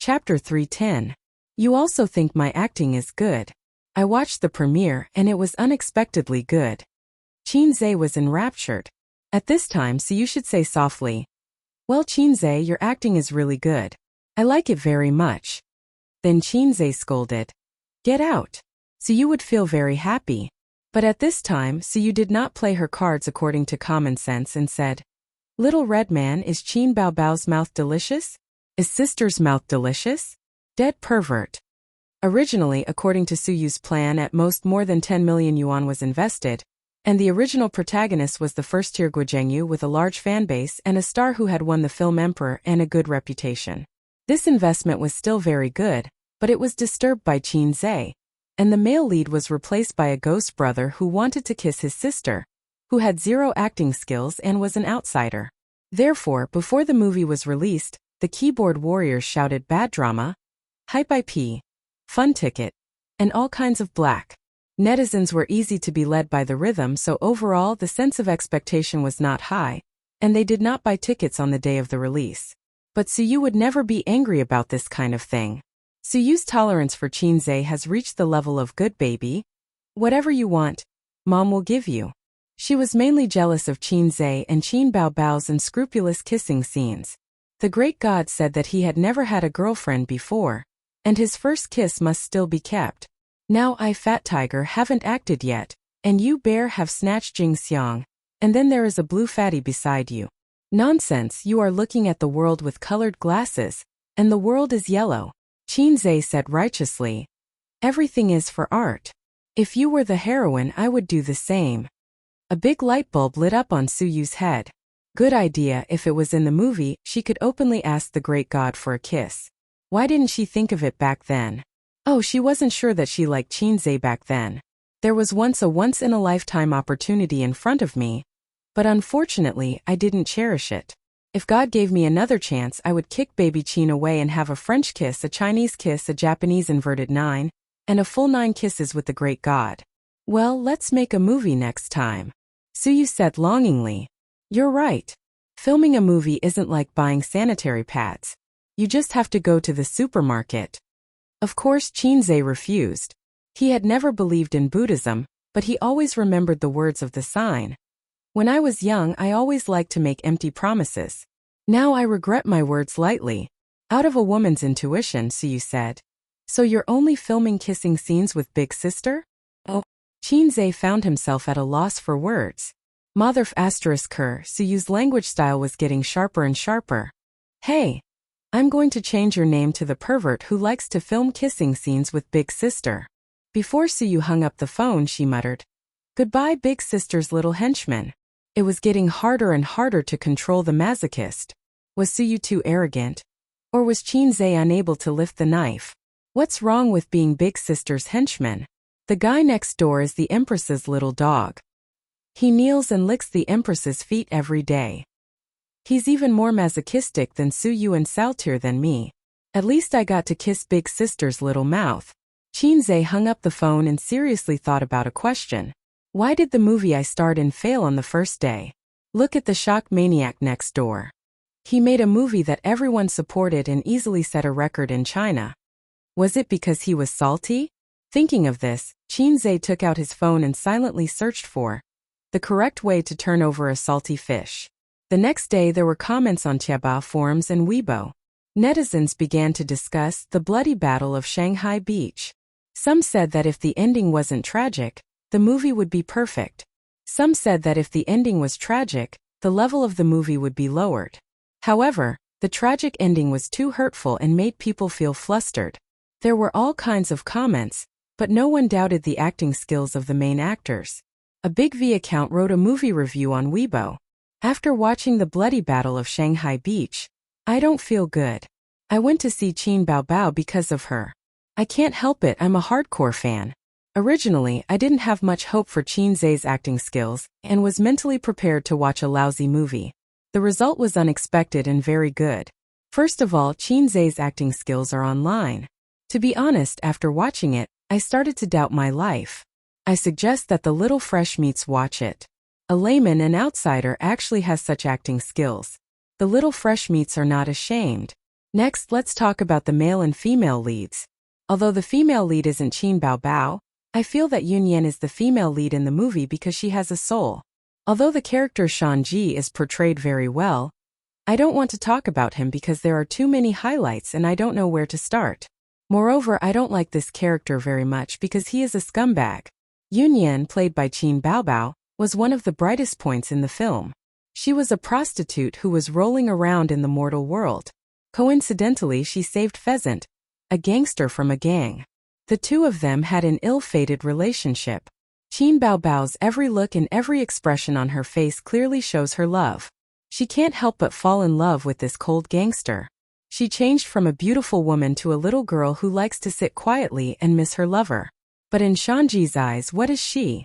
Chapter 310. You also think my acting is good. I watched the premiere and it was unexpectedly good. Qinze was enraptured. At this time, so you should say softly, "Well, Qinze, your acting is really good. I like it very much." Then Qinze scolded, "Get out." So you would feel very happy. But at this time, so you did not play her cards according to common sense and said, "Little red man, is Qin Bao Bao's mouth delicious? Is sister's mouth delicious? Dead pervert." Originally, according to Suyu's plan, at most more than 10 million yuan was invested, and the original protagonist was the first-tier Guozhengyu with a large fanbase and a star who had won the film Emperor and a good reputation. This investment was still very good, but it was disturbed by Qinze, and the male lead was replaced by a ghost brother who wanted to kiss his sister, who had zero acting skills and was an outsider. Therefore, before the movie was released, the keyboard warriors shouted bad drama, hype IP, fun ticket, and all kinds of black. Netizens were easy to be led by the rhythm, so overall the sense of expectation was not high, and they did not buy tickets on the day of the release. But Suyu would never be angry about this kind of thing. Suyu's tolerance for Qinze has reached the level of good baby. Whatever you want, mom will give you. She was mainly jealous of Qinze and Qin Bao Bao's unscrupulous kissing scenes. The great god said that he had never had a girlfriend before, and his first kiss must still be kept. Now I, Fat Tiger, haven't acted yet, and you, Bear, have snatched Jing Xiang, and then there is a blue fatty beside you. Nonsense, you are looking at the world with colored glasses, and the world is yellow. Qinze said righteously, "Everything is for art. If you were the heroine, I would do the same." A big light bulb lit up on Suyu's head. Good idea. If it was in the movie, she could openly ask the great god for a kiss. Why didn't she think of it back then? Oh, she wasn't sure that she liked Qinze back then. There was once a once-in-a-lifetime opportunity in front of me, but unfortunately, I didn't cherish it. If God gave me another chance, I would kick baby Qin away and have a French kiss, a Chinese kiss, a Japanese inverted 9, and a full 9 kisses with the great god. Well, let's make a movie next time. Suyu said longingly. You're right. Filming a movie isn't like buying sanitary pads. You just have to go to the supermarket. Of course, Qinze refused. He had never believed in Buddhism, but he always remembered the words of the sign. When I was young, I always liked to make empty promises. Now I regret my words lightly. Out of a woman's intuition, Suyu said. So you're only filming kissing scenes with Big Sister? Oh. Qinze found himself at a loss for words. Mother ****, Suyu's language style was getting sharper and sharper. Hey, I'm going to change your name to the pervert who likes to film kissing scenes with Big Sister. Before Suyu hung up the phone, she muttered, "Goodbye, Big Sister's little henchman." It was getting harder and harder to control the masochist. Was Suyu too arrogant? Or was Qinze unable to lift the knife? What's wrong with being Big Sister's henchman? The guy next door is the Empress's little dog. He kneels and licks the Empress's feet every day. He's even more masochistic than Suyu and Saltir than me. At least I got to kiss Big Sister's little mouth. Qinze hung up the phone and seriously thought about a question. Why did the movie I starred in fail on the first day? Look at the shock maniac next door. He made a movie that everyone supported and easily set a record in China. Was it because he was salty? Thinking of this, Qinze took out his phone and silently searched for the correct way to turn over a salty fish. The next day there were comments on Tiaba forums and Weibo. Netizens began to discuss the bloody battle of Shanghai Beach. Some said that if the ending wasn't tragic, the movie would be perfect. Some said that if the ending was tragic, the level of the movie would be lowered. However, the tragic ending was too hurtful and made people feel flustered. There were all kinds of comments, but no one doubted the acting skills of the main actors. A Big V account wrote a movie review on Weibo. After watching the bloody battle of Shanghai Beach, I don't feel good. I went to see Qin Bao Bao because of her. I can't help it, I'm a hardcore fan. Originally, I didn't have much hope for Qinze's acting skills and was mentally prepared to watch a lousy movie. The result was unexpected and very good. First of all, Qinze's acting skills are online. To be honest, after watching it, I started to doubt my life. I suggest that the little fresh meats watch it. A layman and outsider actually has such acting skills. The little fresh meats are not ashamed. Next, let's talk about the male and female leads. Although the female lead isn't Qin Baobao, I feel that Yun Yan is the female lead in the movie because she has a soul. Although the character Shanji is portrayed very well, I don't want to talk about him because there are too many highlights and I don't know where to start. Moreover, I don't like this character very much because he is a scumbag. Yun Yan, played by Qin Baobao, was one of the brightest points in the film. She was a prostitute who was rolling around in the mortal world. Coincidentally, she saved Pheasant, a gangster from a gang. The two of them had an ill-fated relationship. Qin Baobao's every look and every expression on her face clearly shows her love. She can't help but fall in love with this cold gangster. She changed from a beautiful woman to a little girl who likes to sit quietly and miss her lover. But in Shanji's eyes, what is she?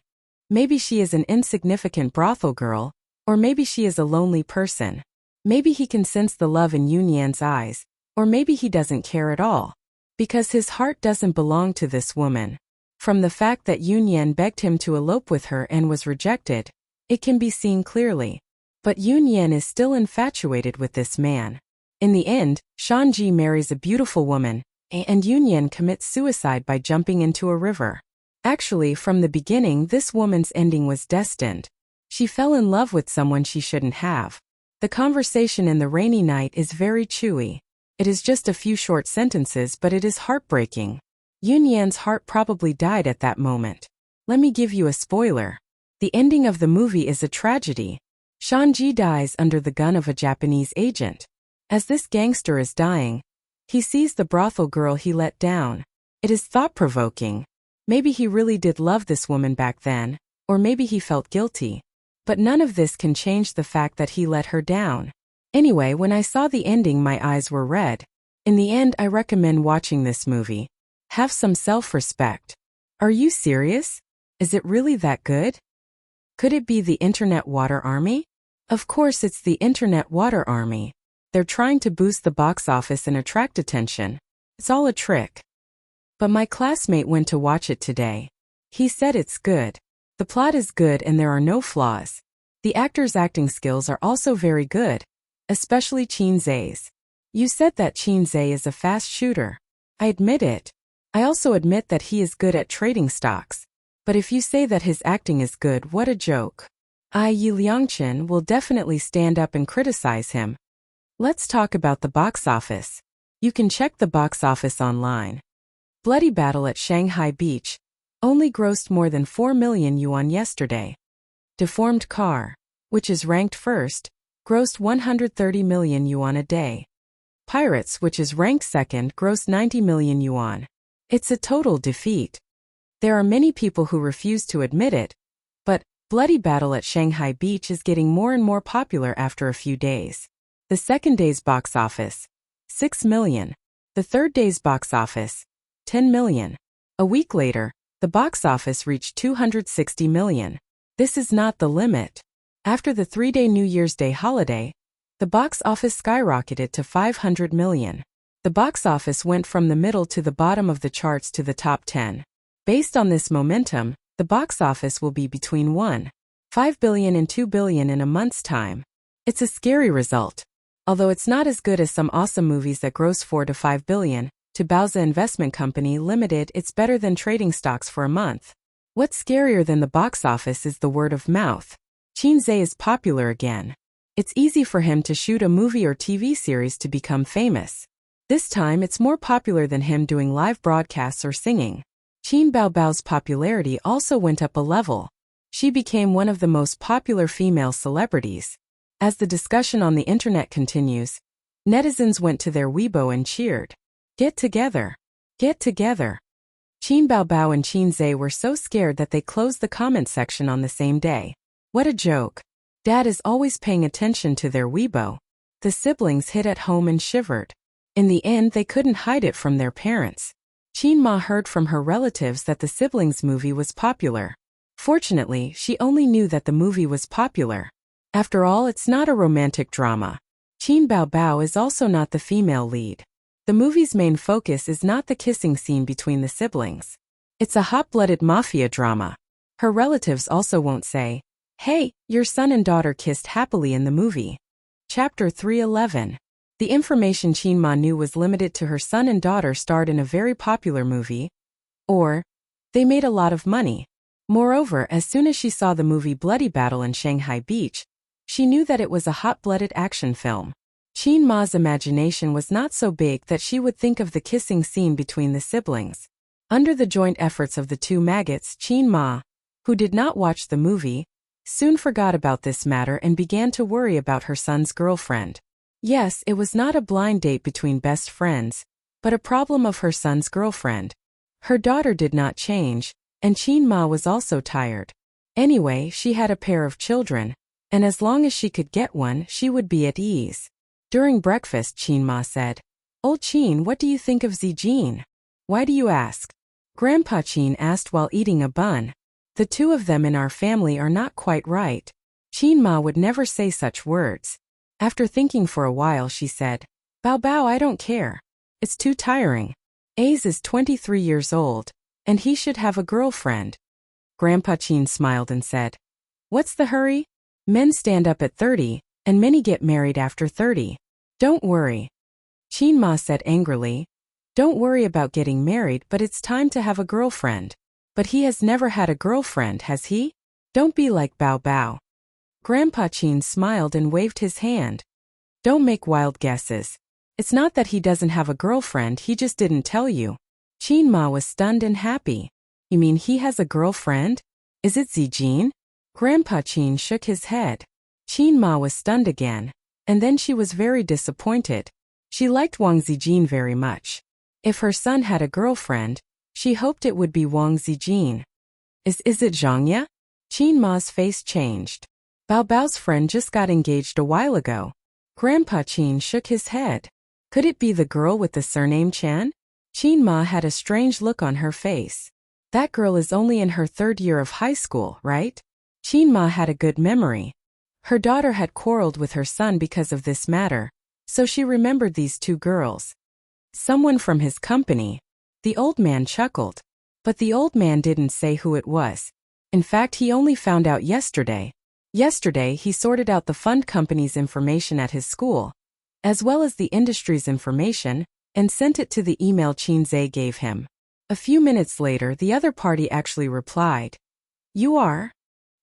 Maybe she is an insignificant brothel girl, or maybe she is a lonely person. Maybe he can sense the love in Yun Yan's eyes, or maybe he doesn't care at all. Because his heart doesn't belong to this woman. From the fact that Yun Yan begged him to elope with her and was rejected, it can be seen clearly. But Yun Yan is still infatuated with this man. In the end, Shanji marries a beautiful woman, and Yun Yan commits suicide by jumping into a river. Actually, from the beginning, this woman's ending was destined. She fell in love with someone she shouldn't have. The conversation in the rainy night is very chewy. It is just a few short sentences, but it is heartbreaking. Yun Yan's heart probably died at that moment. Let me give you a spoiler. The ending of the movie is a tragedy. Shanji dies under the gun of a Japanese agent. As this gangster is dying, he sees the brothel girl he let down. It is thought-provoking. Maybe he really did love this woman back then, or maybe he felt guilty. But none of this can change the fact that he let her down. Anyway, when I saw the ending, my eyes were red. In the end, I recommend watching this movie. Have some self-respect. Are you serious? Is it really that good? Could it be the Internet Water Army? Of course it's the Internet Water Army. They're trying to boost the box office and attract attention. It's all a trick. But my classmate went to watch it today. He said it's good. The plot is good and there are no flaws. The actors' acting skills are also very good, especially Qin Zhe's. You said that Qin Zhe is a fast shooter. I admit it. I also admit that he is good at trading stocks. But if you say that his acting is good, what a joke. Yi Liangchen will definitely stand up and criticize him. Let's talk about the box office. You can check the box office online. Bloody Battle at Shanghai Beach only grossed more than 4 million yuan yesterday. Deformed Car, which is ranked first, grossed 130 million yuan a day. Pirates, which is ranked second, grossed 90 million yuan. It's a total defeat. There are many people who refuse to admit it, but Bloody Battle at Shanghai Beach is getting more and more popular after a few days. The second day's box office, 6 million. The third day's box office, 10 million. A week later, the box office reached 260 million. This is not the limit. After the 3-day New Year's Day holiday, the box office skyrocketed to 500 million. The box office went from the middle to the bottom of the charts to the top 10. Based on this momentum, the box office will be between 1.5 billion and 2 billion in a month's time. It's a scary result. Although it's not as good as some awesome movies that gross 4 to 5 billion, to Baoza Investment Company Limited, it's better than trading stocks for a month. What's scarier than the box office is the word of mouth. Qin Zhe is popular again. It's easy for him to shoot a movie or TV series to become famous. This time it's more popular than him doing live broadcasts or singing. Qin Baobao's popularity also went up a level. She became one of the most popular female celebrities. As the discussion on the internet continues, netizens went to their Weibo and cheered. Get together. Get together. Qin Baobao and Qin Zhe were so scared that they closed the comment section on the same day. What a joke. Dad is always paying attention to their Weibo. The siblings hid at home and shivered. In the end, they couldn't hide it from their parents. Qin Ma heard from her relatives that the siblings' movie was popular. Fortunately, she only knew that the movie was popular. After all, it's not a romantic drama. Qin Baobao is also not the female lead. The movie's main focus is not the kissing scene between the siblings. It's a hot-blooded mafia drama. Her relatives also won't say, "Hey, your son and daughter kissed happily in the movie." Chapter 311. The information Qin Ma knew was limited to her son and daughter starred in a very popular movie, or they made a lot of money. Moreover, as soon as she saw the movie Bloody Battle in Shanghai Beach, she knew that it was a hot-blooded action film. Qin Ma's imagination was not so big that she would think of the kissing scene between the siblings. Under the joint efforts of the two maggots, Qin Ma, who did not watch the movie, soon forgot about this matter and began to worry about her son's girlfriend. Yes, it was not a blind date between best friends, but a problem of her son's girlfriend. Her daughter did not change, and Qin Ma was also tired. Anyway, she had a pair of children, and as long as she could get one, she would be at ease. During breakfast, Qin Ma said, "Old Qin, what do you think of Zijin?" "Why do you ask?" Grandpa Qin asked while eating a bun. "The two of them in our family are not quite right." Qin Ma would never say such words. After thinking for a while, she said, "Bao Bao, I don't care. It's too tiring. Ace is 23 years old, and he should have a girlfriend." Grandpa Qin smiled and said, "What's the hurry? Men stand up at 30, and many get married after 30. Don't worry." Qin Ma said angrily, "Don't worry about getting married, but it's time to have a girlfriend." "But he has never had a girlfriend, has he?" "Don't be like Bao Bao." Grandpa Qin smiled and waved his hand. "Don't make wild guesses. It's not that he doesn't have a girlfriend, he just didn't tell you." Qin Ma was stunned and happy. "You mean he has a girlfriend? Is it Zijin?" Grandpa Qin shook his head. Qin Ma was stunned again, and then she was very disappointed. She liked Wang Zijin very much. If her son had a girlfriend, she hoped it would be Wang Zijin. Is it Zhangya?" Qin Ma's face changed. "Bao Bao's friend just got engaged a while ago." Grandpa Qin shook his head. Could it be the girl with the surname Chen? Qin Ma had a strange look on her face. That girl is only in her 3rd year of high school, right? Qin Ma had a good memory. Her daughter had quarreled with her son because of this matter, so she remembered these two girls. "Someone from his company." The old man chuckled. But the old man didn't say who it was. In fact, he only found out yesterday. Yesterday, he sorted out the fund company's information at his school, as well as the industry's information, and sent it to the email Qin Zhe gave him. A few minutes later, the other party actually replied, "You are?"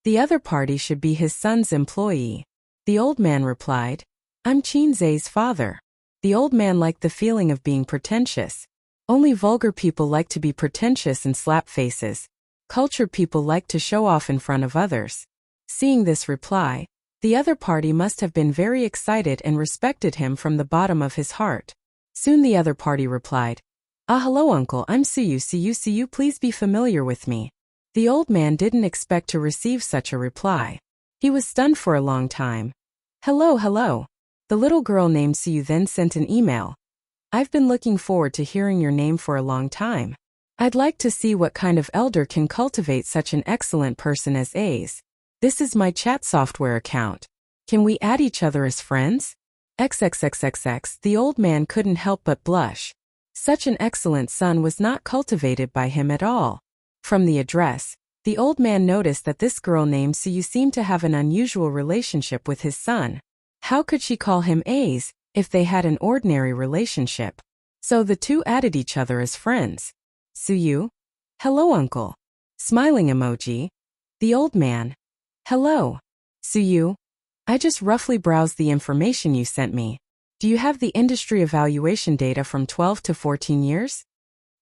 The other party should be his son's employee. The old man replied, "I'm Qin Zhe's father." The old man liked the feeling of being pretentious. Only vulgar people like to be pretentious and slap faces. Cultured people like to show off in front of others. Seeing this reply, the other party must have been very excited and respected him from the bottom of his heart. Soon the other party replied, "Ah, hello uncle, I'm Suyu, please be familiar with me." The old man didn't expect to receive such a reply. He was stunned for a long time. Hello. The little girl named Suyu then sent an email. "I've been looking forward to hearing your name for a long time. I'd like to see what kind of elder can cultivate such an excellent person as Ace. This is my chat software account. Can we add each other as friends?" XXXXX, the old man couldn't help but blush. Such an excellent son was not cultivated by him at all. From the address, the old man noticed that this girl named Suyu seemed to have an unusual relationship with his son. How could she call him Ace if they had an ordinary relationship? So the two added each other as friends. "Suyu?" "Hello, uncle." Smiling emoji. The old man. "Hello. Suyu. I just roughly browsed the information you sent me. Do you have the industry evaluation data from 12 to 14 years?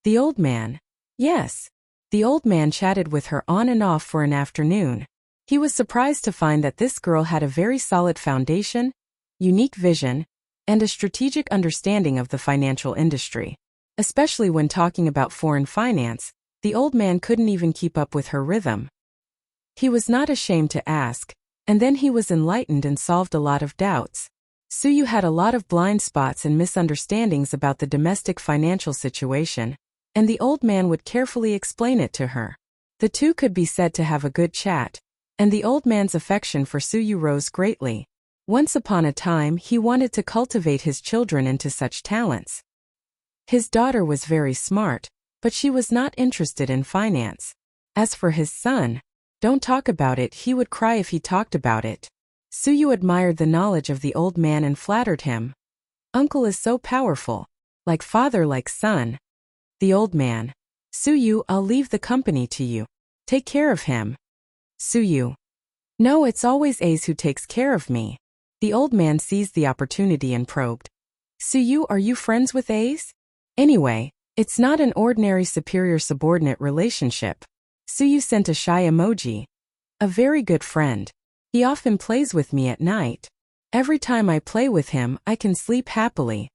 The old man. Yes. The old man chatted with her on and off for an afternoon. He was surprised to find that this girl had a very solid foundation, unique vision, and a strategic understanding of the financial industry. Especially when talking about foreign finance, the old man couldn't even keep up with her rhythm. He was not ashamed to ask, and then he was enlightened and solved a lot of doubts. Suyu had a lot of blind spots and misunderstandings about the domestic financial situation, and the old man would carefully explain it to her. The two could be said to have a good chat, and the old man's affection for Suyu rose greatly. Once upon a time, he wanted to cultivate his children into such talents. His daughter was very smart, but she was not interested in finance. As for his son, don't talk about it, he would cry if he talked about it. Suyu admired the knowledge of the old man and flattered him. Uncle is so powerful. Like father, like son. The old man. Suyu, I'll leave the company to you. Take care of him. Suyu. No, it's always Ace who takes care of me. The old man seized the opportunity and probed. Suyu, are you friends with Ace? Anyway, it's not an ordinary superior-subordinate relationship. Suyu sent a shy emoji. A very good friend. He often plays with me at night. Every time I play with him, I can sleep happily.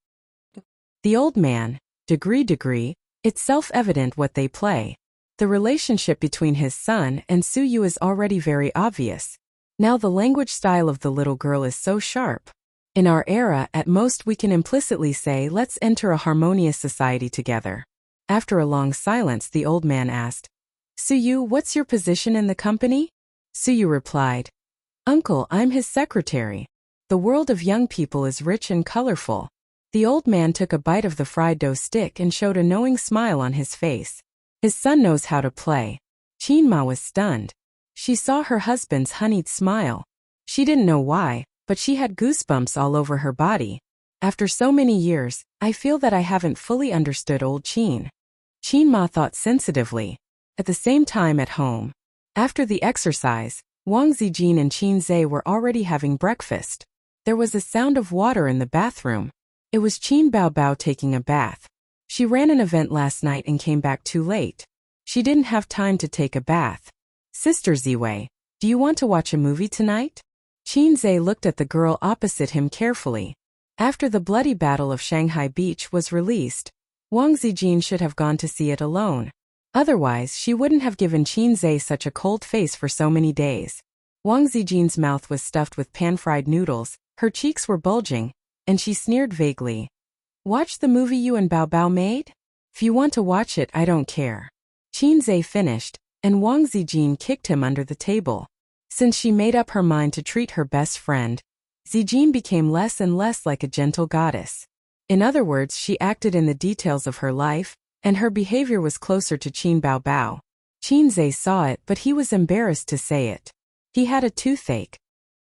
The old man. Degree. It's self-evident what they play. The relationship between his son and Suyu is already very obvious. Now the language style of the little girl is so sharp. In our era, at most we can implicitly say, let's enter a harmonious society together. After a long silence, the old man asked, Suyu, what's your position in the company? Suyu replied, Uncle, I'm his secretary. The world of young people is rich and colorful. The old man took a bite of the fried dough stick and showed a knowing smile on his face. His son knows how to play. Chinma was stunned. She saw her husband's honeyed smile. She didn't know why, but she had goosebumps all over her body. After so many years, I feel that I haven't fully understood old Chin. Chinma thought sensitively. At the same time at home. After the exercise, Wang Zijin and Qin Zhe were already having breakfast. There was a sound of water in the bathroom. It was Qin Baobao taking a bath. She ran an event last night and came back too late. She didn't have time to take a bath. Sister Ziwei, do you want to watch a movie tonight? Qin Zhe looked at the girl opposite him carefully. After the bloody Battle of Shanghai Beach was released, Wang Zijin should have gone to see it alone. Otherwise, she wouldn't have given Qin Zhe such a cold face for so many days. Wang Zijin's mouth was stuffed with pan-fried noodles, her cheeks were bulging, and she sneered vaguely. Watch the movie you and Baobao made? If you want to watch it, I don't care. Qin Zhe finished, and Wang Zijin kicked him under the table. Since she made up her mind to treat her best friend, Zijin became less and less like a gentle goddess. In other words, she acted in the details of her life, and her behavior was closer to Qin Baobao. Qin Zhe saw it, but he was embarrassed to say it. He had a toothache.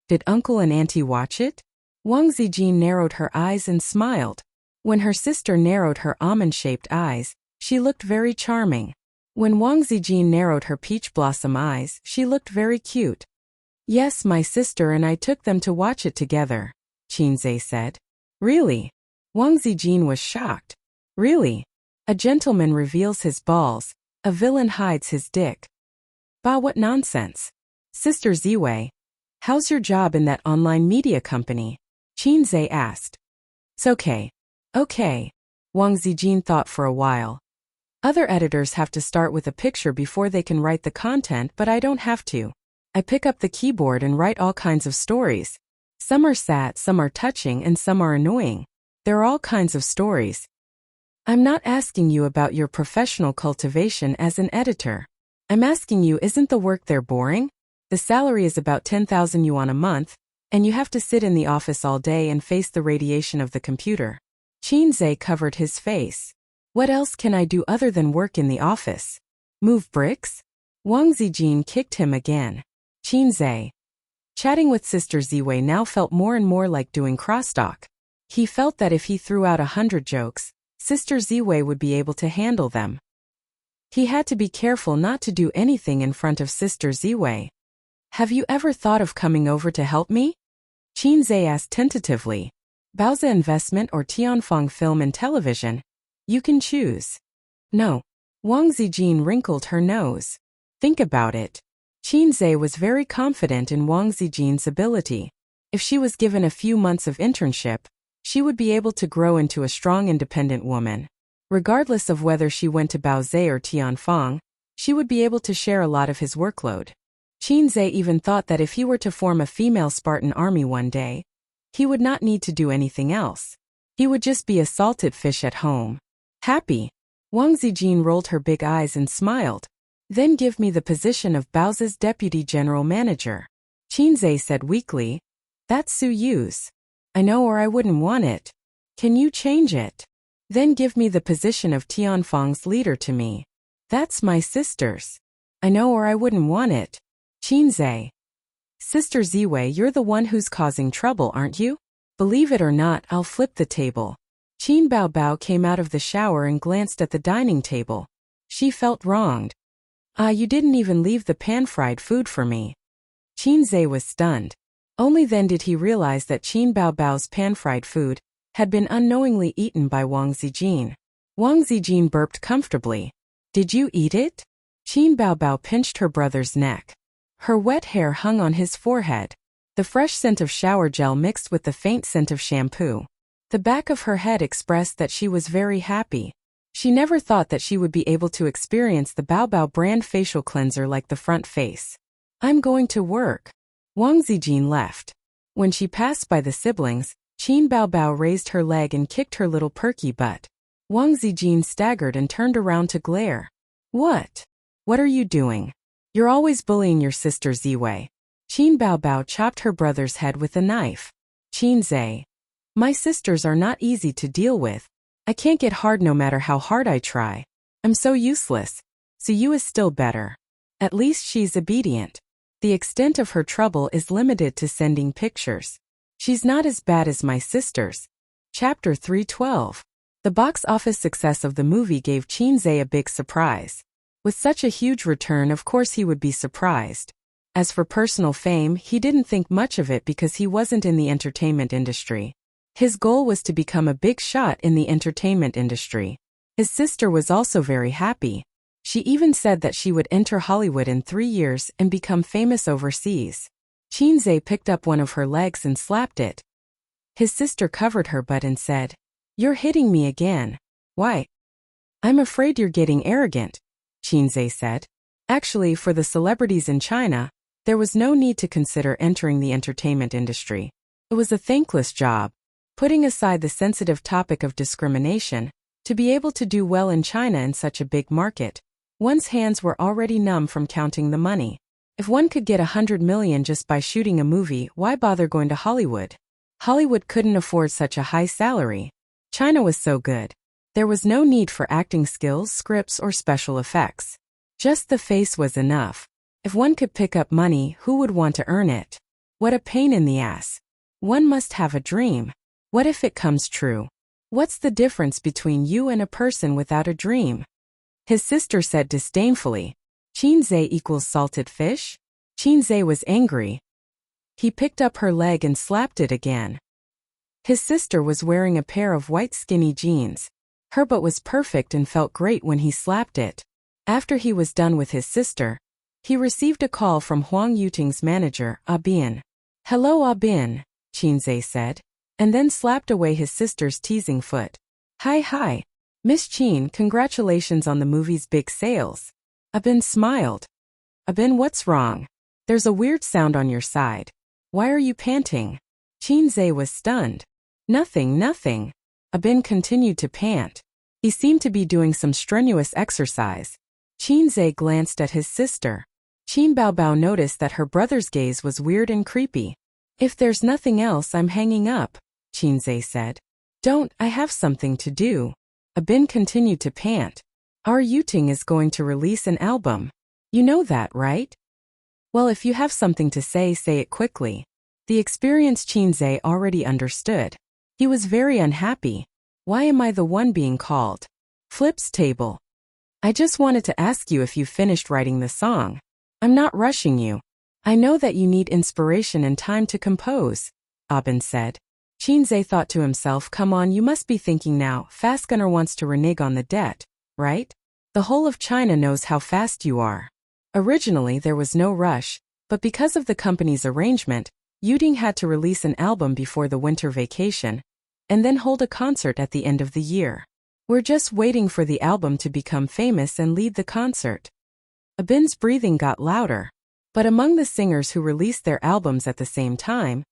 Did Uncle and Auntie watch it? Wang Zijin narrowed her eyes and smiled. When her sister narrowed her almond-shaped eyes, she looked very charming. When Wang Zijin narrowed her peach blossom eyes, she looked very cute. Yes, my sister and I took them to watch it together, Qin Zhe said. Really? Wang Zijin was shocked. Really? A gentleman reveals his balls, a villain hides his dick. Bah, what nonsense. Sister Ziwei, how's your job in that online media company? Qin Zhe asked. It's okay. Okay. Wang Zijin thought for a while. Other editors have to start with a picture before they can write the content, but I don't have to. I pick up the keyboard and write all kinds of stories. Some are sad, some are touching, and some are annoying. There are all kinds of stories. I'm not asking you about your professional cultivation as an editor. I'm asking you, isn't the work there boring? The salary is about 10,000 yuan a month, and you have to sit in the office all day and face the radiation of the computer. Qin Zhe covered his face. What else can I do other than work in the office? Move bricks? Wang Zijin kicked him again. Qin Zhe. Chatting with Sister Ziwei now felt more and more like doing crosstalk. He felt that if he threw out 100 jokes, Sister Ziwei would be able to handle them. He had to be careful not to do anything in front of Sister Ziwei. Have you ever thought of coming over to help me? Qin Zhe asked tentatively. Baozi Investment or Tianfeng Film and Television? You can choose. No. Wang Zijin wrinkled her nose. Think about it. Qin Zhe was very confident in Wang Zijin's ability. If she was given a few months of internship, she would be able to grow into a strong independent woman. Regardless of whether she went to Baozi or Tianfeng, she would be able to share a lot of his workload. Qin Zhe even thought that if he were to form a female Spartan army one day, he would not need to do anything else. He would just be a salted fish at home. Happy. Wang Zijin rolled her big eyes and smiled. Then give me the position of Baozi's deputy general manager. Qin Zhe said weakly. That's Su Yu's. I know, or I wouldn't want it. Can you change it? Then give me the position of Tianfeng's leader to me. That's my sister's. I know, or I wouldn't want it. Qin Zhe. Sister Ziwei, you're the one who's causing trouble, aren't you? Believe it or not, I'll flip the table. Qin Baobao came out of the shower and glanced at the dining table. She felt wronged. You didn't even leave the pan-fried food for me. Qin Zhe was stunned. Only then did he realize that Qin Baobao's pan-fried food had been unknowingly eaten by Wang Zijin. Wang Zijin burped comfortably. Did you eat it? Qin Baobao pinched her brother's neck. Her wet hair hung on his forehead. The fresh scent of shower gel mixed with the faint scent of shampoo. The back of her head expressed that she was very happy. She never thought that she would be able to experience the Baobao brand facial cleanser like the front face. I'm going to work. Wang Zijin left. When she passed by the siblings, Qin Baobao raised her leg and kicked her little perky butt. Wang Zijin staggered and turned around to glare. What? What are you doing? You're always bullying your sister Ziwei. Qin Baobao chopped her brother's head with a knife. Qin Zhe. My sisters are not easy to deal with. I can't get hard no matter how hard I try. I'm so useless. Ziyu is still better. At least she's obedient. The extent of her trouble is limited to sending pictures. She's not as bad as my sisters. Chapter 312. The box office success of the movie gave Qin Zhe a big surprise. With such a huge return, of course he would be surprised. As for personal fame, he didn't think much of it because he wasn't in the entertainment industry. His goal was to become a big shot in the entertainment industry. His sister was also very happy. She even said that she would enter Hollywood in 3 years and become famous overseas. Qin Zhe picked up one of her legs and slapped it. His sister covered her butt and said, "You're hitting me again." "Why?" "I'm afraid you're getting arrogant," Qin Zhe said. Actually, for the celebrities in China, there was no need to consider entering the entertainment industry. It was a thankless job. Putting aside the sensitive topic of discrimination, to be able to do well in China in such a big market, one's hands were already numb from counting the money. If one could get 100 million just by shooting a movie, why bother going to Hollywood? Hollywood couldn't afford such a high salary. China was so good. There was no need for acting skills, scripts, or special effects. Just the face was enough. If one could pick up money, who would want to earn it? What a pain in the ass. One must have a dream. What if it comes true? What's the difference between you and a person without a dream? His sister said disdainfully. Qin Zhe equals salted fish? Qin Zhe was angry. He picked up her leg and slapped it again. His sister was wearing a pair of white skinny jeans. Her butt was perfect and felt great when he slapped it. After he was done with his sister, he received a call from Huang Yuting's manager, Bin. "Hello, Bin," Qin Zhe said, and then slapped away his sister's teasing foot. Hi, Miss Qin, congratulations on the movie's big sales." Bin smiled. "Bin, what's wrong? There's a weird sound on your side. Why are you panting?" Qin Zhe was stunned. Nothing. Bin continued to pant. He seemed to be doing some strenuous exercise. Qin Zhe glanced at his sister. Qin Baobao noticed that her brother's gaze was weird and creepy. "If there's nothing else, I'm hanging up," Qin Zhe said. "Don't, I have something to do." Bin continued to pant. "Our Yuting is going to release an album. You know that, right?" "Well, if you have something to say it quickly." The experienced Qin Zhe already understood. He was very unhappy. Why am I the one being called? Flips table. I just wanted to ask you if you finished writing the song. I'm not rushing you. I know that you need inspiration and time to compose, Bin said. Qin Zhe thought to himself, come on, you must be thinking now, Fast Gunner wants to renege on the debt, right? The whole of China knows how fast you are. Originally there was no rush, but because of the company's arrangement, Yuting had to release an album before the winter vacation, and then hold a concert at the end of the year. We're just waiting for the album to become famous and lead the concert. Bin's breathing got louder. But among the singers who released their albums at the same time,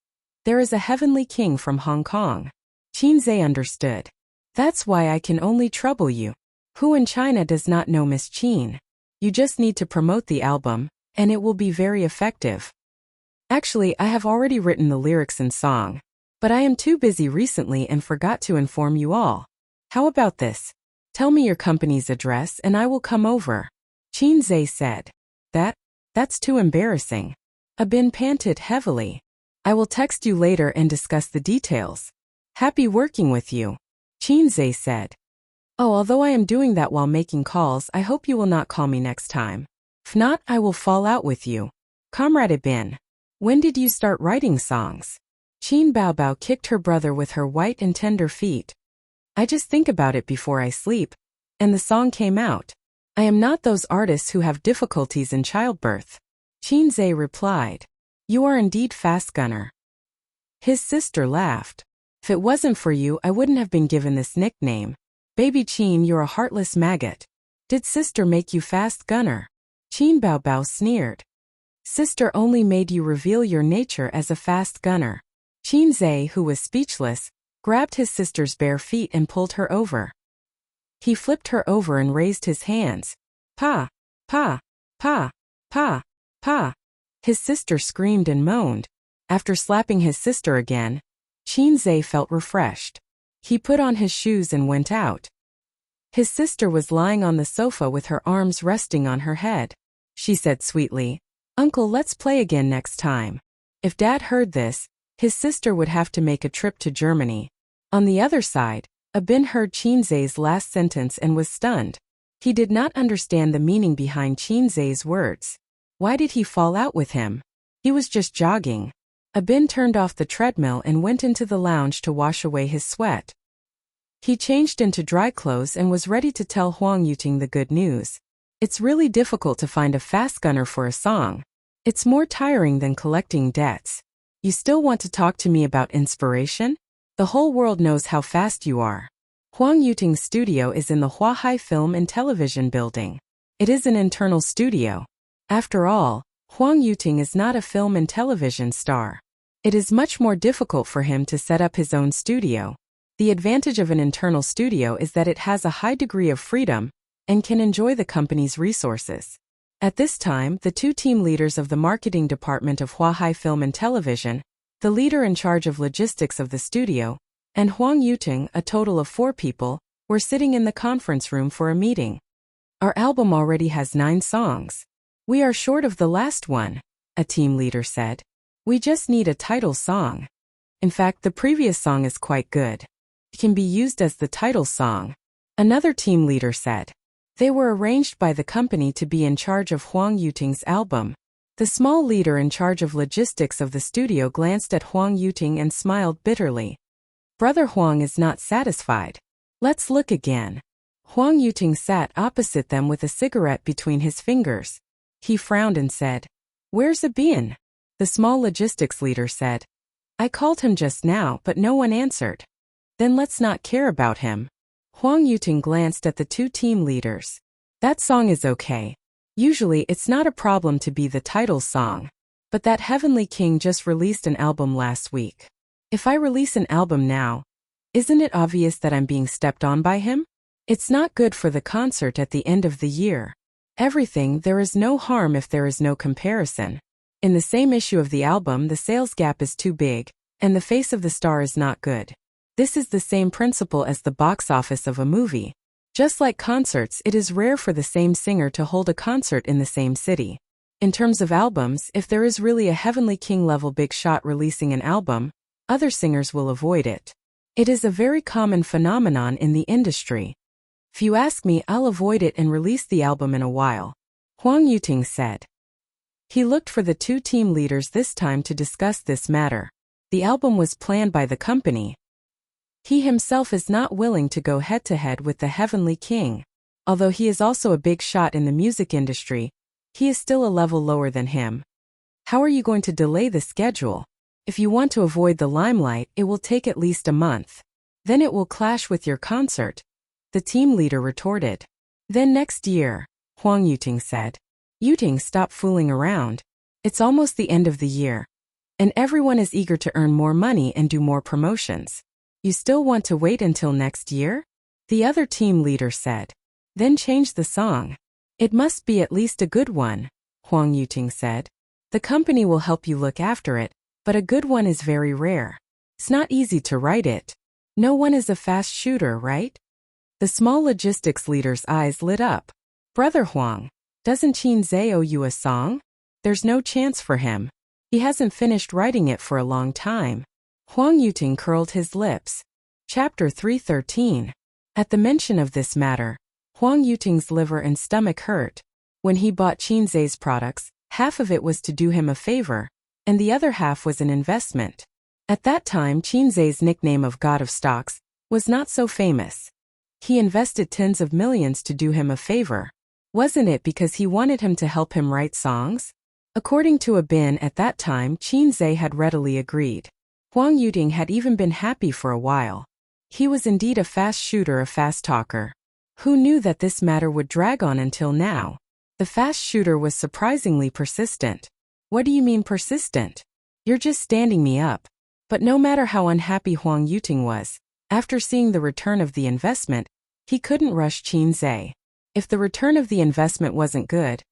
there is a heavenly king from Hong Kong. Qin Zhe understood. That's why I can only trouble you. Who in China does not know Miss Qin? You just need to promote the album, and it will be very effective. Actually, I have already written the lyrics and song, but I am too busy recently and forgot to inform you all. How about this? Tell me your company's address and I will come over. Qin Zhe said. That's too embarrassing. Bin panted heavily. I will text you later and discuss the details. Happy working with you, Qin Zhe said. Oh, although I am doing that while making calls, I hope you will not call me next time. If not, I will fall out with you. Comrade Ibin, when did you start writing songs? Qin Baobao kicked her brother with her white and tender feet. I just think about it before I sleep, and the song came out. I am not those artists who have difficulties in childbirth. Qin Zhe replied. You are indeed fast gunner. His sister laughed. If it wasn't for you, I wouldn't have been given this nickname. Baby Qin, you're a heartless maggot. Did sister make you fast gunner? Qin Baobao sneered. Sister only made you reveal your nature as a fast gunner. Qin Zhe, who was speechless, grabbed his sister's bare feet and pulled her over. He flipped her over and raised his hands. Pa, pa, pa, pa, pa. His sister screamed and moaned. After slapping his sister again, Qin Zhe felt refreshed. He put on his shoes and went out. His sister was lying on the sofa with her arms resting on her head. She said sweetly, Uncle, let's play again next time. If Dad heard this, his sister would have to make a trip to Germany. On the other side, Ibin heard Qin Zhe's last sentence and was stunned. He did not understand the meaning behind Qin Zhe's words. Why did he fall out with him? He was just jogging. Ibin turned off the treadmill and went into the lounge to wash away his sweat. He changed into dry clothes and was ready to tell Huang Yuting the good news. It's really difficult to find a fast gunner for a song. It's more tiring than collecting debts. You still want to talk to me about inspiration? The whole world knows how fast you are. Huang Yuting's studio is in the Huahai Film and Television Building. It is an internal studio. After all, Huang Yuting is not a film and television star. It is much more difficult for him to set up his own studio. The advantage of an internal studio is that it has a high degree of freedom and can enjoy the company's resources. At this time, the two team leaders of the marketing department of Huahai Film and Television, the leader in charge of logistics of the studio, and Huang Yuting, a total of 4 people, were sitting in the conference room for a meeting. Our album already has 9 songs. We are short of the last one, a team leader said. We just need a title song. In fact, the previous song is quite good. It can be used as the title song, another team leader said. They were arranged by the company to be in charge of Huang Yuting's album. The small leader in charge of logistics of the studio glanced at Huang Yuting and smiled bitterly. Brother Huang is not satisfied. Let's look again. Huang Yuting sat opposite them with a cigarette between his fingers. He frowned and said, Where's Ibin? The small logistics leader said, I called him just now, but no one answered. Then let's not care about him. Huang Yuting glanced at the 2 team leaders. That song is okay. Usually it's not a problem to be the title song. But that Heavenly King just released an album last week. If I release an album now, isn't it obvious that I'm being stepped on by him? It's not good for the concert at the end of the year. There is no harm if there is no comparison. In the same issue of the album, the sales gap is too big, and the face of the star is not good. This is the same principle as the box office of a movie. Just like concerts, it is rare for the same singer to hold a concert in the same city. In terms of albums, if there is really a Heavenly King level big shot releasing an album, other singers will avoid it. It is a very common phenomenon in the industry. If you ask me, I'll avoid it and release the album in a while, Huang Yuting said. He looked for the 2 team leaders this time to discuss this matter. The album was planned by the company. He himself is not willing to go head-to-head with the Heavenly King. Although he is also a big shot in the music industry, he is still a level lower than him. How are you going to delay the schedule? If you want to avoid the limelight, it will take at least a month. Then it will clash with your concert, the team leader retorted. Then next year, Huang Yuting said. Yuting, stop fooling around. It's almost the end of the year, and everyone is eager to earn more money and do more promotions. You still want to wait until next year? The other team leader said. Then change the song. It must be at least a good one, Huang Yuting said. The company will help you look after it, but a good one is very rare. It's not easy to write it. No one is a fast shooter, right? The small logistics leader's eyes lit up. Brother Huang, doesn't Qin Zhe owe you a song? There's no chance for him. He hasn't finished writing it for a long time. Huang Yuting curled his lips. Chapter 313. At the mention of this matter, Huang Yuting's liver and stomach hurt. When he bought Qin Zhe's products, half of it was to do him a favor, and the other half was an investment. At that time, Qin Zhe's nickname of God of Stocks was not so famous. He invested tens of millions to do him a favor. Wasn't it because he wanted him to help him write songs? According to a bin at that time, Qin Zhe had readily agreed. Huang Yuting had even been happy for a while. He was indeed a fast shooter, a fast talker. Who knew that this matter would drag on until now? The fast shooter was surprisingly persistent. What do you mean persistent? You're just standing me up. But no matter how unhappy Huang Yuting was, after seeing the return of the investment, he couldn't rush Qin Zhe. If the return of the investment wasn't good,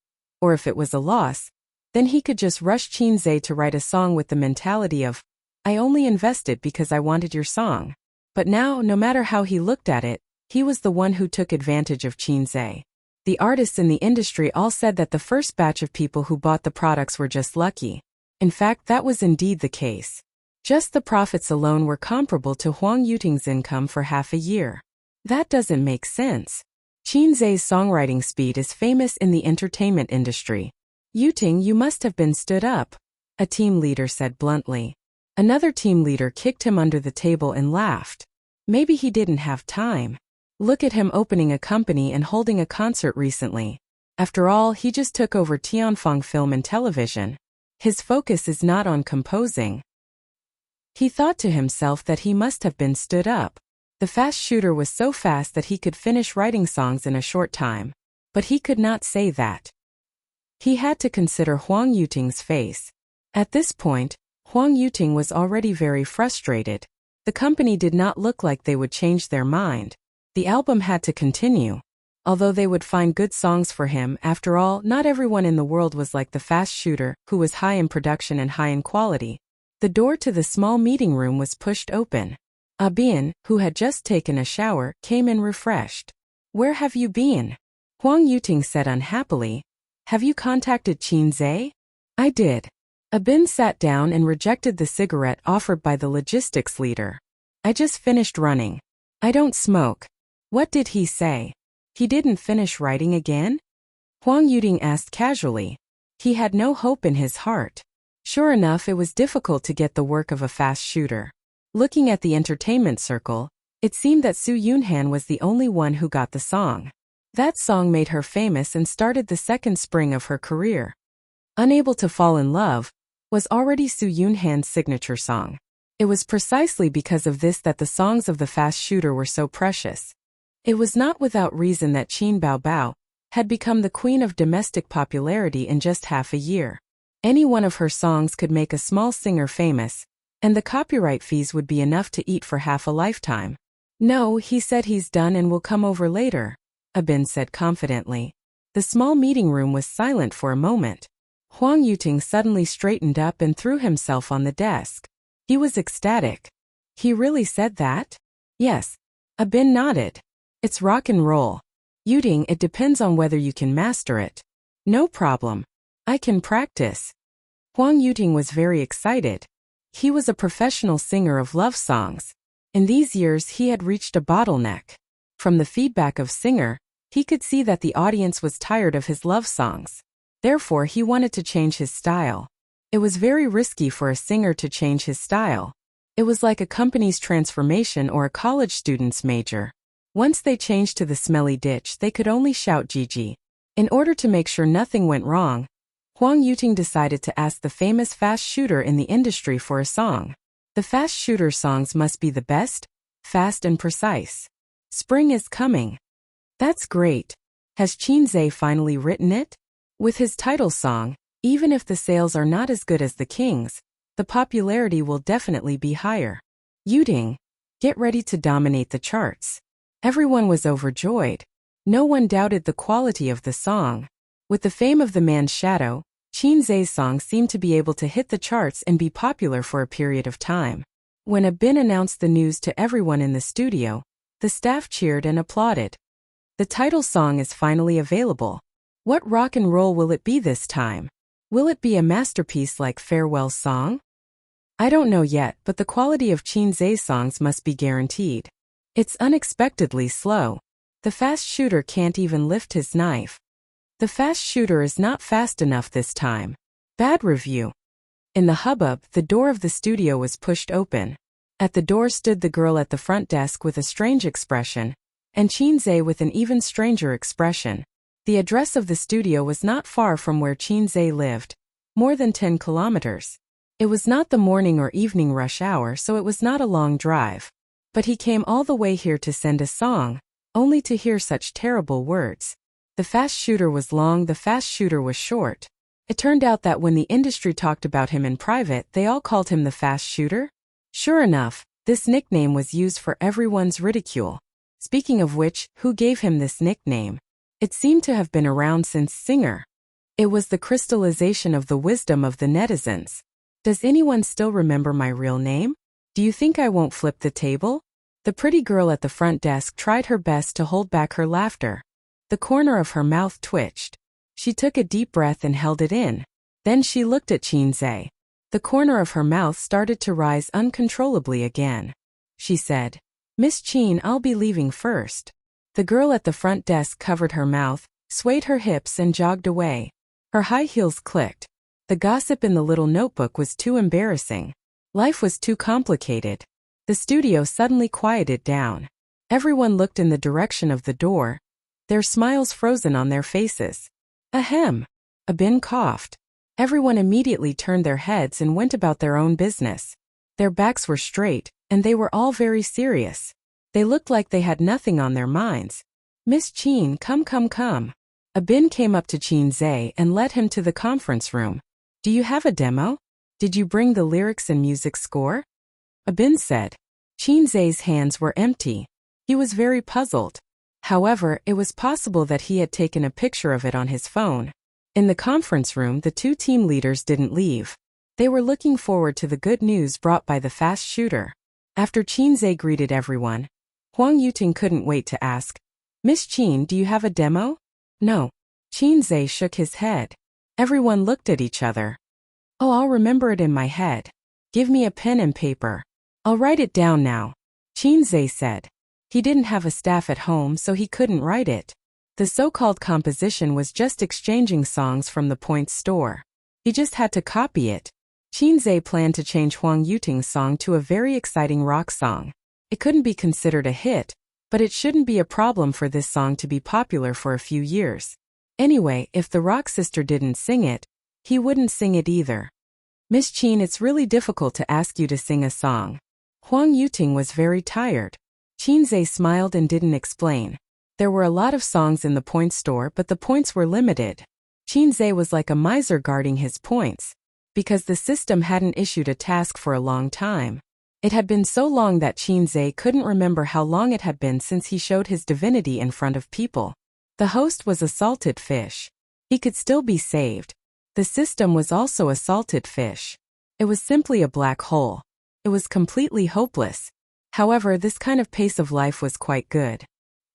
or if it was a loss, then he could just rush Qin Zhe to write a song with the mentality of, I only invested because I wanted your song. But now, no matter how he looked at it, he was the one who took advantage of Qin Zhe. The artists in the industry all said that the first batch of people who bought the products were just lucky. In fact, that was indeed the case. Just the profits alone were comparable to Huang Yuting's income for half a year. That doesn't make sense. Qin Zhe's songwriting speed is famous in the entertainment industry. Yuting, you must have been stood up, a team leader said bluntly. Another team leader kicked him under the table and laughed. Maybe he didn't have time. Look at him opening a company and holding a concert recently. After all, he just took over Tianfeng Film and Television. His focus is not on composing. He thought to himself that he must have been stood up. The fast shooter was so fast that he could finish writing songs in a short time. But he could not say that. He had to consider Huang Yuting's face. At this point, Huang Yuting was already very frustrated. The company did not look like they would change their mind. The album had to continue. Although they would find good songs for him, after all, not everyone in the world was like the fast shooter, who was high in production and high in quality. The door to the small meeting room was pushed open. A bin, who had just taken a shower, came in refreshed. Where have you been? Huang Yuting said unhappily. Have you contacted Qin Zhe? I did. A bin sat down and rejected the cigarette offered by the logistics leader. I just finished running. I don't smoke. What did he say? He didn't finish writing again? Huang Yuting asked casually. He had no hope in his heart. Sure enough, it was difficult to get the work of a fast shooter. Looking at the entertainment circle, it seemed that Su Yunhan was the only one who got the song. That song made her famous and started the second spring of her career. Unable to Fall in Love was already Su Yunhan's signature song. It was precisely because of this that the songs of the fast shooter were so precious. It was not without reason that Qin Baobao had become the queen of domestic popularity in just half a year. Any one of her songs could make a small singer famous, and the copyright fees would be enough to eat for half a lifetime. No, he said he's done and will come over later, Abin said confidently. The small meeting room was silent for a moment. Huang Yuting suddenly straightened up and threw himself on the desk. He was ecstatic. He really said that? Yes. Abin nodded. It's rock and roll. Yuting, it depends on whether you can master it. No problem. I can practice. Huang Yuting was very excited. He was a professional singer of love songs. In these years he had reached a bottleneck. From the feedback of Singer, he could see that the audience was tired of his love songs. Therefore, he wanted to change his style. It was very risky for a singer to change his style. It was like a company's transformation or a college student's major. Once they changed to the smelly ditch, they could only shout Gigi. In order to make sure nothing went wrong, Huang Yuting decided to ask the famous fast shooter in the industry for a song. The fast shooter songs must be the best, fast and precise. Spring is coming. That's great. Has Qin Zhe finally written it? With his title song, even if the sales are not as good as the King's, the popularity will definitely be higher. Yuting, get ready to dominate the charts. Everyone was overjoyed. No one doubted the quality of the song. With the fame of the man's shadow, Qin Zhe's song seemed to be able to hit the charts and be popular for a period of time. When Abin announced the news to everyone in the studio, the staff cheered and applauded. The title song is finally available. What rock and roll will it be this time? Will it be a masterpiece like Farewell's song? I don't know yet, but the quality of Qin Zhe's songs must be guaranteed. It's unexpectedly slow. The fast shooter can't even lift his knife. The fast shooter is not fast enough this time. Bad review. In the hubbub, the door of the studio was pushed open. At the door stood the girl at the front desk with a strange expression, and Qin Zhe with an even stranger expression. The address of the studio was not far from where Qin Zhe lived, more than 10 kilometers. It was not the morning or evening rush hour, so it was not a long drive. But he came all the way here to send a song, only to hear such terrible words. The fast shooter was long, the fast shooter was short. It turned out that when the industry talked about him in private, they all called him the fast shooter. Sure enough, this nickname was used for everyone's ridicule. Speaking of which, who gave him this nickname? It seemed to have been around since Singer. It was the crystallization of the wisdom of the netizens. Does anyone still remember my real name? Do you think I won't flip the table? The pretty girl at the front desk tried her best to hold back her laughter. The corner of her mouth twitched. She took a deep breath and held it in. Then she looked at Qin Zhe. The corner of her mouth started to rise uncontrollably again. She said, "Miss Qin, I'll be leaving first." The girl at the front desk covered her mouth, swayed her hips and jogged away. Her high heels clicked. The gossip in the little notebook was too embarrassing. Life was too complicated. The studio suddenly quieted down. Everyone looked in the direction of the door, their smiles frozen on their faces. Ahem. Abin coughed. Everyone immediately turned their heads and went about their own business. Their backs were straight, and they were all very serious. They looked like they had nothing on their minds. "Miss Qin, come. Abin came up to Qin Zhe and led him to the conference room. "Do you have a demo? Did you bring the lyrics and music score?" Abin said. Qin Zhe's hands were empty. He was very puzzled. However, it was possible that he had taken a picture of it on his phone. In the conference room, the two team leaders didn't leave. They were looking forward to the good news brought by the fast shooter. After Qin Zhe greeted everyone, Huang Yuting couldn't wait to ask, "Miss Qin, do you have a demo?" "No." Qin Zhe shook his head. Everyone looked at each other. "Oh, I'll remember it in my head. Give me a pen and paper. I'll write it down now," Qin Zhe said. He didn't have a staff at home, so he couldn't write it. The so-called composition was just exchanging songs from the Points store. He just had to copy it. Qin Zhe planned to change Huang Yuting's song to a very exciting rock song. It couldn't be considered a hit, but it shouldn't be a problem for this song to be popular for a few years. Anyway, if the rock sister didn't sing it, he wouldn't sing it either. "Miss Qin, it's really difficult to ask you to sing a song." Huang Yuting was very tired. Qin Zhe smiled and didn't explain. There were a lot of songs in the Points store, but the points were limited. Qin Zhe was like a miser guarding his points, because the system hadn't issued a task for a long time. It had been so long that Qin Zhe couldn't remember how long it had been since he showed his divinity in front of people. The host was a salted fish. He could still be saved. The system was also a salted fish. It was simply a black hole. It was completely hopeless. However, this kind of pace of life was quite good.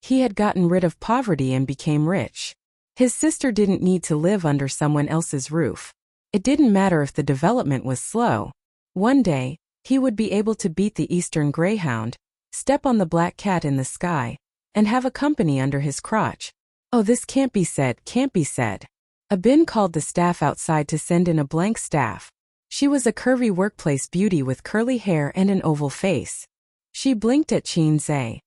He had gotten rid of poverty and became rich. His sister didn't need to live under someone else's roof. It didn't matter if the development was slow. One day, he would be able to beat the Eastern Greyhound, step on the black cat in the sky, and have a company under his crotch. "Oh, this can't be said, can't be said." Abin called the staff outside to send in a blank staff. She was a curvy workplace beauty with curly hair and an oval face. She blinked at Qin Zhe.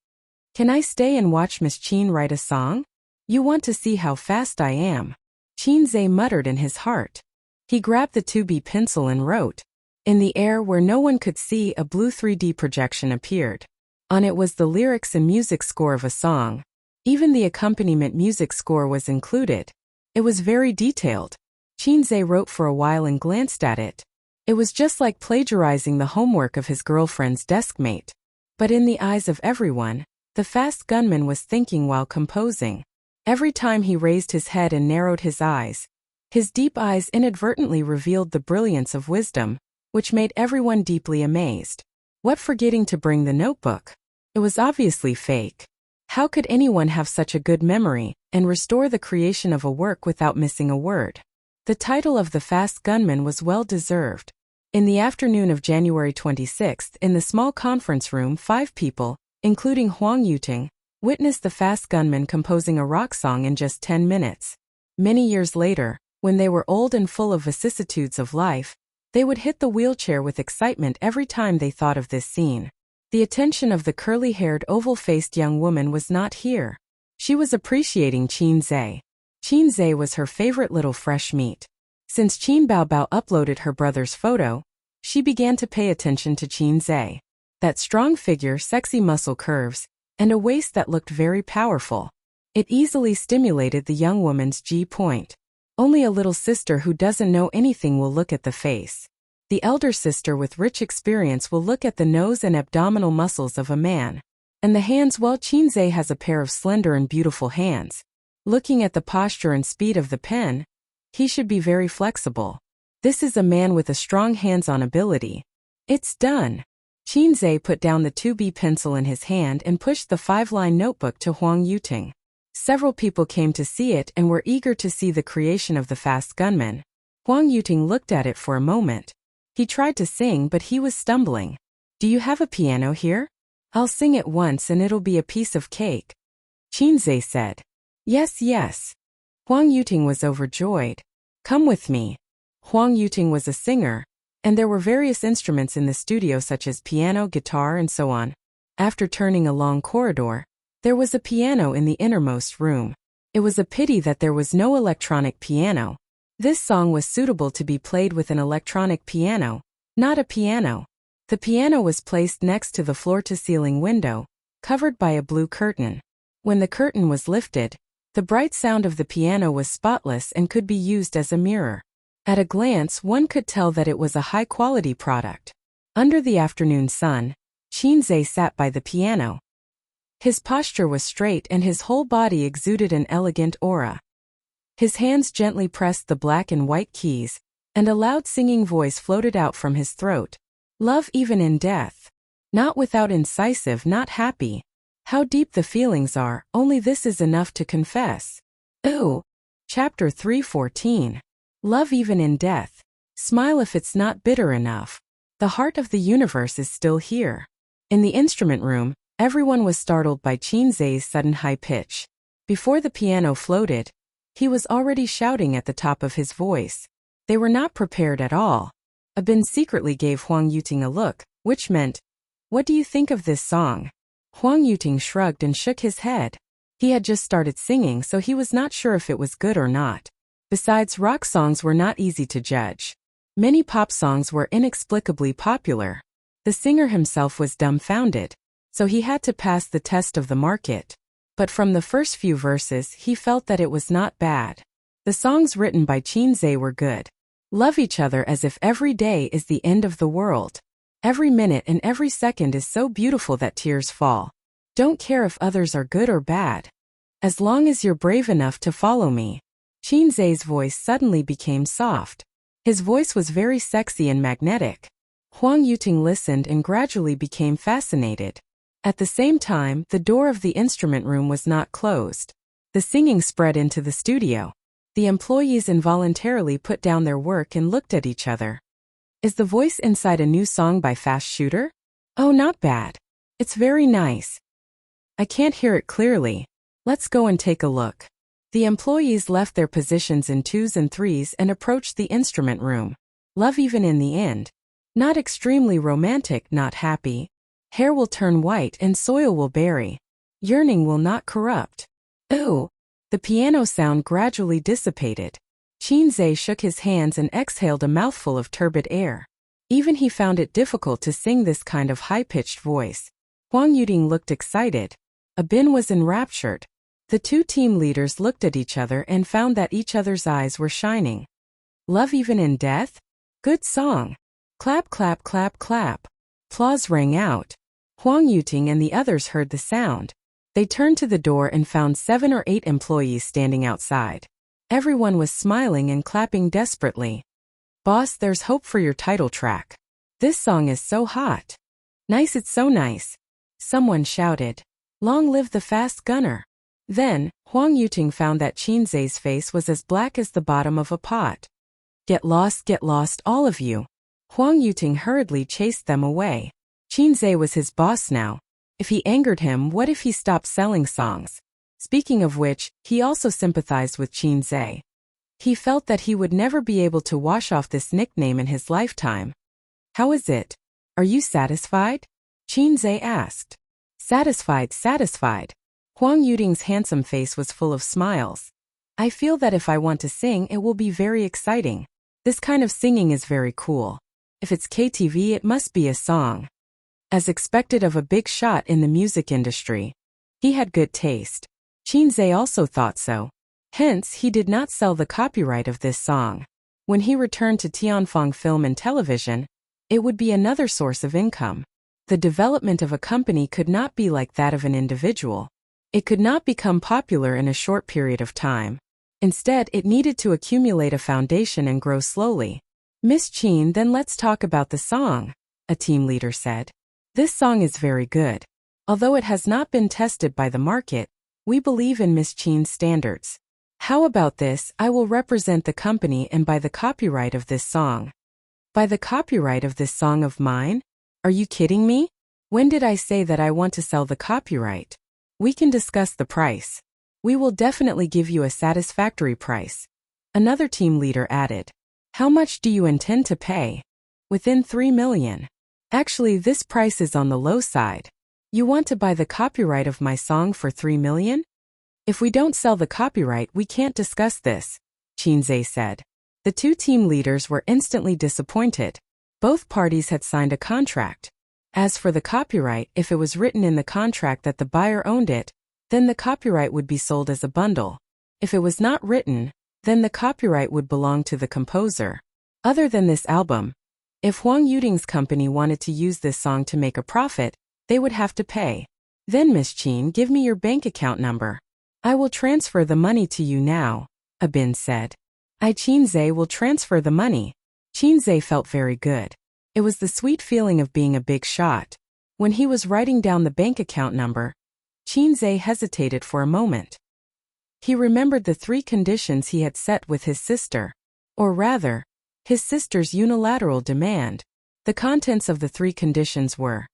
"Can I stay and watch Miss Qin write a song? You want to see how fast I am." Qin Zhe muttered in his heart. He grabbed the 2B pencil and wrote. In the air where no one could see, a blue 3D projection appeared. On it was the lyrics and music score of a song. Even the accompaniment music score was included. It was very detailed. Qin Zhe wrote for a while and glanced at it. It was just like plagiarizing the homework of his girlfriend's deskmate. But in the eyes of everyone, the fast gunman was thinking while composing. Every time he raised his head and narrowed his deep eyes inadvertently revealed the brilliance of wisdom, which made everyone deeply amazed. What forgetting to bring the notebook? It was obviously fake. How could anyone have such a good memory and restore the creation of a work without missing a word? The title of the fast gunman was well deserved. In the afternoon of January 26th, in the small conference room, 5 people, including Huang Yuting, witnessed the fast gunman composing a rock song in just 10 minutes. Many years later, when they were old and full of vicissitudes of life, they would hit the wheelchair with excitement every time they thought of this scene. The attention of the curly-haired, oval-faced young woman was not here. She was appreciating Qin Zhe. Qin Zhe was her favorite little fresh meat. Since Qin Baobao uploaded her brother's photo, she began to pay attention to Qin Zhe. That strong figure, sexy muscle curves, and a waist that looked very powerful. It easily stimulated the young woman's G-point. Only a little sister who doesn't know anything will look at the face. The elder sister with rich experience will look at the nose and abdominal muscles of a man. And the hands, well, Qin Zhe has a pair of slender and beautiful hands. Looking at the posture and speed of the pen, he should be very flexible. This is a man with a strong hands-on ability. It's done. Qin Zhe put down the 2B pencil in his hand and pushed the 5-line notebook to Huang Yuting. Several people came to see it and were eager to see the creation of the fast gunman. Huang Yuting looked at it for a moment. He tried to sing, but he was stumbling. Do you have a piano here? I'll sing it once and it'll be a piece of cake. Qin Zhe said. Yes, yes. Huang Yuting was overjoyed. Come with me. Huang Yuting was a singer, and there were various instruments in the studio such as piano, guitar, and so on. After turning a long corridor, there was a piano in the innermost room. It was a pity that there was no electronic piano. This song was suitable to be played with an electronic piano, not a piano. The piano was placed next to the floor-to-ceiling window, covered by a blue curtain. When the curtain was lifted, the bright sound of the piano was spotless and could be used as a mirror. At a glance, one could tell that it was a high-quality product. Under the afternoon sun, Qin Zhe sat by the piano. His posture was straight and his whole body exuded an elegant aura. His hands gently pressed the black and white keys, and a loud singing voice floated out from his throat. Love even in death. Not without incisive, not happy. How deep the feelings are, only this is enough to confess. Ooh. Chapter 3:14. Love even in death. Smile if it's not bitter enough. The heart of the universe is still here. In the instrument room, everyone was startled by Qin Zhe's sudden high pitch. Before the piano floated, he was already shouting at the top of his voice. They were not prepared at all. Bin secretly gave Huang Yuting a look, which meant, "What do you think of this song?" Huang Yuting shrugged and shook his head. He had just started singing, so he was not sure if it was good or not. Besides, rock songs were not easy to judge. Many pop songs were inexplicably popular. The singer himself was dumbfounded, so he had to pass the test of the market. But from the first few verses, he felt that it was not bad. The songs written by Qin Zhe were good. Love each other as if every day is the end of the world. Every minute and every second is so beautiful that tears fall. Don't care if others are good or bad. As long as you're brave enough to follow me. Qin Zhe's voice suddenly became soft. His voice was very sexy and magnetic. Huang Yuting listened and gradually became fascinated. At the same time, the door of the instrument room was not closed. The singing spread into the studio. The employees involuntarily put down their work and looked at each other. Is the voice inside a new song by Fast Shooter? Oh, not bad. It's very nice. I can't hear it clearly. Let's go and take a look. The employees left their positions in 2s and 3s and approached the instrument room. Love even in the end. Not extremely romantic, not happy. Hair will turn white and soil will bury. Yearning will not corrupt. Ooh. The piano sound gradually dissipated. Qin Zhe shook his hands and exhaled a mouthful of turbid air. Even he found it difficult to sing this kind of high-pitched voice. Huang Yuting looked excited. Bin was enraptured. The two team leaders looked at each other and found that each other's eyes were shining. Love even in death? Good song. Clap, clap, clap, clap. Applause rang out. Huang Yuting and the others heard the sound. They turned to the door and found 7 or 8 employees standing outside. Everyone was smiling and clapping desperately. Boss, there's hope for your title track. This song is so hot. Nice, it's so nice. Someone shouted. Long live the fast gunner. Then, Huang Yuting found that Qin Zhe's face was as black as the bottom of a pot. Get lost, all of you." Huang Yuting hurriedly chased them away. Qinze was his boss now. If he angered him, what if he stopped selling songs? Speaking of which, he also sympathized with Qinze. He felt that he would never be able to wash off this nickname in his lifetime. "How is it? Are you satisfied?" Qinze asked. Satisfied. Huang Yuting's handsome face was full of smiles. "I feel that if I want to sing, it will be very exciting. This kind of singing is very cool. If it's KTV, it must be a song." As expected of a big shot in the music industry, he had good taste. Qinze also thought so. Hence, he did not sell the copyright of this song. When he returned to Tianfeng Film and Television, it would be another source of income. The development of a company could not be like that of an individual. It could not become popular in a short period of time. Instead, it needed to accumulate a foundation and grow slowly. "Miss Qin, then let's talk about the song," a team leader said. "This song is very good. Although it has not been tested by the market, we believe in Miss Qin's standards. How about this? I will represent the company and buy the copyright of this song." "Buy the copyright of this song of mine? Are you kidding me? When did I say that I want to sell the copyright? We can discuss the price. We will definitely give you a satisfactory price," another team leader added. "How much do you intend to pay?" "Within 3 million. Actually, this price is on the low side. You want to buy the copyright of my song for 3 million? If we don't sell the copyright, we can't discuss this," Qinze said. The two team leaders were instantly disappointed. Both parties had signed a contract. As for the copyright, if it was written in the contract that the buyer owned it, then the copyright would be sold as a bundle. If it was not written, then the copyright would belong to the composer. Other than this album, if Huang Yuting's company wanted to use this song to make a profit, they would have to pay. "Then Miss Qin, give me your bank account number. I will transfer the money to you now," Abin said. Qinze will transfer the money." Qinze felt very good. It was the sweet feeling of being a big shot. When he was writing down the bank account number, Qinze hesitated for a moment. He remembered the 3 conditions he had set with his sister. Or rather, his sister's unilateral demand. The contents of the 3 conditions were: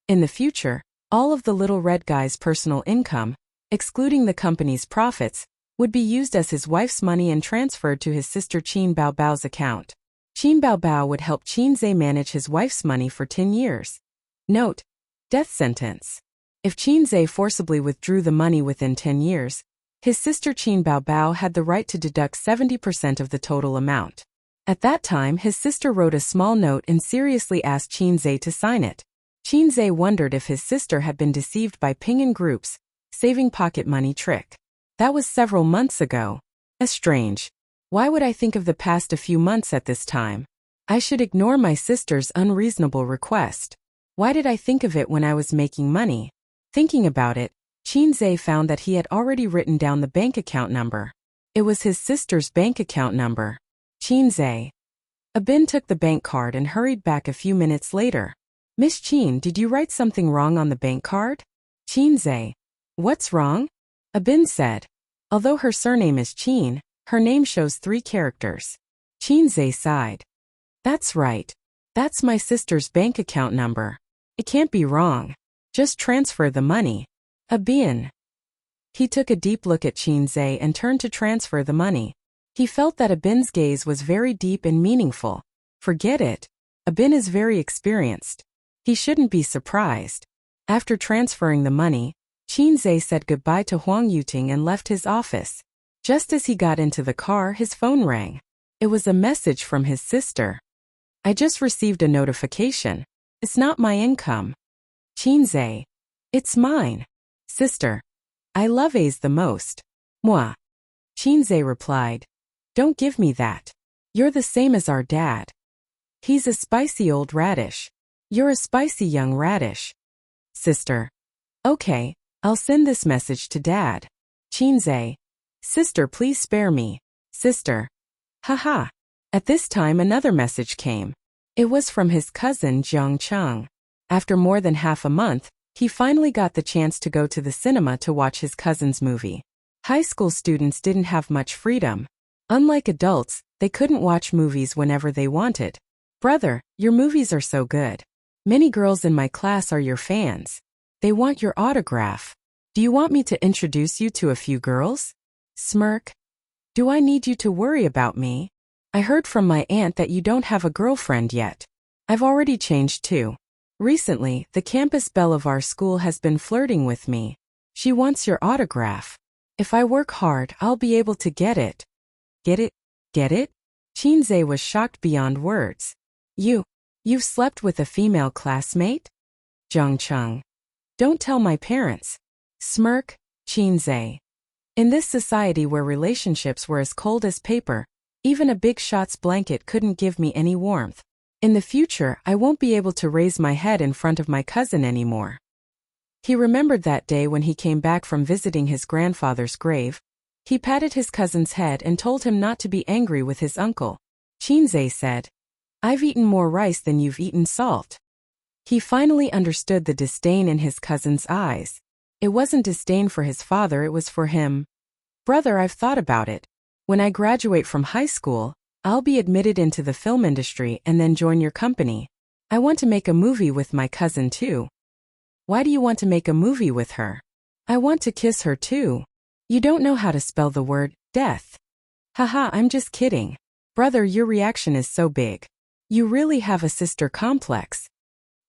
in the future, all of the little red guy's personal income, excluding the company's profits, would be used as his wife's money and transferred to his sister Qin Baobao's account. Qin Baobao would help Qinze manage his wife's money for 10 years. Note: death sentence. If Qinze forcibly withdrew the money within 10 years, his sister Qin Baobao had the right to deduct 70% of the total amount. At that time, his sister wrote a small note and seriously asked Qinze to sign it. Qinze wondered if his sister had been deceived by Pinyin Group's saving pocket money trick. That was several months ago. Strange. Why would I think of the past a few months at this time? I should ignore my sister's unreasonable request. Why did I think of it when I was making money? Thinking about it, Qinze found that he had already written down the bank account number. It was his sister's bank account number. Qinze. Abin took the bank card and hurried back a few minutes later. "Miss Qin, did you write something wrong on the bank card?" Qinze. "What's wrong?" Abin said. Although her surname is Qin, her name shows 3 characters. Qinze sighed. "That's right. That's my sister's bank account number. It can't be wrong. Just transfer the money." Abin. He took a deep look at Qinze and turned to transfer the money. He felt that Abin's gaze was very deep and meaningful. Forget it. Abin is very experienced. He shouldn't be surprised. After transferring the money, Qinze said goodbye to Huang Yuting and left his office. Just as he got into the car, his phone rang. It was a message from his sister. "I just received a notification. It's not my income." Qinze. "It's mine. Sister. I love A's the most. Moi." Qinze replied. "Don't give me that. You're the same as our dad. He's a spicy old radish. You're a spicy young radish." Sister. "Okay, I'll send this message to Dad." Qinze. "Sister, please spare me. Sister." Haha. At this time another message came. It was from his cousin Jiang Cheng. After more than half a month, he finally got the chance to go to the cinema to watch his cousin's movie. High school students didn't have much freedom. Unlike adults, They couldn't watch movies whenever they wanted. Brother, your movies are so good. Many girls in my class are your fans. They want your autograph. Do you want me to introduce you to a few girls? Smirk. Do I need you to worry about me? I heard from my aunt that you don't have a girlfriend yet. I've already changed too. Recently, the campus belle of our school has been flirting with me. She wants your autograph. If I work hard, I'll be able to get it. Get it? Get it? Qinze was shocked beyond words. You've slept with a female classmate? Zhangcheng. Don't tell my parents. Smirk, Qinze. In this society where relationships were as cold as paper, even a big shot's blanket couldn't give me any warmth. In the future, I won't be able to raise my head in front of my cousin anymore. He remembered that day when he came back from visiting his grandfather's grave. He patted his cousin's head and told him not to be angry with his uncle. Qinze said, I've eaten more rice than you've eaten salt. He finally understood the disdain in his cousin's eyes. It wasn't disdain for his father, it was for him. Brother, I've thought about it. When I graduate from high school, I'll be admitted into the film industry and then join your company. I want to make a movie with my cousin too. Why do you want to make a movie with her? I want to kiss her too. You don't know how to spell the word death. Haha, I'm just kidding. Brother, your reaction is so big. You really have a sister complex.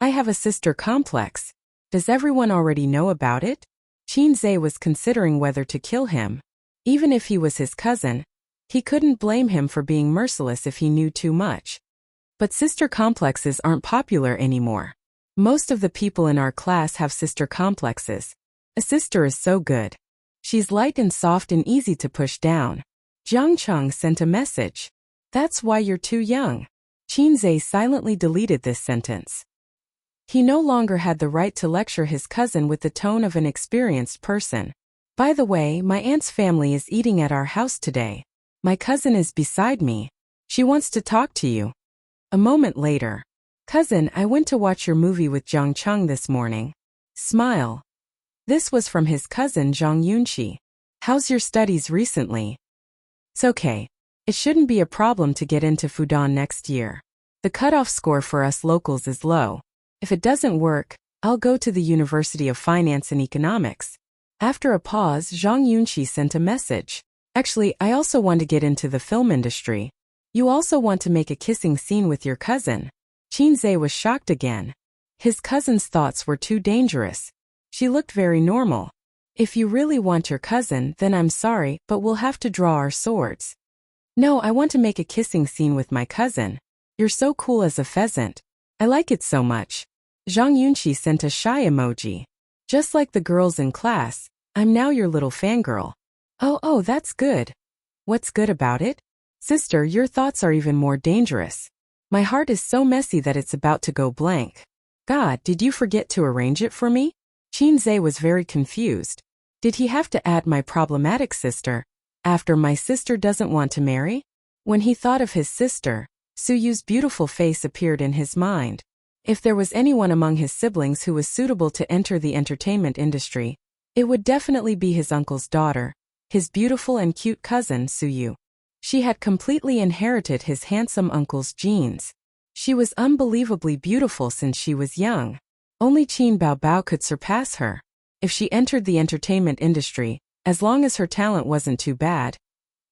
I have a sister complex. Does everyone already know about it? Qinze was considering whether to kill him. Even if he was his cousin, he couldn't blame him for being merciless if he knew too much. But sister complexes aren't popular anymore. Most of the people in our class have sister complexes. A sister is so good. She's light and soft and easy to push down. Jiang Cheng sent a message. That's why you're too young. Qinze silently deleted this sentence. He no longer had the right to lecture his cousin with the tone of an experienced person. By the way, my aunt's family is eating at our house today. My cousin is beside me. She wants to talk to you. A moment later. Cousin, I went to watch your movie with Zhang Cheng this morning. Smile. This was from his cousin Zhang Yunqi. How's your studies recently? It's okay. It shouldn't be a problem to get into Fudan next year. The cutoff score for us locals is low. If it doesn't work, I'll go to the University of Finance and Economics. After a pause, Zhang Yunqi sent a message. Actually, I also want to get into the film industry. You also want to make a kissing scene with your cousin. Qinze was shocked again. His cousin's thoughts were too dangerous. She looked very normal. If you really want your cousin, then I'm sorry, but we'll have to draw our swords. No, I want to make a kissing scene with my cousin. You're so cool as a pheasant. I like it so much. Zhang Yunqi sent a shy emoji. Just like the girls in class, I'm now your little fangirl. Oh, that's good. What's good about it? Sister, your thoughts are even more dangerous. My heart is so messy that it's about to go blank. God, did you forget to arrange it for me? Qinze was very confused. Did he have to add my problematic sister, after my sister doesn't want to marry? When he thought of his sister, Suyu's beautiful face appeared in his mind. If there was anyone among his siblings who was suitable to enter the entertainment industry, it would definitely be his uncle's daughter, his beautiful and cute cousin Suyu. She had completely inherited his handsome uncle's genes. She was unbelievably beautiful since she was young. Only Qin Baobao could surpass her. If she entered the entertainment industry, as long as her talent wasn't too bad,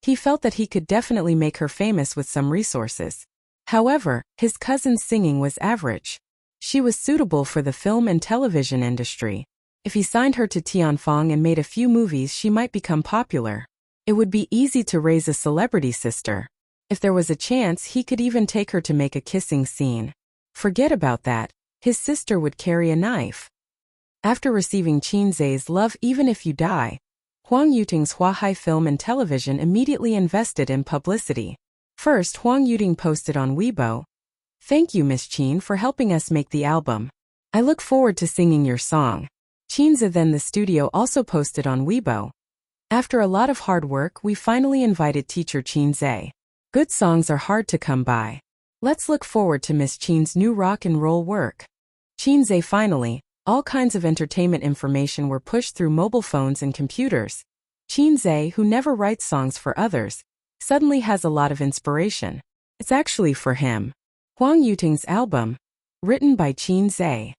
he felt that he could definitely make her famous with some resources. However, his cousin's singing was average. She was suitable for the film and television industry. If he signed her to Tianfang and made a few movies, she might become popular. It would be easy to raise a celebrity sister. If there was a chance, he could even take her to make a kissing scene. Forget about that. His sister would carry a knife. After receiving Qinze's love, even if you die, Huang Yuting's Huahai Film and Television immediately invested in publicity. First, Huang Yuting posted on Weibo, "Thank you, Miss Qin, for helping us make the album. I look forward to singing your song." Qinze then the studio also posted on Weibo, "After a lot of hard work, we finally invited teacher Qinze. Good songs are hard to come by. Let's look forward to Miss Qin's new rock and roll work." Qinze finally, all kinds of entertainment information were pushed through mobile phones and computers. Qinze, who never writes songs for others, Suddenly has a lot of inspiration. It's actually for him. Huang Yuting's album. Written by Qin Zhe.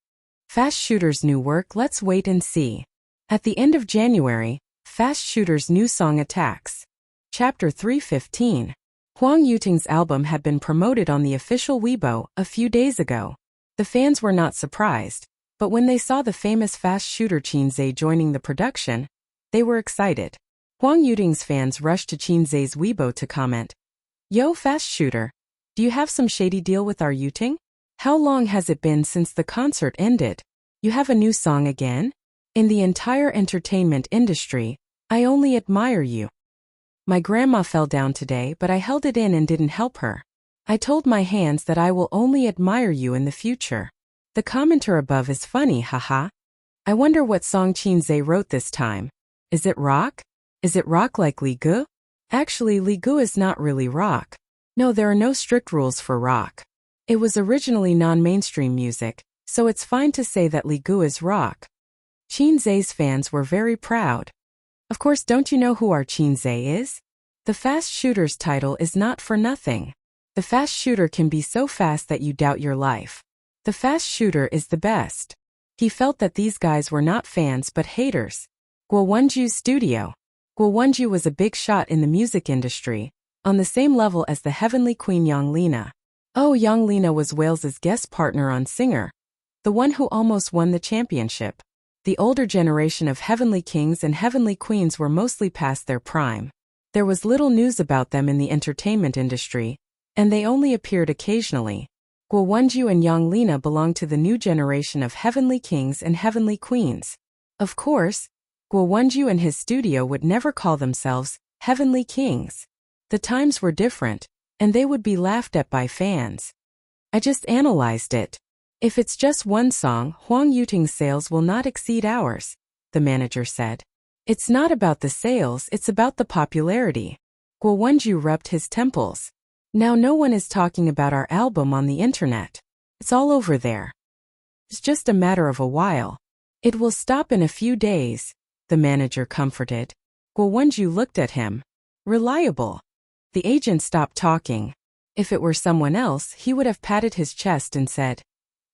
Fast Shooter's new work. Let's wait and see. At the end of January, Fast Shooter's new song attacks. Chapter 315. Huang Yuting's album had been promoted on the official Weibo a few days ago. The fans were not surprised, but when they saw the famous Fast Shooter Qin Zhe joining the production, they were excited. Huang Yuting's fans rushed to Qin Zhe's Weibo to comment, "Yo, Fast Shooter, do you have some shady deal with our Yuting? How long has it been since the concert ended? You have a new song again? In the entire entertainment industry, I only admire you. My grandma fell down today, but I held it in and didn't help her. I told my hands that I will only admire you in the future." The commenter above is funny, haha. I wonder what song Qin Zhe wrote this time. Is it rock? Is it rock like Li Gu? Actually, Li Gu is not really rock. No, there are no strict rules for rock. It was originally non-mainstream music, so it's fine to say that Li Gu is rock. Qin Zhe's fans were very proud. Of course, don't you know who our Qin Zhe is? The Fast Shooter's title is not for nothing. The Fast Shooter can be so fast that you doubt your life. The Fast Shooter is the best. He felt that these guys were not fans but haters. Guo Wenju's studio. Guo Wenju was a big shot in the music industry, on the same level as the heavenly queen Yang Lina. Oh, Yang Lina was Wales's guest partner on Singer, the one who almost won the championship. The older generation of heavenly kings and heavenly queens were mostly past their prime. There was little news about them in the entertainment industry, and they only appeared occasionally. Guo Wenju and Yang Lina belonged to the new generation of heavenly kings and heavenly queens. Of course, Guo Wenju and his studio would never call themselves heavenly kings. The times were different, and they would be laughed at by fans. I just analyzed it. If it's just one song, Huang Yuting's sales will not exceed ours, the manager said. It's not about the sales, it's about the popularity. Guo Wenju rubbed his temples. Now no one is talking about our album on the internet. It's all over there. It's just a matter of a while. It will stop in a few days, the manager comforted. Guo Wenju looked at him. Reliable. The agent stopped talking. If it were someone else, he would have patted his chest and said,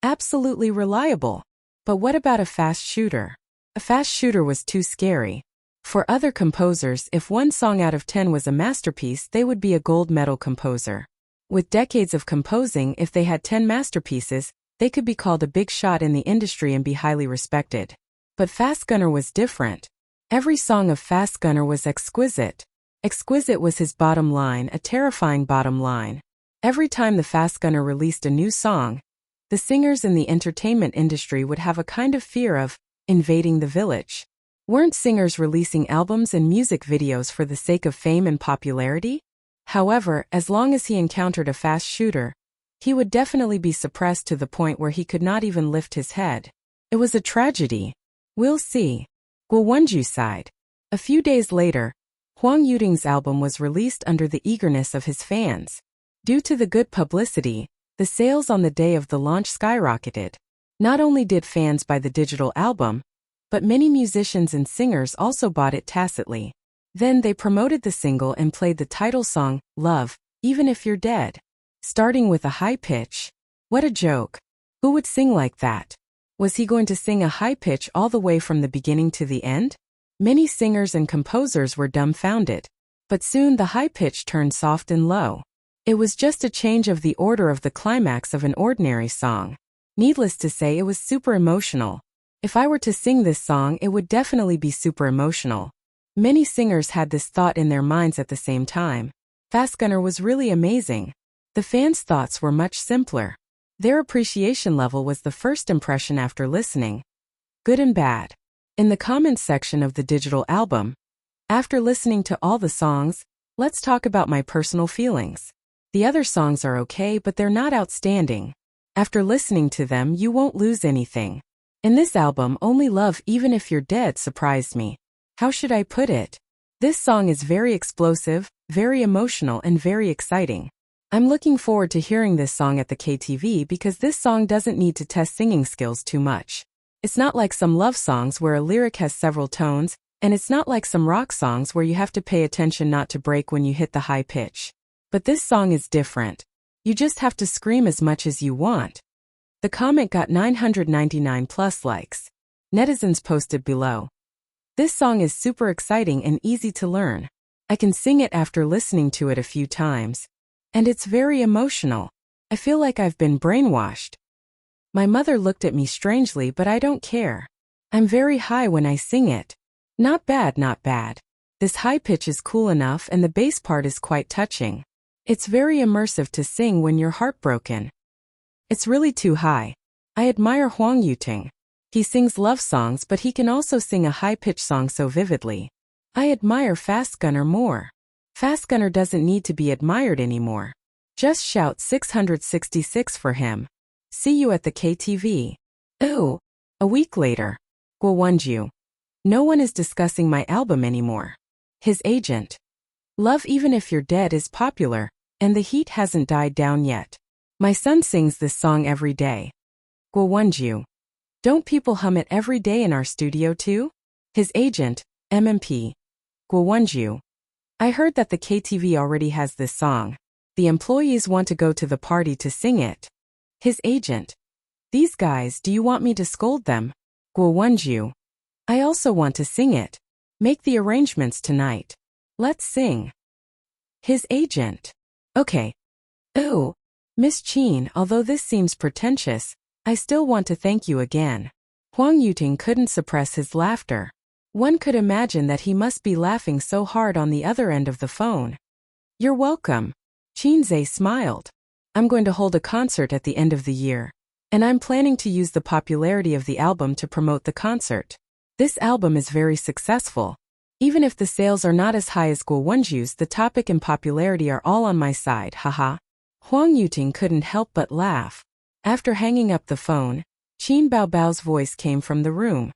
"Absolutely reliable." But what about a Fast Shooter? A Fast Shooter was too scary. For other composers, if one song out of 10 was a masterpiece, they would be a gold medal composer. With decades of composing, if they had 10 masterpieces, they could be called a big shot in the industry and be highly respected. But Fast Gunner was different. Every song of Fast Gunner was exquisite. Exquisite was his bottom line, a terrifying bottom line. Every time the Fast Gunner released a new song, the singers in the entertainment industry would have a kind of fear of invading the village. Weren't singers releasing albums and music videos for the sake of fame and popularity? However, as long as he encountered a Fast Shooter, he would definitely be suppressed to the point where he could not even lift his head. It was a tragedy. We'll see. Guo Wenju sighed. A few days later, Huang Yuting's album was released under the eagerness of his fans. Due to the good publicity, the sales on the day of the launch skyrocketed. Not only did fans buy the digital album, but many musicians and singers also bought it tacitly. Then they promoted the single and played the title song, Love, Even If You're Dead. Starting with a high pitch. What a joke. Who would sing like that? Was he going to sing a high pitch all the way from the beginning to the end? Many singers and composers were dumbfounded. But soon the high pitch turned soft and low. It was just a change of the order of the climax of an ordinary song. Needless to say, it was super emotional. If I were to sing this song, it would definitely be super emotional. Many singers had this thought in their minds at the same time. Fast Gunner was really amazing. The fans' thoughts were much simpler. Their appreciation level was the first impression after listening. Good and bad. In the comments section of the digital album, after listening to all the songs, let's talk about my personal feelings. The other songs are okay, but they're not outstanding. After listening to them, you won't lose anything. In this album, only Love Even If You're Dead surprised me. How should I put it? This song is very explosive, very emotional, and very exciting. I'm looking forward to hearing this song at the KTV because this song doesn't need to test singing skills too much. It's not like some love songs where a lyric has several tones, And it's not like some rock songs where you have to pay attention not to break when you hit the high pitch. But this song is different. You just have to scream as much as you want. The comment got 999 plus likes. Netizens posted below. This song is super exciting and easy to learn. I can sing it after listening to it a few times. And it's very emotional. I feel like I've been brainwashed. My mother looked at me strangely, but I don't care. I'm very high when I sing it. Not bad, not bad. This high pitch is cool enough and the bass part is quite touching. It's very immersive to sing when you're heartbroken. It's really too high. I admire Huang Yuting. He sings love songs, but he can also sing a high-pitched song so vividly. I admire Fast Gunner more. Fast Gunner doesn't need to be admired anymore. Just shout 666 for him. See you at the KTV. Ooh. A week later. Guowonju. No one is discussing my album anymore. His agent. Love Even If You're Dead is popular, and the heat hasn't died down yet. My son sings this song every day. Guowonju. Don't people hum it every day in our studio too? His agent, MMP. Guowonju. I heard that the KTV already has this song. The employees want to go to the party to sing it. His agent. These guys, do you want me to scold them? Guowonju. I also want to sing it. Make the arrangements tonight. Let's sing. His agent. Okay. Ooh. Miss Chin, although this seems pretentious, I still want to thank you again. Huang Yuting couldn't suppress his laughter. One could imagine that he must be laughing so hard on the other end of the phone. You're welcome. Qinze smiled. I'm going to hold a concert at the end of the year. And I'm planning to use the popularity of the album to promote the concert. This album is very successful. Even if the sales are not as high as Guowonju's, the topic and popularity are all on my side, haha. Huang Yuting couldn't help but laugh. After hanging up the phone, Qin Baobao's voice came from the room.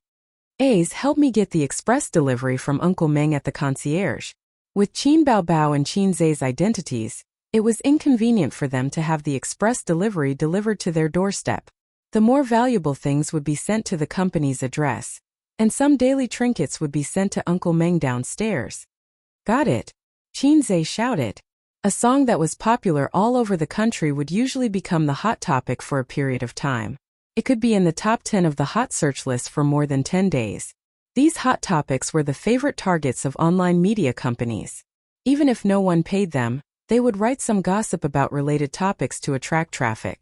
Ace, help me get the express delivery from Uncle Meng at the concierge. With Qin Baobao and Qin Zhe's identities, it was inconvenient for them to have the express delivery delivered to their doorstep. The more valuable things would be sent to the company's address, and some daily trinkets would be sent to Uncle Meng downstairs. Got it. Qin Zhe shouted. A song that was popular all over the country would usually become the hot topic for a period of time. It could be in the top 10 of the hot search list for more than 10 days. These hot topics were the favorite targets of online media companies. Even if no one paid them, they would write some gossip about related topics to attract traffic.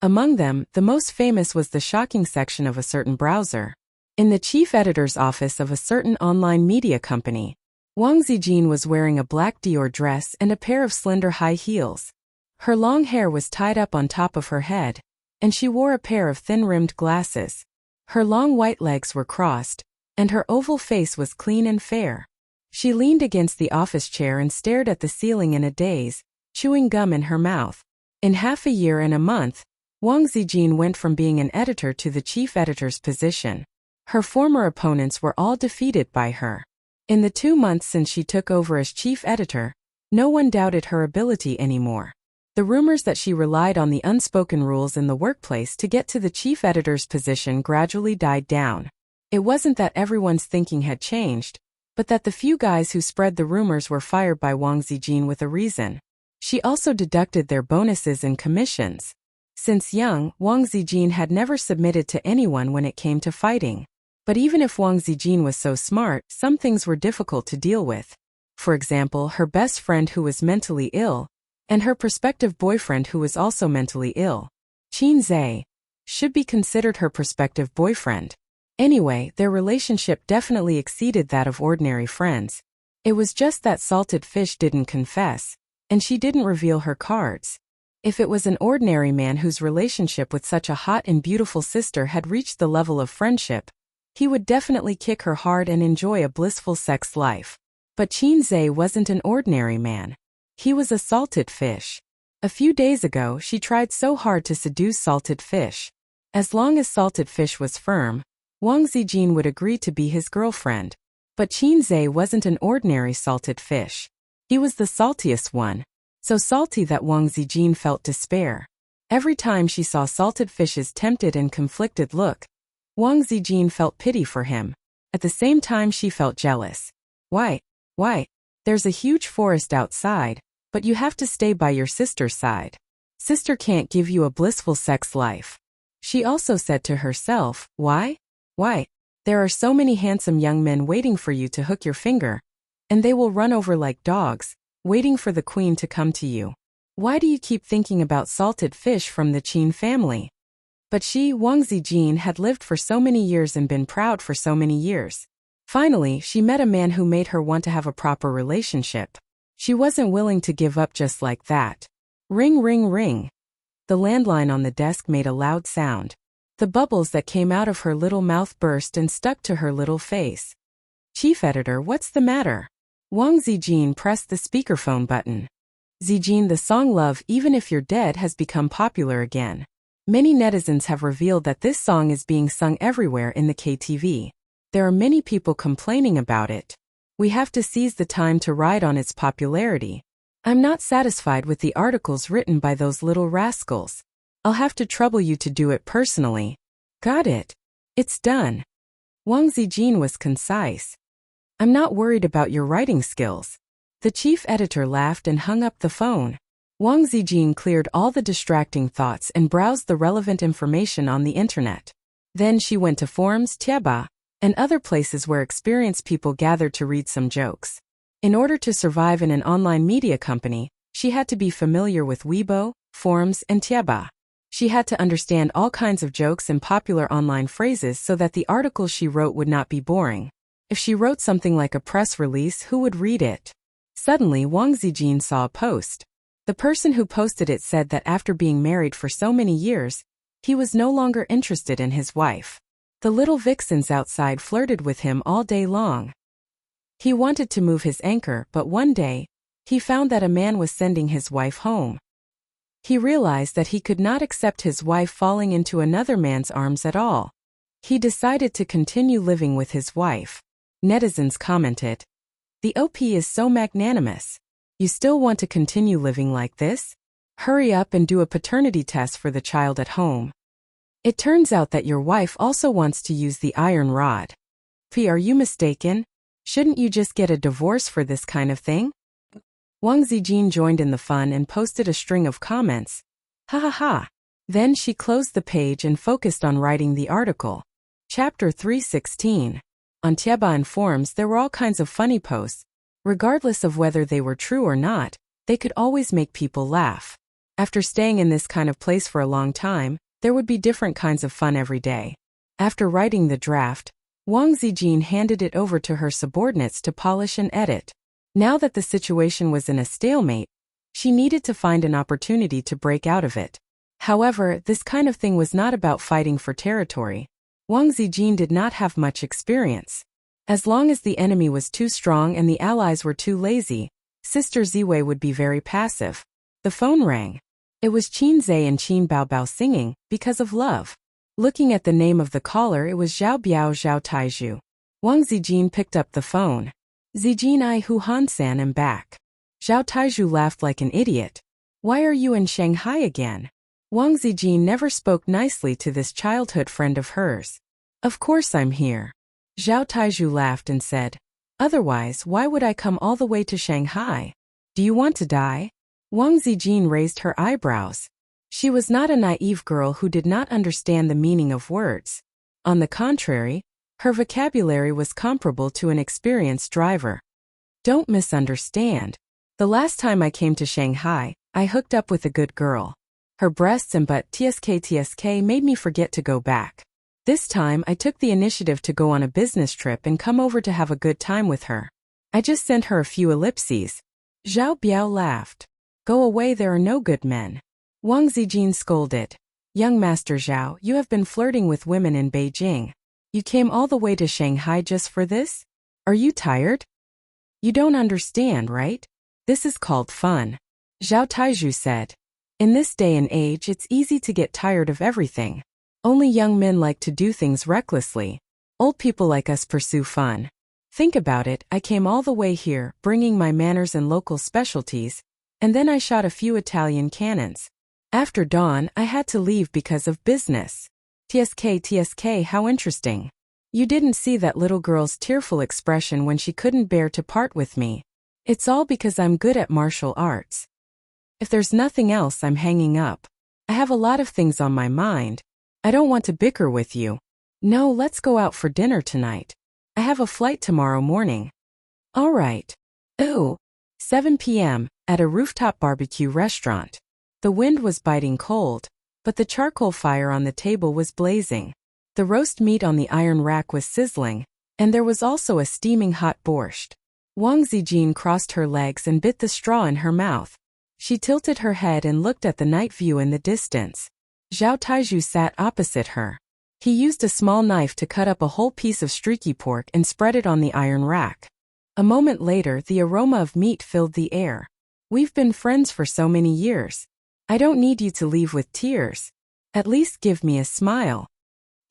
Among them, the most famous was the shocking section of a certain browser. In the chief editor's office of a certain online media company, Wang Zijin was wearing a black Dior dress and a pair of slender high heels. Her long hair was tied up on top of her head, and she wore a pair of thin-rimmed glasses. Her long white legs were crossed, and her oval face was clean and fair. She leaned against the office chair and stared at the ceiling in a daze, chewing gum in her mouth. In half a year and a month, Wang Zijin went from being an editor to the chief editor's position. Her former opponents were all defeated by her. In the 2 months since she took over as chief editor, no one doubted her ability anymore. The rumors that she relied on the unspoken rules in the workplace to get to the chief editor's position gradually died down. It wasn't that everyone's thinking had changed, but that the few guys who spread the rumors were fired by Wang Zijin with a reason. She also deducted their bonuses and commissions. Since young, Wang Zijin had never submitted to anyone when it came to fighting. But even if Wang Zijin was so smart, some things were difficult to deal with. For example, her best friend who was mentally ill, and her prospective boyfriend who was also mentally ill. Qin Zhe should be considered her prospective boyfriend. Anyway, their relationship definitely exceeded that of ordinary friends. It was just that Salted Fish didn't confess, and she didn't reveal her cards. If it was an ordinary man whose relationship with such a hot and beautiful sister had reached the level of friendship, he would definitely kick her hard and enjoy a blissful sex life. But Qin Zhe wasn't an ordinary man. He was a salted fish. A few days ago, she tried so hard to seduce Salted Fish. As long as Salted Fish was firm, Wang Zijin would agree to be his girlfriend. But Qin Zhe wasn't an ordinary salted fish. He was the saltiest one. So salty that Wang Zijin felt despair. Every time she saw Salted Fish's tempted and conflicted look, Wang Zijin felt pity for him. At the same time she felt jealous. Why? There's a huge forest outside, but you have to stay by your sister's side. Sister can't give you a blissful sex life. She also said to herself, why? There are so many handsome young men waiting for you to hook your finger, and they will run over like dogs, waiting for the queen to come to you. Why do you keep thinking about salted fish from the Qin family? But she, Wang Zijin, had lived for so many years and been proud for so many years. Finally, she met a man who made her want to have a proper relationship. She wasn't willing to give up just like that. Ring, ring, ring. The landline on the desk made a loud sound. The bubbles that came out of her little mouth burst and stuck to her little face. Chief editor, what's the matter? Wang Zijin pressed the speakerphone button. Zijin, the song Love Even If You're Dead has become popular again. Many netizens have revealed that this song is being sung everywhere in the KTV. There are many people complaining about it. We have to seize the time to ride on its popularity. I'm not satisfied with the articles written by those little rascals. I'll have to trouble you to do it personally. Got it. It's done. Wang Zijin was concise. I'm not worried about your writing skills. The chief editor laughed and hung up the phone. Wang Zijin cleared all the distracting thoughts and browsed the relevant information on the internet. Then she went to forums, Tieba, and other places where experienced people gathered to read some jokes. In order to survive in an online media company, she had to be familiar with Weibo, forums, and Tieba. She had to understand all kinds of jokes and popular online phrases so that the articles she wrote would not be boring. If she wrote something like a press release, who would read it? Suddenly, Wang Zijin saw a post. The person who posted it said that after being married for so many years, he was no longer interested in his wife. The little vixens outside flirted with him all day long. He wanted to move his anchor, but one day, he found that a man was sending his wife home. He realized that he could not accept his wife falling into another man's arms at all. He decided to continue living with his wife. Netizens commented, "The OP is so magnanimous. You still want to continue living like this? Hurry up and do a paternity test for the child at home. It turns out that your wife also wants to use the iron rod. P, are you mistaken? Shouldn't you just get a divorce for this kind of thing?" Wang Zijin joined in the fun and posted a string of comments. Ha ha ha. Then she closed the page and focused on writing the article. Chapter 316. On Tieba and forums there were all kinds of funny posts. Regardless of whether they were true or not, they could always make people laugh. After staying in this kind of place for a long time, there would be different kinds of fun every day. After writing the draft, Wang Zijin handed it over to her subordinates to polish and edit. Now that the situation was in a stalemate, she needed to find an opportunity to break out of it. However, this kind of thing was not about fighting for territory. Wang Zijin did not have much experience. As long as the enemy was too strong and the allies were too lazy, Sister Ziwei would be very passive. The phone rang. It was Qin Zhe and Qin Baobao singing, Because of Love. Looking at the name of the caller, it was Zhao Biao Zhao Taizhu. Wang Zijin picked up the phone. Zijin, I Hu Han-san am back. Zhao Taizhu laughed like an idiot. Why are you in Shanghai again? Wang Zijin never spoke nicely to this childhood friend of hers. Of course I'm here. Zhao Taizhu laughed and said, Otherwise, why would I come all the way to Shanghai? Do you want to die? Wang Zijin raised her eyebrows. She was not a naive girl who did not understand the meaning of words. On the contrary, her vocabulary was comparable to an experienced driver. Don't misunderstand. The last time I came to Shanghai, I hooked up with a good girl. Her breasts and butt tsk made me forget to go back. This time I took the initiative to go on a business trip and come over to have a good time with her. I just sent her a few ellipses. Zhao Biao laughed. Go away, there are no good men. Wang Zijin scolded. Young Master Zhao, you have been flirting with women in Beijing. You came all the way to Shanghai just for this? Are you tired? You don't understand, right? This is called fun. Zhao Taizhu said. In this day and age it's easy to get tired of everything. Only young men like to do things recklessly. Old people like us pursue fun. Think about it, I came all the way here, bringing my manners and local specialties, and then I shot a few Italian cannons. After dawn, I had to leave because of business. TSK, how interesting. You didn't see that little girl's tearful expression when she couldn't bear to part with me. It's all because I'm good at martial arts. If there's nothing else, I'm hanging up. I have a lot of things on my mind. I don't want to bicker with you. No, let's go out for dinner tonight. I have a flight tomorrow morning. All right. Ooh. 7 p.m. at a rooftop barbecue restaurant. The wind was biting cold, but the charcoal fire on the table was blazing. The roast meat on the iron rack was sizzling, and there was also a steaming hot borscht. Wang Zijin crossed her legs and bit the straw in her mouth. She tilted her head and looked at the night view in the distance. Zhao Taizhu sat opposite her. He used a small knife to cut up a whole piece of streaky pork and spread it on the iron rack. A moment later, the aroma of meat filled the air. We've been friends for so many years. I don't need you to leave with tears. At least give me a smile.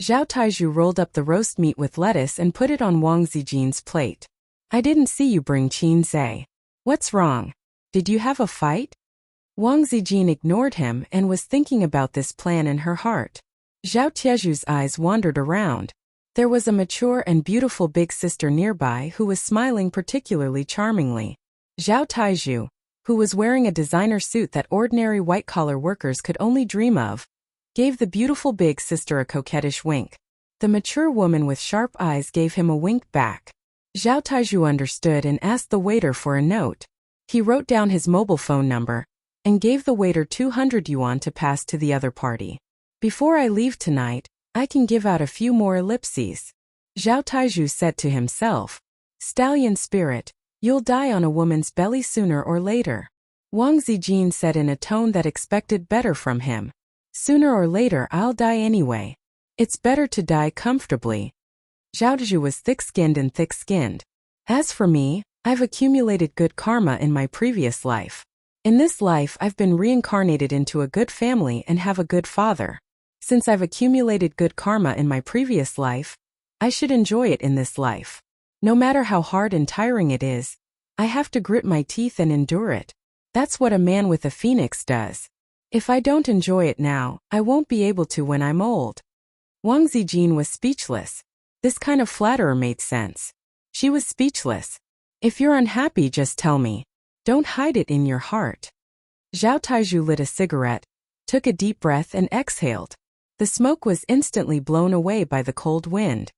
Zhao Taizhu rolled up the roast meat with lettuce and put it on Wang Zijin's plate. I didn't see you bring Qinzhe. What's wrong? Did you have a fight? Wang Zijin ignored him and was thinking about this plan in her heart. Zhao Taizhu's eyes wandered around. There was a mature and beautiful big sister nearby who was smiling particularly charmingly. Zhao Taizhu, who was wearing a designer suit that ordinary white-collar workers could only dream of, gave the beautiful big sister a coquettish wink. The mature woman with sharp eyes gave him a wink back. Zhao Taizhu understood and asked the waiter for a note. He wrote down his mobile phone number and gave the waiter 200 yuan to pass to the other party. Before I leave tonight, I can give out a few more ellipses. Zhao Taizhu said to himself. Stallion spirit, you'll die on a woman's belly sooner or later. Wang Zijin said in a tone that expected better from him. Sooner or later I'll die anyway. It's better to die comfortably. Zhao Taizhu was thick-skinned and thick-skinned. As for me, I've accumulated good karma in my previous life. In this life I've been reincarnated into a good family and have a good father. Since I've accumulated good karma in my previous life, I should enjoy it in this life. No matter how hard and tiring it is, I have to grit my teeth and endure it. That's what a man with a phoenix does. If I don't enjoy it now, I won't be able to when I'm old. Wang Zijin was speechless. This kind of flatterer made sense. She was speechless. If you're unhappy, just tell me. Don't hide it in your heart. Zhao Taizhu lit a cigarette, took a deep breath and exhaled. The smoke was instantly blown away by the cold wind.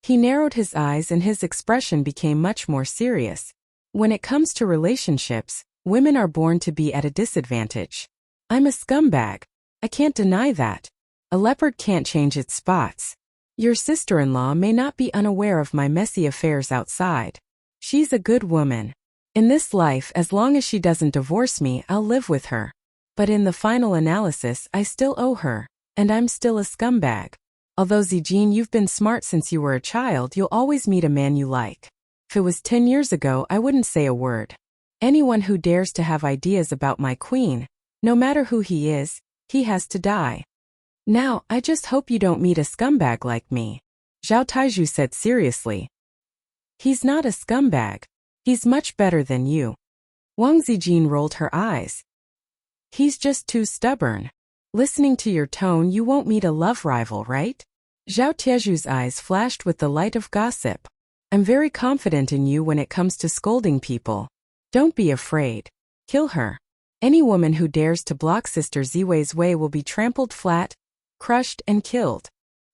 He narrowed his eyes and his expression became much more serious. When it comes to relationships, women are born to be at a disadvantage. I'm a scumbag. I can't deny that. A leopard can't change its spots. Your sister-in-law may not be unaware of my messy affairs outside. She's a good woman. In this life, as long as she doesn't divorce me, I'll live with her. But in the final analysis, I still owe her, and I'm still a scumbag. Although Zijin, you've been smart since you were a child, you'll always meet a man you like. If it was 10 years ago, I wouldn't say a word. Anyone who dares to have ideas about my queen, no matter who he is, he has to die. Now, I just hope you don't meet a scumbag like me. Zhao Taizhu said seriously. He's not a scumbag. He's much better than you. Wang Zijin rolled her eyes. He's just too stubborn. Listening to your tone, you won't meet a love rival, right? Zhao Taizhu's eyes flashed with the light of gossip. I'm very confident in you when it comes to scolding people. Don't be afraid. Kill her. Any woman who dares to block Sister Ziwei's way will be trampled flat, crushed and killed.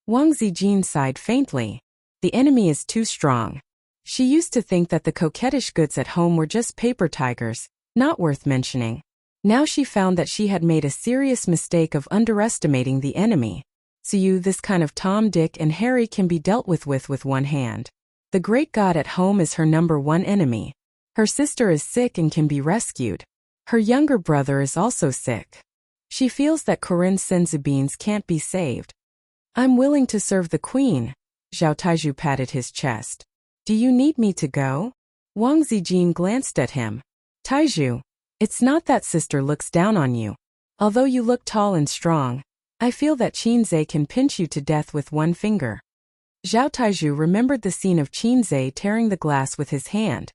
Wang Zijin sighed faintly. The enemy is too strong. She used to think that the coquettish goods at home were just paper tigers, not worth mentioning. Now she found that she had made a serious mistake of underestimating the enemy. So this kind of Tom, Dick and Harry can be dealt with one hand. The great god at home is her number one enemy. Her sister is sick and can be rescued. Her younger brother is also sick. She feels that Corinne Senzibines can't be saved. I'm willing to serve the queen. Zhao Taizhu patted his chest. Do you need me to go? Wang Zijin glanced at him. Taizhu, it's not that sister looks down on you. Although you look tall and strong, I feel that Qinzhe can pinch you to death with one finger. Zhao Taizhu remembered the scene of Qinzhe tearing the glass with his hand.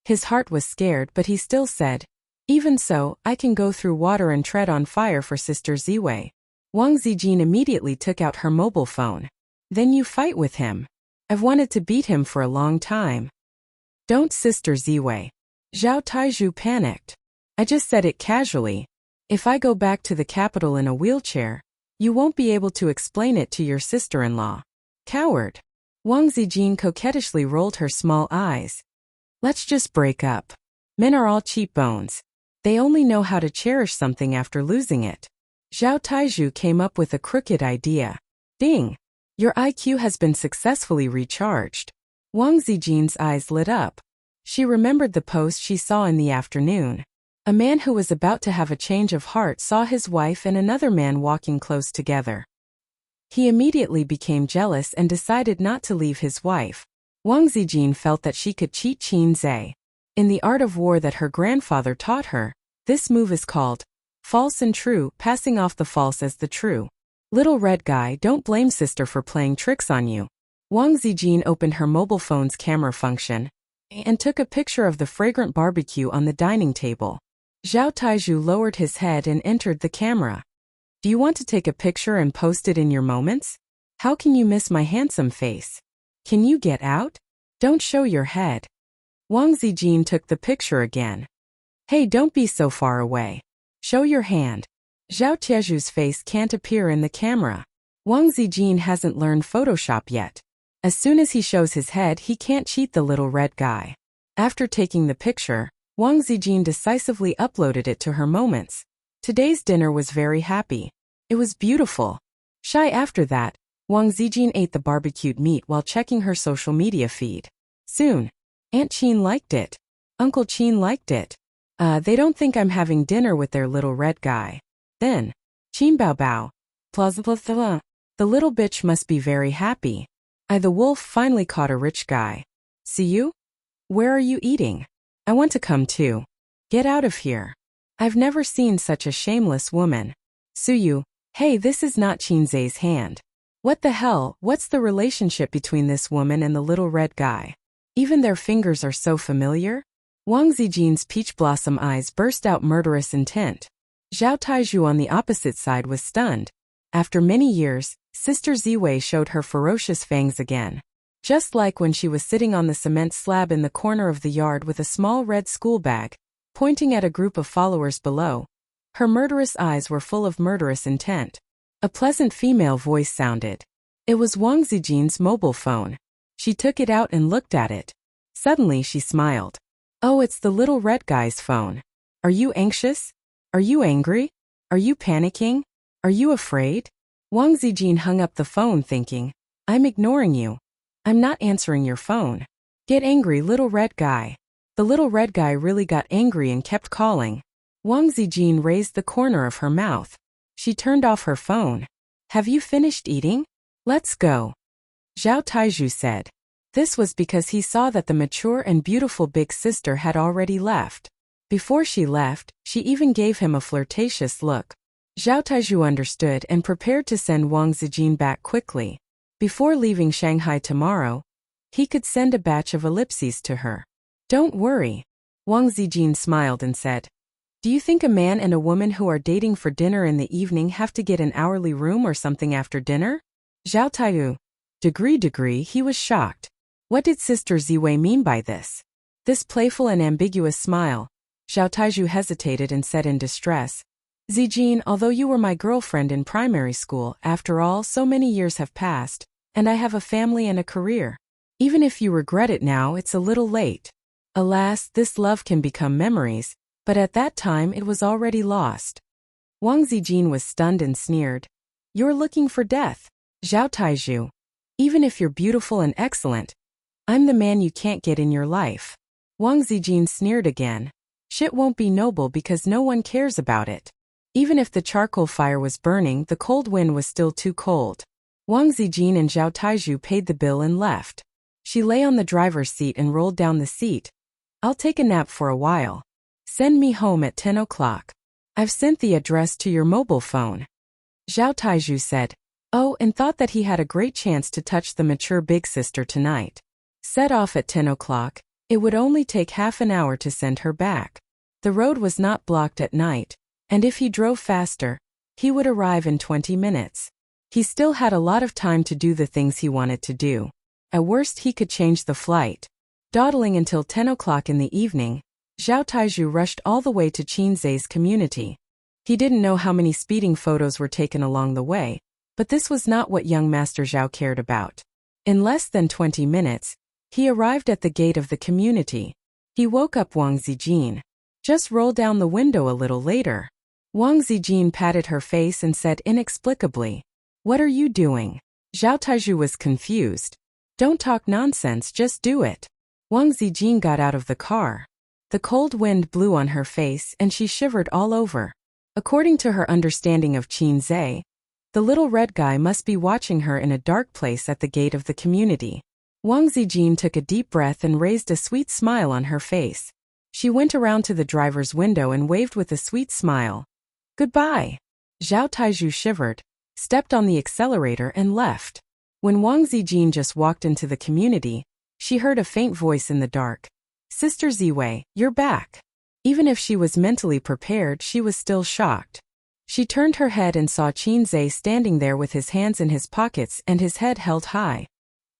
His heart was scared, but he still said, even so, I can go through water and tread on fire for Sister Ziwei. Wang Zijin immediately took out her mobile phone. Then you fight with him. I've wanted to beat him for a long time. Don't, Sister Ziwei. Zhao Taizhu panicked. I just said it casually. If I go back to the capital in a wheelchair, you won't be able to explain it to your sister-in-law. Coward. Wang Zijin coquettishly rolled her small eyes. Let's just break up. Men are all cheap bones. They only know how to cherish something after losing it. Zhao Taizhu came up with a crooked idea. Ding! Your IQ has been successfully recharged. Wang Zijin's eyes lit up. She remembered the post she saw in the afternoon. A man who was about to have a change of heart saw his wife and another man walking close together. He immediately became jealous and decided not to leave his wife. Wang Zijin felt that she could cheat Qin Zhe. In the art of war that her grandfather taught her, this move is called false and true, passing off the false as the true. Little red guy, don't blame sister for playing tricks on you. Wang Zijin opened her mobile phone's camera function and took a picture of the fragrant barbecue on the dining table. Zhao Taizhu lowered his head and entered the camera. Do you want to take a picture and post it in your moments? How can you miss my handsome face? Can you get out? Don't show your head. Wang Zijin took the picture again. Hey, don't be so far away. Show your hand. Zhao Taizhu's face can't appear in the camera. Wang Zijin hasn't learned Photoshop yet. As soon as he shows his head, he can't cheat the little red guy. After taking the picture, Wang Zijin decisively uploaded it to her moments. Today's dinner was very happy. It was beautiful. Shy after that, Wang Zijin ate the barbecued meat while checking her social media feed. Soon, Aunt Qin liked it. Uncle Qin liked it. They don't think I'm having dinner with their little red guy. Then, Qin Bao Bao. Plausible. The little bitch must be very happy. The wolf finally caught a rich guy. See you? Where are you eating? I want to come too. Get out of here. I've never seen such a shameless woman. Suyu, hey, this is not Qinzhe's hand. What the hell, what's the relationship between this woman and the little red guy? Even their fingers are so familiar? Wang Zijin's peach blossom eyes burst out murderous intent. Zhao Taizhu on the opposite side was stunned. After many years, Sister Ziwei showed her ferocious fangs again. Just like when she was sitting on the cement slab in the corner of the yard with a small red school bag, pointing at a group of followers below. Her murderous eyes were full of murderous intent. A pleasant female voice sounded. It was Wang Zijin's mobile phone. She took it out and looked at it. Suddenly she smiled. Oh, it's the little red guy's phone. Are you anxious? Are you angry? Are you panicking? Are you afraid? Wang Zijin hung up the phone thinking, I'm ignoring you. I'm not answering your phone. Get angry, little red guy. The little red guy really got angry and kept calling. Wang Zijin raised the corner of her mouth. She turned off her phone. Have you finished eating? Let's go. Zhao Taizhu said. This was because he saw that the mature and beautiful big sister had already left. Before she left, she even gave him a flirtatious look. Zhao Taizhu understood and prepared to send Wang Zijin back quickly. Before leaving Shanghai tomorrow, he could send a batch of ellipses to her. Don't worry. Wang Zijin smiled and said, do you think a man and a woman who are dating for dinner in the evening have to get an hourly room or something after dinner? Zhao Taizhu. Degree, he was shocked. What did Sister Ziwei mean by this? This playful and ambiguous smile. Zhao Taizhu hesitated and said in distress, Zijin, although you were my girlfriend in primary school, after all, so many years have passed, and I have a family and a career. Even if you regret it now, it's a little late. Alas, this love can become memories, but at that time it was already lost. Wang Zijin was stunned and sneered. You're looking for death, Zhao Taizhu. Even if you're beautiful and excellent, I'm the man you can't get in your life. Wang Zijin sneered again. Shit won't be noble because no one cares about it. Even if the charcoal fire was burning, the cold wind was still too cold. Wang Zijin and Zhao Taizhu paid the bill and left. She lay on the driver's seat and rolled down the seat. I'll take a nap for a while. Send me home at 10 o'clock. I've sent the address to your mobile phone. Zhao Taizhu said, oh, and thought that he had a great chance to touch the mature big sister tonight. Set off at 10 o'clock, it would only take half an hour to send her back. The road was not blocked at night, and if he drove faster, he would arrive in 20 minutes. He still had a lot of time to do the things he wanted to do. At worst he could change the flight. Dawdling until 10 o'clock in the evening, Zhao Taizhu rushed all the way to Qinzai's community. He didn't know how many speeding photos were taken along the way, but this was not what young Master Zhao cared about. In less than 20 minutes, he arrived at the gate of the community. He woke up Wang Zijin. Just roll down the window a little later. Wang Zijin patted her face and said inexplicably, "What are you doing?" Zhao Taizhu was confused. "Don't talk nonsense, just do it." Wang Zijin got out of the car. The cold wind blew on her face and she shivered all over. According to her understanding of Qinzai, the little red guy must be watching her in a dark place at the gate of the community. Wang Zijin took a deep breath and raised a sweet smile on her face. She went around to the driver's window and waved with a sweet smile. "Goodbye." Zhao Taizhu shivered, stepped on the accelerator and left. When Wang Zijin just walked into the community, she heard a faint voice in the dark. "Sister Ziwei, you're back." Even if she was mentally prepared, she was still shocked. She turned her head and saw Qinzai standing there with his hands in his pockets and his head held high.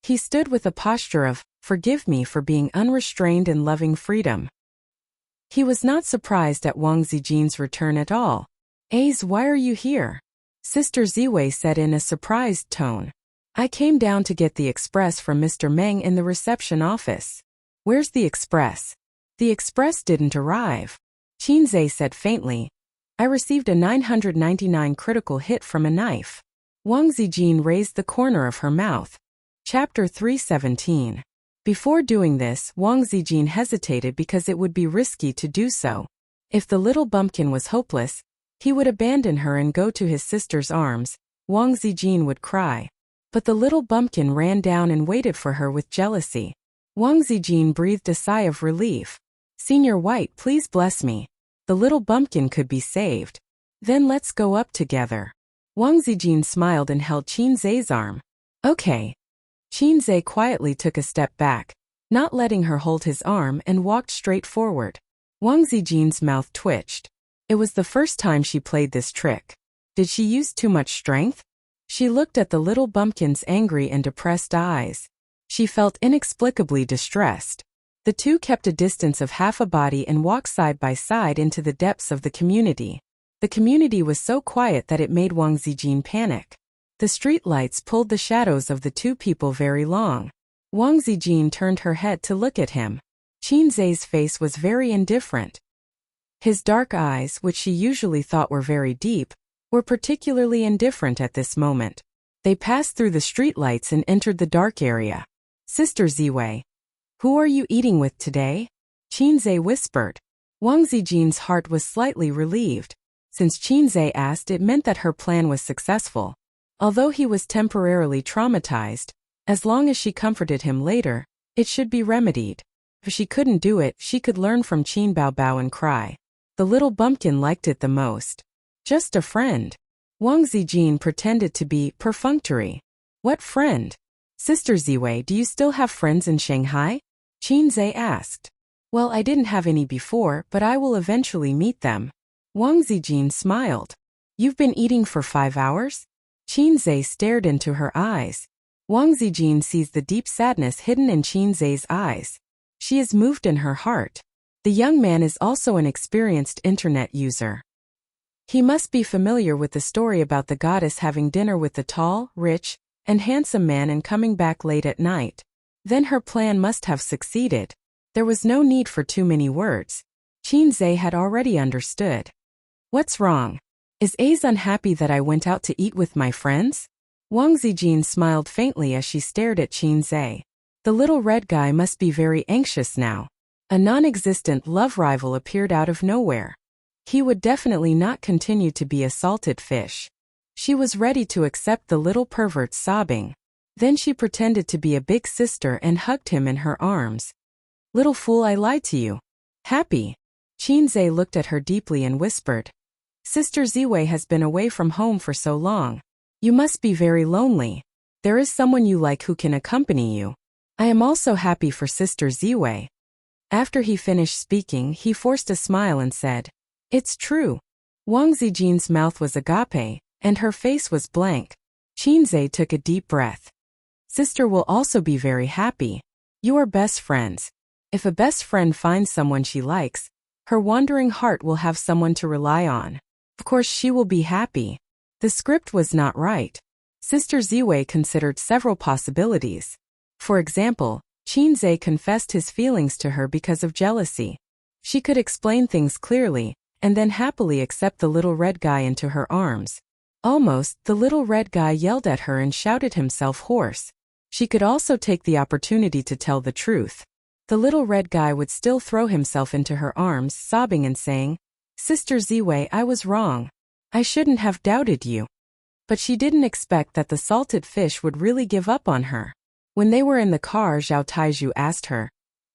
He stood with a posture of, "Forgive me for being unrestrained and loving freedom." He was not surprised at Wang Zijin's return at all. "Aze, why are you here?" Sister Ziwei said in a surprised tone. "I came down to get the express from Mr. Meng in the reception office." "Where's the express?" "The express didn't arrive." Qinzai said faintly. "I received a 999 critical hit from a knife." Wang Zijin raised the corner of her mouth. Chapter 317. Before doing this, Wang Zijin hesitated because it would be risky to do so. If the little bumpkin was hopeless, he would abandon her and go to his sister's arms. Wang Zijin would cry. But the little bumpkin ran down and waited for her with jealousy. Wang Zijin breathed a sigh of relief. "Senior White, please bless me. The little bumpkin could be saved. Then let's go up together." Wang Zijin smiled and held Qinzai's arm. "Okay." Qinzai quietly took a step back, not letting her hold his arm, and walked straight forward. Wang Zijin's mouth twitched. It was the first time she played this trick. Did she use too much strength? She looked at the little bumpkin's angry and depressed eyes. She felt inexplicably distressed. The two kept a distance of half a body and walked side by side into the depths of the community. The community was so quiet that it made Wang Zijin panic. The street lights pulled the shadows of the two people very long. Wang Zijin turned her head to look at him. Qinzai's face was very indifferent. His dark eyes, which she usually thought were very deep, were particularly indifferent at this moment. They passed through the streetlights and entered the dark area. "Sister Ziwei, who are you eating with today?" Qinzai whispered. Wang Zijin's heart was slightly relieved. Since Qinzai asked, it meant that her plan was successful. Although he was temporarily traumatized, as long as she comforted him later, it should be remedied. If she couldn't do it, she could learn from Qin Baobao and cry. The little bumpkin liked it the most. "Just a friend." Wang Zijin pretended to be perfunctory. "What friend?" "Sister Ziwei, do you still have friends in Shanghai?" Qinzai asked. "Well, I didn't have any before, but I will eventually meet them." Wang Zijin smiled. "You've been eating for 5 hours?" Qinzai stared into her eyes. Wang Zijin sees the deep sadness hidden in Qinzai's eyes. She is moved in her heart. The young man is also an experienced internet user. He must be familiar with the story about the goddess having dinner with the tall, rich, and handsome man and coming back late at night. Then her plan must have succeeded. There was no need for too many words. Qinzai had already understood. "What's wrong? Is Ace unhappy that I went out to eat with my friends?" Wang Zijin smiled faintly as she stared at Qinzai. The little red guy must be very anxious now. A non-existent love rival appeared out of nowhere. He would definitely not continue to be a salted fish. She was ready to accept the little pervert sobbing. Then she pretended to be a big sister and hugged him in her arms. "Little fool, I lied to you." "Happy?" Qinzai looked at her deeply and whispered. "Sister Ziwei has been away from home for so long. You must be very lonely. There is someone you like who can accompany you. I am also happy for Sister Ziwei." After he finished speaking, he forced a smile and said, "It's true." Wang Zijin's mouth was agape, and her face was blank. Qinze took a deep breath. Sister will also be very happy. You are best friends. If a best friend finds someone she likes, her wandering heart will have someone to rely on. Of course she will be happy. The script was not right. Sister Ziwei considered several possibilities. For example, Qinze confessed his feelings to her because of jealousy. She could explain things clearly, and then happily accept the little red guy into her arms. Almost, the little red guy yelled at her and shouted himself hoarse. She could also take the opportunity to tell the truth. The little red guy would still throw himself into her arms, sobbing and saying, "Sister Ziwei, I was wrong. I shouldn't have doubted you." But she didn't expect that the salted fish would really give up on her. When they were in the car, Zhao Taizhu asked her,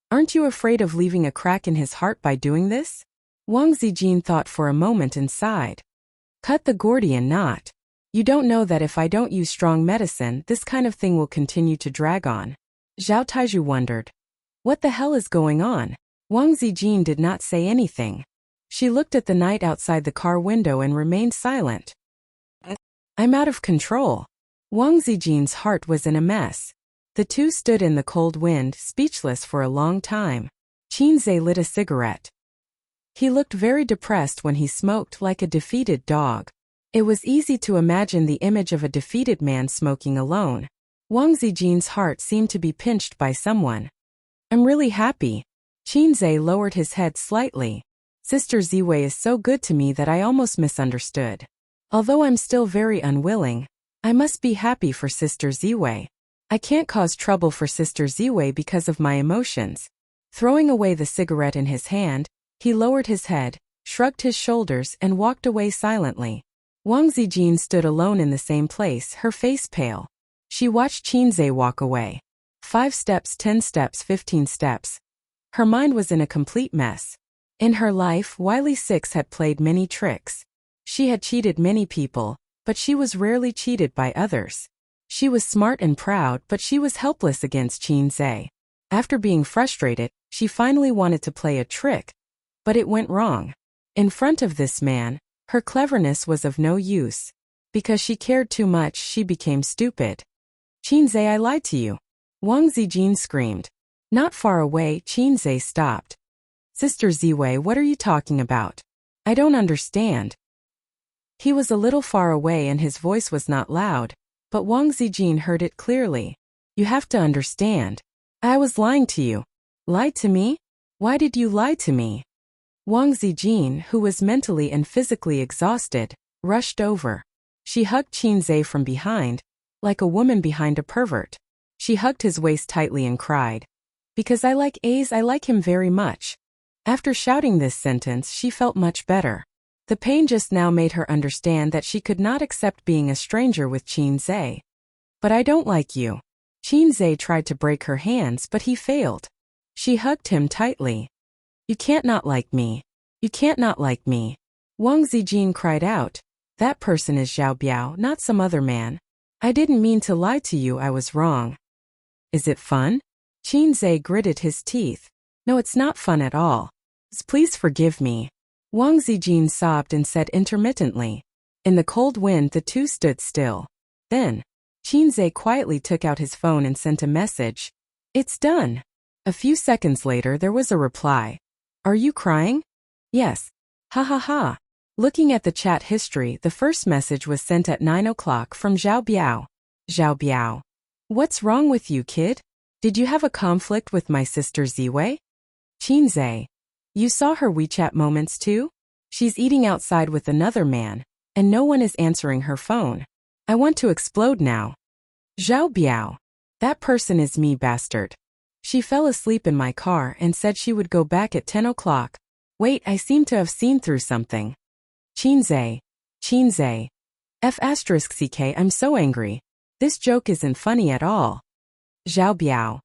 "Aren't you afraid of leaving a crack in his heart by doing this?" Wang Zijin thought for a moment and sighed. "Cut the Gordian knot. You don't know that if I don't use strong medicine, this kind of thing will continue to drag on." Zhao Taizhu wondered, "What the hell is going on?" Wang Zijin did not say anything. She looked at the night outside the car window and remained silent. "I'm out of control." Wang Zijin's heart was in a mess. The two stood in the cold wind, speechless for a long time. Qinze lit a cigarette. He looked very depressed when he smoked, like a defeated dog. It was easy to imagine the image of a defeated man smoking alone. Wang Zijin's heart seemed to be pinched by someone. "I'm really happy." Qinze lowered his head slightly. "Sister Ziwei is so good to me that I almost misunderstood. Although I'm still very unwilling, I must be happy for Sister Ziwei. I can't cause trouble for Sister Ziwei because of my emotions." Throwing away the cigarette in his hand, he lowered his head, shrugged his shoulders and walked away silently. Wang Zijin stood alone in the same place, her face pale. She watched Qinze walk away. 5 steps, 10 steps, 15 steps. Her mind was in a complete mess. In her life, Wily Six had played many tricks. She had cheated many people, but she was rarely cheated by others. She was smart and proud, but she was helpless against Qinze. After being frustrated, she finally wanted to play a trick, but it went wrong. In front of this man, her cleverness was of no use. Because she cared too much, she became stupid. "Qinze, I lied to you." Wang Zijin screamed. Not far away, Qinze stopped. "Sister Ziwei, what are you talking about? I don't understand." He was a little far away and his voice was not loud, but Wang Zijin heard it clearly. "You have to understand. I was lying to you." "Lied to me? Why did you lie to me?" Wang Zijin, who was mentally and physically exhausted, rushed over. She hugged Qinze from behind, like a woman behind a pervert. She hugged his waist tightly and cried, "Because I like A's, I like him very much." After shouting this sentence, she felt much better. The pain just now made her understand that she could not accept being a stranger with Qinze. "But I don't like you." Qinze tried to break her hands, but he failed. She hugged him tightly. "You can't not like me. You can't not like me." Wang Zijin cried out, "That person is Zhao Biao, not some other man. I didn't mean to lie to you, I was wrong." "Is it fun?" Qinze gritted his teeth. "No, it's not fun at all. Please forgive me." Wang Zijin sobbed and said intermittently. In the cold wind, the two stood still. Then, Qinze quietly took out his phone and sent a message. "It's done." A few seconds later, there was a reply. "Are you crying?" "Yes." "Ha ha ha." Looking at the chat history, the first message was sent at 9 o'clock from Zhao Biao. "Zhao Biao. What's wrong with you, kid? Did you have a conflict with my sister Ziwei?" "Qinze. You saw her WeChat moments too? She's eating outside with another man, and no one is answering her phone. I want to explode now." "Zhao Biao. That person is me, bastard. She fell asleep in my car and said she would go back at 10 o'clock. Wait, I seem to have seen through something." "Qinze. Qinze. F***ck, I'm so angry. This joke isn't funny at all." Zhao Biao.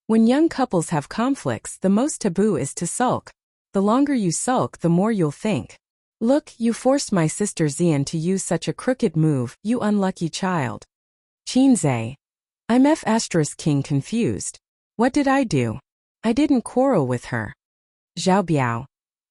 When young couples have conflicts, the most taboo is to sulk. The longer you sulk, the more you'll think. "Look, you forced my sister Xian to use such a crooked move, you unlucky child." Qinze. I'm F***king confused. What did I do? I didn't quarrel with her. Zhao Biao.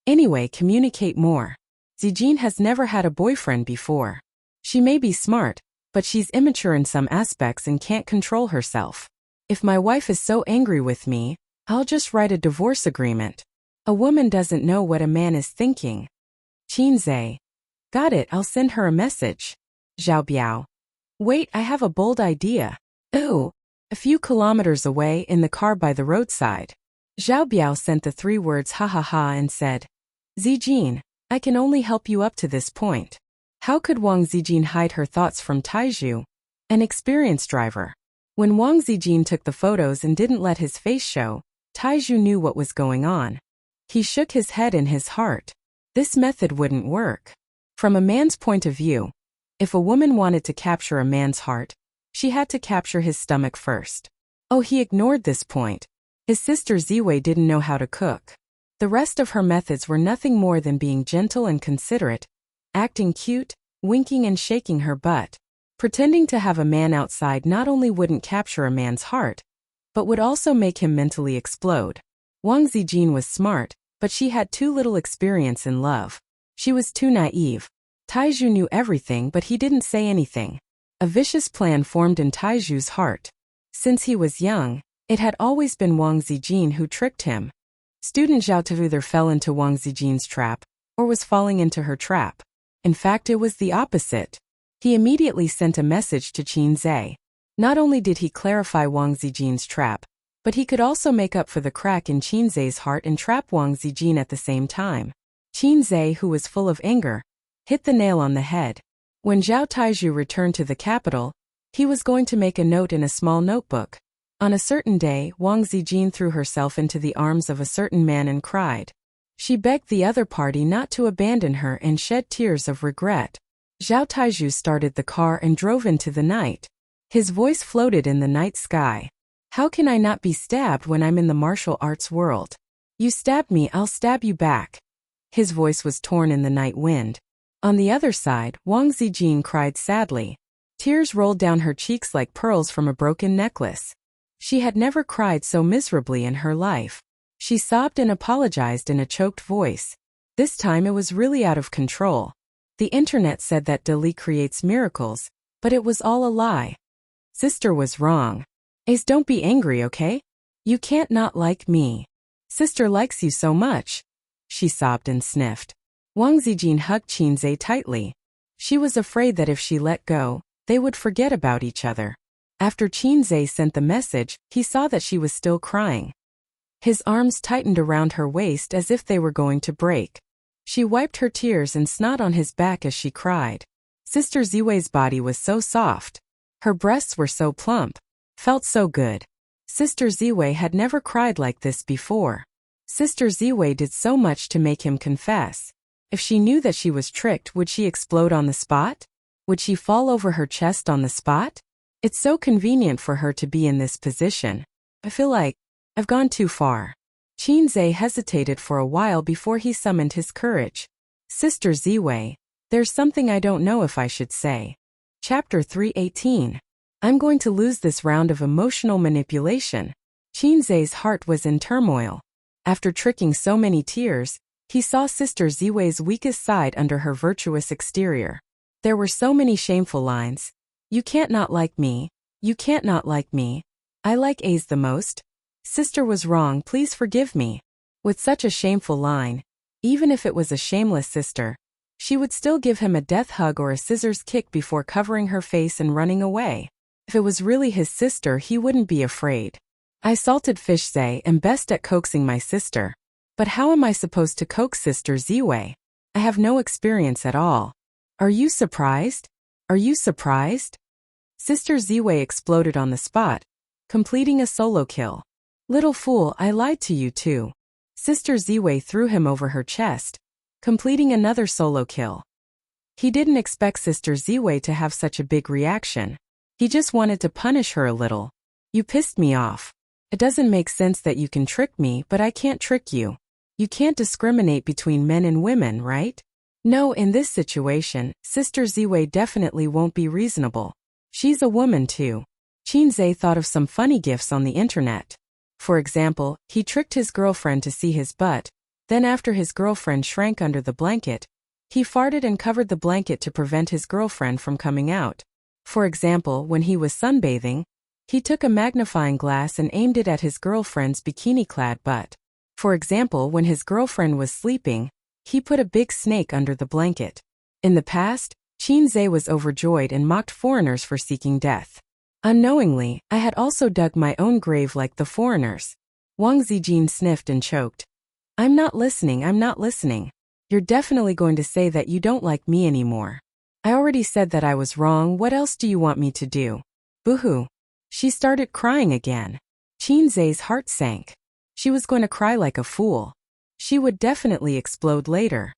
Anyway, communicate more. Zijin has never had a boyfriend before. She may be smart, but she's immature in some aspects and can't control herself. If my wife is so angry with me, I'll just write a divorce agreement. A woman doesn't know what a man is thinking. Qinze. Got it, I'll send her a message. Zhao Biao. Wait, I have a bold idea. Ooh. A few kilometers away in the car by the roadside, Zhao Biao sent the 3 words ha ha ha and said, Zijin, I can only help you up to this point. How could Wang Zijin hide her thoughts from Taizhu, an experienced driver? When Wang Zijin took the photos and didn't let his face show, Taizhu knew what was going on. He shook his head in his heart. This method wouldn't work. From a man's point of view, if a woman wanted to capture a man's heart, she had to capture his stomach first. Oh, he ignored this point. His sister Ziwei didn't know how to cook. The rest of her methods were nothing more than being gentle and considerate, acting cute, winking and shaking her butt. Pretending to have a man outside not only wouldn't capture a man's heart, but would also make him mentally explode. Wang Zijin was smart, but she had too little experience in love. She was too naive. Taizhu knew everything, but he didn't say anything. A vicious plan formed in Taizhu's heart. Since he was young, it had always been Wang Zijin who tricked him. Student Zhao Te either fell into Wang Zijin's trap, or was falling into her trap. In fact, it was the opposite. He immediately sent a message to Qinze. Not only did he clarify Wang Zijin's trap, but he could also make up for the crack in Qinze's heart and trap Wang Zijin at the same time. Qinze, who was full of anger, hit the nail on the head. When Zhao Taizhu returned to the capital, he was going to make a note in a small notebook. On a certain day, Wang Zijin threw herself into the arms of a certain man and cried. She begged the other party not to abandon her and shed tears of regret. Zhao Taizhu started the car and drove into the night. His voice floated in the night sky. How can I not be stabbed when I'm in the martial arts world? You stabbed me, I'll stab you back. His voice was torn in the night wind. On the other side, Wang Zijin cried sadly. Tears rolled down her cheeks like pearls from a broken necklace. She had never cried so miserably in her life. She sobbed and apologized in a choked voice. This time it was really out of control. The internet said that Dali creates miracles, but it was all a lie. Sister was wrong. Ace, don't be angry, okay? You can't not like me. Sister likes you so much. She sobbed and sniffed. Wang Zijin hugged Qinze tightly. She was afraid that if she let go, they would forget about each other. After Qinze sent the message, he saw that she was still crying. His arms tightened around her waist as if they were going to break. She wiped her tears and snot on his back as she cried. Sister Ziwei's body was so soft. Her breasts were so plump. Felt so good. Sister Ziwei had never cried like this before. Sister Ziwei did so much to make him confess. If she knew that she was tricked, would she explode on the spot? Would she fall over her chest on the spot? It's so convenient for her to be in this position. I feel like I've gone too far. Qinze hesitated for a while before he summoned his courage. Sister Ziwei, there's something I don't know if I should say. Chapter 318. I'm going to lose this round of emotional manipulation. Qinze's heart was in turmoil. After tricking so many tears, he saw Sister Ziwei's weakest side under her virtuous exterior. There were so many shameful lines. You can't not like me. You can't not like me. I like A's the most. Sister was wrong, please forgive me. With such a shameful line, even if it was a shameless sister, she would still give him a death hug or a scissors kick before covering her face and running away. If it was really his sister, he wouldn't be afraid. I salted fish say am best at coaxing my sister. But how am I supposed to coax Sister Ziwei? I have no experience at all. Are you surprised? Are you surprised? Sister Ziwei exploded on the spot, completing a solo kill. Little fool, I lied to you too. Sister Ziwei threw him over her chest, completing another solo kill. He didn't expect Sister Ziwei to have such a big reaction. He just wanted to punish her a little. You pissed me off. It doesn't make sense that you can trick me, but I can't trick you. You can't discriminate between men and women, right? No, in this situation, Sister Ziwei definitely won't be reasonable. She's a woman too. Qinze thought of some funny gifts on the internet. For example, he tricked his girlfriend to see his butt, then after his girlfriend shrank under the blanket, he farted and covered the blanket to prevent his girlfriend from coming out. For example, when he was sunbathing, he took a magnifying glass and aimed it at his girlfriend's bikini-clad butt. For example, when his girlfriend was sleeping, he put a big snake under the blanket. In the past, Qin Zhe was overjoyed and mocked foreigners for seeking death. Unknowingly, I had also dug my own grave like the foreigners. Wang Zijin sniffed and choked. I'm not listening. You're definitely going to say that you don't like me anymore. I already said that I was wrong. What else do you want me to do? Boo-hoo. She started crying again. Qin Zhe's heart sank. She was going to cry like a fool. She would definitely explode later.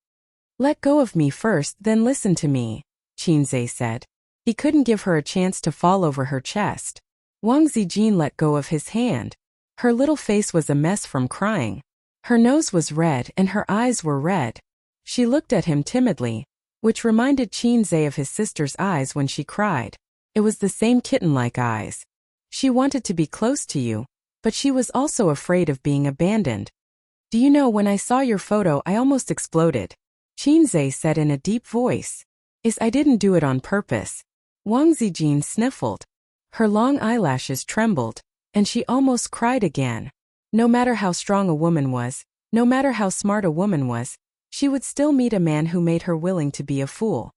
Let go of me first, then listen to me, Qin Zhe said. He couldn't give her a chance to fall over her chest. Wang Zijin let go of his hand. Her little face was a mess from crying. Her nose was red and her eyes were red. She looked at him timidly, which reminded Qin Zhe of his sister's eyes when she cried. It was the same kitten-like eyes. She wanted to be close to you, but she was also afraid of being abandoned. Do you know, when I saw your photo I almost exploded, Qin Zhe said in a deep voice. I didn't do it on purpose. Wang Zijin sniffled. Her long eyelashes trembled, and she almost cried again. No matter how strong a woman was, no matter how smart a woman was, she would still meet a man who made her willing to be a fool.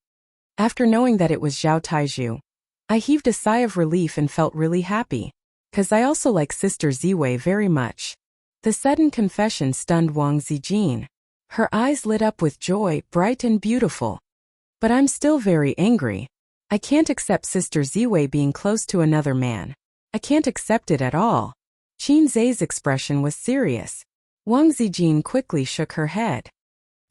After knowing that it was Zhao Taizhu, I heaved a sigh of relief and felt really happy. 'Cause I also like Sister Ziwei very much. The sudden confession stunned Wang Zijin. Her eyes lit up with joy, bright and beautiful. But I'm still very angry. I can't accept Sister Ziwei being close to another man. I can't accept it at all. Qin Zhe's expression was serious. Wang Zijin quickly shook her head.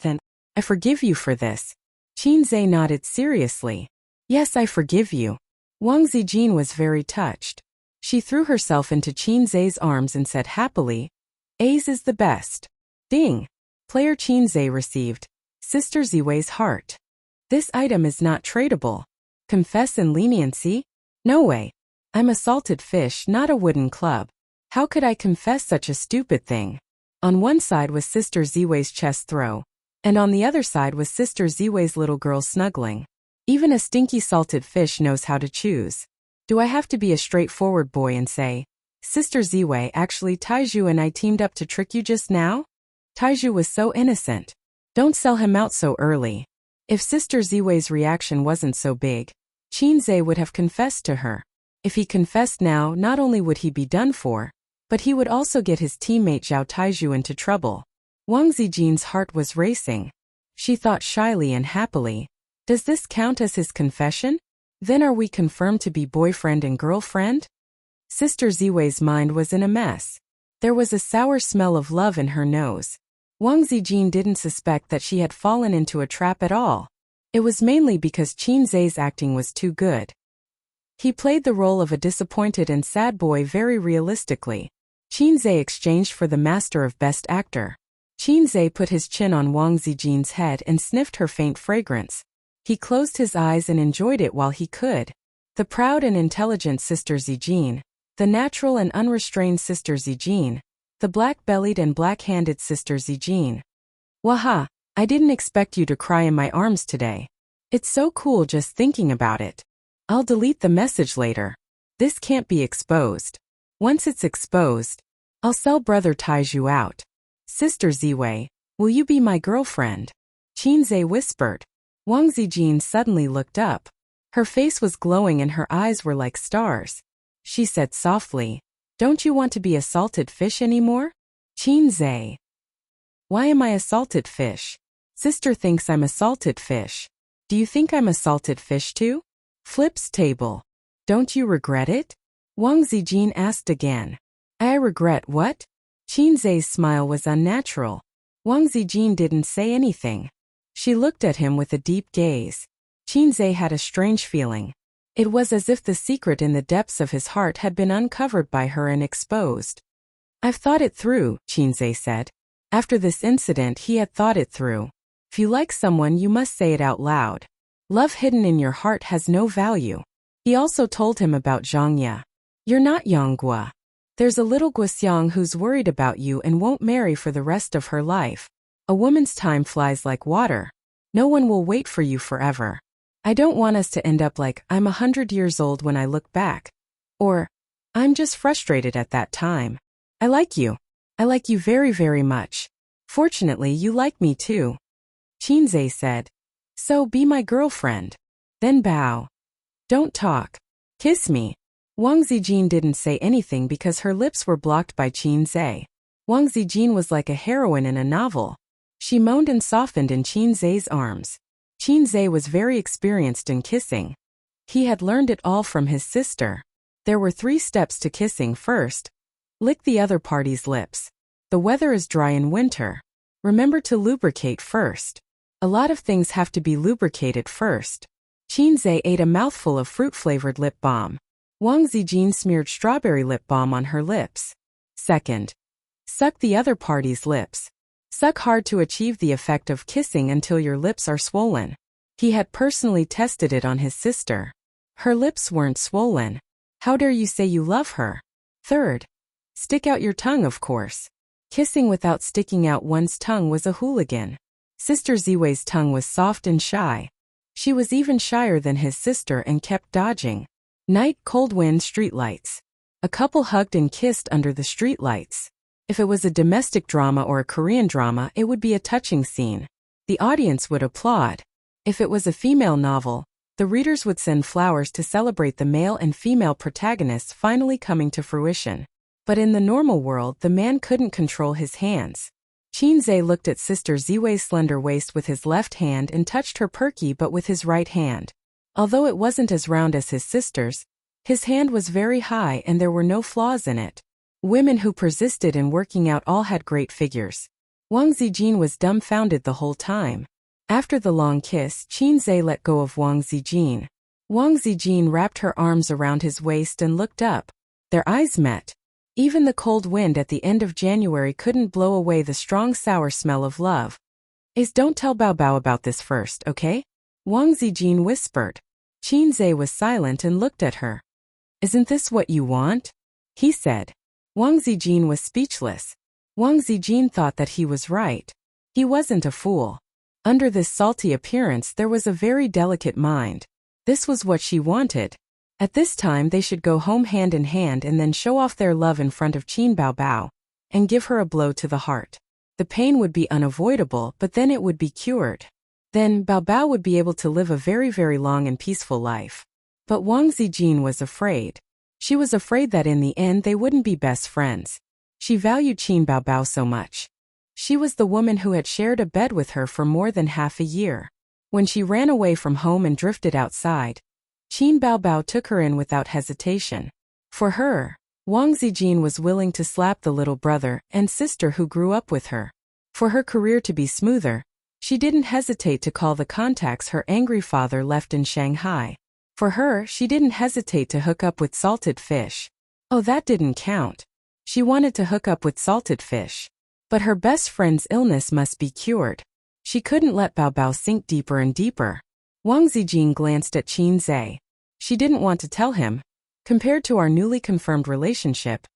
Then, I forgive you for this. Qin Zhe nodded seriously. Yes, I forgive you. Wang Zijin was very touched. She threw herself into Qin Zhe's arms and said happily, A's is the best. Ding. Player Qin Zhe received. Sister Ziwei's heart. This item is not tradable. Confess in leniency? No way. I'm a salted fish, not a wooden club. How could I confess such a stupid thing? On one side was Sister Ziwei's chest throw, and on the other side was Sister Ziwei's little girl snuggling. Even a stinky salted fish knows how to choose. Do I have to be a straightforward boy and say, Sister Ziwei, actually Taizhu and I teamed up to trick you just now? Taizhu was so innocent. Don't sell him out so early. If Sister Ziwei's reaction wasn't so big, Qin Zhe would have confessed to her. If he confessed now, not only would he be done for, but he would also get his teammate Zhao Taizhu into trouble. Wang Zijin's heart was racing. She thought shyly and happily, does this count as his confession? Then are we confirmed to be boyfriend and girlfriend? Sister Ziwei's mind was in a mess. There was a sour smell of love in her nose. Wang Zijin didn't suspect that she had fallen into a trap at all. It was mainly because Qin Zhe's acting was too good. He played the role of a disappointed and sad boy very realistically. Qin Zhe exchanged for the Master of Best Actor. Qin Zhe put his chin on Wang Zijin's head and sniffed her faint fragrance. He closed his eyes and enjoyed it while he could. The proud and intelligent Sister Zijin, the natural and unrestrained Sister Zijin, the black-bellied and black-handed Sister Zijin. Waha, I didn't expect you to cry in my arms today. It's so cool just thinking about it. I'll delete the message later. This can't be exposed. Once it's exposed, I'll sell Brother Taizhu out. Sister Ziwei, will you be my girlfriend? Qin Zhe whispered. Wang Zijin suddenly looked up. Her face was glowing and her eyes were like stars. She said softly, don't you want to be a salted fish anymore? Qin Zhe. Why am I a salted fish? Sister thinks I'm a salted fish. Do you think I'm a salted fish too? Flips table. Don't you regret it? Wang Zijin asked again. I regret what? Qin Zhe's smile was unnatural. Wang Zijin didn't say anything. She looked at him with a deep gaze. Qin Zhe had a strange feeling. It was as if the secret in the depths of his heart had been uncovered by her and exposed. I've thought it through, Qin Zhe said. After this incident he had thought it through. If you like someone you must say it out loud. Love hidden in your heart has no value. He also told him about Zhang Ye. You're not Yanggua. There's a little Guxiang who's worried about you and won't marry for the rest of her life. A woman's time flies like water. No one will wait for you forever. I don't want us to end up like, I'm 100 years old when I look back. Or, I'm just frustrated at that time. I like you. I like you very, very much. Fortunately, you like me too. Qinze said. So be my girlfriend. Then bow. Don't talk. Kiss me. Wang Zijin didn't say anything because her lips were blocked by Qinze. Wang Zijin was like a heroine in a novel. She moaned and softened in Qinze's arms. Qinze was very experienced in kissing. He had learned it all from his sister. There were 3 steps to kissing. First, lick the other party's lips. The weather is dry in winter. Remember to lubricate first. A lot of things have to be lubricated first. Qinze ate a mouthful of fruit-flavored lip balm. Wang Zijin smeared strawberry lip balm on her lips. Second, suck the other party's lips. Suck hard to achieve the effect of kissing until your lips are swollen. He had personally tested it on his sister. Her lips weren't swollen. How dare you say you love her? Third, stick out your tongue, of course. Kissing without sticking out one's tongue was a hooligan. Sister Ziwei's tongue was soft and shy. She was even shyer than his sister and kept dodging. Night, cold wind, streetlights. A couple hugged and kissed under the streetlights. If it was a domestic drama or a Korean drama, it would be a touching scene. The audience would applaud. If it was a female novel, the readers would send flowers to celebrate the male and female protagonists finally coming to fruition. But in the normal world, the man couldn't control his hands. Qinze looked at Sister Ziwei's slender waist with his left hand and touched her perky butt with his right hand. Although it wasn't as round as his sister's, his hand was very high and there were no flaws in it. Women who persisted in working out all had great figures. Wang Zijin was dumbfounded the whole time. After the long kiss, Qinze let go of Wang Zijin. Wang Zijin wrapped her arms around his waist and looked up. Their eyes met. Even the cold wind at the end of January couldn't blow away the strong sour smell of love. Don't tell Bao Bao about this first, okay? Wang Zijin whispered. Qinze was silent and looked at her. Isn't this what you want? He said. Wang Zijin was speechless. Wang Zijin thought that he was right. He wasn't a fool. Under this salty appearance there was a very delicate mind. This was what she wanted. At this time they should go home hand in hand and then show off their love in front of Qin Bao Bao, and give her a blow to the heart. The pain would be unavoidable, but then it would be cured. Then Bao Bao would be able to live a very, very long and peaceful life. But Wang Zijin was afraid. She was afraid that in the end they wouldn't be best friends. She valued Qin Bao Bao so much. She was the woman who had shared a bed with her for more than half a year. When she ran away from home and drifted outside, Qin Bao Bao took her in without hesitation. For her, Wang Zijin was willing to slap the little brother and sister who grew up with her. For her career to be smoother, she didn't hesitate to call the contacts her angry father left in Shanghai. For her, she didn't hesitate to hook up with salted fish. Oh, that didn't count. She wanted to hook up with salted fish. But her best friend's illness must be cured. She couldn't let Bao Bao sink deeper and deeper. Wang Zijin glanced at Qinze. She didn't want to tell him. Compared to our newly confirmed relationship,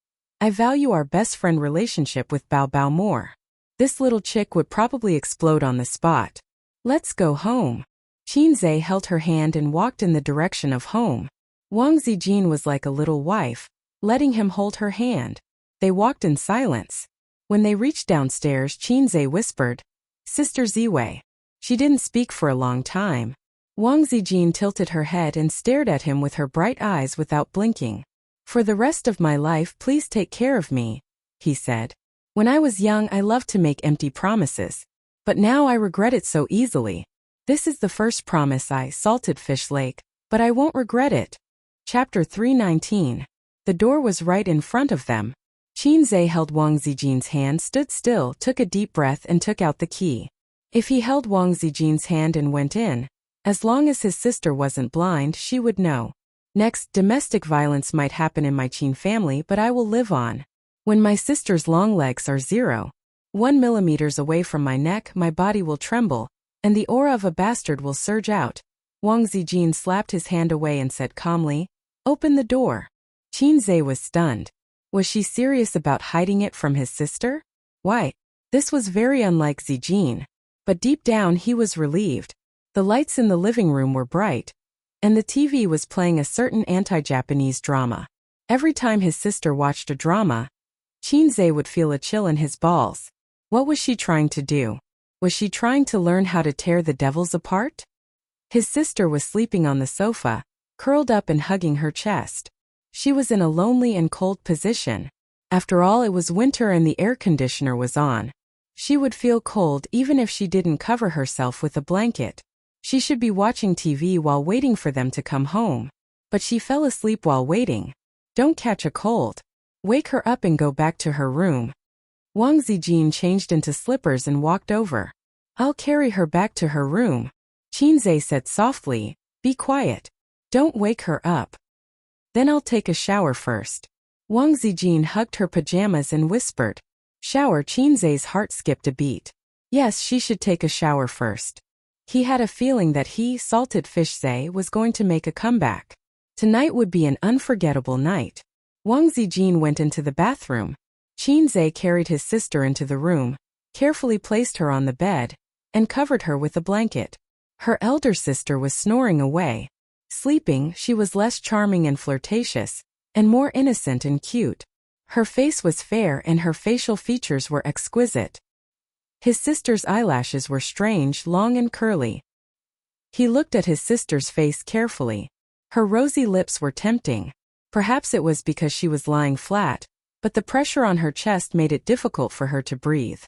I value our best friend relationship with Bao Bao more. This little chick would probably explode on the spot. Let's go home. Qinze held her hand and walked in the direction of home. Wang Zijin was like a little wife, letting him hold her hand. They walked in silence. When they reached downstairs, Qinze whispered, Sister Ziwei. She didn't speak for a long time. Wang Zijin tilted her head and stared at him with her bright eyes without blinking. For the rest of my life, please take care of me, he said. When I was young, I loved to make empty promises. But now I regret it so easily. This is the first promise I salted Fish Lake, but I won't regret it. Chapter 319. The door was right in front of them. Qinze held Wang Zijin's hand, stood still, took a deep breath and took out the key. If he held Wang Zijin's hand and went in, as long as his sister wasn't blind, she would know. Next, domestic violence might happen in my Qin family, but I will live on. When my sister's long legs are 0.1 millimeters away from my neck, my body will tremble, and the aura of a bastard will surge out. Wang Zijin slapped his hand away and said calmly, Open the door. Qinze was stunned. Was she serious about hiding it from his sister? Why? This was very unlike Zijin. But deep down he was relieved. The lights in the living room were bright, and the TV was playing a certain anti-Japanese drama. Every time his sister watched a drama, Chinze would feel a chill in his balls. What was she trying to do? Was she trying to learn how to tear the devils apart? His sister was sleeping on the sofa, curled up and hugging her chest. She was in a lonely and cold position. After all, it was winter and the air conditioner was on. She would feel cold even if she didn't cover herself with a blanket. She should be watching TV while waiting for them to come home. But she fell asleep while waiting. Don't catch a cold. Wake her up and go back to her room. Wang Zijin changed into slippers and walked over. I'll carry her back to her room. Chinze said softly, be quiet. Don't wake her up. Then I'll take a shower first. Wang Zijin hugged her pajamas and whispered. Shower. Chinze's heart skipped a beat. Yes, she should take a shower first. He had a feeling that salted fish Zay was going to make a comeback. Tonight would be an unforgettable night. Wang Zijin went into the bathroom. Chinze carried his sister into the room, carefully placed her on the bed, and covered her with a blanket. Her elder sister was snoring away. Sleeping, she was less charming and flirtatious, and more innocent and cute. Her face was fair and her facial features were exquisite. His sister's eyelashes were strange, long and curly. He looked at his sister's face carefully. Her rosy lips were tempting. Perhaps it was because she was lying flat, but the pressure on her chest made it difficult for her to breathe.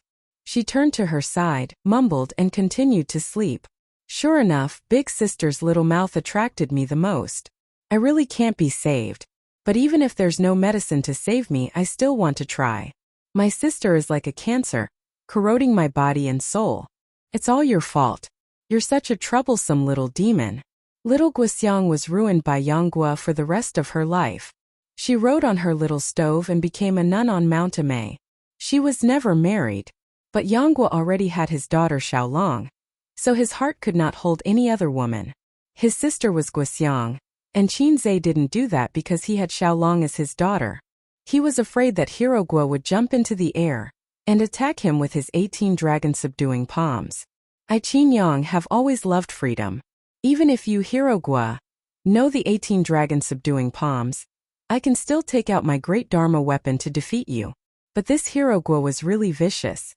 She turned to her side, mumbled, and continued to sleep. Sure enough, big sister's little mouth attracted me the most. I really can't be saved. But even if there's no medicine to save me, I still want to try. My sister is like a cancer, corroding my body and soul. It's all your fault. You're such a troublesome little demon. Little Guxiang was ruined by Yanghua for the rest of her life. She rode on her little stove and became a nun on Mount Amei. She was never married, but Yanghua already had his daughter Xiaolong, so his heart could not hold any other woman. His sister was Guxiang, and Chinze didn't do that because he had Xiaolong as his daughter. He was afraid that Hirogua would jump into the air and attack him with his 18 dragon-subduing palms. I, Qin Yang, have always loved freedom. Even if you, Hirogua, know the 18 dragon-subduing palms, I can still take out my great Dharma weapon to defeat you. But this Hirogua was really vicious.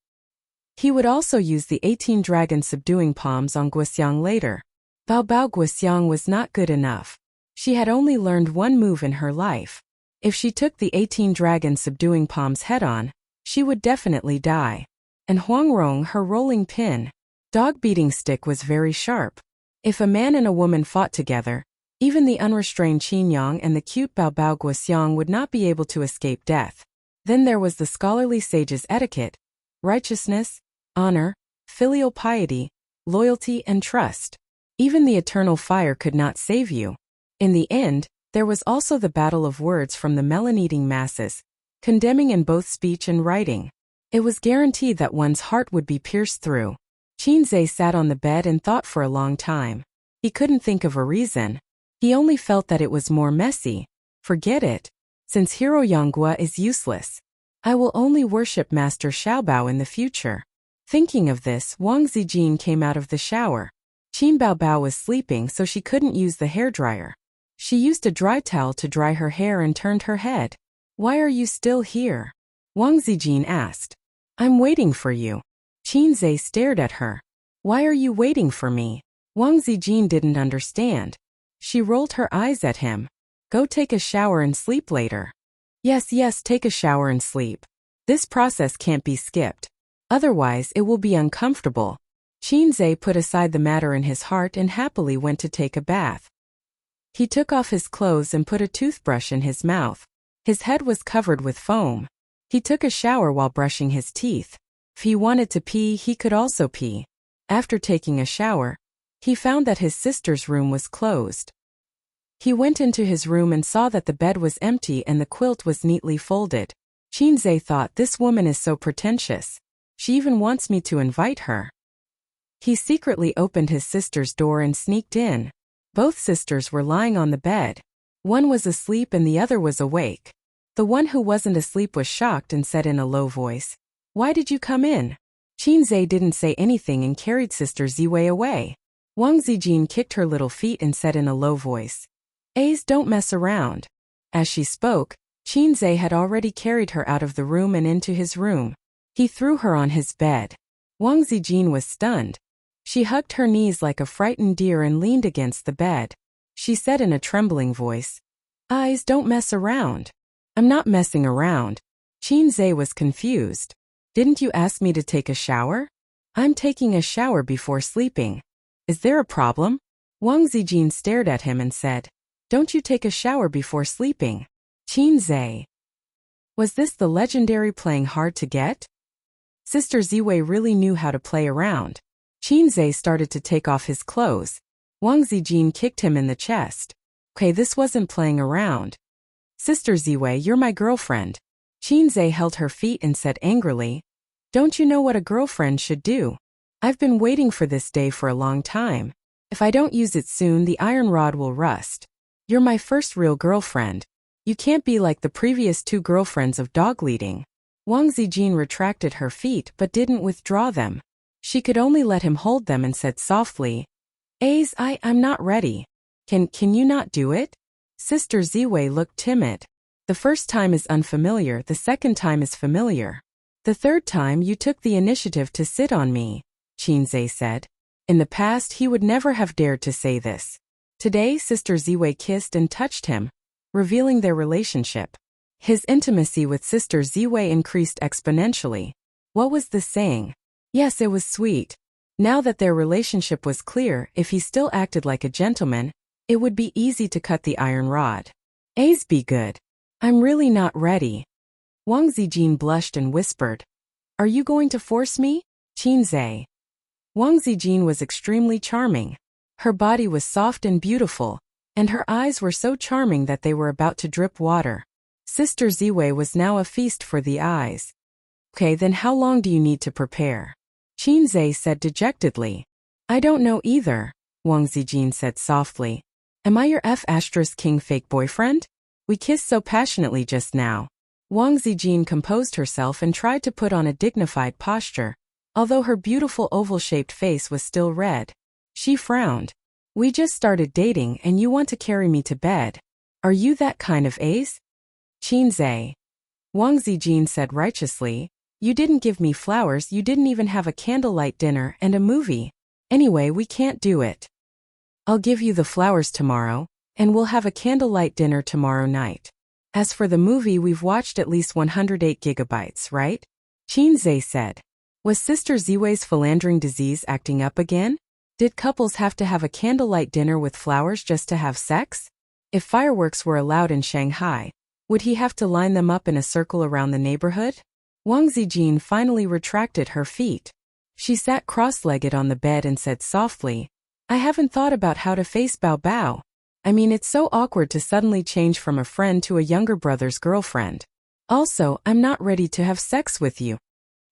He would also use the 18 dragon-subduing palms on Guxiang later. Bao Guxiang was not good enough. She had only learned one move in her life. If she took the 18 dragon-subduing palms head-on, she would definitely die. And Huangrong, her rolling pin, dog-beating stick, was very sharp. If a man and a woman fought together, even the unrestrained Qin Yang and the cute Bao Guxiang would not be able to escape death. Then there was the scholarly sage's etiquette, righteousness, honor, filial piety, loyalty, and trust. Even the eternal fire could not save you. In the end, there was also the battle of words from the melon-eating masses, condemning in both speech and writing. It was guaranteed that one's heart would be pierced through. Chinze sat on the bed and thought for a long time. He couldn't think of a reason. He only felt that it was more messy. Forget it. Since Hero Yanghua is useless, I will only worship Master Xiaobao in the future. Thinking of this, Wang Zijin came out of the shower. Qin Baobao was sleeping, so she couldn't use the hairdryer. She used a dry towel to dry her hair and turned her head. Why are you still here? Wang Zijin asked. I'm waiting for you. Chinze stared at her. Why are you waiting for me? Wang Zijin didn't understand. She rolled her eyes at him. Go take a shower and sleep later. Yes, take a shower and sleep. This process can't be skipped. Otherwise, it will be uncomfortable. Chinze put aside the matter in his heart and happily went to take a bath. He took off his clothes and put a toothbrush in his mouth. His head was covered with foam. He took a shower while brushing his teeth. If he wanted to pee, he could also pee. After taking a shower, he found that his sister's room was closed. He went into his room and saw that the bed was empty and the quilt was neatly folded. Chinze thought, this woman is so pretentious. She even wants me to invite her. He secretly opened his sister's door and sneaked in. Both sisters were lying on the bed. One was asleep and the other was awake. The one who wasn't asleep was shocked and said in a low voice, Why did you come in? Chinze didn't say anything and carried Sister Ziwei away. Wang Zijin kicked her little feet and said in a low voice, "A's, don't mess around." As she spoke, Qin Zhe had already carried her out of the room and into his room. He threw her on his bed. Wang Zijin was stunned. She hugged her knees like a frightened deer and leaned against the bed. She said in a trembling voice, "Eyes, don't mess around." "I'm not messing around." Qin Zhe was confused. "Didn't you ask me to take a shower?" "I'm taking a shower before sleeping." "Is there a problem?" Wang Zijin stared at him and said, "Don't you take a shower before sleeping?" Qin Zhe. Was this the legendary playing hard to get? Sister Ziwei really knew how to play around. Qin Zhe started to take off his clothes. Wang Zijin kicked him in the chest. "Okay, this wasn't playing around." "Sister Ziwei, you're my girlfriend." Qin Zhe held her feet and said angrily, "Don't you know what a girlfriend should do? I've been waiting for this day for a long time. If I don't use it soon, the iron rod will rust. You're my first real girlfriend. You can't be like the previous 2 girlfriends of dog leading." Wang Zijin retracted her feet but didn't withdraw them. She could only let him hold them and said softly, "A's, I'm not ready." Can you not do it?" Sister Ziwei looked timid. "The first time is unfamiliar, the second time is familiar. The third time you took the initiative to sit on me," Qin Zhe said. In the past he would never have dared to say this. Today Sister Ziwei kissed and touched him, revealing their relationship. His intimacy with Sister Ziwei increased exponentially. What was the saying? Yes, it was sweet. Now that their relationship was clear, if he still acted like a gentleman, it would be easy to cut the iron rod. "A's, be good. I'm really not ready." Wang Zijin blushed and whispered, "Are you going to force me?" Qin Zhe. Wang Zijin was extremely charming. Her body was soft and beautiful, and her eyes were so charming that they were about to drip water. Sister Ziwei was now a feast for the eyes. "Okay, then how long do you need to prepare?" Qin Zhe said dejectedly. "I don't know either," Wang Zijin said softly. "Am I your F*** fake boyfriend? We kissed so passionately just now." Wang Zijin composed herself and tried to put on a dignified posture, although her beautiful oval-shaped face was still red. She frowned. "We just started dating and you want to carry me to bed. Are you that kind of ace?" Qin Zhe. Wang Zijin said righteously, "You didn't give me flowers, you didn't even have a candlelight dinner and a movie. Anyway, we can't do it. I'll give you the flowers tomorrow, and we'll have a candlelight dinner tomorrow night. As for the movie, we've watched at least 108 gigabytes, right?" Qin Zhe said. Was Sister Ziwei's philandering disease acting up again? Did couples have to have a candlelight dinner with flowers just to have sex? If fireworks were allowed in Shanghai, would he have to line them up in a circle around the neighborhood? Wang Zijin finally retracted her feet. She sat cross-legged on the bed and said softly, "I haven't thought about how to face Bao Bao. I mean, it's so awkward to suddenly change from a friend to a younger brother's girlfriend. Also, I'm not ready to have sex with you."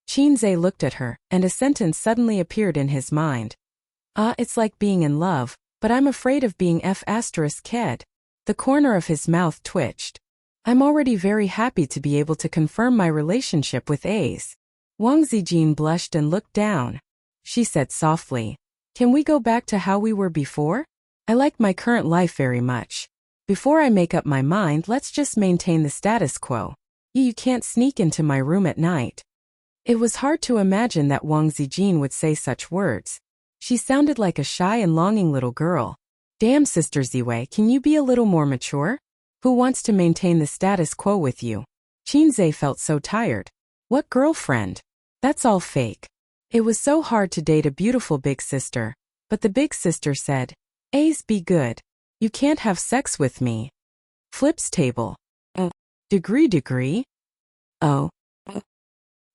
Qin Zhe looked at her, and a sentence suddenly appeared in his mind. It's like being in love, but I'm afraid of being F***ked. The corner of his mouth twitched. "I'm already very happy to be able to confirm my relationship with A's." Wang Zijin blushed and looked down. She said softly, "Can we go back to how we were before? I like my current life very much. Before I make up my mind, let's just maintain the status quo. You can't sneak into my room at night." It was hard to imagine that Wang Zijin would say such words. She sounded like a shy and longing little girl. "Damn, Sister Ziwei, can you be a little more mature? Who wants to maintain the status quo with you?" Qin Zhe felt so tired. What girlfriend? That's all fake. It was so hard to date a beautiful big sister, but the big sister said, "A's, be good. You can't have sex with me." Flips table. Degree? Oh.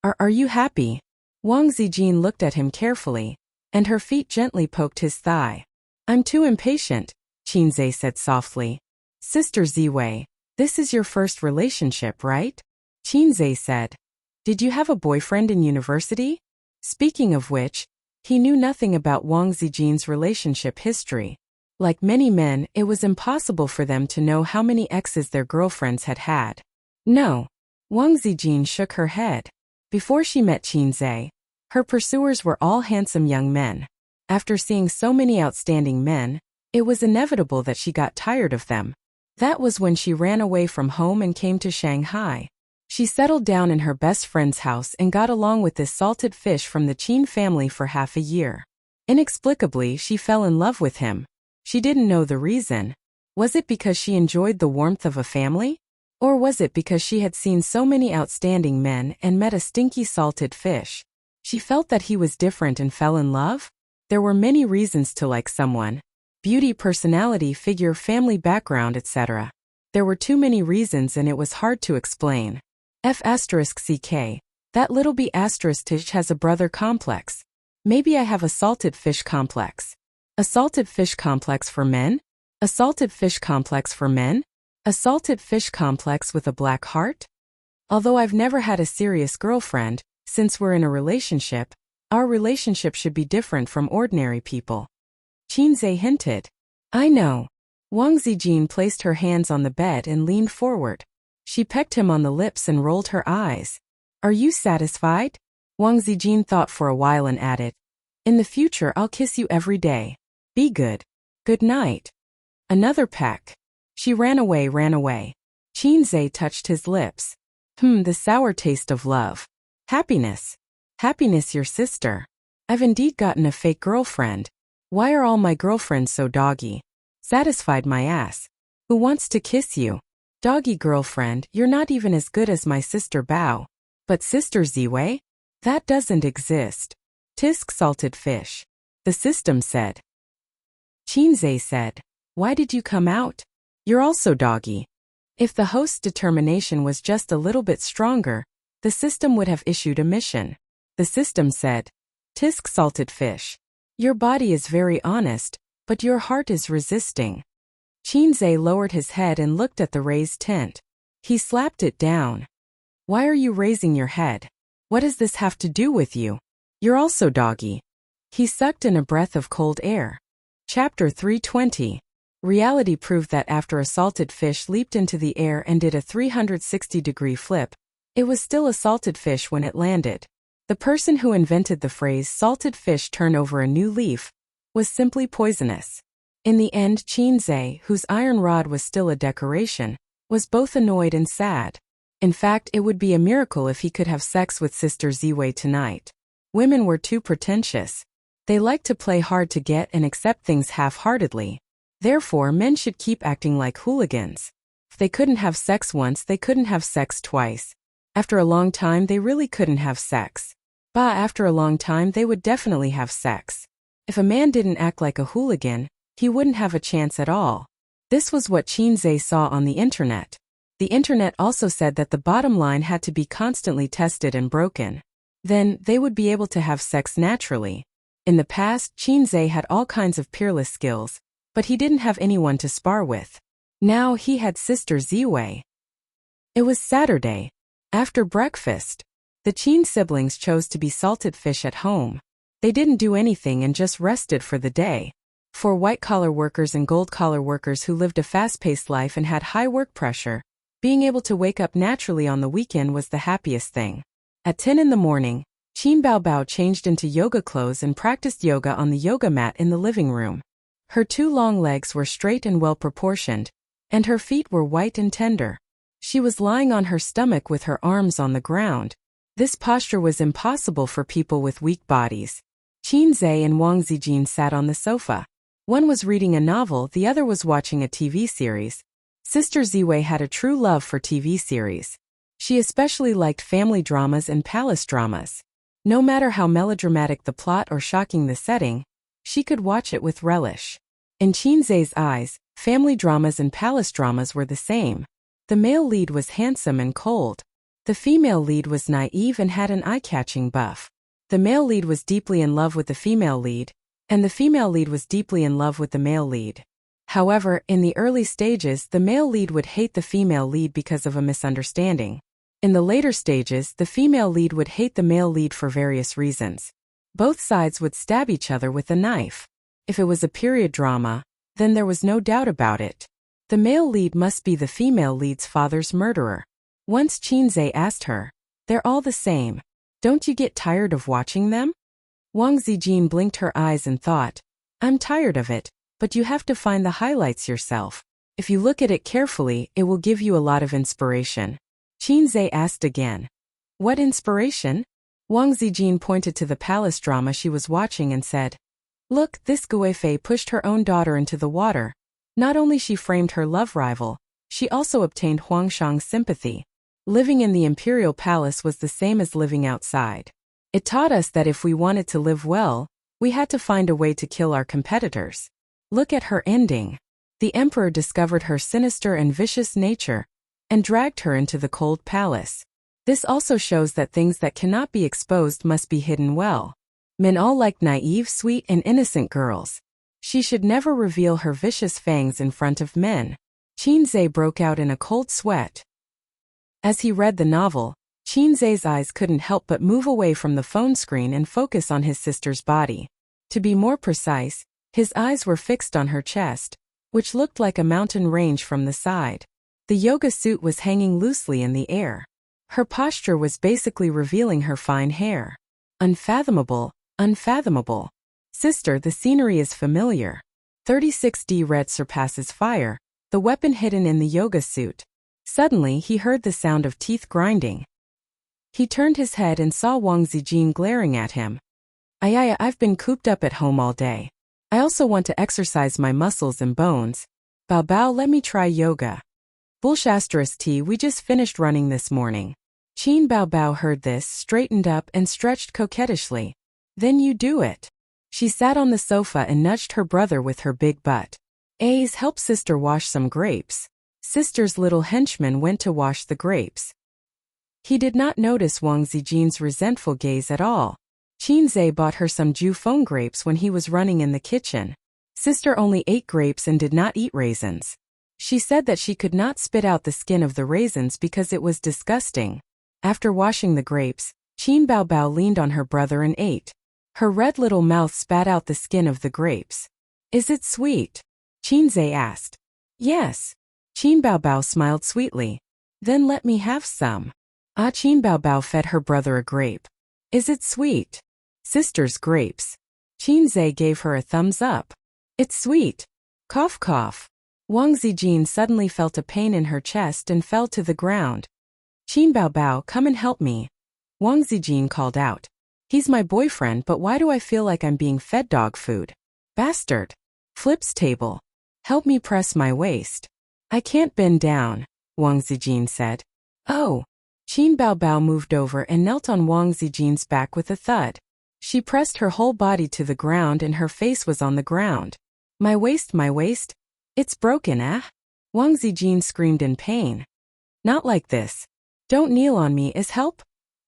Are you happy? Wang Zijin looked at him carefully, and her feet gently poked his thigh. "I'm too impatient," Qin Zhe said softly. "Sister Ziwei, this is your first relationship, right?" Qin Zhe said. "Did you have a boyfriend in university?" Speaking of which, he knew nothing about Wang Zijin's relationship history. Like many men, it was impossible for them to know how many exes their girlfriends had had. No. Wang Zijin shook her head. Before she met Qin Zhe, her pursuers were all handsome young men. After seeing so many outstanding men, it was inevitable that she got tired of them. That was when she ran away from home and came to Shanghai. She settled down in her best friend's house and got along with this salted fish from the Qin family for half a year. Inexplicably, she fell in love with him. She didn't know the reason. Was it because she enjoyed the warmth of a family? Or was it because she had seen so many outstanding men and met a stinky salted fish? She felt that he was different and fell in love? There were many reasons to like someone. Beauty, personality, figure, family background, etc. There were too many reasons and it was hard to explain. F***CK. That little B** has a brother complex. Maybe I have a salted fish complex. A salted fish complex for men? A salted fish complex for men? A salted fish complex with a black heart? Although I've never had a serious girlfriend, since we're in a relationship, our relationship should be different from ordinary people. Qinze hinted. I know. Wang Zijin placed her hands on the bed and leaned forward. She pecked him on the lips and rolled her eyes. Are you satisfied? Wang Zijin thought for a while and added, in the future I'll kiss you every day. Be good. Good night. Another peck. She ran away. Qinze touched his lips. The sour taste of love. Happiness. Happiness, your sister. I've indeed gotten a fake girlfriend. Why are all my girlfriends so doggy? Satisfied my ass. Who wants to kiss you? Doggy girlfriend, you're not even as good as my sister Bao. But sister Ziwei? That doesn't exist. Tisk salted fish. The system said. Qinze said. Why did you come out? You're also doggy. If the host's determination was just a little bit stronger, the system would have issued a mission. The system said. Tisk salted fish. Your body is very honest, but your heart is resisting. Qinze lowered his head and looked at the raised tent. He slapped it down. Why are you raising your head? What does this have to do with you? You're also doggy. He sucked in a breath of cold air. Chapter 320. Reality proved that after a salted fish leaped into the air and did a 360-degree flip, it was still a salted fish when it landed. The person who invented the phrase salted fish turn over a new leaf was simply poisonous. In the end, Qinze, whose iron rod was still a decoration, was both annoyed and sad. In fact, it would be a miracle if he could have sex with Sister Ziwei tonight. Women were too pretentious. They liked to play hard to get and accept things half-heartedly. Therefore, men should keep acting like hooligans. If they couldn't have sex once, they couldn't have sex twice. After a long time, they really couldn't have sex. After a long time, they would definitely have sex. If a man didn't act like a hooligan, he wouldn't have a chance at all. This was what Qinze saw on the internet. The internet also said that the bottom line had to be constantly tested and broken. Then, they would be able to have sex naturally. In the past, Qinze had all kinds of peerless skills, but he didn't have anyone to spar with. Now he had Sister Ziwei. It was Saturday. After breakfast, the Qin siblings chose to be salted fish at home. They didn't do anything and just rested for the day. For white-collar workers and gold-collar workers who lived a fast-paced life and had high work pressure, being able to wake up naturally on the weekend was the happiest thing. At 10 in the morning, Qin Baobao changed into yoga clothes and practiced yoga on the yoga mat in the living room. Her two long legs were straight and well-proportioned, and her feet were white and tender. She was lying on her stomach with her arms on the ground. This posture was impossible for people with weak bodies. Qinze and Wang Zijin sat on the sofa. One was reading a novel, the other was watching a TV series. Sister Ziwei had a true love for TV series. She especially liked family dramas and palace dramas. No matter how melodramatic the plot or shocking the setting, she could watch it with relish. In Qinze's eyes, family dramas and palace dramas were the same. The male lead was handsome and cold. The female lead was naive and had an eye-catching buff. The male lead was deeply in love with the female lead, and the female lead was deeply in love with the male lead. However, in the early stages, the male lead would hate the female lead because of a misunderstanding. In the later stages, the female lead would hate the male lead for various reasons. Both sides would stab each other with a knife. If it was a period drama, then there was no doubt about it. The male lead must be the female lead's father's murderer. Once Qinze asked her, "They're all the same. Don't you get tired of watching them?" Wang Zijin blinked her eyes and thought, I'm tired of it, but you have to find the highlights yourself. If you look at it carefully, it will give you a lot of inspiration. Qin Zhe asked again. What inspiration? Wang Zijin pointed to the palace drama she was watching and said, Look, this Guifei pushed her own daughter into the water. Not only she framed her love rival, she also obtained Huangshang's sympathy. Living in the imperial palace was the same as living outside. It taught us that if we wanted to live well, we had to find a way to kill our competitors. Look at her ending. The emperor discovered her sinister and vicious nature and dragged her into the cold palace. This also shows that things that cannot be exposed must be hidden well. Men all like naive, sweet, and innocent girls. She should never reveal her vicious fangs in front of men. Qin Zhe broke out in a cold sweat. As he read the novel, Qin Zhe's eyes couldn't help but move away from the phone screen and focus on his sister's body. To be more precise, his eyes were fixed on her chest, which looked like a mountain range from the side. The yoga suit was hanging loosely in the air. Her posture was basically revealing her fine hair. Unfathomable, unfathomable. Sister, the scenery is familiar. 36D red surpasses fire, the weapon hidden in the yoga suit. Suddenly he heard the sound of teeth grinding. He turned his head and saw Wang Zijin glaring at him. I've been cooped up at home all day. I also want to exercise my muscles and bones. Bao, let me try yoga. Bullshasterisk, we just finished running this morning. Qin Bao heard this, straightened up and stretched coquettishly. Then you do it. She sat on the sofa and nudged her brother with her big butt. A's help sister wash some grapes. Sister's little henchman went to wash the grapes. He did not notice Wang Zijin's resentful gaze at all. Qin Zhe bought her some Jufeng grapes when he was running in the kitchen. Sister only ate grapes and did not eat raisins. She said that she could not spit out the skin of the raisins because it was disgusting. After washing the grapes, Qin Bao leaned on her brother and ate. Her red little mouth spat out the skin of the grapes. Is it sweet? Qin Zhe asked. Yes. Qin Bao smiled sweetly. Then let me have some. Qin Bao fed her brother a grape. Is it sweet? Sister's grapes. Qin Zhe gave her a thumbs up. It's sweet. Cough cough. Wang Zijin suddenly felt a pain in her chest and fell to the ground. Qin Bao, come and help me. Wang Zijin called out. He's my boyfriend, but why do I feel like I'm being fed dog food? Bastard. Flips table. Help me press my waist. I can't bend down, Wang Zijin said. Oh. Qin Bao moved over and knelt on Wang Zijin's back with a thud. She pressed her whole body to the ground and her face was on the ground. My waist, it's broken, Wang Zijin screamed in pain. Not like this. Don't kneel on me, is help?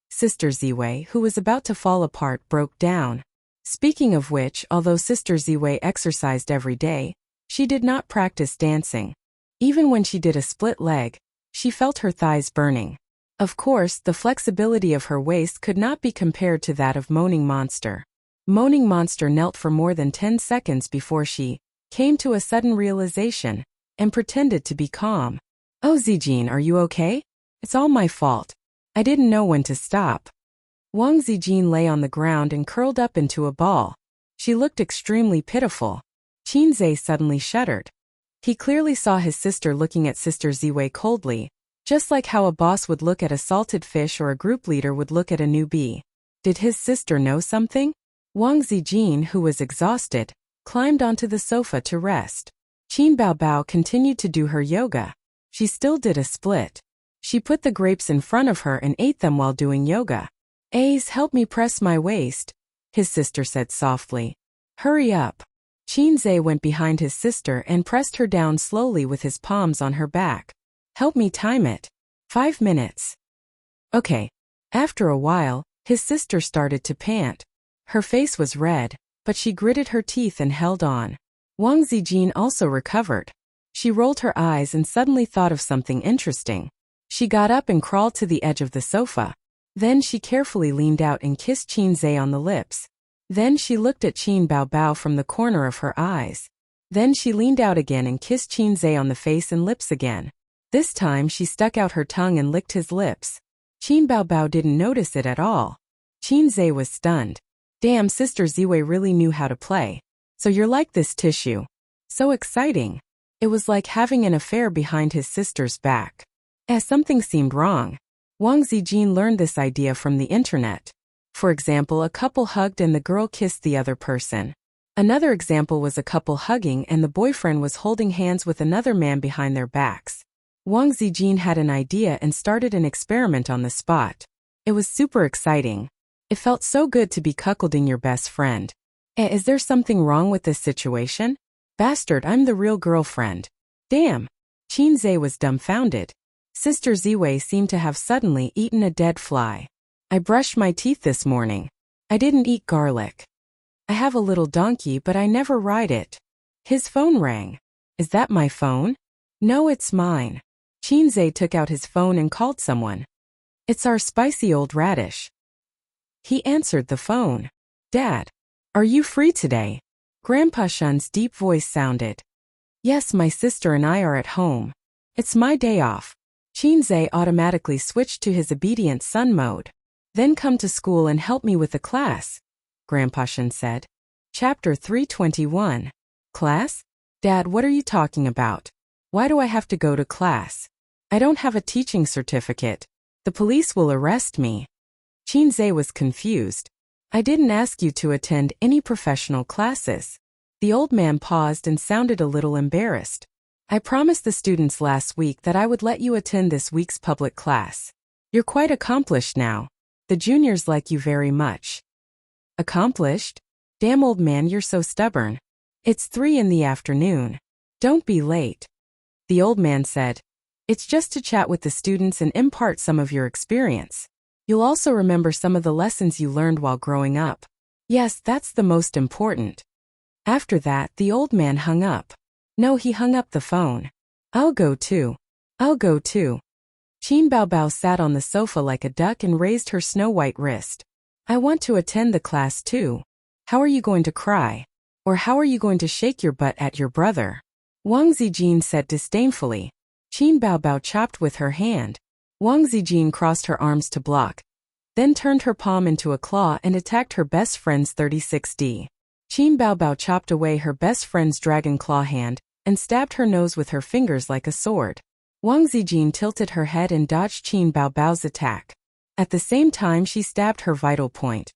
Sister Ziwei, who was about to fall apart, broke down. Speaking of which, although Sister Ziwei exercised every day, she did not practice dancing. Even when she did a split leg, she felt her thighs burning. Of course, the flexibility of her waist could not be compared to that of Moaning Monster. Moaning Monster knelt for more than 10 seconds before she came to a sudden realization and pretended to be calm. Oh Zijin, are you okay? It's all my fault. I didn't know when to stop. Wang Zijin lay on the ground and curled up into a ball. She looked extremely pitiful. Qin Zhe suddenly shuddered. He clearly saw his sister looking at Sister Ziwei coldly, just like how a boss would look at a salted fish or a group leader would look at a newbie. Did his sister know something? Wang Zijin, who was exhausted, climbed onto the sofa to rest. Qin Bao continued to do her yoga. She still did a split. She put the grapes in front of her and ate them while doing yoga. A's, help me press my waist, his sister said softly. Hurry up. Qin Zhe went behind his sister and pressed her down slowly with his palms on her back. Help me time it. 5 minutes. Okay. After a while, his sister started to pant. Her face was red, but she gritted her teeth and held on. Wang Zijin also recovered. She rolled her eyes and suddenly thought of something interesting. She got up and crawled to the edge of the sofa. Then she carefully leaned out and kissed Qin Zhe on the lips. Then she looked at Qin Bao from the corner of her eyes. Then she leaned out again and kissed Qin Zhe on the face and lips again. This time she stuck out her tongue and licked his lips. Qin Bao didn't notice it at all. Qin Zhe was stunned. Damn, Sister Ziwei really knew how to play. So you're like this tissue. So exciting. It was like having an affair behind his sister's back. Something seemed wrong. Wang Zijin learned this idea from the internet. For example, a couple hugged and the girl kissed the other person. Another example was a couple hugging and the boyfriend was holding hands with another man behind their backs. Wang Zijin had an idea and started an experiment on the spot. It was super exciting. It felt so good to be cuckolding your best friend. Is there something wrong with this situation? Bastard, I'm the real girlfriend. Damn. Qin Zhe was dumbfounded. Sister Ziwei seemed to have suddenly eaten a dead fly. I brushed my teeth this morning. I didn't eat garlic. I have a little donkey but I never ride it. His phone rang. Is that my phone? No, it's mine. Qin Zhe took out his phone and called someone. It's our spicy old radish. He answered the phone. Dad, are you free today? Grandpa Shun's deep voice sounded. Yes, my sister and I are at home. It's my day off. Qin Zhe automatically switched to his obedient son mode. Then come to school and help me with the class, Grandpa Shun said. Chapter 321. Class? Dad, what are you talking about? Why do I have to go to class? I don't have a teaching certificate. The police will arrest me. Qin Zhe was confused. I didn't ask you to attend any professional classes. The old man paused and sounded a little embarrassed. I promised the students last week that I would let you attend this week's public class. You're quite accomplished now. The juniors like you very much. Accomplished? Damn, old man, you're so stubborn. It's 3 in the afternoon. Don't be late. The old man said. It's just to chat with the students and impart some of your experience. You'll also remember some of the lessons you learned while growing up. Yes, that's the most important. After that, the old man hung up. No, he hung up the phone. I'll go too. I'll go too. Qin Baobao sat on the sofa like a duck and raised her snow-white wrist. I want to attend the class too. How are you going to cry? Or how are you going to shake your butt at your brother? Wang Zijin said disdainfully. Qin Baobao chopped with her hand. Wang Zijin crossed her arms to block, then turned her palm into a claw and attacked her best friend's 36D. Qin Baobao chopped away her best friend's dragon claw hand and stabbed her nose with her fingers like a sword. Wang Zijin tilted her head and dodged Qin Baobao's attack. At the same time, she stabbed her vital point,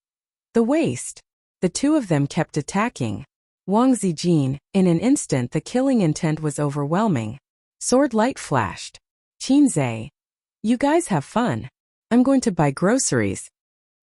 the waist. The two of them kept attacking Wang Zijin. In an instant, the killing intent was overwhelming. Sword light flashed. Qin Zhe, you guys have fun. I'm going to buy groceries.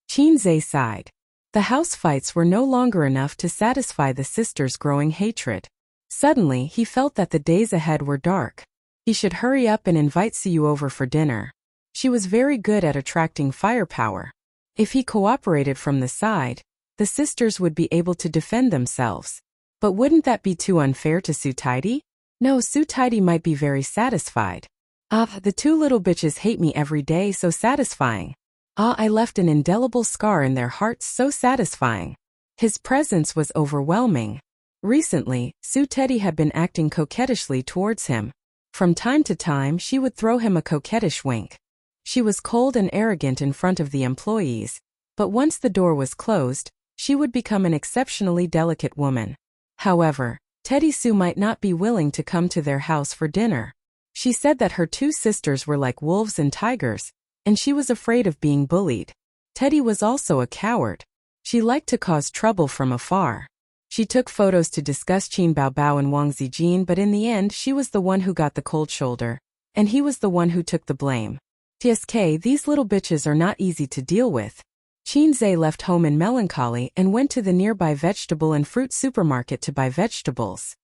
Qin Zhe sighed. The house fights were no longer enough to satisfy the sisters' growing hatred. Suddenly, he felt that the days ahead were dark. He should hurry up and invite Siyu over for dinner. She was very good at attracting firepower. If he cooperated from the side, the sisters would be able to defend themselves. But wouldn't that be too unfair to Su Taidi? No, Su Taidi might be very satisfied. The two little bitches hate me every day, so satisfying. I left an indelible scar in their hearts, so satisfying. His presence was overwhelming. Recently, Su Taidi had been acting coquettishly towards him. From time to time, she would throw him a coquettish wink. She was cold and arrogant in front of the employees, but once the door was closed, she would become an exceptionally delicate woman. However, Teddy Sue might not be willing to come to their house for dinner. She said that her two sisters were like wolves and tigers, and she was afraid of being bullied. Teddy was also a coward. She liked to cause trouble from afar. She took photos to discuss Qin Baobao and Wang Zijin, but in the end she was the one who got the cold shoulder, and he was the one who took the blame. TSK, these little bitches are not easy to deal with. Qin Zhe left home in melancholy and went to the nearby vegetable and fruit supermarket to buy vegetables.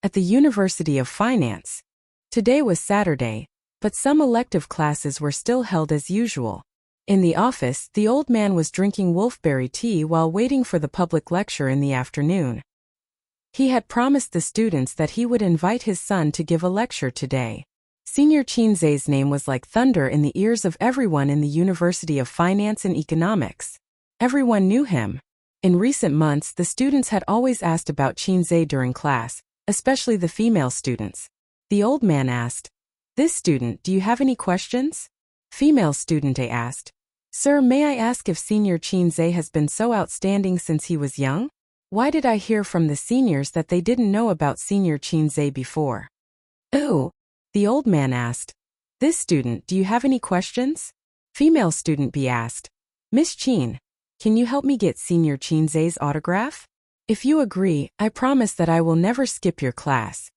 At the University of Finance. Today was Saturday, but some elective classes were still held as usual. In the office, the old man was drinking wolfberry tea while waiting for the public lecture in the afternoon. He had promised the students that he would invite his son to give a lecture today. Senior Qin Zhe's name was like thunder in the ears of everyone in the University of Finance and Economics. Everyone knew him. In recent months, the students had always asked about Qin Zhe during class, especially the female students. The old man asked, "This student, do you have any questions?" Female student A asked, Sir, may I ask if Senior Qinze has been so outstanding since he was young? Why did I hear from the seniors that they didn't know about Senior Qinze before? Oh, the old man asked. This student, do you have any questions? Female student B asked. Miss Qin, can you help me get Senior Qinze's autograph? If you agree, I promise that I will never skip your class.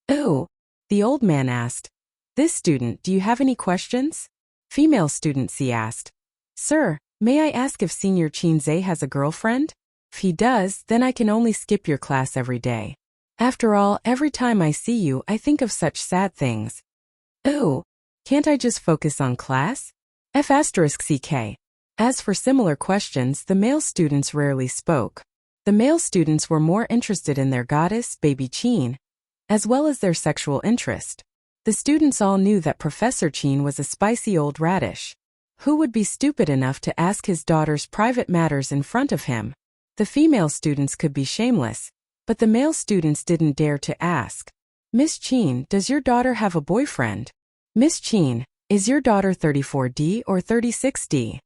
Oh, the old man asked. This student, do you have any questions? Female student C asked. Sir, may I ask if Senior Qinze has a girlfriend? If he does, then I can only skip your class every day. After all, every time I see you, I think of such sad things. Oh, can't I just focus on class? F*CK. As for similar questions, the male students rarely spoke. The male students were more interested in their goddess, baby Qin, as well as their sexual interest. The students all knew that Professor Qin was a spicy old radish. Who would be stupid enough to ask his daughter's private matters in front of him? The female students could be shameless, but the male students didn't dare to ask. Miss Qin, does your daughter have a boyfriend? Miss Qin, is your daughter 34D or 36D?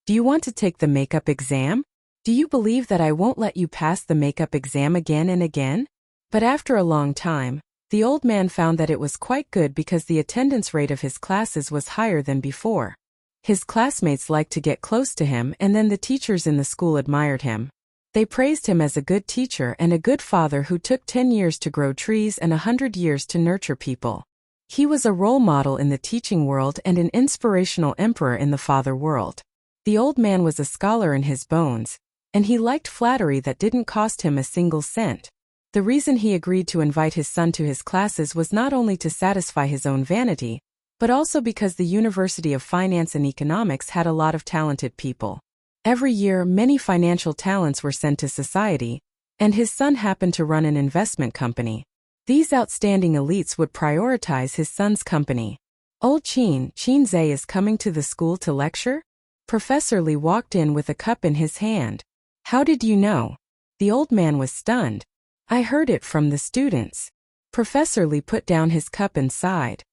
Do you want to take the makeup exam? Do you believe that I won't let you pass the makeup exam again and again? But after a long time, the old man found that it was quite good because the attendance rate of his classes was higher than before. His classmates liked to get close to him, and then the teachers in the school admired him. They praised him as a good teacher and a good father who took 10 years to grow trees and 100 years to nurture people. He was a role model in the teaching world and an inspirational emperor in the father world. The old man was a scholar in his bones, and he liked flattery that didn't cost him a single cent. The reason he agreed to invite his son to his classes was not only to satisfy his own vanity, but also because the University of Finance and Economics had a lot of talented people. Every year, many financial talents were sent to society, and his son happened to run an investment company. These outstanding elites would prioritize his son's company. Old Qinze is coming to the school to lecture? Professor Li walked in with a cup in his hand. How did you know? The old man was stunned. I heard it from the students. Professor Li put down his cup and sighed.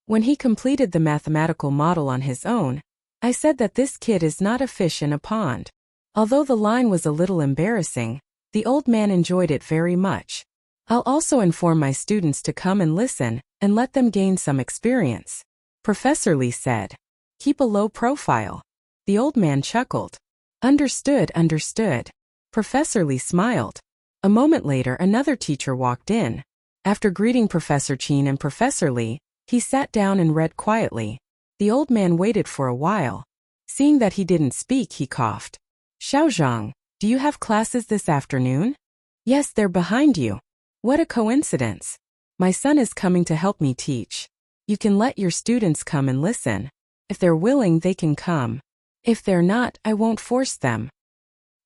When he completed the mathematical model on his own, I said that this kid is not a fish in a pond. Although the line was a little embarrassing, the old man enjoyed it very much. I'll also inform my students to come and listen, and let them gain some experience. Professor Li said. Keep a low profile. The old man chuckled. Understood, understood. Professor Li smiled. A moment later, another teacher walked in. After greeting Professor Qin and Professor Li, he sat down and read quietly. The old man waited for a while. Seeing that he didn't speak, he coughed. Xiaozhang, do you have classes this afternoon? Yes, they're behind you. What a coincidence. My son is coming to help me teach. You can let your students come and listen. If they're willing, they can come. If they're not, I won't force them.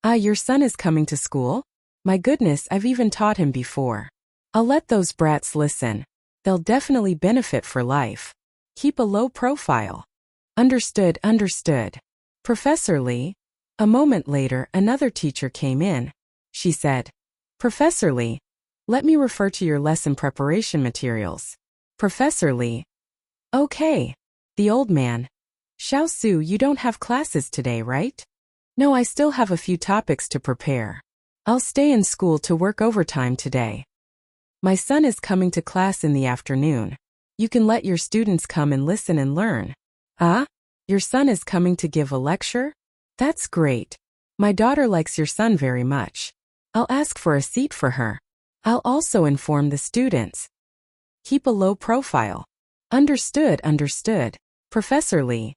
Ah, your son is coming to school? My goodness, I've even taught him before. I'll let those brats listen. They'll definitely benefit for life. Keep a low profile. Understood, understood. Professor Li. A moment later, another teacher came in. She said, Professor Li, let me refer to your lesson preparation materials. Professor Li. Okay. The old man. Xiaosu, you don't have classes today, right? No, I still have a few topics to prepare. I'll stay in school to work overtime today. My son is coming to class in the afternoon. You can let your students come and listen and learn. Ah? Your son is coming to give a lecture? That's great. My daughter likes your son very much. I'll ask for a seat for her. I'll also inform the students. Keep a low profile. Understood, understood. Professor Li.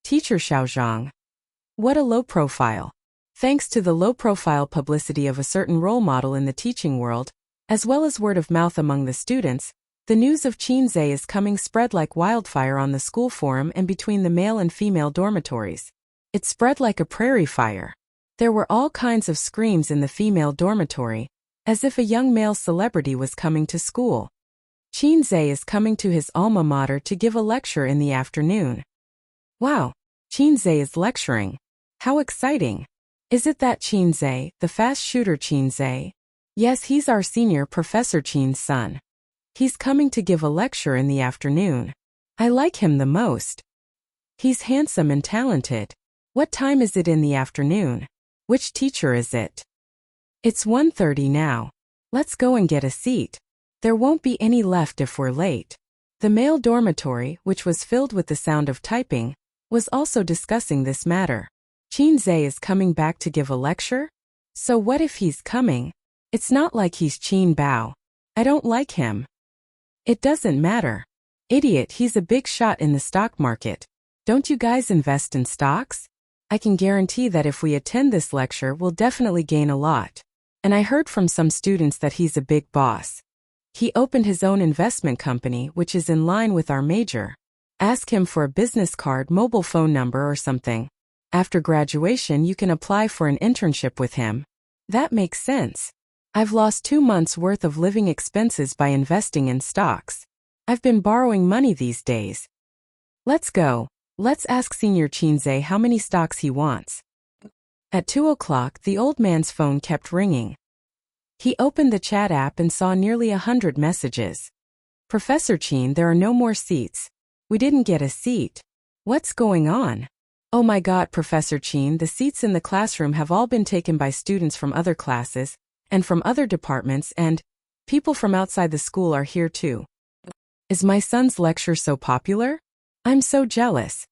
Teacher Xiaozhang. What a low profile. Thanks to the low-profile publicity of a certain role model in the teaching world, as well as word of mouth among the students, the news of Qinze is coming spread like wildfire on the school forum and between the male and female dormitories. It spread like a prairie fire. There were all kinds of screams in the female dormitory, as if a young male celebrity was coming to school. Qinze is coming to his alma mater to give a lecture in the afternoon. Wow, Qinze is lecturing. How exciting. Is it that Qinze, the fast shooter Qinze? Yes, he's our senior Professor Qin's son. He's coming to give a lecture in the afternoon. I like him the most. He's handsome and talented. What time is it in the afternoon? Which teacher is it? It's 1:30 now. Let's go and get a seat. There won't be any left if we're late. The male dormitory, which was filled with the sound of typing, was also discussing this matter. Qin Zhe is coming back to give a lecture? So what if he's coming? It's not like he's Qin Bao. I don't like him. It doesn't matter. Idiot, he's a big shot in the stock market. Don't you guys invest in stocks? I can guarantee that if we attend this lecture, we'll definitely gain a lot. And I heard from some students that he's a big boss. He opened his own investment company, which is in line with our major. Ask him for a business card, mobile phone number or something. After graduation, you can apply for an internship with him. That makes sense. I've lost 2 months' worth of living expenses by investing in stocks. I've been borrowing money these days. Let's go. Let's ask Senior Qin Zhe how many stocks he wants. At 2 o'clock, the old man's phone kept ringing. He opened the chat app and saw nearly 100 messages. Professor Qin, there are no more seats. We didn't get a seat. What's going on? Oh my God, Professor Qin, the seats in the classroom have all been taken by students from other classes, and from other departments, and people from outside the school are here too. Is my son's lecture so popular? I'm so jealous.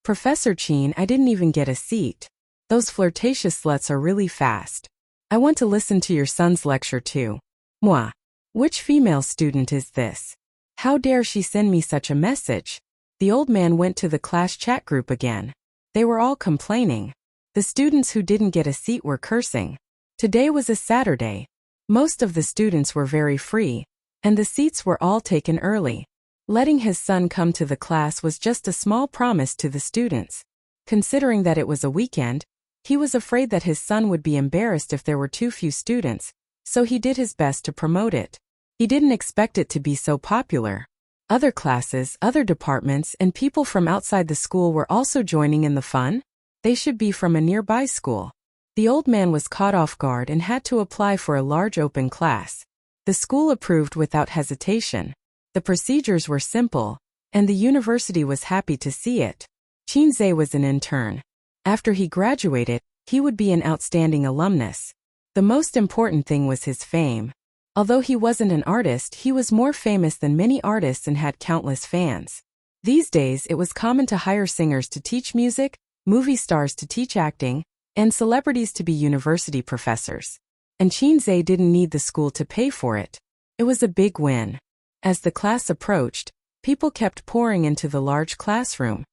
Professor Qin, I didn't even get a seat. Those flirtatious sluts are really fast. I want to listen to your son's lecture too. Moi. Which female student is this? How dare she send me such a message? The old man went to the class chat group again. They were all complaining. The students who didn't get a seat were cursing. Today was a Saturday. Most of the students were very free, and the seats were all taken early. Letting his son come to the class was just a small promise to the students. Considering that it was a weekend, he was afraid that his son would be embarrassed if there were too few students, so he did his best to promote it. He didn't expect it to be so popular. Other classes, other departments, and people from outside the school were also joining in the fun. They should be from a nearby school. The old man was caught off guard and had to apply for a large open class. The school approved without hesitation. The procedures were simple, and the university was happy to see it. Qin Zhe was an intern. After he graduated, he would be an outstanding alumnus. The most important thing was his fame. Although he wasn't an artist, he was more famous than many artists and had countless fans. These days, it was common to hire singers to teach music, movie stars to teach acting, and celebrities to be university professors. And Qin Zhe didn't need the school to pay for it. It was a big win. As the class approached, people kept pouring into the large classroom.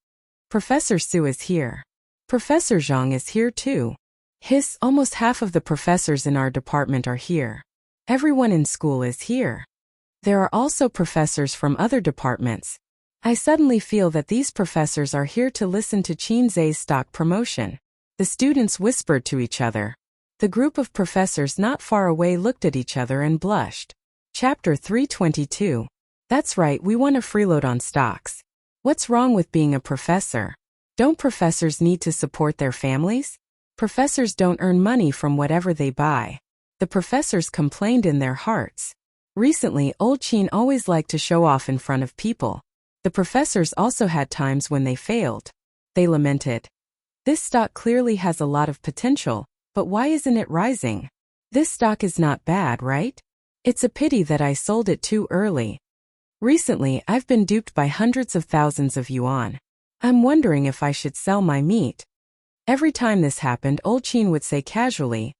Professor Su is here. Professor Zhang is here too. Almost half of the professors in our department are here. Everyone in school is here. There are also professors from other departments. I suddenly feel that these professors are here to listen to Qin Zhe's stock promotion. The students whispered to each other. The group of professors not far away looked at each other and blushed. Chapter 322. That's right, we want a freeload on stocks. What's wrong with being a professor? Don't professors need to support their families? Professors don't earn money from whatever they buy. The professors complained in their hearts. Recently, old Qin always liked to show off in front of people. The professors also had times when they failed. They lamented. This stock clearly has a lot of potential, but why isn't it rising? This stock is not bad, right? It's a pity that I sold it too early. Recently, I've been duped by hundreds of thousands of yuan. I'm wondering if I should sell my meat. Every time this happened, old Qin would say casually,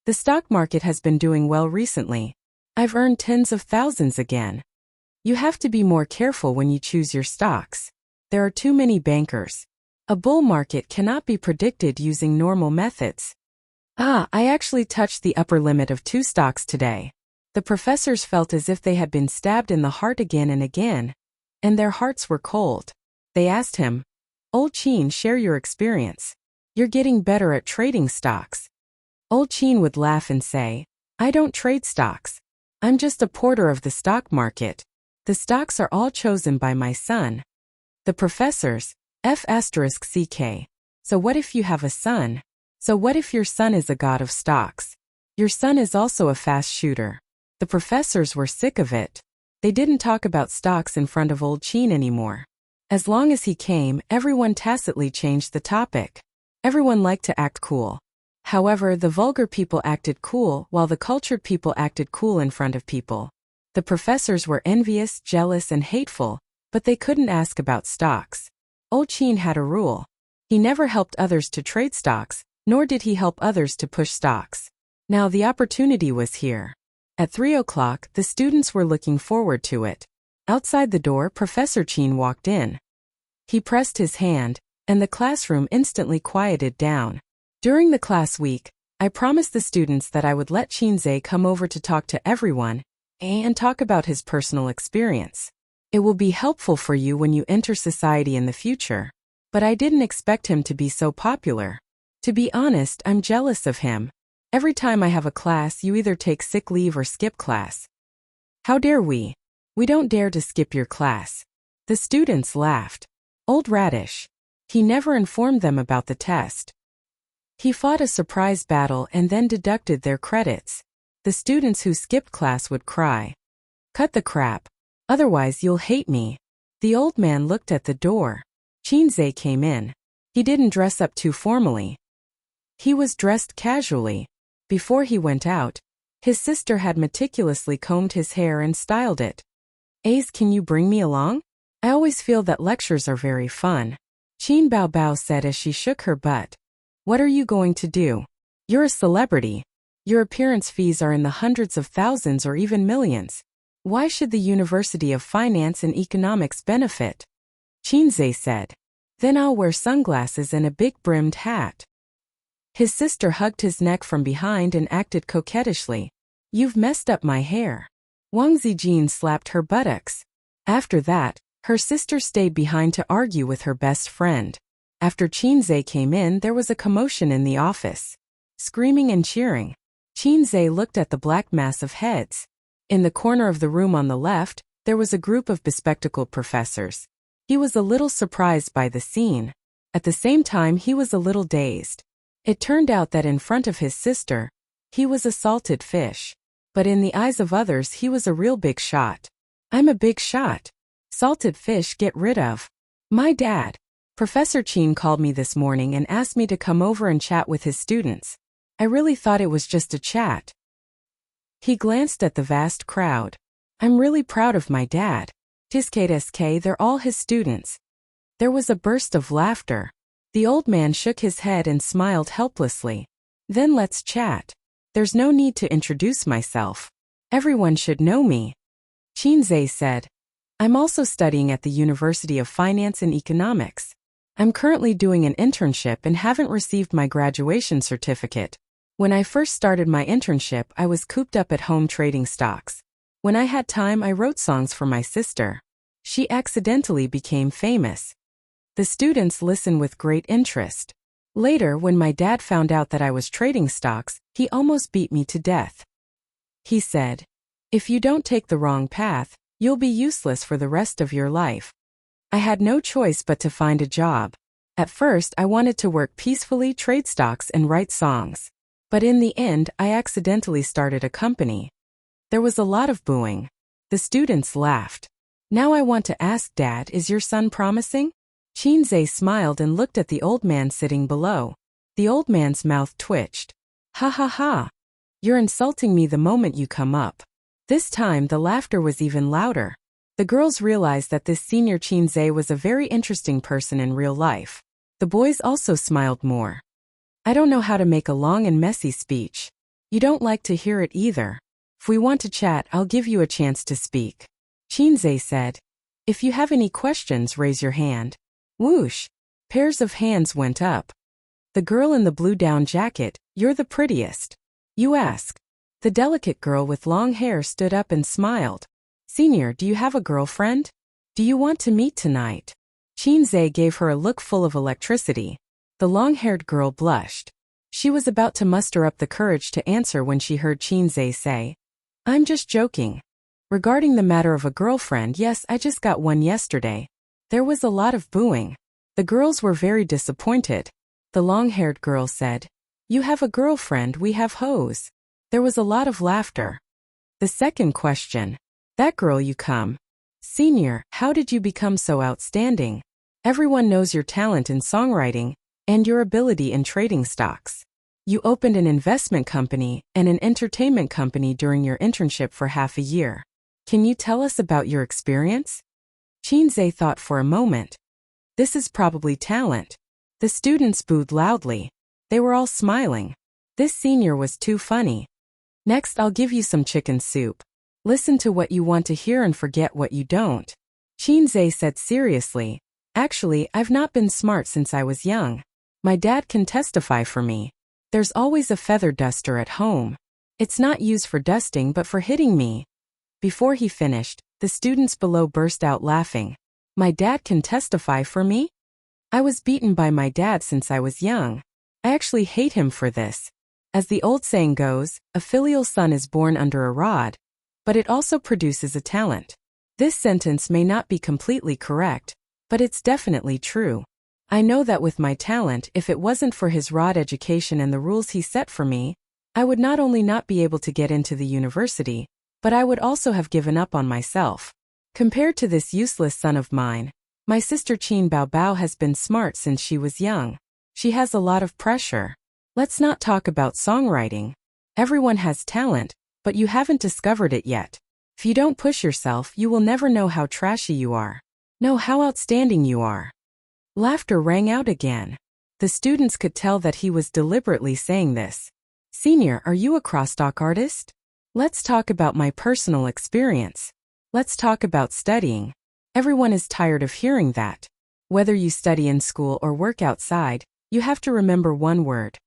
the stock market has been doing well recently. I've earned tens of thousands again. You have to be more careful when you choose your stocks. There are too many bankers. A bull market cannot be predicted using normal methods. I actually touched the upper limit of 2 stocks today. The professors felt as if they had been stabbed in the heart again and again, and their hearts were cold. They asked him, Old Qin, share your experience. You're getting better at trading stocks. Old Qin would laugh and say, I don't trade stocks. I'm just a porter of the stock market. The stocks are all chosen by my son. The professors, F***CK. So what if you have a son? So what if your son is a god of stocks? Your son is also a fast shooter. The professors were sick of it. They didn't talk about stocks in front of old Qin anymore. As long as he came, everyone tacitly changed the topic. Everyone liked to act cool. However, the vulgar people acted cool while the cultured people acted cool in front of people. The professors were envious, jealous, and hateful, but they couldn't ask about stocks. Old Qin had a rule. He never helped others to trade stocks, nor did he help others to push stocks. Now the opportunity was here. At 3 o'clock, the students were looking forward to it. Outside the door, Professor Qin walked in. He pressed his hand, and the classroom instantly quieted down. During the class week, I promised the students that I would let Qinze come over to talk to everyone and talk about his personal experience. It will be helpful for you when you enter society in the future. But I didn't expect him to be so popular. To be honest, I'm jealous of him. Every time I have a class, you either take sick leave or skip class. How dare we? We don't dare to skip your class. The students laughed. Old Radish. He never informed them about the test. He fought a surprise battle and then deducted their credits. The students who skipped class would cry. Cut the crap. Otherwise you'll hate me. The old man looked at the door. Qinze came in. He didn't dress up too formally. He was dressed casually. Before he went out, his sister had meticulously combed his hair and styled it. Ace, can you bring me along? I always feel that lectures are very fun. Qin Bao Bao said as she shook her butt. What are you going to do? You're a celebrity. Your appearance fees are in the hundreds of thousands or even millions. Why should the University of Finance and Economics benefit? Qinze said. Then I'll wear sunglasses and a big brimmed hat. His sister hugged his neck from behind and acted coquettishly. You've messed up my hair. Wang Zijin slapped her buttocks. After that, her sister stayed behind to argue with her best friend. After Qinze came in, there was a commotion in the office. Screaming and cheering. Qinze looked at the black mass of heads. In the corner of the room on the left, there was a group of bespectacled professors. He was a little surprised by the scene. At the same time, he was a little dazed. It turned out that in front of his sister, he was a salted fish. But in the eyes of others, he was a real big shot. I'm a big shot. Salted fish, get rid of. My dad. Professor Qin called me this morning and asked me to come over and chat with his students. I really thought it was just a chat. He glanced at the vast crowd. I'm really proud of my dad. Tiskate, they're all his students. There was a burst of laughter. The old man shook his head and smiled helplessly. Then let's chat. There's no need to introduce myself. Everyone should know me. Qinze said. I'm also studying at the University of Finance and Economics. I'm currently doing an internship and haven't received my graduation certificate. When I first started my internship, I was cooped up at home trading stocks. When I had time, I wrote songs for my sister. She accidentally became famous. The students listened with great interest. Later, when my dad found out that I was trading stocks, he almost beat me to death. He said, if you don't take the wrong path, you'll be useless for the rest of your life. I had no choice but to find a job. At first, I wanted to work peacefully, trade stocks, and write songs. But in the end, I accidentally started a company. There was a lot of booing. The students laughed. Now I want to ask, Dad, is your son promising? Qinze smiled and looked at the old man sitting below. The old man's mouth twitched. Ha ha ha. You're insulting me the moment you come up. This time the laughter was even louder. The girls realized that this senior Qinze was a very interesting person in real life. The boys also smiled more. I don't know how to make a long and messy speech. You don't like to hear it either. If we want to chat, I'll give you a chance to speak. Qinze said. If you have any questions, raise your hand. Whoosh! Pairs of hands went up. The girl in the blue down jacket, you're the prettiest. You asked. The delicate girl with long hair stood up and smiled. Senior, do you have a girlfriend? Do you want to meet tonight? Qinze gave her a look full of electricity. The long-haired girl blushed. She was about to muster up the courage to answer when she heard Qinze say, I'm just joking. Regarding the matter of a girlfriend, yes, I just got one yesterday. There was a lot of booing. The girls were very disappointed. The long-haired girl said, You have a girlfriend, we have hoes. There was a lot of laughter. The second question. That girl you come. Senior, how did you become so outstanding? Everyone knows your talent in songwriting, and your ability in trading stocks. You opened an investment company and an entertainment company during your internship for half a year. Can you tell us about your experience? Qinze thought for a moment. This is probably talent. The students booed loudly. They were all smiling. This senior was too funny. Next, I'll give you some chicken soup. Listen to what you want to hear and forget what you don't. Qinze said seriously. Actually, I've not been smart since I was young. My dad can testify for me. There's always a feather duster at home. It's not used for dusting but for hitting me. Before he finished, the students below burst out laughing. My dad can testify for me? I was beaten by my dad since I was young. I actually hate him for this. As the old saying goes, a filial son is born under a rod, but it also produces a talent. This sentence may not be completely correct, but it's definitely true. I know that with my talent, if it wasn't for his rod education and the rules he set for me, I would not only not be able to get into the university, but I would also have given up on myself. Compared to this useless son of mine, my sister Qin Baobao has been smart since she was young. She has a lot of pressure. Let's not talk about songwriting. Everyone has talent, but you haven't discovered it yet. If you don't push yourself, you will never know how trashy you are. Know how outstanding you are. Laughter rang out again. The students could tell that he was deliberately saying this. Senior, are you a crosstalk artist? Let's talk about my personal experience. Let's talk about studying. Everyone is tired of hearing that. Whether you study in school or work outside, you have to remember one word.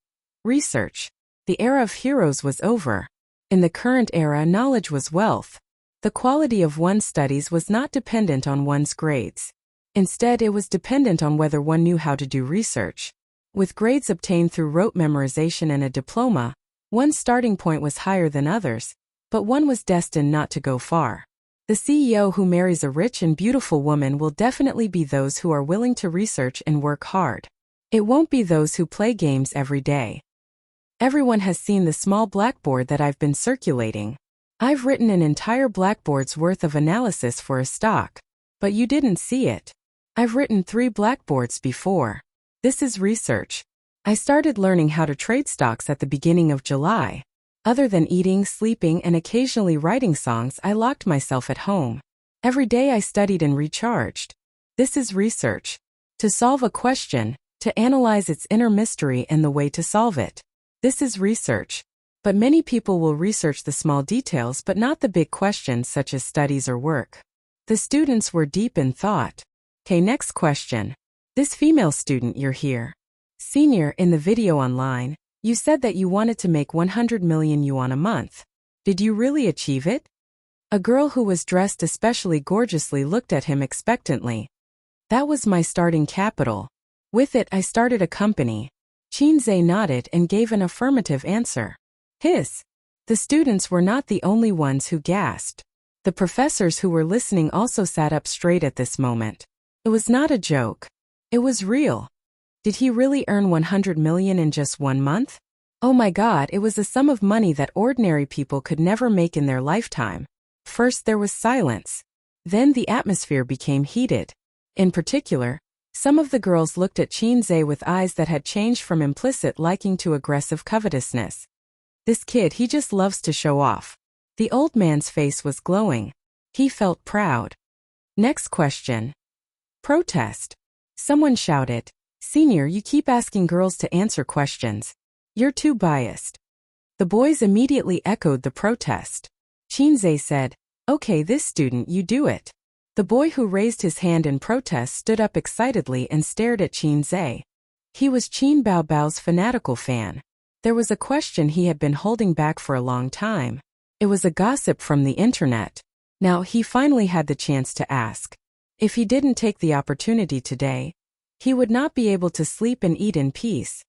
Research. The era of heroes was over. In the current era, knowledge was wealth. The quality of one's studies was not dependent on one's grades. Instead, it was dependent on whether one knew how to do research. With grades obtained through rote memorization and a diploma, one's starting point was higher than others, but one was destined not to go far. The CEO who marries a rich and beautiful woman will definitely be those who are willing to research and work hard. It won't be those who play games every day. Everyone has seen the small blackboard that I've been circulating. I've written an entire blackboard's worth of analysis for a stock, but you didn't see it. I've written 3 blackboards before. This is research. I started learning how to trade stocks at the beginning of July. Other than eating, sleeping, and occasionally writing songs, I locked myself at home. Every day I studied and recharged. This is research. To solve a question, to analyze its inner mystery and the way to solve it. This is research. But many people will research the small details but not the big questions such as studies or work. The students were deep in thought. Okay, next question. This female student you're here. Senior, in the video online, you said that you wanted to make 100 million yuan a month. Did you really achieve it? A girl who was dressed especially gorgeously looked at him expectantly. That was my starting capital. With it I started a company. Qinze nodded and gave an affirmative answer. The students were not the only ones who gasped. The professors who were listening also sat up straight at this moment. It was not a joke. It was real. Did he really earn 100 million in just 1 month? Oh my God, it was a sum of money that ordinary people could never make in their lifetime. First there was silence. Then the atmosphere became heated. In particular, some of the girls looked at Qinze with eyes that had changed from implicit liking to aggressive covetousness. This kid, he just loves to show off. The old man's face was glowing. He felt proud. Next question. Protest. Someone shouted, Senior, you keep asking girls to answer questions. You're too biased. The boys immediately echoed the protest. Qinze said, Okay, this student, you do it. The boy who raised his hand in protest stood up excitedly and stared at Qinze. He was Qin Baobao's fanatical fan. There was a question he had been holding back for a long time. It was a gossip from the internet. Now he finally had the chance to ask. If he didn't take the opportunity today, he would not be able to sleep and eat in peace.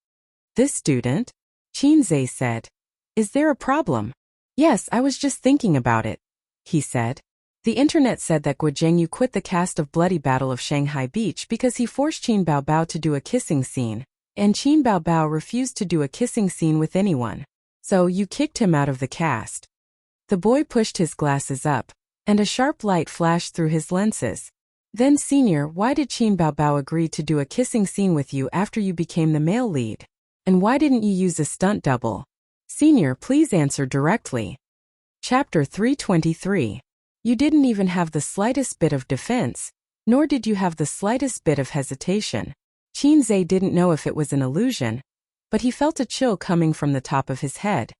This student? Qinze said. Is there a problem? Yes, I was just thinking about it, he said. The internet said that Guo Zhengyu quit the cast of Bloody Battle of Shanghai Beach because he forced Qin Baobao to do a kissing scene, and Qin Baobao refused to do a kissing scene with anyone. So you kicked him out of the cast. The boy pushed his glasses up, and a sharp light flashed through his lenses. Then Senior, why did Qin Baobao agree to do a kissing scene with you after you became the male lead? And why didn't you use a stunt double? Senior, please answer directly. Chapter 323. You didn't even have the slightest bit of defense, nor did you have the slightest bit of hesitation. Qin Zhe didn't know if it was an illusion, but he felt a chill coming from the top of his head.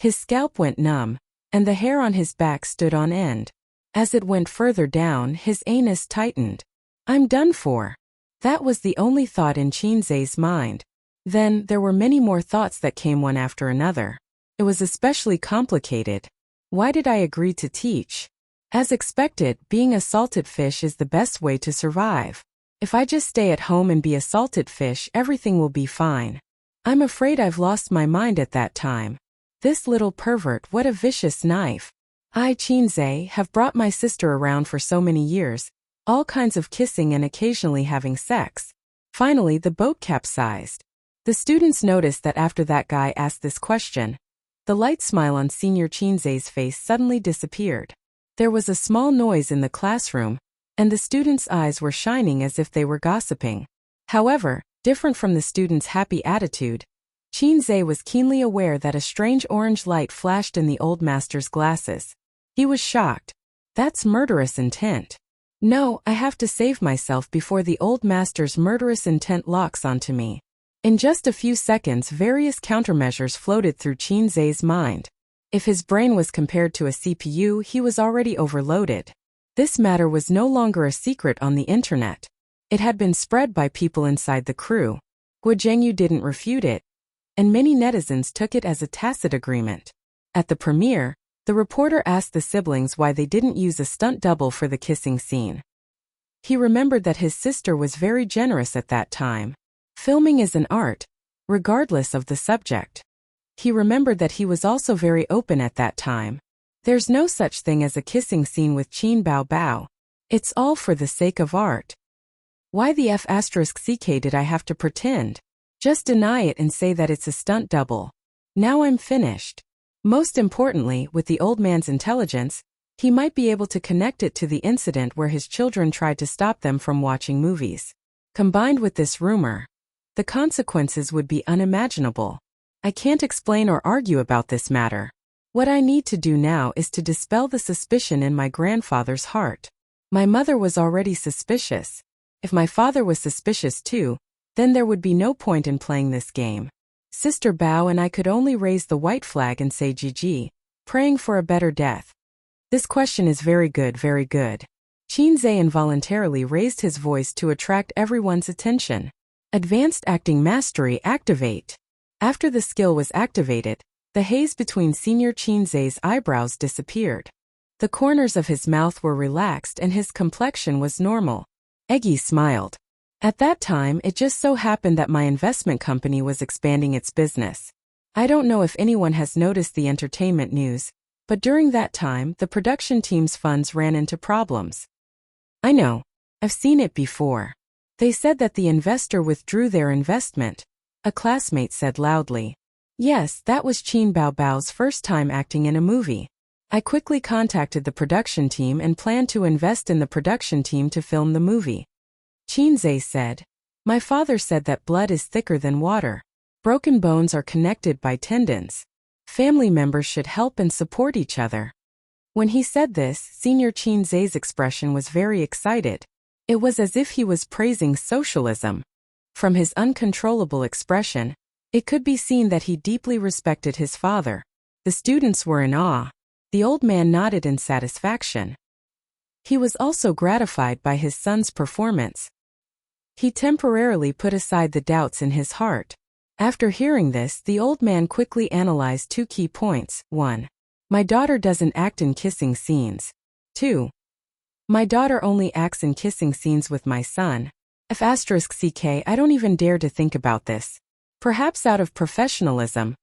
His scalp went numb, and the hair on his back stood on end. As it went further down, his anus tightened. I'm done for. That was the only thought in Qin Zhe's mind. Then, there were many more thoughts that came one after another. It was especially complicated. Why did I agree to teach? As expected, being a salted fish is the best way to survive. If I just stay at home and be a salted fish, everything will be fine. I'm afraid I've lost my mind at that time. This little pervert, what a vicious knife. I, Qin Zhe, have brought my sister around for so many years, all kinds of kissing and occasionally having sex. Finally, the boat capsized. The students noticed that after that guy asked this question, the light smile on Senior Qin Zhe's face suddenly disappeared. There was a small noise in the classroom, and the students' eyes were shining as if they were gossiping. However, different from the students' happy attitude, Qin Zhe was keenly aware that a strange orange light flashed in the old master's glasses. He was shocked. That's murderous intent. No, I have to save myself before the old master's murderous intent locks onto me. In just a few seconds, various countermeasures floated through Qin Zhe's mind. If his brain was compared to a CPU, he was already overloaded. This matter was no longer a secret on the internet. It had been spread by people inside the crew. Guo Zhengyu didn't refute it, and many netizens took it as a tacit agreement. At the premiere, the reporter asked the siblings why they didn't use a stunt double for the kissing scene. He remembered that his sister was very generous at that time. Filming is an art, regardless of the subject. He remembered that he was also very open at that time. There's no such thing as a kissing scene with Qin Baobao. It's all for the sake of art. Why the F***ck did I have to pretend? Just deny it and say that it's a stunt double. Now I'm finished. Most importantly, with the old man's intelligence, he might be able to connect it to the incident where his children tried to stop them from watching movies. Combined with this rumor, the consequences would be unimaginable. I can't explain or argue about this matter. What I need to do now is to dispel the suspicion in my grandfather's heart. My mother was already suspicious. If my father was suspicious too, then there would be no point in playing this game. Sister Bao and I could only raise the white flag and say GG, praying for a better death. This question is very good, very good. Qin Zhe involuntarily raised his voice to attract everyone's attention. Advanced Acting Mastery activate. After the skill was activated, the haze between Senior Qin Zhe's eyebrows disappeared. The corners of his mouth were relaxed and his complexion was normal. Eggy smiled. At that time, it just so happened that my investment company was expanding its business. I don't know if anyone has noticed the entertainment news, but during that time, the production team's funds ran into problems. I know. I've seen it before. They said that the investor withdrew their investment. A classmate said loudly. Yes, that was Qin Baobao's first time acting in a movie. I quickly contacted the production team and planned to invest in the production team to film the movie. Qin Zhe said, my father said that blood is thicker than water. Broken bones are connected by tendons. Family members should help and support each other. When he said this, Senior Qin Zhe's expression was very excited. It was as if he was praising socialism. From his uncontrollable expression, it could be seen that he deeply respected his father. The students were in awe. The old man nodded in satisfaction. He was also gratified by his son's performance. He temporarily put aside the doubts in his heart. After hearing this, the old man quickly analyzed two key points. 1. My daughter doesn't act in kissing scenes. 2. My daughter only acts in kissing scenes with my son. F***ck, I don't even dare to think about this. Perhaps out of professionalism,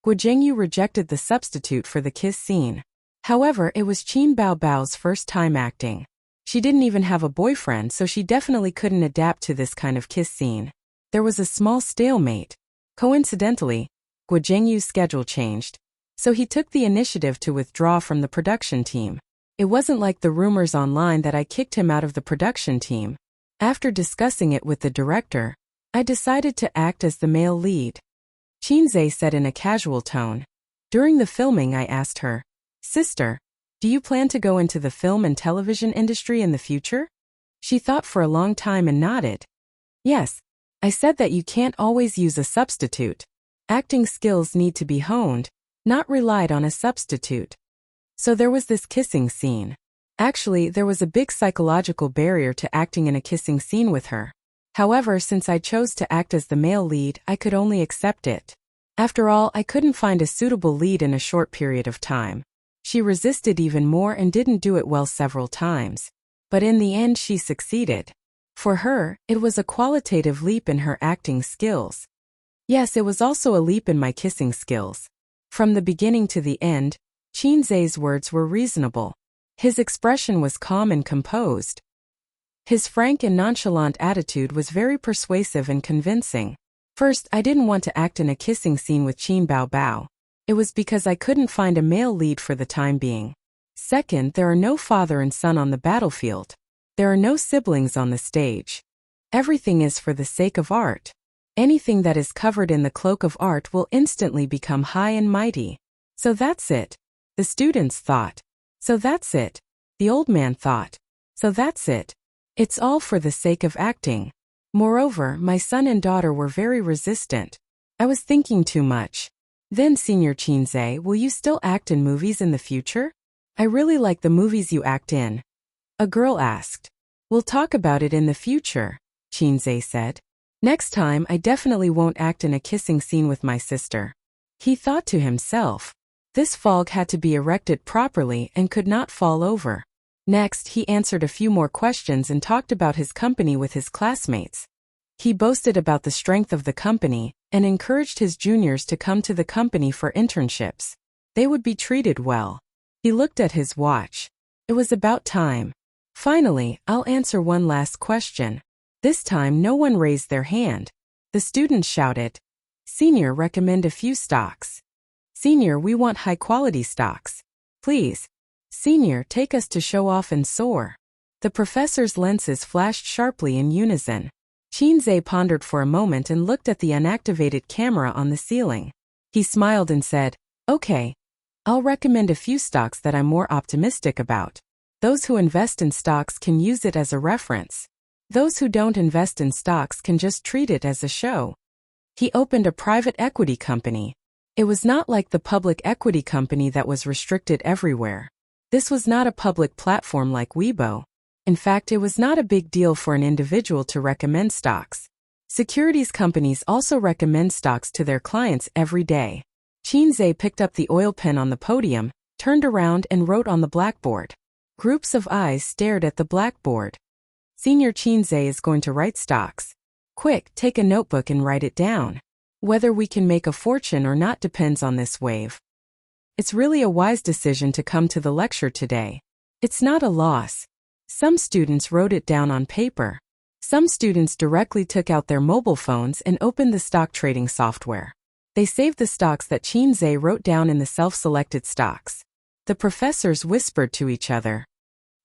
Guo Zhengyu rejected the substitute for the kiss scene. However, it was Qin Baobao's first time acting. She didn't even have a boyfriend, so she definitely couldn't adapt to this kind of kiss scene. There was a small stalemate. Coincidentally, Guo Zhengyu's schedule changed, so he took the initiative to withdraw from the production team. It wasn't like the rumors online that I kicked him out of the production team. After discussing it with the director, I decided to act as the male lead. Qinze said in a casual tone. During the filming I asked her, "Sister, do you plan to go into the film and television industry in the future?" She thought for a long time and nodded. Yes. I said that you can't always use a substitute. Acting skills need to be honed, not relied on a substitute. So there was this kissing scene. Actually, there was a big psychological barrier to acting in a kissing scene with her. However, since I chose to act as the male lead, I could only accept it. After all, I couldn't find a suitable lead in a short period of time. She resisted even more and didn't do it well several times. But in the end she succeeded. For her, it was a qualitative leap in her acting skills. Yes, it was also a leap in my kissing skills. From the beginning to the end, Qinze's words were reasonable. His expression was calm and composed. His frank and nonchalant attitude was very persuasive and convincing. First, I didn't want to act in a kissing scene with Qin Bao Bao. It was because I couldn't find a male lead for the time being. Second, there are no father and son on the battlefield. There are no siblings on the stage. Everything is for the sake of art. Anything that is covered in the cloak of art will instantly become high and mighty. So that's it. The students thought. So that's it. The old man thought. So that's it. It's all for the sake of acting. Moreover, my son and daughter were very resistant. I was thinking too much. Then, Senior Qinze, will you still act in movies in the future? I really like the movies you act in. A girl asked. We'll talk about it in the future, Qinze said. Next time I definitely won't act in a kissing scene with my sister. He thought to himself. This fog had to be erected properly and could not fall over. Next, he answered a few more questions and talked about his company with his classmates. He boasted about the strength of the company and encouraged his juniors to come to the company for internships. They would be treated well. He looked at his watch. It was about time. Finally, I'll answer one last question. This time no one raised their hand. The students shouted, Senior, recommend a few stocks. Senior, we want high-quality stocks. Please. Senior, take us to show off and soar. The professor's lenses flashed sharply in unison. Qinze pondered for a moment and looked at the unactivated camera on the ceiling. He smiled and said, Okay. I'll recommend a few stocks that I'm more optimistic about. Those who invest in stocks can use it as a reference. Those who don't invest in stocks can just treat it as a show. He opened a private equity company. It was not like the public equity company that was restricted everywhere. This was not a public platform like Weibo. In fact, it was not a big deal for an individual to recommend stocks. Securities companies also recommend stocks to their clients every day. Qinze picked up the oil pen on the podium, turned around and wrote on the blackboard. Groups of eyes stared at the blackboard. Senior Qinze is going to write stocks. Quick, take a notebook and write it down. Whether we can make a fortune or not depends on this wave. It's really a wise decision to come to the lecture today. It's not a loss. Some students wrote it down on paper. Some students directly took out their mobile phones and opened the stock trading software. They saved the stocks that Qinze wrote down in the self-selected stocks. The professors whispered to each other.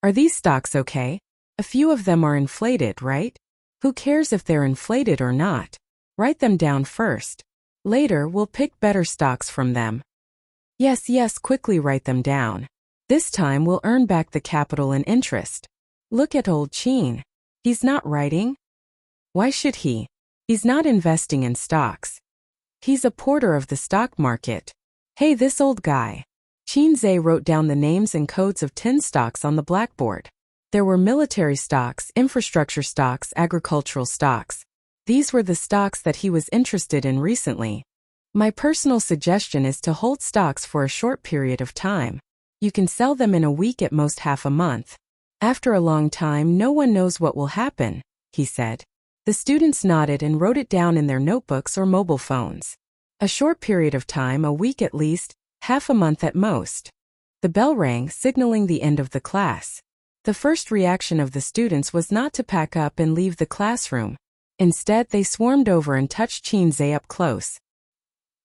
Are these stocks okay? A few of them are inflated, right? Who cares if they're inflated or not? Write them down first. Later, we'll pick better stocks from them. Yes, quickly write them down. This time we'll earn back the capital and interest. Look at old Qin. He's not writing. Why should he? He's not investing in stocks. He's a porter of the stock market. Hey, this old guy. Qinze wrote down the names and codes of 10 stocks on the blackboard. There were military stocks, infrastructure stocks, agricultural stocks. These were the stocks that he was interested in recently. My personal suggestion is to hold stocks for a short period of time. You can sell them in a week, at most half a month. After a long time, no one knows what will happen, he said. The students nodded and wrote it down in their notebooks or mobile phones. A short period of time, a week at least, half a month at most. The bell rang, signaling the end of the class. The first reaction of the students was not to pack up and leave the classroom. Instead, they swarmed over and touched Qinze up close.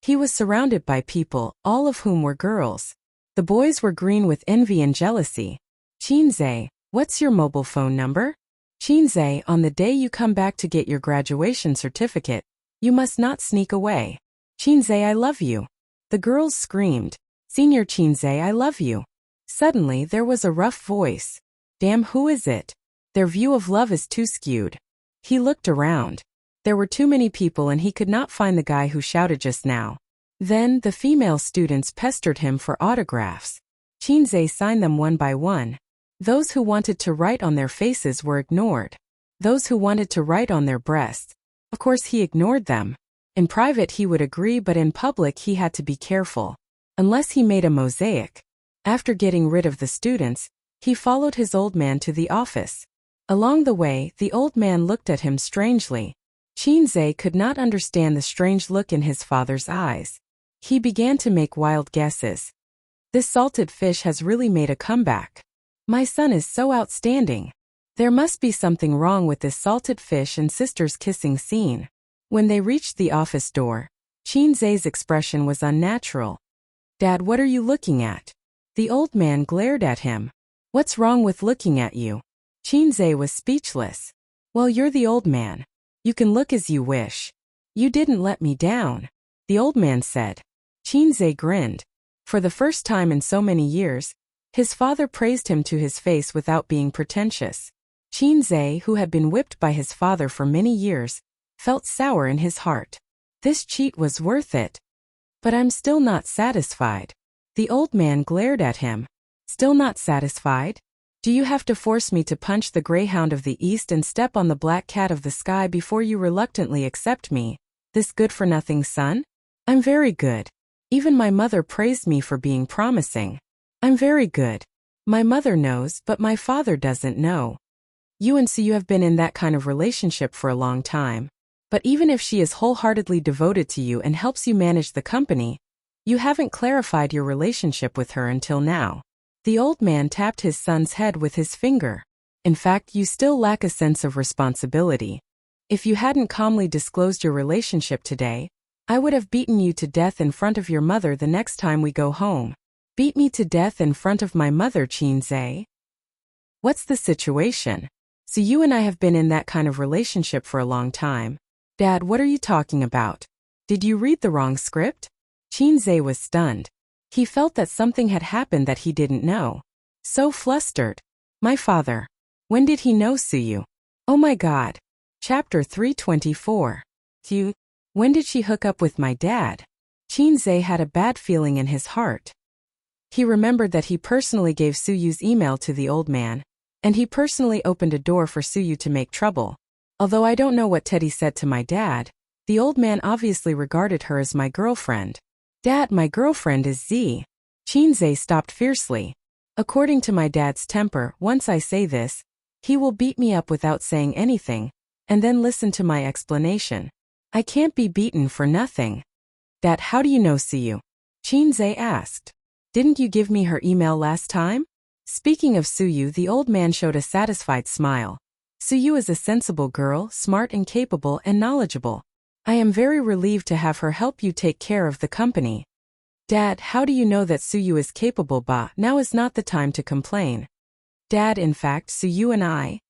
He was surrounded by people, all of whom were girls. The boys were green with envy and jealousy. Qinze, what's your mobile phone number? Qinze, on the day you come back to get your graduation certificate, you must not sneak away. Qinze, I love you. The girls screamed. Senior Qinze, I love you. Suddenly there was a rough voice. Damn, who is it? Their view of love is too skewed. He looked around. There were too many people and he could not find the guy who shouted just now. Then the female students pestered him for autographs. Qinze signed them one by one. Those who wanted to write on their faces were ignored. Those who wanted to write on their breasts, of course he ignored them. In private he would agree, but in public he had to be careful. Unless he made a mosaic. After getting rid of the students, he followed his old man to the office. Along the way, the old man looked at him strangely. Qinze could not understand the strange look in his father's eyes. He began to make wild guesses. This salted fish has really made a comeback. My son is so outstanding. There must be something wrong with this salted fish and sister's kissing scene. When they reached the office door, Qinze's expression was unnatural. Dad, what are you looking at? The old man glared at him. What's wrong with looking at you? Qinze was speechless. Well, you're the old man. You can look as you wish. You didn't let me down, the old man said. Qinze grinned. For the first time in so many years, his father praised him to his face without being pretentious. Qinze, who had been whipped by his father for many years, felt sour in his heart. This cheat was worth it. But I'm still not satisfied. The old man glared at him. Still not satisfied? Do you have to force me to punch the greyhound of the east and step on the black cat of the sky before you reluctantly accept me, this good-for-nothing son? I'm very good. Even my mother praised me for being promising. I'm very good. My mother knows, but my father doesn't know. You and Siyu have been in that kind of relationship for a long time. But even if she is wholeheartedly devoted to you and helps you manage the company, you haven't clarified your relationship with her until now. The old man tapped his son's head with his finger. In fact, you still lack a sense of responsibility. If you hadn't calmly disclosed your relationship today, I would have beaten you to death in front of your mother the next time we go home. Beat me to death in front of my mother, Qinze? What's the situation? So you and I have been in that kind of relationship for a long time. Dad, what are you talking about? Did you read the wrong script? Qinze was stunned. He felt that something had happened that he didn't know. So flustered. My father. When did he know Siyu? Oh my God. Chapter 324. Siyu. When did she hook up with my dad? Qinze had a bad feeling in his heart. He remembered that he personally gave Suyu's email to the old man, and he personally opened a door for Siyu to make trouble. Although I don't know what Teddy said to my dad, the old man obviously regarded her as my girlfriend. Dad, my girlfriend is Z. Qinze stopped fiercely. According to my dad's temper, once I say this, he will beat me up without saying anything, and then listen to my explanation. I can't be beaten for nothing. Dad, how do you know Siyu? Qinze asked. Didn't you give me her email last time? Speaking of Siyu, the old man showed a satisfied smile. Siyu is a sensible girl, smart and capable and knowledgeable. I am very relieved to have her help you take care of the company. Dad, how do you know that Siyu is capable? Now is not the time to complain. Dad, in fact, Siyu and I.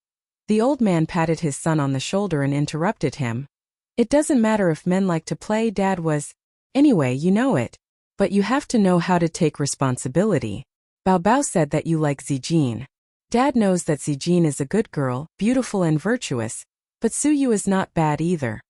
The old man patted his son on the shoulder and interrupted him. It doesn't matter if men like to play, Dad was. Anyway, you know it. But you have to know how to take responsibility. Bao Bao said that you like Zijin. Dad knows that Zijin is a good girl, beautiful and virtuous, but Siyu is not bad either.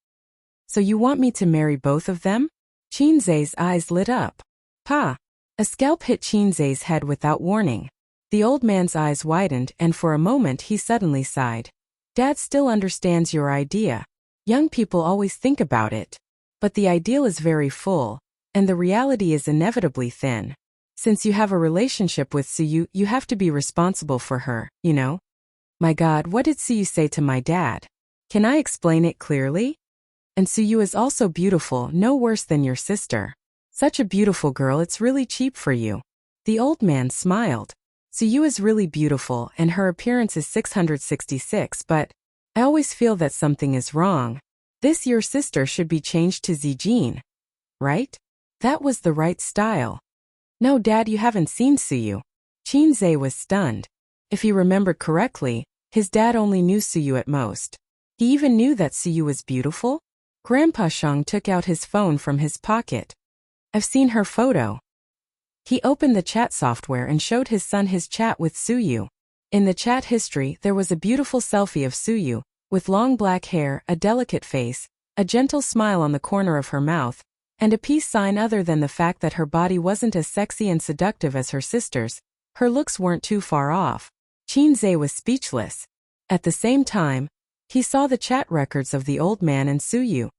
So you want me to marry both of them? Qinze's eyes lit up. Pa! A scalp hit Qinze's head without warning. The old man's eyes widened and for a moment he suddenly sighed. Dad still understands your idea. Young people always think about it. But the ideal is very full, and the reality is inevitably thin. Since you have a relationship with Siyu, you have to be responsible for her, you know? My God, what did Siyu say to my dad? Can I explain it clearly? And Siyu is also beautiful, no worse than your sister. Such a beautiful girl, it's really cheap for you. The old man smiled. Siyu is really beautiful and her appearance is 666, but I always feel that something is wrong. This your sister should be changed to Zijin. Right? That was the right style. No, Dad, you haven't seen Siyu. Qinze was stunned. If he remembered correctly, his dad only knew Suyu at most. He even knew that Suyu was beautiful? Grandpa Shang took out his phone from his pocket. I've seen her photo. He opened the chat software and showed his son his chat with Suyu. In the chat history, there was a beautiful selfie of Suyu, with long black hair, a delicate face, a gentle smile on the corner of her mouth, and a peace sign. Other than the fact that her body wasn't as sexy and seductive as her sister's, her looks weren't too far off. Qinze was speechless. At the same time, he saw the chat records of the old man and Suyu.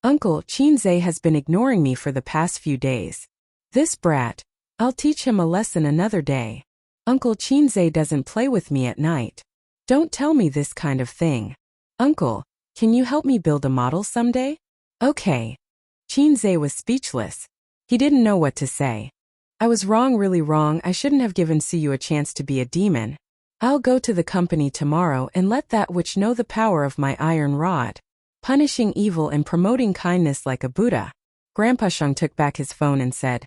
Uncle, Qinze has been ignoring me for the past few days. This brat. I'll teach him a lesson another day. Uncle, Qinze doesn't play with me at night. Don't tell me this kind of thing. Uncle, can you help me build a model someday? Okay. Qinze was speechless. He didn't know what to say. I was wrong, really wrong. I shouldn't have given Suyu a chance to be a demon. I'll go to the company tomorrow and let that witch know the power of my iron rod. Punishing evil and promoting kindness like a Buddha. Grandpa Shang took back his phone and said,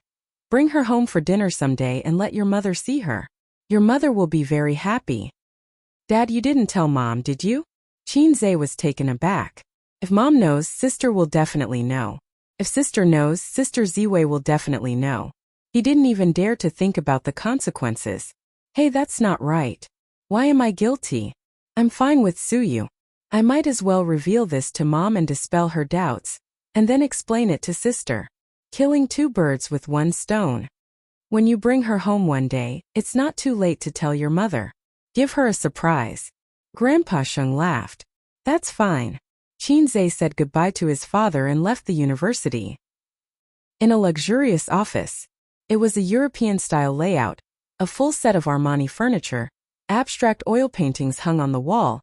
bring her home for dinner someday and let your mother see her. Your mother will be very happy. Dad, you didn't tell Mom, did you? Qinze was taken aback. If Mom knows, Sister will definitely know. If Sister knows, Sister Ziwei will definitely know. He didn't even dare to think about the consequences. Hey, that's not right. Why am I guilty? I'm fine with Suyu. I might as well reveal this to Mom and dispel her doubts, and then explain it to Sister. Killing two birds with one stone. When you bring her home one day, it's not too late to tell your mother. Give her a surprise. Grandpa Sheng laughed. That's fine. Qinze said goodbye to his father and left the university. In a luxurious office. It was a European-style layout, a full set of Armani furniture, abstract oil paintings hung on the wall,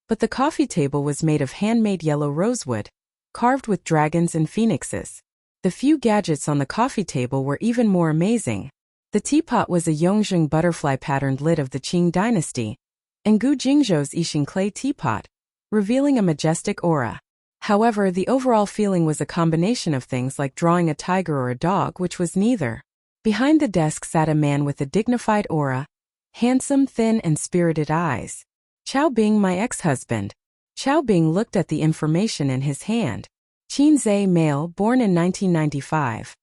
but the coffee table was made of handmade yellow rosewood, carved with dragons and phoenixes. The few gadgets on the coffee table were even more amazing. The teapot was a Yongzheng butterfly-patterned lid of the Qing dynasty, and Gu Jingzhou's Yixing clay teapot, revealing a majestic aura. However, the overall feeling was a combination of things like drawing a tiger or a dog, which was neither. Behind the desk sat a man with a dignified aura, handsome, thin, and spirited eyes. Chao Bing, my ex-husband. Chao Bing looked at the information in his hand. Qinze, male, born in 1995.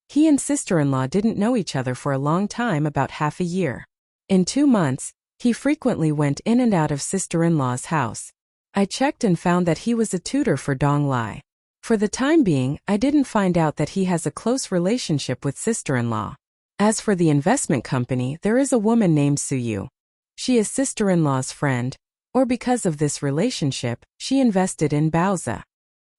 He and sister-in-law didn't know each other for a long time, about half a year. In 2 months, he frequently went in and out of sister-in-law's house. I checked and found that he was a tutor for Dong Lai. For the time being, I didn't find out that he has a close relationship with sister-in-law. As for the investment company, there is a woman named Suyu. She is sister-in-law's friend, or because of this relationship, she invested in Baozi.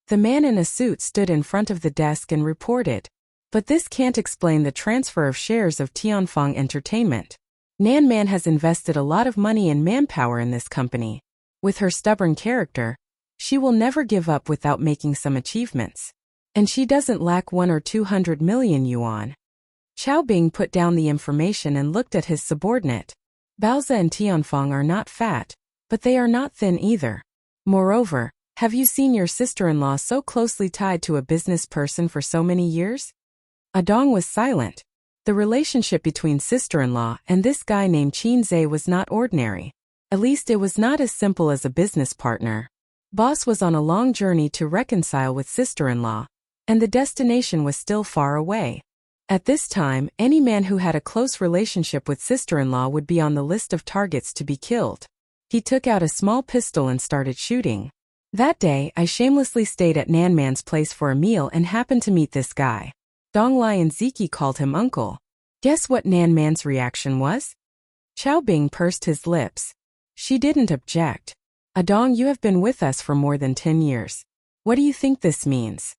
The man in a suit stood in front of the desk and reported. But this can't explain the transfer of shares of Tianfeng Entertainment. Nan Man has invested a lot of money and manpower in this company. With her stubborn character, she will never give up without making some achievements. And she doesn't lack 1 or 200 million yuan. Chao Bing put down the information and looked at his subordinate. Baozi and Tianfeng are not fat, but they are not thin either. Moreover, have you seen your sister-in-law so closely tied to a business person for so many years? Adong was silent. The relationship between sister-in-law and this guy named Qinze was not ordinary. At least it was not as simple as a business partner. Boss was on a long journey to reconcile with sister-in-law, and the destination was still far away. At this time, any man who had a close relationship with sister-in-law would be on the list of targets to be killed. He took out a small pistol and started shooting. That day, I shamelessly stayed at Nan Man's place for a meal and happened to meet this guy. Dong Lai and Ziki called him uncle. Guess what Nan Man's reaction was? Chao Bing pursed his lips. She didn't object. Adong, you have been with us for more than 10 years. What do you think this means?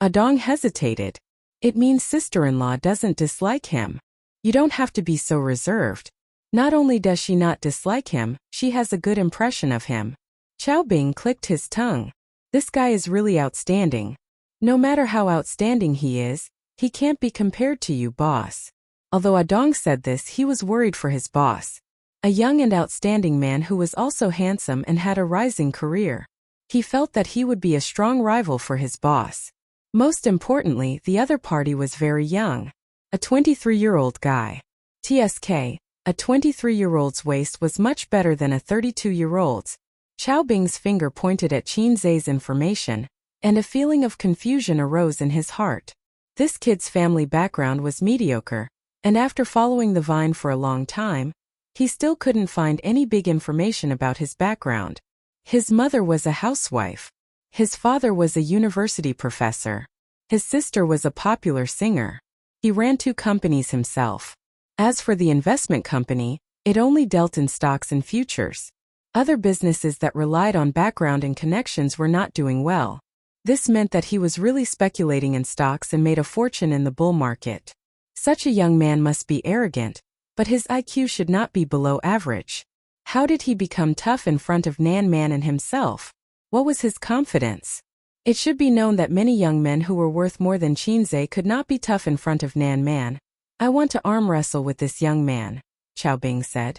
Adong hesitated. It means sister-in-law doesn't dislike him. You don't have to be so reserved. Not only does she not dislike him, she has a good impression of him. Chao Bing clicked his tongue. This guy is really outstanding. No matter how outstanding he is, he can't be compared to you, boss. Although Adong said this, he was worried for his boss. A young and outstanding man who was also handsome and had a rising career. He felt that he would be a strong rival for his boss. Most importantly, the other party was very young. A 23-year-old guy. TSK, A 23-year-old's waist was much better than a 32-year-old's. Chao Bing's finger pointed at Qin Zhe's information, and a feeling of confusion arose in his heart. This kid's family background was mediocre, and after following the vine for a long time, he still couldn't find any big information about his background. His mother was a housewife. His father was a university professor. His sister was a popular singer. He ran 2 companies himself. As for the investment company, it only dealt in stocks and futures. Other businesses that relied on background and connections were not doing well. This meant that he was really speculating in stocks and made a fortune in the bull market. Such a young man must be arrogant, but his IQ should not be below average. How did he become tough in front of Nan Man and himself? What was his confidence? It should be known that many young men who were worth more than Qin Zhe could not be tough in front of Nan Man. I want to arm wrestle with this young man, Chao Bing said.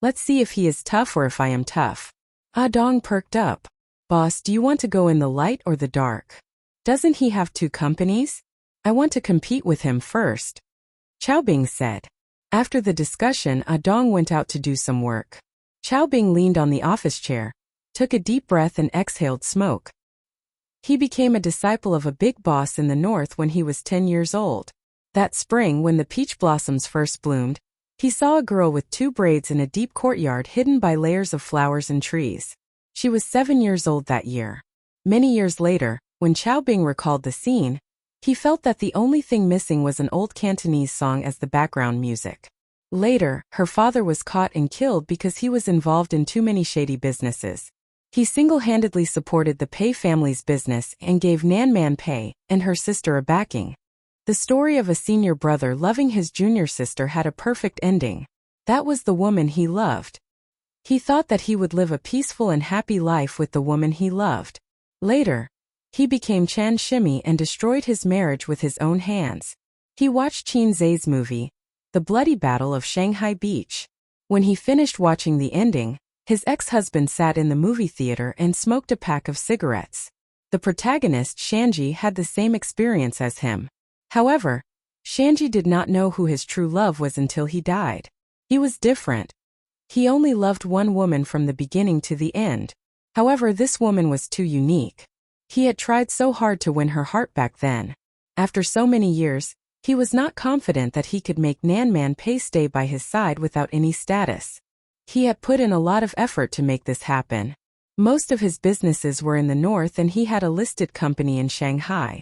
Let's see if he is tough or if I am tough. Ah Dong perked up. Boss, do you want to go in the light or the dark? Doesn't he have 2 companies? I want to compete with him first, Chao Bing said. After the discussion, Ah Dong went out to do some work. Chao Bing leaned on the office chair, took a deep breath and exhaled smoke. He became a disciple of a big boss in the north when he was 10 years old. That spring, when the peach blossoms first bloomed, he saw a girl with 2 braids in a deep courtyard hidden by layers of flowers and trees. She was 7 years old that year. Many years later, when Chao Bing recalled the scene, he felt that the only thing missing was an old Cantonese song as the background music. Later, her father was caught and killed because he was involved in too many shady businesses. He single-handedly supported the Pei family's business and gave Nan Man Pei and her sister a backing. The story of a senior brother loving his junior sister had a perfect ending. That was the woman he loved. He thought that he would live a peaceful and happy life with the woman he loved. Later, he became Chan Shimi and destroyed his marriage with his own hands. He watched Qin Zhe's movie, The Bloody Battle of Shanghai Beach. When he finished watching the ending, his ex-husband sat in the movie theater and smoked a pack of cigarettes. The protagonist, Shanji, had the same experience as him. However, Shanji did not know who his true love was until he died. He was different. He only loved one woman from the beginning to the end. However, this woman was too unique. He had tried so hard to win her heart back then. After so many years, he was not confident that he could make Nan Man Pei stay by his side without any status. He had put in a lot of effort to make this happen. Most of his businesses were in the north and he had a listed company in Shanghai.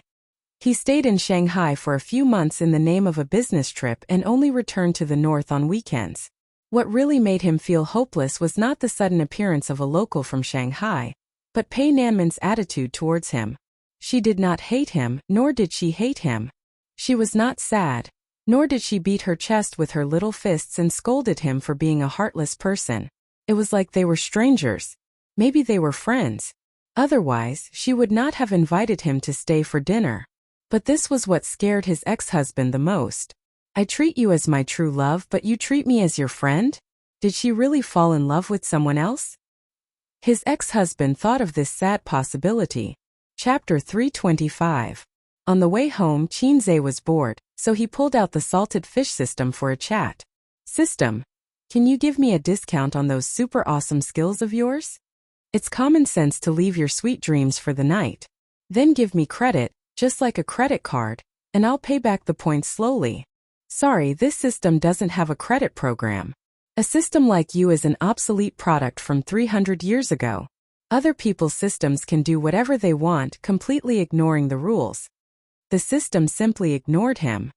He stayed in Shanghai for a few months in the name of a business trip and only returned to the north on weekends. What really made him feel hopeless was not the sudden appearance of a local from Shanghai, but Pei Nanman's attitude towards him. She did not hate him, nor did she hate him. She was not sad, nor did she beat her chest with her little fists and scolded him for being a heartless person. It was like they were strangers. Maybe they were friends. Otherwise, she would not have invited him to stay for dinner. But this was what scared his ex-husband the most. I treat you as my true love, but you treat me as your friend? Did she really fall in love with someone else? His ex-husband thought of this sad possibility. Chapter 325. On the way home, Qin Zhe was bored, so he pulled out the salted fish system for a chat. System, can you give me a discount on those super awesome skills of yours? It's common sense to leave your sweet dreams for the night. Then give me credit, just like a credit card, and I'll pay back the points slowly. Sorry, this system doesn't have a credit program. A system like you is an obsolete product from 300 years ago. Other people's systems can do whatever they want, completely ignoring the rules. The system simply ignored him.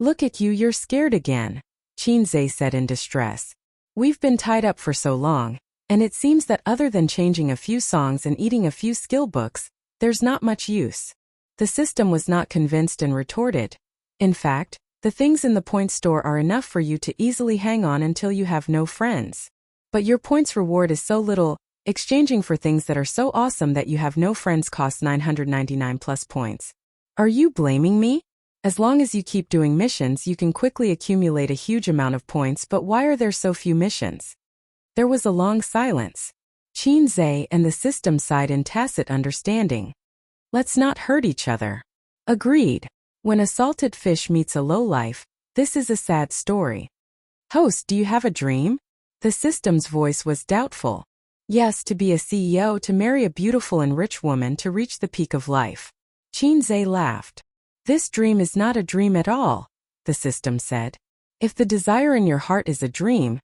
Look at you, you're scared again, Qin Zhe said in distress. We've been tied up for so long, and it seems that other than changing a few songs and eating a few skill books, there's not much use. The system was not convinced and retorted. In fact, the things in the point store are enough for you to easily hang on until you have no friends. But your points reward is so little, exchanging for things that are so awesome that you have no friends costs 999 plus points. Are you blaming me? As long as you keep doing missions, you can quickly accumulate a huge amount of points, but why are there so few missions? There was a long silence. Qin Zhe and the system sighed in tacit understanding. Let's not hurt each other. Agreed. When a salted fish meets a lowlife, this is a sad story. Host, do you have a dream? The system's voice was doubtful. Yes, to be a CEO, to marry a beautiful and rich woman, to reach the peak of life. Qinze laughed. This dream is not a dream at all, the system said. If the desire in your heart is a dream,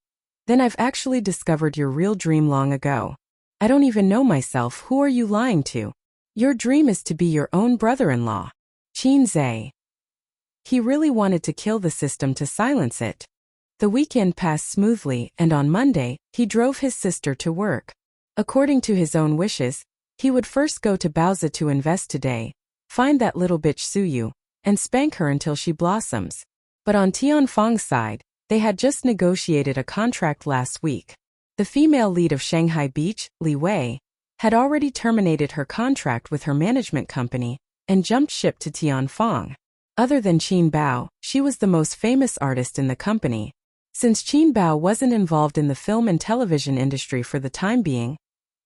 then I've actually discovered your real dream long ago. I don't even know myself. Who are you lying to? Your dream is to be your own brother-in-law. Qinze. He really wanted to kill the system to silence it. The weekend passed smoothly, and on Monday, he drove his sister to work. According to his own wishes, he would first go to Baozi to invest today, find that little bitch Suyu, and spank her until she blossoms. But on Tianfang's side, they had just negotiated a contract last week. The female lead of Shanghai Beach, Li Wei, had already terminated her contract with her management company and jumped ship to Tianfang. Other than Qin Bao, she was the most famous artist in the company. Since Qin Bao wasn't involved in the film and television industry for the time being,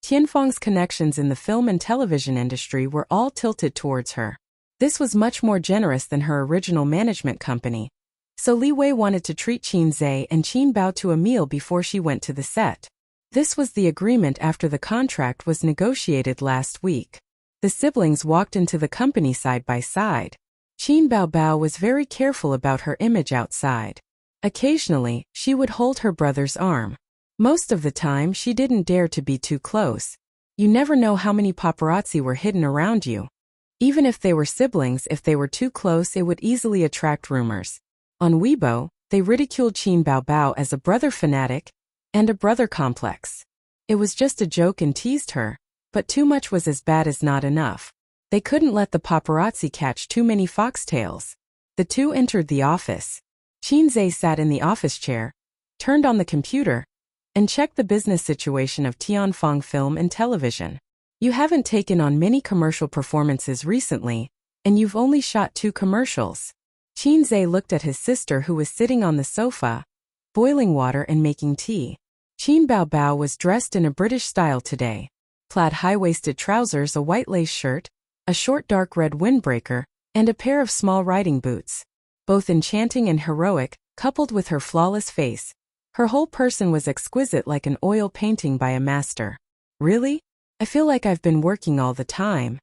Tianfang's connections in the film and television industry were all tilted towards her. This was much more generous than her original management company. So Li Wei wanted to treat Qinze and Qin Bao to a meal before she went to the set. This was the agreement after the contract was negotiated last week. The siblings walked into the company side by side. Qin Bao was very careful about her image outside. Occasionally, she would hold her brother's arm. Most of the time, she didn't dare to be too close. You never know how many paparazzi were hidden around you. Even if they were siblings, if they were too close, it would easily attract rumors. On Weibo, they ridiculed Qin Bao as a brother fanatic and a brother complex. It was just a joke and teased her, but too much was as bad as not enough. They couldn't let the paparazzi catch too many foxtails. The two entered the office. Qinze sat in the office chair, turned on the computer, and checked the business situation of Tianfang Film and Television. You haven't taken on many commercial performances recently, and you've only shot 2 commercials. Qinze looked at his sister, who was sitting on the sofa, boiling water and making tea. Qin Bao was dressed in a British style today. Plaid high-waisted trousers, a white lace shirt, a short dark red windbreaker, and a pair of small riding boots. Both enchanting and heroic, coupled with her flawless face. Her whole person was exquisite, like an oil painting by a master. Really? I feel like I've been working all the time.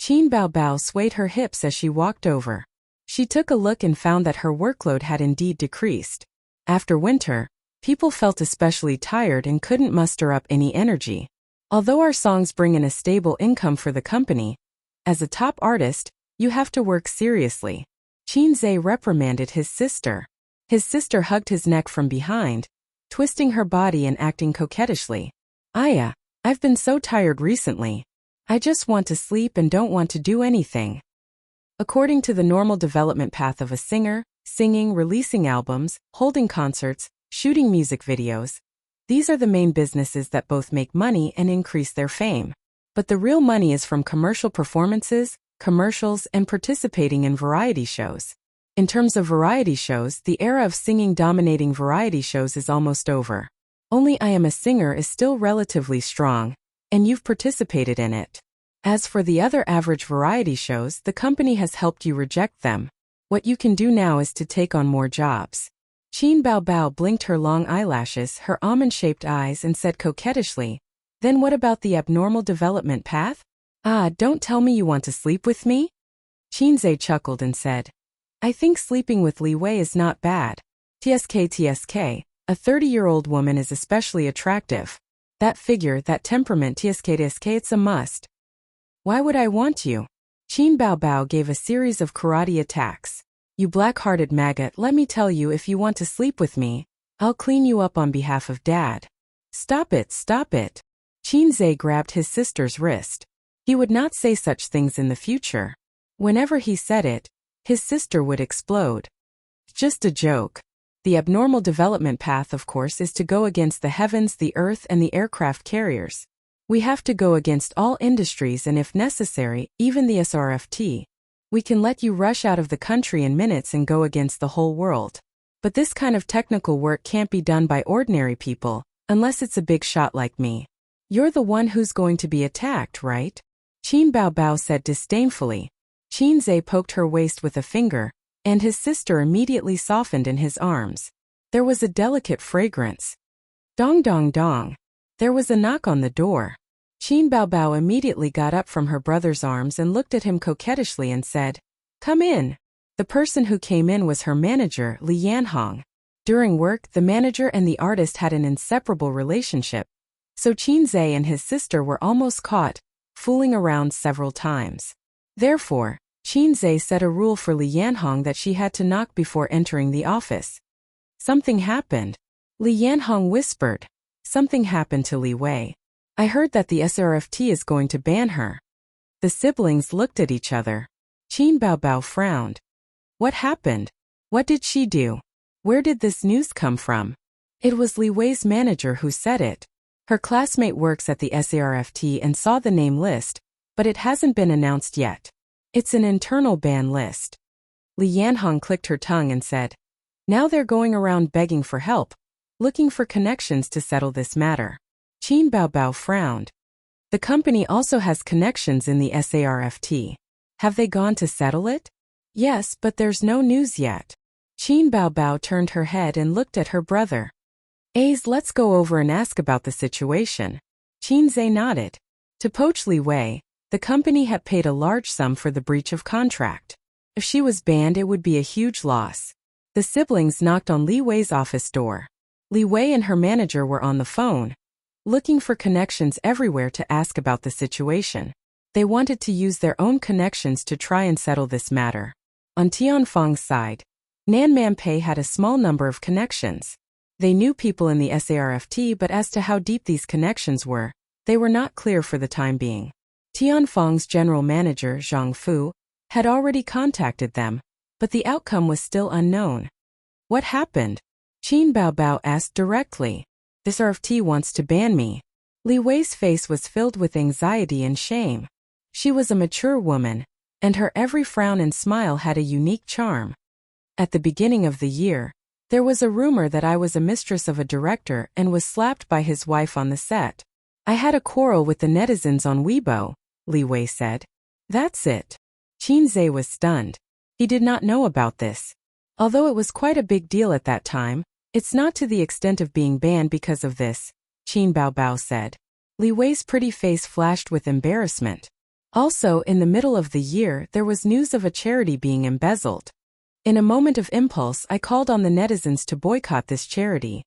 Qin Bao swayed her hips as she walked over. She took a look and found that her workload had indeed decreased. After winter, people felt especially tired and couldn't muster up any energy. Although our songs bring in a stable income for the company, as a top artist, you have to work seriously. Qinze reprimanded his sister. His sister hugged his neck from behind, twisting her body and acting coquettishly. Aya, I've been so tired recently. I just want to sleep and don't want to do anything. According to the normal development path of a singer, singing, releasing albums, holding concerts, shooting music videos, these are the main businesses that both make money and increase their fame. But the real money is from commercial performances, commercials, and participating in variety shows. In terms of variety shows, the era of singing dominating variety shows is almost over. Only I Am a Singer is still relatively strong, and you've participated in it. As for the other average variety shows, the company has helped you reject them. What you can do now is to take on more jobs. Qin Bao blinked her long eyelashes, her almond-shaped eyes, and said coquettishly, "Then what about the abnormal development path? Ah, don't tell me you want to sleep with me?" Qinze chuckled and said, "I think sleeping with Li Wei is not bad. TSK, a 30-year-old woman is especially attractive. That figure, that temperament, TSK, it's a must." "Why would I want you?" Qin Bao gave a series of karate attacks. "You black-hearted maggot, let me tell you, if you want to sleep with me, I'll clean you up on behalf of Dad." Stop it, stop it." Qinze grabbed his sister's wrist. He would not say such things in the future. Whenever he said it, his sister would explode. Just a joke. The abnormal development path, of course, is to go against the heavens, the earth, and the aircraft carriers. We have to go against all industries and, if necessary, even the SRFT. We can let you rush out of the country in minutes and go against the whole world. But this kind of technical work can't be done by ordinary people, unless it's a big shot like me. You're the one who's going to be attacked, right? Qin Bao said disdainfully. Qinze poked her waist with a finger, and his sister immediately softened in his arms. There was a delicate fragrance. Dong dong dong. There was a knock on the door. Qin Baobao immediately got up from her brother's arms and looked at him coquettishly and said, "Come in." The person who came in was her manager, Li Yanhong. During work, the manager and the artist had an inseparable relationship, so Qin Zhe and his sister were almost caught, fooling around several times. Therefore, Qin Zhe set a rule for Li Yanhong that she had to knock before entering the office. Something happened. Li Yanhong whispered. Something happened to Li Wei. I heard that the SRFT is going to ban her. The siblings looked at each other. Qin Baobao frowned. What happened? What did she do? Where did this news come from? It was Li Wei's manager who said it. Her classmate works at the SARFT and saw the name list, but it hasn't been announced yet. It's an internal ban list. Li Yanhong clicked her tongue and said, now they're going around begging for help, looking for connections to settle this matter. Qin Baobao frowned. The company also has connections in the SARFT. Have they gone to settle it? Yes, but there's no news yet. Qin Baobao turned her head and looked at her brother. Let's go over and ask about the situation. Qin Zhe nodded. To poach Li Wei, the company had paid a large sum for the breach of contract. If she was banned, it would be a huge loss. The siblings knocked on Li Wei's office door. Li Wei and her manager were on the phone, looking for connections everywhere to ask about the situation. They wanted to use their own connections to try and settle this matter. On Tianfeng's side, Nanman Pei had a small number of connections. They knew people in the SARFT, but as to how deep these connections were, they were not clear for the time being. Tianfeng's general manager, Zhang Fu, had already contacted them, but the outcome was still unknown. What happened? Qin Baobao asked directly. The SARFT wants to ban me. Li Wei's face was filled with anxiety and shame. She was a mature woman, and her every frown and smile had a unique charm. At the beginning of the year, there was a rumor that I was a mistress of a director and was slapped by his wife on the set. I had a quarrel with the netizens on Weibo, Li Wei said. That's it. Qin Zhe was stunned. He did not know about this. Although it was quite a big deal at that time, it's not to the extent of being banned because of this, Qin Baobao said. Li Wei's pretty face flashed with embarrassment. Also, in the middle of the year, there was news of a charity being embezzled. In a moment of impulse, I called on the netizens to boycott this charity.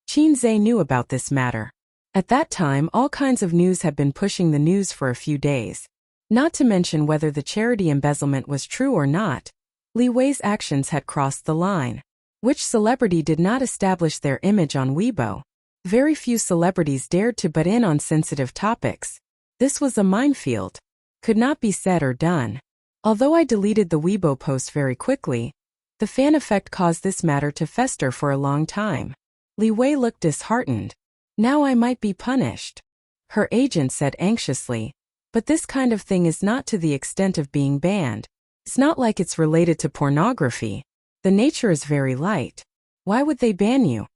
Qin Zhe knew about this matter. At that time, all kinds of news had been pushing the news for a few days. Not to mention whether the charity embezzlement was true or not, Li Wei's actions had crossed the line. Which celebrity did not establish their image on Weibo? Very few celebrities dared to butt in on sensitive topics. This was a minefield. Could not be said or done. Although I deleted the Weibo post very quickly, the fan effect caused this matter to fester for a long time. Li Wei looked disheartened. Now I might be punished. Her agent said anxiously. But this kind of thing is not to the extent of being banned. It's not like it's related to pornography. The nature is very light. Why would they ban you?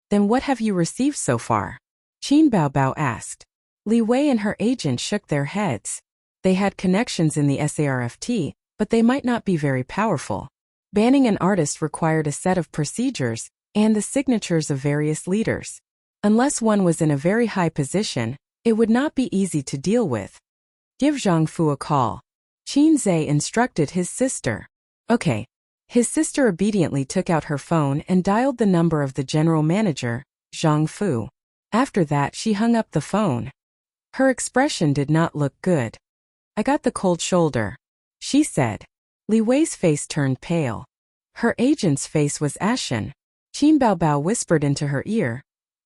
Then what have you received so far? Qin Baobao asked. Li Wei and her agent shook their heads. They had connections in the SARFT, but they might not be very powerful. Banning an artist required a set of procedures and the signatures of various leaders. Unless one was in a very high position, it would not be easy to deal with. Give Zhang Fu a call. Qin Zhe instructed his sister. Okay. His sister obediently took out her phone and dialed the number of the general manager, Zhang Fu. After that, she hung up the phone. Her expression did not look good. I got the cold shoulder, she said. Li Wei's face turned pale. Her agent's face was ashen. Qin Baobao whispered into her ear.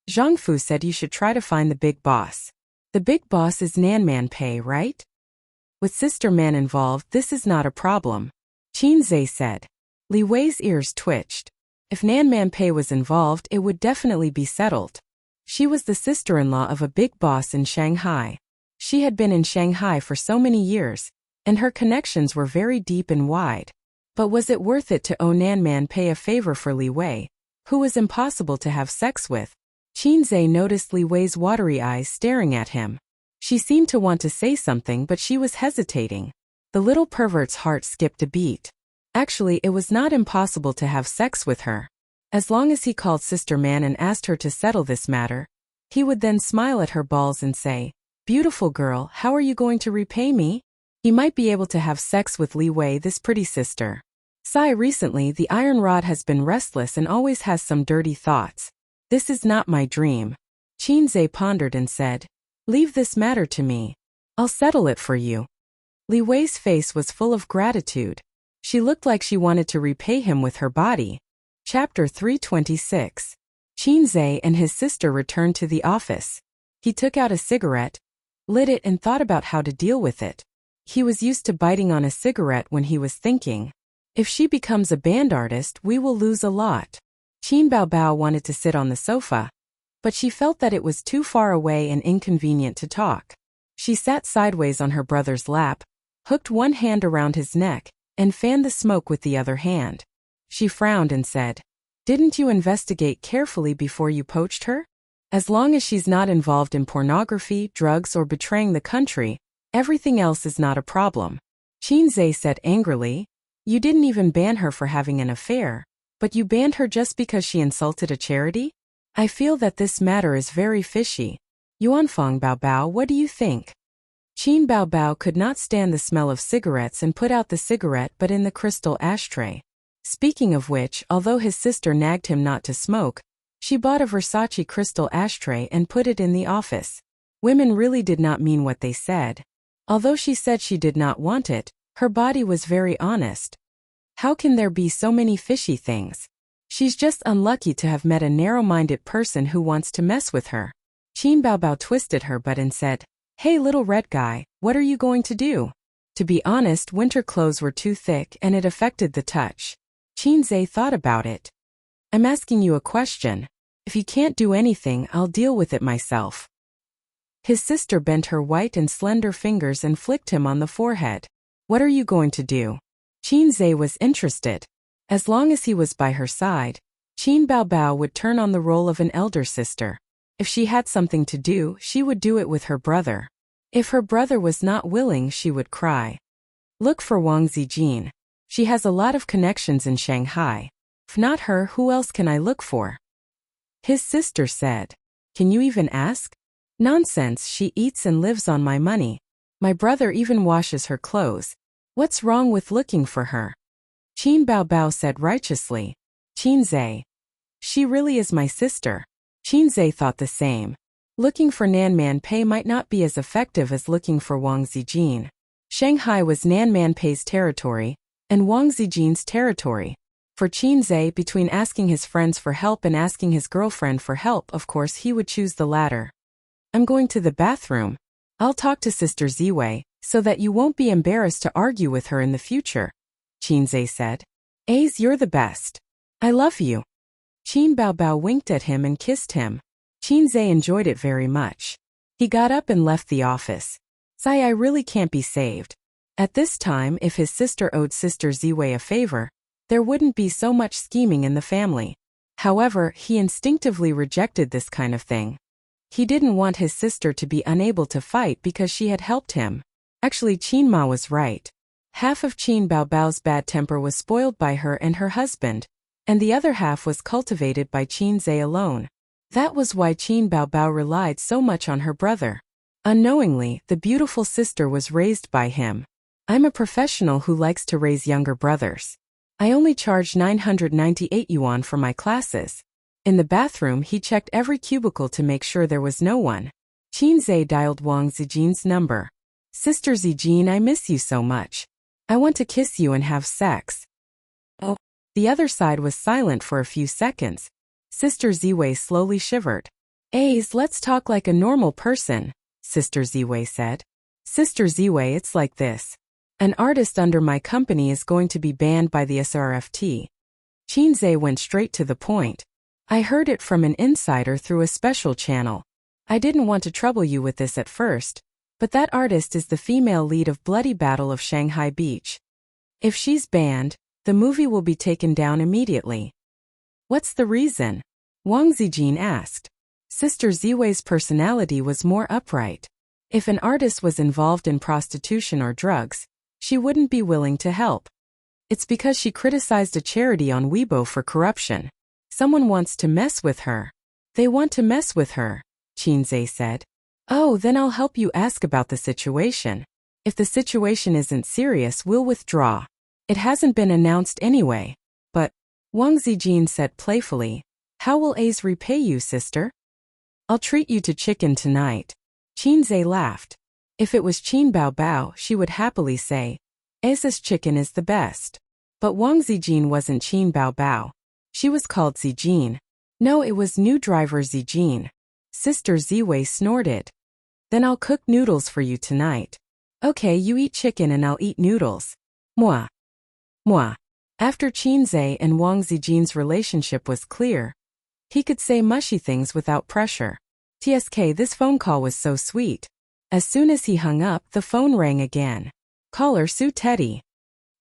Zhang Fu said you should try to find the big boss. The big boss is Nanman Pei, right? With Sister Man involved, this is not a problem, Qin Zhe said. Li Wei's ears twitched. If Nanman Pei was involved, it would definitely be settled. She was the sister-in-law of a big boss in Shanghai. She had been in Shanghai for so many years, and her connections were very deep and wide. But was it worth it to owe Nanman Pei a favor for Li Wei, who was impossible to have sex with? Qin Zhe noticed Li Wei's watery eyes staring at him. She seemed to want to say something, but she was hesitating. The little pervert's heart skipped a beat. Actually, it was not impossible to have sex with her. As long as he called Sister Man and asked her to settle this matter, he would then smile at her balls and say, "Beautiful girl, how are you going to repay me?" He might be able to have sex with Li Wei, this pretty sister. Sigh, recently the iron rod has been restless and always has some dirty thoughts. This is not my dream. Qin Zhe pondered and said, "Leave this matter to me. I'll settle it for you." Li Wei's face was full of gratitude. She looked like she wanted to repay him with her body. Chapter 326. Qin Zhe and his sister returned to the office. He took out a cigarette, lit it and thought about how to deal with it. He was used to biting on a cigarette when he was thinking, if she becomes a band artist, we will lose a lot. Qin Baobao wanted to sit on the sofa, but she felt that it was too far away and inconvenient to talk. She sat sideways on her brother's lap, hooked one hand around his neck, and fanned the smoke with the other hand. She frowned and said, "Didn't you investigate carefully before you poached her? As long as she's not involved in pornography, drugs, or betraying the country, everything else is not a problem." Qin Zhe said angrily, "You didn't even ban her for having an affair, but you banned her just because she insulted a charity? I feel that this matter is very fishy. Yuanfang Baobao, what do you think?" Qin Baobao could not stand the smell of cigarettes and put out the cigarette but in the crystal ashtray. Speaking of which, although his sister nagged him not to smoke, she bought a Versace crystal ashtray and put it in the office. Women really did not mean what they said. Although she said she did not want it, her body was very honest. How can there be so many fishy things? She's just unlucky to have met a narrow-minded person who wants to mess with her. Qin Baobao twisted her butt and said, "Hey little red guy, what are you going to do?" To be honest, winter clothes were too thick and it affected the touch. Qin Zhe thought about it. "I'm asking you a question. If you can't do anything, I'll deal with it myself." His sister bent her white and slender fingers and flicked him on the forehead. "What are you going to do?" Qin Zhe was interested. As long as he was by her side, Qin Baobao would turn on the role of an elder sister. If she had something to do, she would do it with her brother. If her brother was not willing, she would cry. Look for Wang Zijin. She has a lot of connections in Shanghai. If not her, who else can I look for? His sister said. Can you even ask? Nonsense, she eats and lives on my money. My brother even washes her clothes. What's wrong with looking for her? Qin Baobao said righteously. Qin Zhe. She really is my sister. Qin Zhe thought the same. Looking for Nan Man Pei might not be as effective as looking for Wang Zijin. Shanghai was Nan Man Pei's territory, and Wang Zijin's territory. For Qin Zhe, between asking his friends for help and asking his girlfriend for help, of course he would choose the latter. I'm going to the bathroom. I'll talk to Sister Ziwei, so that you won't be embarrassed to argue with her in the future, Qin Zhe said. Ace, you're the best. I love you. Qin Baobao winked at him and kissed him. Qin Zhe enjoyed it very much. He got up and left the office. Sai, I really can't be saved. At this time, if his sister owed Sister Ziwei a favor, there wouldn't be so much scheming in the family. However, he instinctively rejected this kind of thing. He didn't want his sister to be unable to fight because she had helped him. Actually, Qin Ma was right. Half of Qin Baobao's bad temper was spoiled by her and her husband, and the other half was cultivated by Qin Zhe alone. That was why Qin Baobao relied so much on her brother. Unknowingly, the beautiful sister was raised by him. I'm a professional who likes to raise younger brothers. I only charge 998 yuan for my classes. In the bathroom, he checked every cubicle to make sure there was no one. Qin Zhe dialed Wang Zijin's number. Sister Zijin, I miss you so much. I want to kiss you and have sex. Oh. The other side was silent for a few seconds. Sister Ziwei slowly shivered. Ace, let's talk like a normal person, Sister Ziwei said. Sister Ziwei, it's like this. An artist under my company is going to be banned by the SRFT. Qin Zhe went straight to the point. I heard it from an insider through a special channel. I didn't want to trouble you with this at first, but that artist is the female lead of Bloody Battle of Shanghai Beach. If she's banned, the movie will be taken down immediately. What's the reason? Wang Zijin asked. Sister Ziwei's personality was more upright. If an artist was involved in prostitution or drugs, she wouldn't be willing to help. It's because she criticized a charity on Weibo for corruption. Someone wants to mess with her. They want to mess with her, Qinzhe said. Oh, then I'll help you ask about the situation. If the situation isn't serious, we'll withdraw. It hasn't been announced anyway. But, Wang Zijin said playfully, how will Ace repay you, sister? I'll treat you to chicken tonight. Qinzhe laughed. If it was Qin Baobao, she would happily say, Ace's chicken is the best. But Wang Zijin wasn't Qin Baobao. She was called Zijin. No, it was new driver Zijin. Sister Ziwei snorted. Then I'll cook noodles for you tonight. Okay, you eat chicken and I'll eat noodles. Moi. Moi. After Qinzhe and Wang Zijin's relationship was clear, he could say mushy things without pressure. TSK, this phone call was so sweet. As soon as he hung up, the phone rang again. Caller Su Teddy.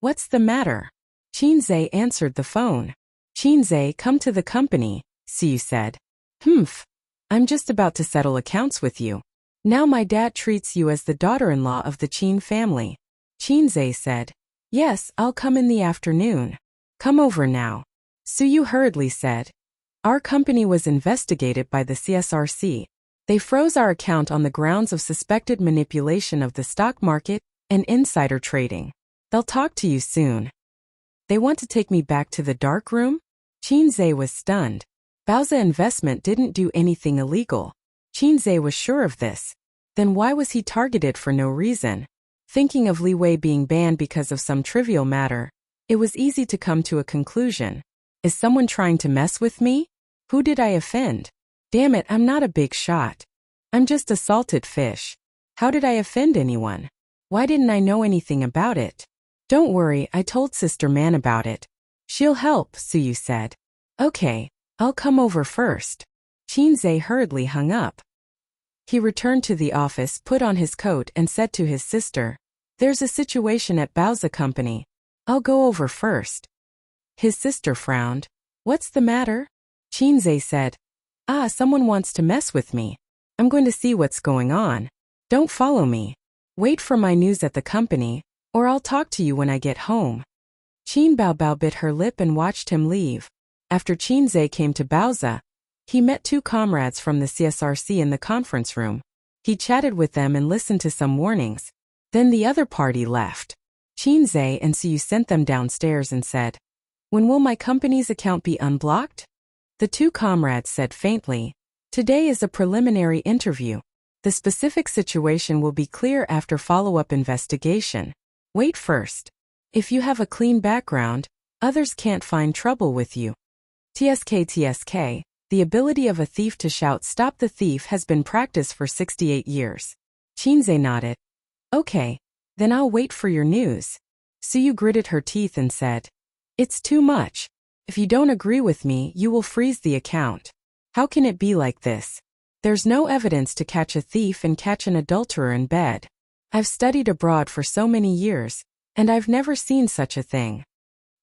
What's the matter? Qinzhe answered the phone. Qinzhe, come to the company, Su said. Humph. I'm just about to settle accounts with you. Now my dad treats you as the daughter-in-law of the Qin family. Qinzhe said. Yes, I'll come in the afternoon. Come over now. Suyu hurriedly said. Our company was investigated by the CSRC. They froze our account on the grounds of suspected manipulation of the stock market and insider trading. They'll talk to you soon. They want to take me back to the dark room? Qinzhe was stunned. Baozi Investment didn't do anything illegal. Qinzhe was sure of this. Then why was he targeted for no reason? Thinking of Li Wei being banned because of some trivial matter, it was easy to come to a conclusion. Is someone trying to mess with me? Who did I offend? Damn it, I'm not a big shot. I'm just a salted fish. How did I offend anyone? Why didn't I know anything about it? Don't worry, I told Sister Man about it. She'll help, Suyu said. Okay, I'll come over first. Qinzhe hurriedly hung up. He returned to the office, put on his coat and said to his sister, There's a situation at Baozi Company. I'll go over first. His sister frowned. What's the matter? Qinzhe said, someone wants to mess with me. I'm going to see what's going on. Don't follow me. Wait for my news at the company, or I'll talk to you when I get home. Qin Baobao bit her lip and watched him leave. After Qinzhe came to Baozi, he met two comrades from the CSRC in the conference room. He chatted with them and listened to some warnings. Then the other party left. Qinzhe and Suyu sent them downstairs and said, When will my company's account be unblocked? The two comrades said faintly, Today is a preliminary interview. The specific situation will be clear after follow-up investigation. Wait first. If you have a clean background, others can't find trouble with you. TSK, the ability of a thief to shout "Stop the thief" has been practiced for 68 years. Qinzhe nodded. Okay, then I'll wait for your news. Suyu gritted her teeth and said, It's too much. If you don't agree with me, you will freeze the account. How can it be like this? There's no evidence to catch a thief and catch an adulterer in bed. I've studied abroad for so many years, and I've never seen such a thing.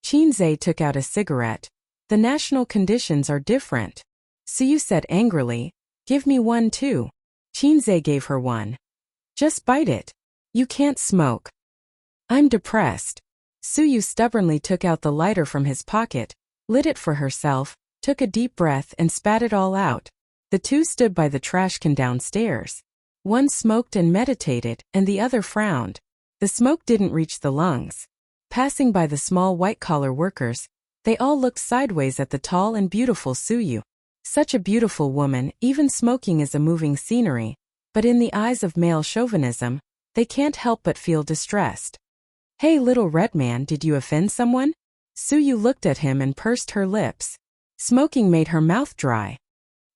Qinzhe took out a cigarette. The national conditions are different. Suyu said angrily, Give me one too. Qinzhe gave her one. Just bite it. You can't smoke. I'm depressed. Suyu stubbornly took out the lighter from his pocket, lit it for herself, took a deep breath and spat it all out. The two stood by the trash can downstairs. One smoked and meditated, and the other frowned. The smoke didn't reach the lungs. Passing by the small white-collar workers, they all looked sideways at the tall and beautiful Suyu. Such a beautiful woman, even smoking is a moving scenery, but in the eyes of male chauvinism, they can't help but feel distressed. Hey little red man, did you offend someone? Suyu looked at him and pursed her lips. Smoking made her mouth dry.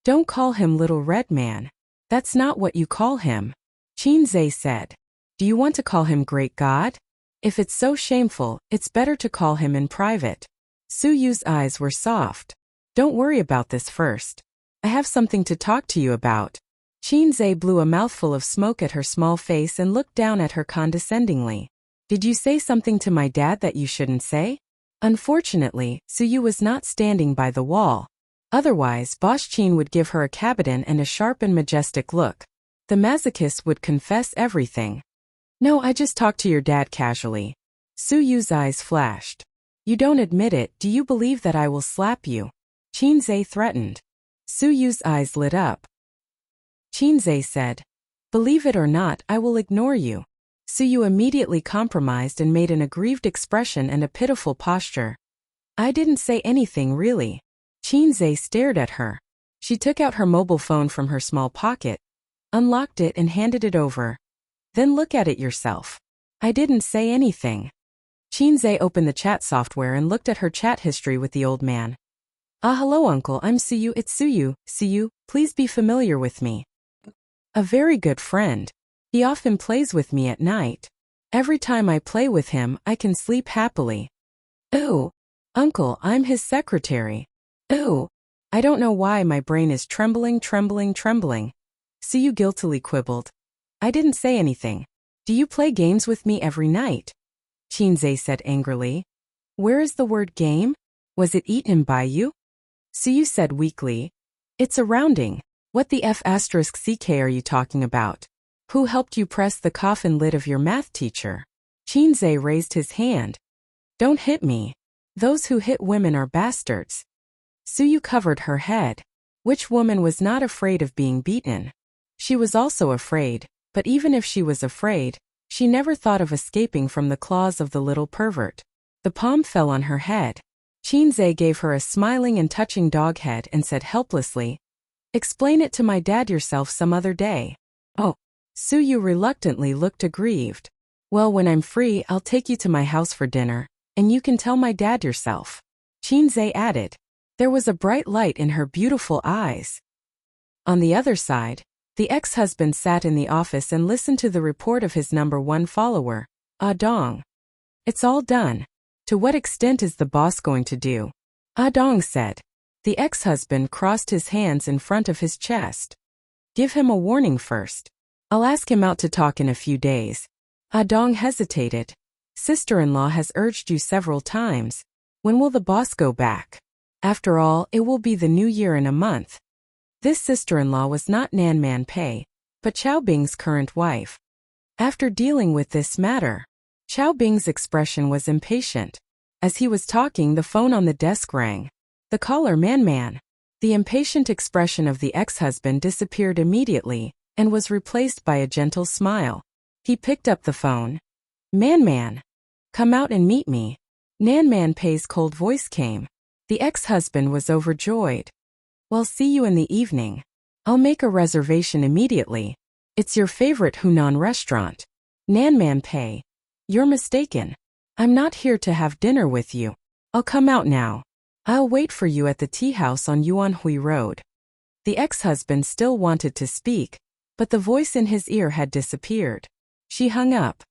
Don't call him little red man. That's not what you call him. Qinzhe said. Do you want to call him great God? If it's so shameful, it's better to call him in private. Suyu's eyes were soft. Don't worry about this first. I have something to talk to you about. Qinzhe blew a mouthful of smoke at her small face and looked down at her condescendingly. Did you say something to my dad that you shouldn't say? Unfortunately, Suyu was not standing by the wall. Otherwise, Boss Qin would give her a cabinet and a sharp and majestic look. The masochist would confess everything. No, I just talked to your dad casually. Suyu's eyes flashed. You don't admit it, do you believe that I will slap you? Qinzhe threatened. Su Yu's eyes lit up. Qinzhe said, "Believe it or not, I will ignore you." Su Yu immediately compromised and made an aggrieved expression and a pitiful posture. "I didn't say anything really." Qinzhe stared at her. She took out her mobile phone from her small pocket, unlocked it and handed it over. "Then look at it yourself." "I didn't say anything." Qinzhe opened the chat software and looked at her chat history with the old man. Hello uncle, I'm Su Yu. It's Su Yu. Su Yu, please be familiar with me. A very good friend. He often plays with me at night. Every time I play with him, I can sleep happily. Oh, uncle, I'm his secretary. Oh, I don't know why my brain is trembling. Su Yu guiltily quibbled. "I didn't say anything. Do you play games with me every night?" Qinzhe said angrily. "Where is the word game? Was it eaten by you?" Su Yu said weakly. "It's a rounding. What the F***ck are you talking about? Who helped you press the coffin lid of your math teacher?" Qinzhe raised his hand. "Don't hit me. Those who hit women are bastards." Su Yu covered her head. Which woman was not afraid of being beaten? She was also afraid, but even if she was afraid, she never thought of escaping from the claws of the little pervert. The palm fell on her head. Qinzhe gave her a smiling and touching dog head and said helplessly, "Explain it to my dad yourself some other day." "Oh." Su Yu reluctantly looked aggrieved. "Well, when I'm free, I'll take you to my house for dinner, and you can tell my dad yourself," Qinzhe added. There was a bright light in her beautiful eyes. On the other side, the ex-husband sat in the office and listened to the report of his #1 follower, Dong. "It's all done. To what extent is the boss going to do?" Dong said. The ex-husband crossed his hands in front of his chest. "Give him a warning first. I'll ask him out to talk in a few days." Dong hesitated. "Sister-in-law has urged you several times. When will the boss go back? After all, it will be the new year in a month." This sister-in-law was not Nanman Pei, but Chao Bing's current wife. After dealing with this matter, Chao Bing's expression was impatient. As he was talking, the phone on the desk rang. The caller, Man. The impatient expression of the ex-husband disappeared immediately and was replaced by a gentle smile. He picked up the phone. Man. Come out and meet me." Nanman Pei's cold voice came. The ex-husband was overjoyed. "Well, see you in the evening. I'll make a reservation immediately. It's your favorite Hunan restaurant." Nanman Pei. "You're mistaken. I'm not here to have dinner with you. I'll come out now. I'll wait for you at the tea house on Yuanhui Road." The ex-husband still wanted to speak, but the voice in his ear had disappeared. She hung up.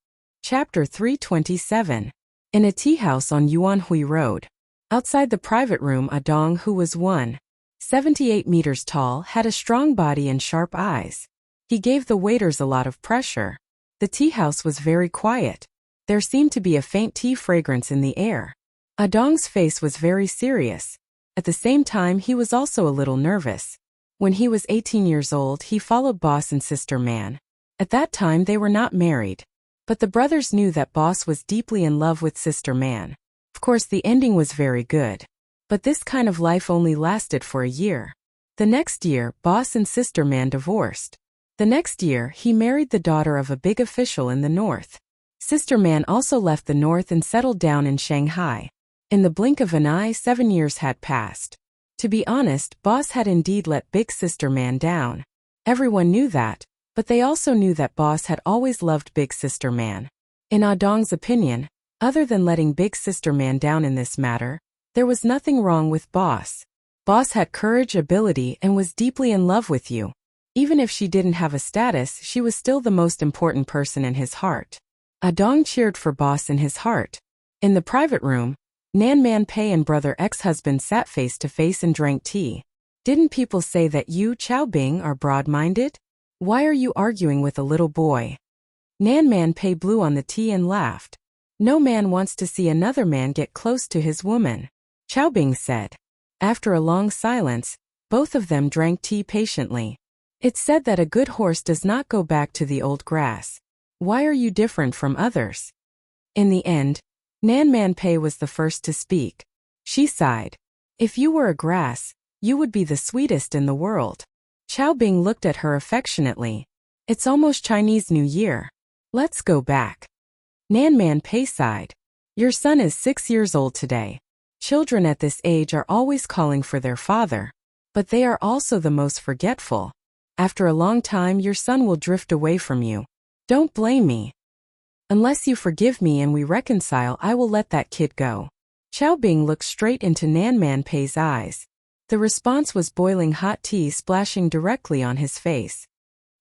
Chapter 327. In a tea house on Yuanhui Road. Outside the private room, Dong, who was 1.78 meters tall, had a strong body and sharp eyes. He gave the waiters a lot of pressure. The tea house was very quiet. There seemed to be a faint tea fragrance in the air. Dong's face was very serious. At the same time, he was also a little nervous. When he was 18 years old, he followed Boss and Sister Man. At that time, they were not married. But the brothers knew that Boss was deeply in love with Sister Man. Of course, the ending was very good. But this kind of life only lasted for a year. The next year, Boss and Sister Man divorced. The next year, he married the daughter of a big official in the north. Sister Man also left the north and settled down in Shanghai. In the blink of an eye, 7 years had passed. To be honest, Boss had indeed let Big Sister Man down. Everyone knew that, but they also knew that Boss had always loved Big Sister Man. In Dong's opinion, other than letting Big Sister Man down in this matter, there was nothing wrong with Boss. Boss had courage, ability, and was deeply in love with you. Even if she didn't have a status, she was still the most important person in his heart. Dong cheered for Boss in his heart. In the private room, Nanman Pei and brother ex-husband sat face to face and drank tea. "Didn't people say that you, Chao Bing, are broad-minded? Why are you arguing with a little boy?" Nanman Pei blew on the tea and laughed. "No man wants to see another man get close to his woman," Chao Bing said. After a long silence, both of them drank tea patiently. "It's said that a good horse does not go back to the old grass. Why are you different from others?" In the end, Nanman Pei was the first to speak. She sighed. If you were a grass, you would be the sweetest in the world. Qiao Bing looked at her affectionately. It's almost Chinese New Year. Let's go back. Nan Man Pei sighed. Your son is 6 years old today. Children at this age are always calling for their father. But they are also the most forgetful. After a long time your son will drift away from you. Don't blame me. Unless you forgive me and we reconcile, I will let that kid go. Qiao Bing looked straight into Nan Man Pei's eyes. The response was boiling hot tea splashing directly on his face.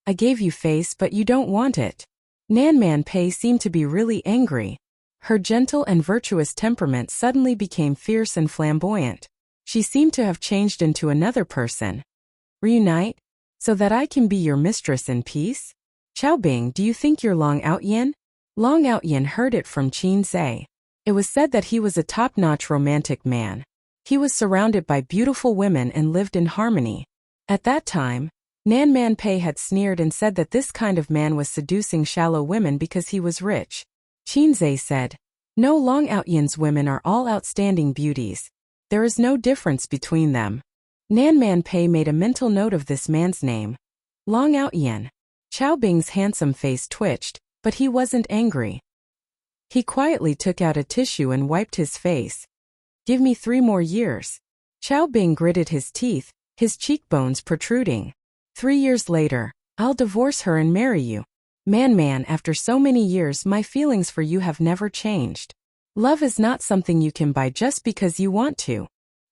I gave you face but you don't want it. Nan Man Pei seemed to be really angry. Her gentle and virtuous temperament suddenly became fierce and flamboyant. She seemed to have changed into another person. Reunite? So that I can be your mistress in peace? Qiao Bing, do you think you're Long Outyin? Long Outyin heard it from Qin Zhe. It was said that he was a top-notch romantic man. He was surrounded by beautiful women and lived in harmony. At that time, Nan Man Pei had sneered and said that this kind of man was seducing shallow women because he was rich. Qin Zhe said, no, Long Outyin's women are all outstanding beauties. There is no difference between them. Nan Man Pei made a mental note of this man's name. Long Outyin. Qiao Bing's handsome face twitched, but he wasn't angry. He quietly took out a tissue and wiped his face. Give me 3 more years. Qiao Bing gritted his teeth, his cheekbones protruding. 3 years later, I'll divorce her and marry you. Man, after so many years my feelings for you have never changed. Love is not something you can buy just because you want to.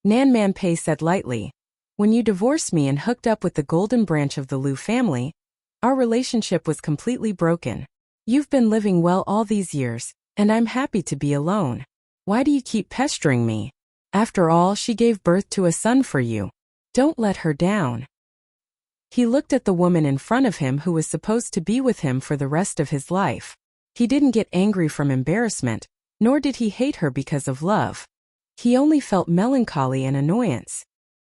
Nan Man Pei said lightly. When you divorced me and hooked up with the golden branch of the Liu family, our relationship was completely broken. You've been living well all these years, and I'm happy to be alone. Why do you keep pestering me? After all, she gave birth to a son for you. Don't let her down. He looked at the woman in front of him who was supposed to be with him for the rest of his life. He didn't get angry from embarrassment, nor did he hate her because of love. He only felt melancholy and annoyance.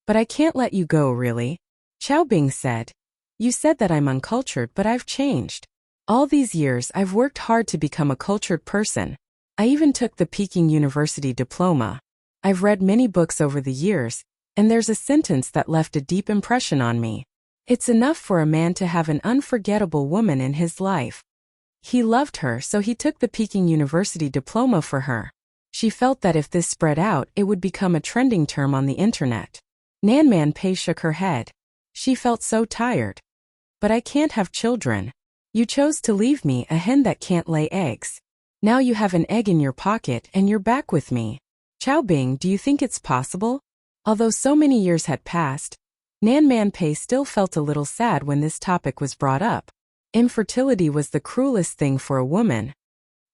But I can't let you go, really. Qiao Bing said. You said that I'm uncultured, but I've changed. All these years I've worked hard to become a cultured person. I even took the Peking University diploma. I've read many books over the years, and there's a sentence that left a deep impression on me. It's enough for a man to have an unforgettable woman in his life. He loved her, so he took the Peking University diploma for her. She felt that if this spread out, it would become a trending term on the internet. Nan Man Pei shook her head. She felt so tired. But I can't have children. You chose to leave me, a hen that can't lay eggs. Now you have an egg in your pocket and you're back with me. Qiao Bing, do you think it's possible? Although so many years had passed, Nan Man Pei still felt a little sad when this topic was brought up. Infertility was the cruelest thing for a woman.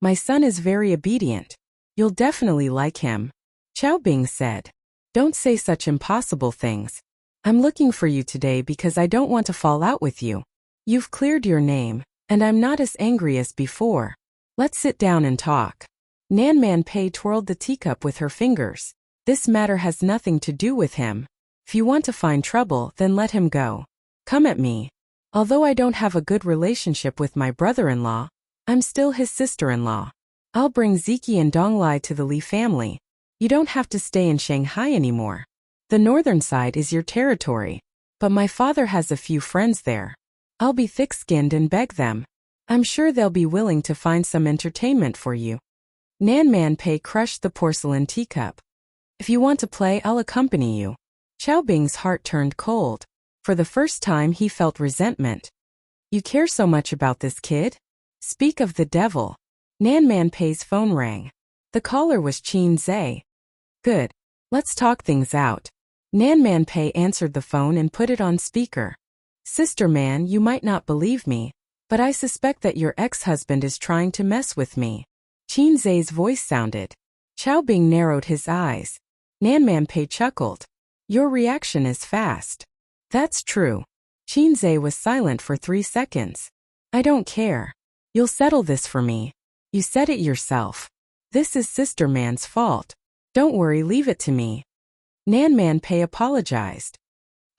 My son is very obedient. You'll definitely like him. Qiao Bing said. Don't say such impossible things. I'm looking for you today because I don't want to fall out with you. You've cleared your name, and I'm not as angry as before. Let's sit down and talk. Nan Man Pei twirled the teacup with her fingers. This matter has nothing to do with him. If you want to find trouble, then let him go. Come at me. Although I don't have a good relationship with my brother-in-law, I'm still his sister-in-law. I'll bring Ziki and Donglai to the Li family. You don't have to stay in Shanghai anymore. The northern side is your territory, but my father has a few friends there. I'll be thick-skinned and beg them. I'm sure they'll be willing to find some entertainment for you. Nan Man Pei crushed the porcelain teacup. If you want to play, I'll accompany you. Qiao Bing's heart turned cold. For the first time he felt resentment. You care so much about this kid? Speak of the devil. Nan Man Pei's phone rang. The caller was Qin Zhe. Good. Let's talk things out. Nan Man Pei answered the phone and put it on speaker. Sister Man, you might not believe me, but I suspect that your ex-husband is trying to mess with me. Qin Zhe's voice sounded. Qiao Bing narrowed his eyes. Nan Man Pei chuckled. Your reaction is fast. That's true. Qin Zhe was silent for 3 seconds. I don't care. You'll settle this for me. You said it yourself. This is Sister Man's fault. Don't worry, leave it to me. Nan Man Pei apologized.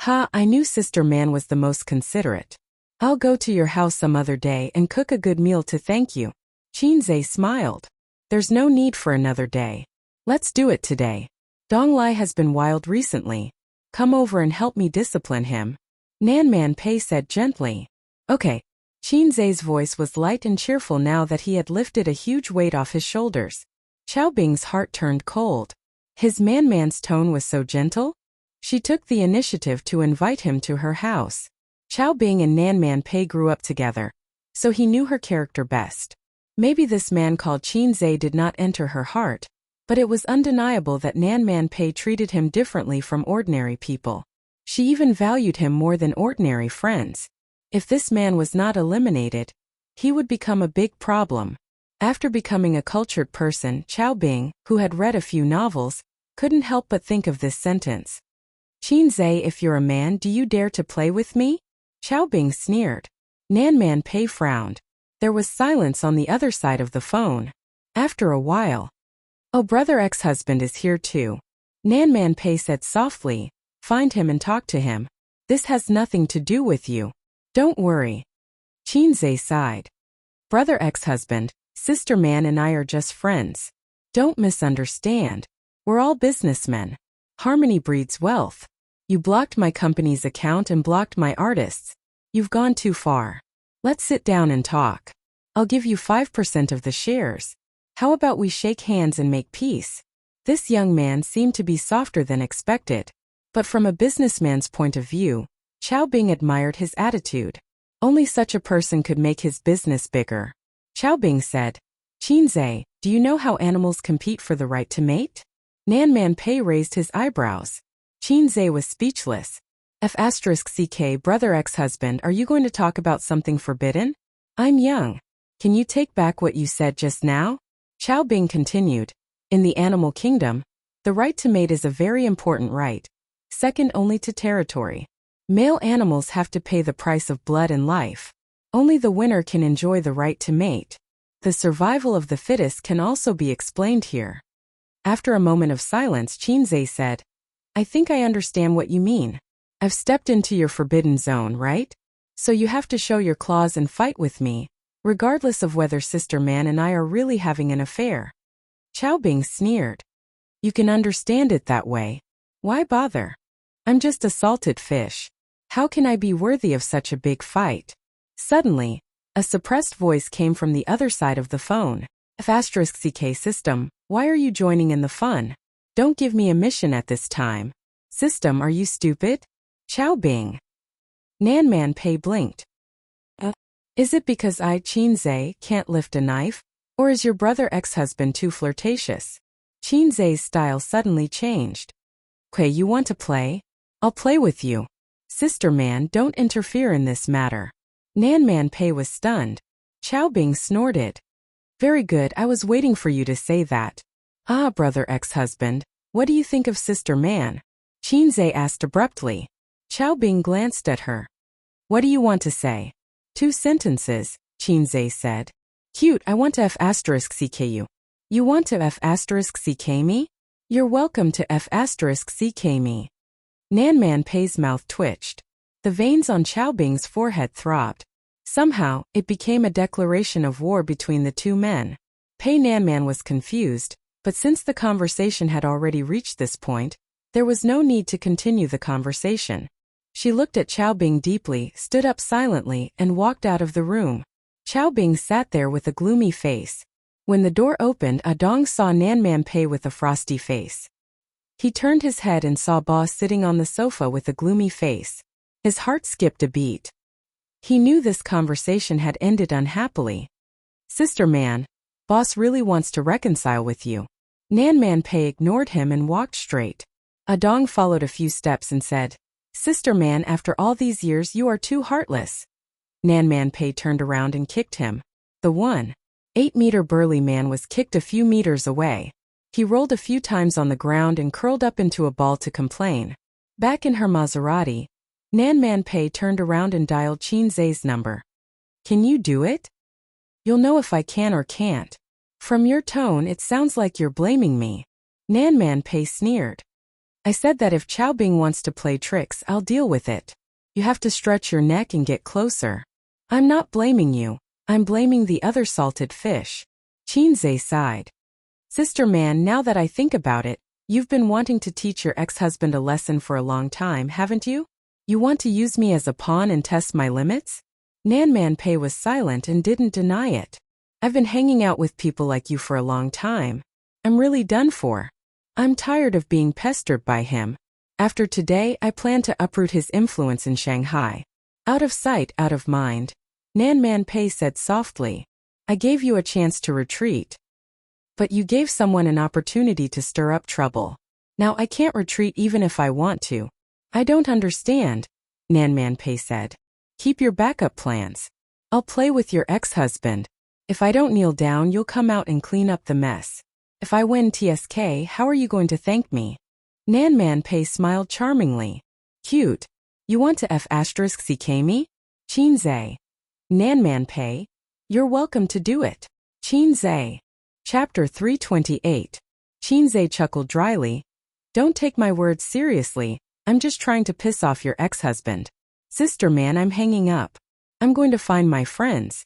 I knew Sister Man was the most considerate. I'll go to your house some other day and cook a good meal to thank you. Qin Zhe smiled. There's no need for another day. Let's do it today. Dong Lai has been wild recently. Come over and help me discipline him. Nan Man Pei said gently. Okay. Qin Zai's voice was light and cheerful now that he had lifted a huge weight off his shoulders. Qiao Bing's heart turned cold. His man's tone was so gentle. She took the initiative to invite him to her house. Qiao Bing and Nan Man Pei grew up together, so he knew her character best. Maybe this man called Qin Zai did not enter her heart, but it was undeniable that Nan Man Pei treated him differently from ordinary people. She even valued him more than ordinary friends. If this man was not eliminated, he would become a big problem. After becoming a cultured person, Qiao Bing, who had read a few novels, couldn't help but think of this sentence. Qin Zai, if you're a man, do you dare to play with me? Qiao Bing sneered. Nan Man Pei frowned. There was silence on the other side of the phone. After a while, oh, brother ex-husband is here too. Nan Man Pei said softly, find him and talk to him. This has nothing to do with you. Don't worry. Qin Zai sighed. Brother ex-husband, sister man and I are just friends. Don't misunderstand. We're all businessmen. Harmony breeds wealth. You blocked my company's account and blocked my artists. You've gone too far. Let's sit down and talk. I'll give you 5% of the shares. How about we shake hands and make peace? This young man seemed to be softer than expected, but from a businessman's point of view, Qiao Bing admired his attitude. Only such a person could make his business bigger. Qiao Bing said, Qin Zai, do you know how animals compete for the right to mate? Nan Man Pei raised his eyebrows. Qin Zai was speechless. F***ck, brother ex-husband, are you going to talk about something forbidden? I'm young. Can you take back what you said just now? Qiao Bing continued. In the animal kingdom, the right to mate is a very important right, second only to territory. Male animals have to pay the price of blood and life. Only the winner can enjoy the right to mate. The survival of the fittest can also be explained here. After a moment of silence, Qin Zai said, I think I understand what you mean. I've stepped into your forbidden zone, right? So you have to show your claws and fight with me, regardless of whether Sister Man and I are really having an affair. Qiao Bing sneered. You can understand it that way. Why bother? I'm just a salted fish. How can I be worthy of such a big fight? Suddenly, a suppressed voice came from the other side of the phone. F***ck system, why are you joining in the fun? Don't give me a mission at this time. System, are you stupid? Qiao Bing. Nan Man Pei blinked. Is it because I, Qin Zai, can't lift a knife? Or is your brother ex-husband too flirtatious? Qin Zai's style suddenly changed. Okay, you want to play? I'll play with you. Sister man, don't interfere in this matter. Nan Man Pei was stunned. Qiao Bing snorted. Very good, I was waiting for you to say that. Ah, brother ex-husband, what do you think of Sister Man? Qin Zai asked abruptly. Qiao Bing glanced at her. What do you want to say? 2 sentences, Qin Zai said. Cute, I want to F***ck you. You want to F***ck me? You're welcome to F***ck me. Nan Man Pei's mouth twitched. The veins on Qiao Bing's forehead throbbed. Somehow, it became a declaration of war between the two men. Pei Nan Man was confused, but since the conversation had already reached this point, there was no need to continue the conversation. She looked at Qiao Bing deeply, stood up silently, and walked out of the room. Qiao Bing sat there with a gloomy face. When the door opened, Dong saw Nan Man Pei with a frosty face. He turned his head and saw Boss sitting on the sofa with a gloomy face. His heart skipped a beat. He knew this conversation had ended unhappily. Sister man, Boss really wants to reconcile with you. Nan Man Pei ignored him and walked straight. Dong followed a few steps and said, Sister man, after all these years you are too heartless. Nan Man Pei turned around and kicked him. The 1.8-meter burly man was kicked a few meters away. He rolled a few times on the ground and curled up into a ball to complain. Back in her Maserati, Nan Man Pei turned around and dialed Qin Zai's number. Can you do it? You'll know if I can or can't. From your tone it sounds like you're blaming me. Nan Man Pei sneered. I said that if Qiao Bing wants to play tricks, I'll deal with it. You have to stretch your neck and get closer. I'm not blaming you. I'm blaming the other salted fish. Qin Zai sighed. Sister man, now that I think about it, You've been wanting to teach your ex-husband a lesson for a long time, haven't you? You want to use me as a pawn and test my limits? Nan Man Pei was silent and didn't deny it. I've been hanging out with people like you for a long time. I'm really done for. I'm tired of being pestered by him. After today, I plan to uproot his influence in Shanghai. Out of sight, out of mind. Nan Man Pei said softly. I gave you a chance to retreat. But you gave someone an opportunity to stir up trouble. Now I can't retreat even if I want to. I don't understand, Nan Man Pei said. Keep your backup plans. I'll play with your ex-husband. If I don't kneel down, you'll come out and clean up the mess. If I win TSK, how are you going to thank me? Nan Man Pei smiled charmingly. Cute. You want to F***ck me? Qin Zhe. Nan Man Pei. You're welcome to do it. Qin Zhe. Chapter 328. Qin Zhe chuckled dryly. Don't take my words seriously, I'm just trying to piss off your ex-husband. Sister man, I'm hanging up. I'm going to find my friends.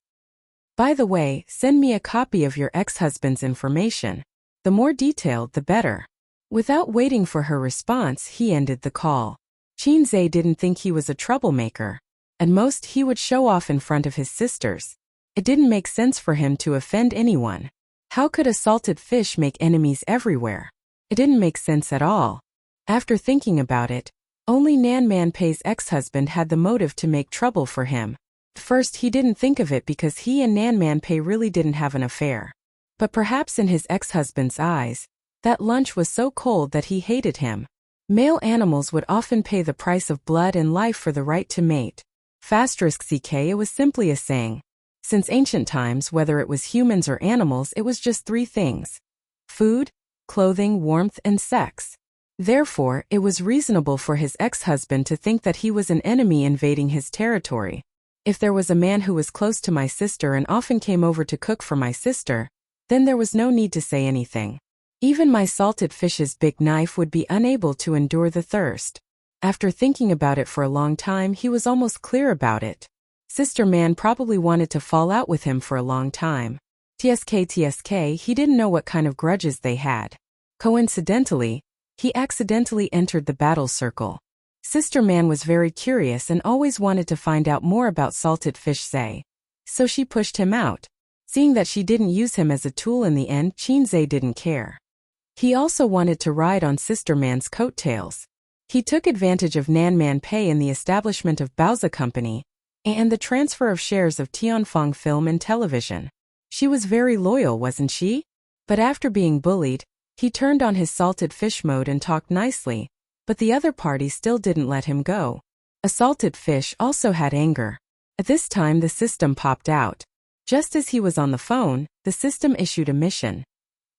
By the way, send me a copy of your ex-husband's information. The more detailed, the better. Without waiting for her response, he ended the call. Qin Zhe didn't think he was a troublemaker. At most, he would show off in front of his sisters. It didn't make sense for him to offend anyone. How could a salted fish make enemies everywhere? It didn't make sense at all. After thinking about it, only Nan Man Pei's ex-husband had the motive to make trouble for him. At first he didn't think of it because he and Nan Man Pei really didn't have an affair. But perhaps in his ex-husband's eyes, that lunch was so cold that he hated him. Male animals would often pay the price of blood and life for the right to mate. *ck, it was simply a saying. Since ancient times, whether it was humans or animals, it was just three things: food, clothing, warmth, and sex. Therefore, it was reasonable for his ex-husband to think that he was an enemy invading his territory. If there was a man who was close to my sister and often came over to cook for my sister, then there was no need to say anything. Even my salted fish's big knife would be unable to endure the thirst. After thinking about it for a long time, he was almost clear about it. Sister man probably wanted to fall out with him for a long time. TSK, he didn't know what kind of grudges they had. Coincidentally, he accidentally entered the battle circle. Sister man was very curious and always wanted to find out more about salted fish Zhe. So she pushed him out. Seeing that she didn't use him as a tool in the end, Qin Zhe didn't care. He also wanted to ride on Sister man's coattails. He took advantage of Nan Man Pei in the establishment of Baozi Company and the transfer of shares of Tianfeng Film and Television. She was very loyal, wasn't she? But after being bullied, he turned on his salted fish mode and talked nicely, but the other party still didn't let him go. A salted fish also had anger. At this time the system popped out. Just as he was on the phone, the system issued a mission.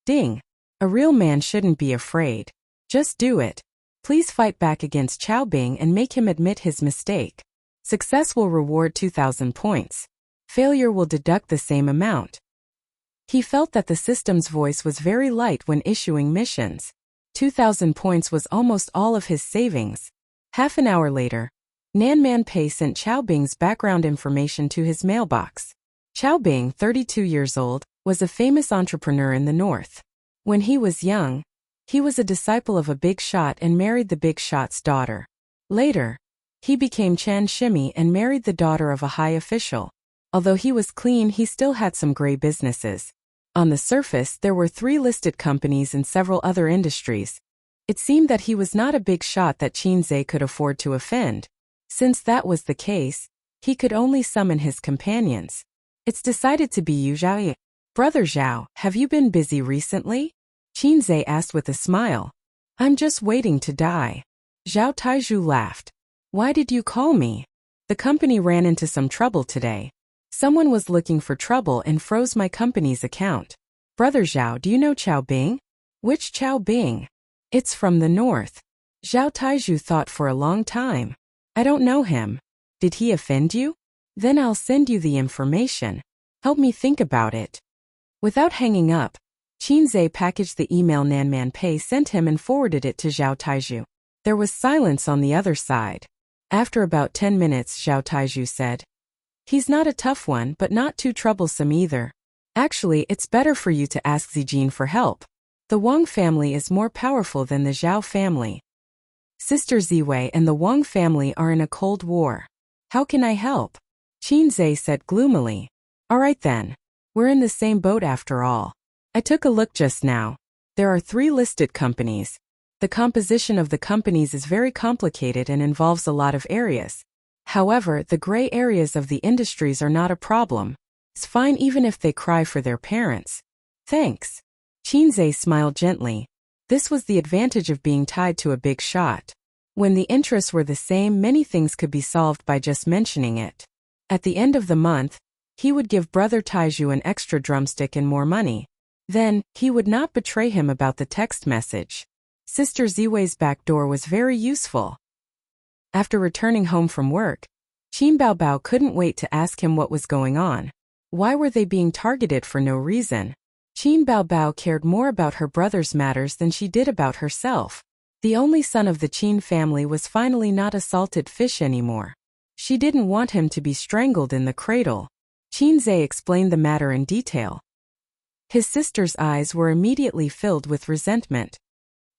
Ding! A real man shouldn't be afraid. Just do it. Please fight back against Chao Bing and make him admit his mistake. Success will reward 2,000 points. Failure will deduct the same amount. He felt that the system's voice was very light when issuing missions. 2,000 points was almost all of his savings. Half an hour later, Nan Man Pei sent Chao Bing's background information to his mailbox. Chao Bing, 32 years old, was a famous entrepreneur in the north. When he was young, he was a disciple of a big shot and married the big shot's daughter. Later, he became Chan Shimi and married the daughter of a high official. Although he was clean, he still had some gray businesses. On the surface, there were 3 listed companies and several other industries. It seemed that he was not a big shot that Qin Zhe could afford to offend. Since that was the case, he could only summon his companions. It's decided to be you, Zhao. Brother Zhao, have you been busy recently? Qin Zhe asked with a smile. I'm just waiting to die. Zhao Taizhu laughed. Why did you call me? The company ran into some trouble today. Someone was looking for trouble and froze my company's account. Brother Zhao, do you know Chao Bing? Which Chao Bing? It's from the north. Zhao Taizhu thought for a long time. I don't know him. Did he offend you? Then I'll send you the information. Help me think about it. Without hanging up, Qin Zhe packaged the email Nan Man Pei sent him and forwarded it to Zhao Taizhu. There was silence on the other side. After about 10 minutes, Zhao Taizhu said, He's not a tough one, but not too troublesome either. Actually, it's better for you to ask Zijin for help. The Wang family is more powerful than the Zhao family. Sister Ziwei and the Wang family are in a cold war. How can I help? Qin Zhe said gloomily. All right then. We're in the same boat after all. I took a look just now. There are 3 listed companies. The composition of the companies is very complicated and involves a lot of areas. However, the gray areas of the industries are not a problem. It's fine even if they cry for their parents. Thanks. Qin Zhe smiled gently. This was the advantage of being tied to a big shot. When the interests were the same, many things could be solved by just mentioning it. At the end of the month, he would give Brother Taiju an extra drumstick and more money. Then, he would not betray him about the text message. Sister Ziwei's back door was very useful. After returning home from work, Qin Baobao couldn't wait to ask him what was going on. Why were they being targeted for no reason? Qin Baobao cared more about her brother's matters than she did about herself. The only son of the Qin family was finally not a salted fish anymore. She didn't want him to be strangled in the cradle. Qin Zhe explained the matter in detail. His sister's eyes were immediately filled with resentment.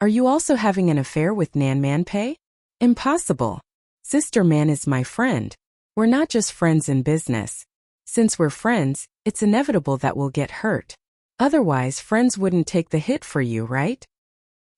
Are you also having an affair with Nan Manpei? Impossible. Sister Man is my friend. We're not just friends in business. Since we're friends, it's inevitable that we'll get hurt. Otherwise, friends wouldn't take the hit for you, right?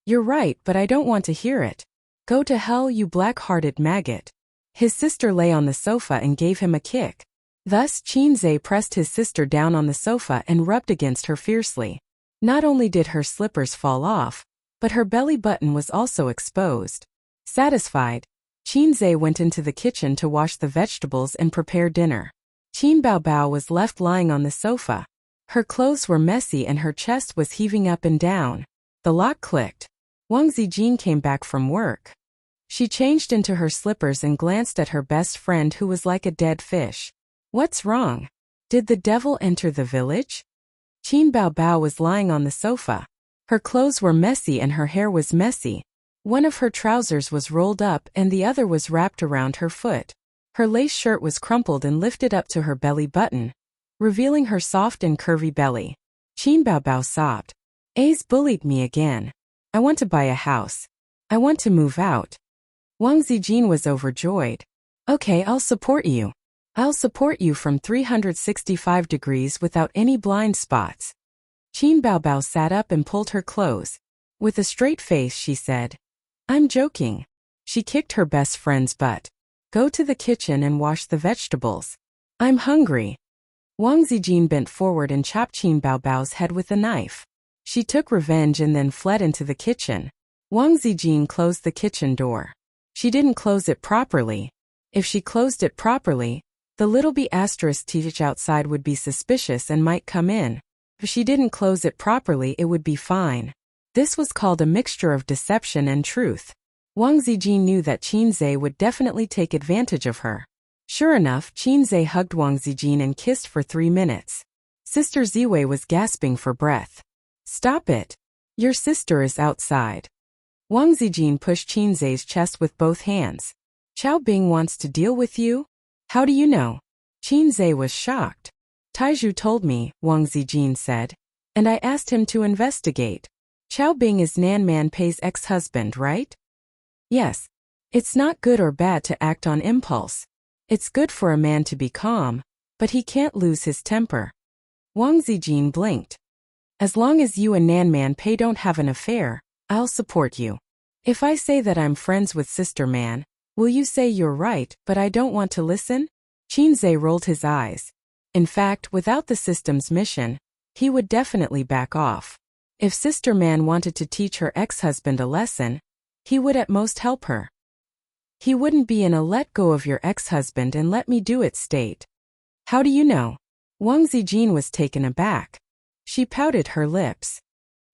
You're right, but I don't want to hear it. Go to hell, you black-hearted maggot. His sister lay on the sofa and gave him a kick. Thus, Qin Zhe pressed his sister down on the sofa and rubbed against her fiercely. Not only did her slippers fall off, but her belly button was also exposed. Satisfied, Qin Zhe went into the kitchen to wash the vegetables and prepare dinner. Qin Baobao was left lying on the sofa. Her clothes were messy and her chest was heaving up and down. The lock clicked. Wang Zijin came back from work. She changed into her slippers and glanced at her best friend who was like a dead fish. What's wrong? Did the devil enter the village? Qin Baobao was lying on the sofa. Her clothes were messy and her hair was messy. One of her trousers was rolled up and the other was wrapped around her foot. Her lace shirt was crumpled and lifted up to her belly button, revealing her soft and curvy belly. Qin Baobao sobbed. A's bullied me again. I want to buy a house. I want to move out. Wang Zijin was overjoyed. Okay, I'll support you. I'll support you from 365 degrees without any blind spots. Qin Baobao sat up and pulled her clothes. With a straight face, she said, I'm joking. She kicked her best friend's butt. Go to the kitchen and wash the vegetables. I'm hungry. Wang Zijin bent forward and chopped Qin Baobao's head with a knife. She took revenge and then fled into the kitchen. Wang Zijin closed the kitchen door. She didn't close it properly. If she closed it properly, the little b** teach outside would be suspicious and might come in. If she didn't close it properly, it would be fine. This was called a mixture of deception and truth. Wang Zijin knew that Qin Zhe would definitely take advantage of her. Sure enough, Qin Zhe hugged Wang Zijin and kissed for 3 minutes. Sister Ziwei was gasping for breath. Stop it. Your sister is outside. Wang Zijin pushed Qin Zhe's chest with both hands. Chao Bing wants to deal with you? How do you know? Qin Zhe was shocked. Taiju told me, Wang Zijin said, and I asked him to investigate. Chao Bing is Nan Manpei's ex-husband, right? Yes. It's not good or bad to act on impulse. It's good for a man to be calm, but he can't lose his temper. Wang Zijin blinked. As long as you and Nan Manpei don't have an affair, I'll support you. If I say that I'm friends with Sister Man, will you say you're right, but I don't want to listen? Qin Zhe rolled his eyes. In fact, without the system's mission, he would definitely back off. If Sister Man wanted to teach her ex-husband a lesson, he would at most help her. He wouldn't be in a let go of your ex-husband and let me do it state. How do you know? Wang Zijin was taken aback. She pouted her lips.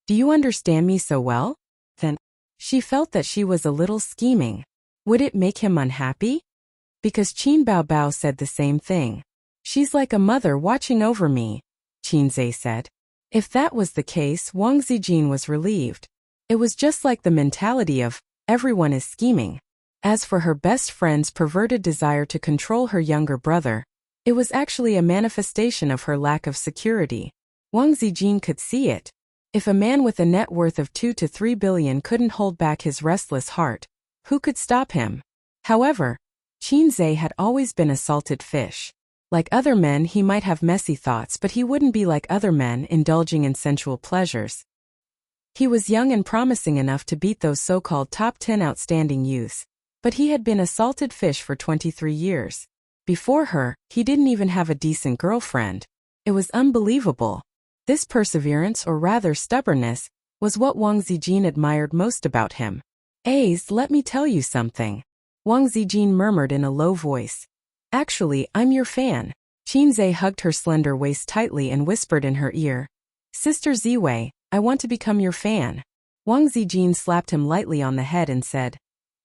Do you understand me so well? Then, she felt that she was a little scheming. Would it make him unhappy? Because Qin Baobao said the same thing. She's like a mother watching over me, Qin Zhe said. If that was the case, Wang Zijin was relieved. It was just like the mentality of, everyone is scheming. As for her best friend's perverted desire to control her younger brother, it was actually a manifestation of her lack of security. Wang Zijin could see it. If a man with a net worth of 2 to 3 billion couldn't hold back his restless heart, who could stop him? However, Qin Zhe had always been a salted fish. Like other men, he might have messy thoughts, but he wouldn't be like other men indulging in sensual pleasures. He was young and promising enough to beat those so-called top 10 outstanding youths. But he had been a salted fish for 23 years. Before her, he didn't even have a decent girlfriend. It was unbelievable. This perseverance, or rather stubbornness, was what Wang Zijin admired most about him. Let me tell you something," Wang Zijin murmured in a low voice. "Actually, I'm your fan." Qin Zhe hugged her slender waist tightly and whispered in her ear, "Sister Ziwei, I want to become your fan." Wang Zijin slapped him lightly on the head and said,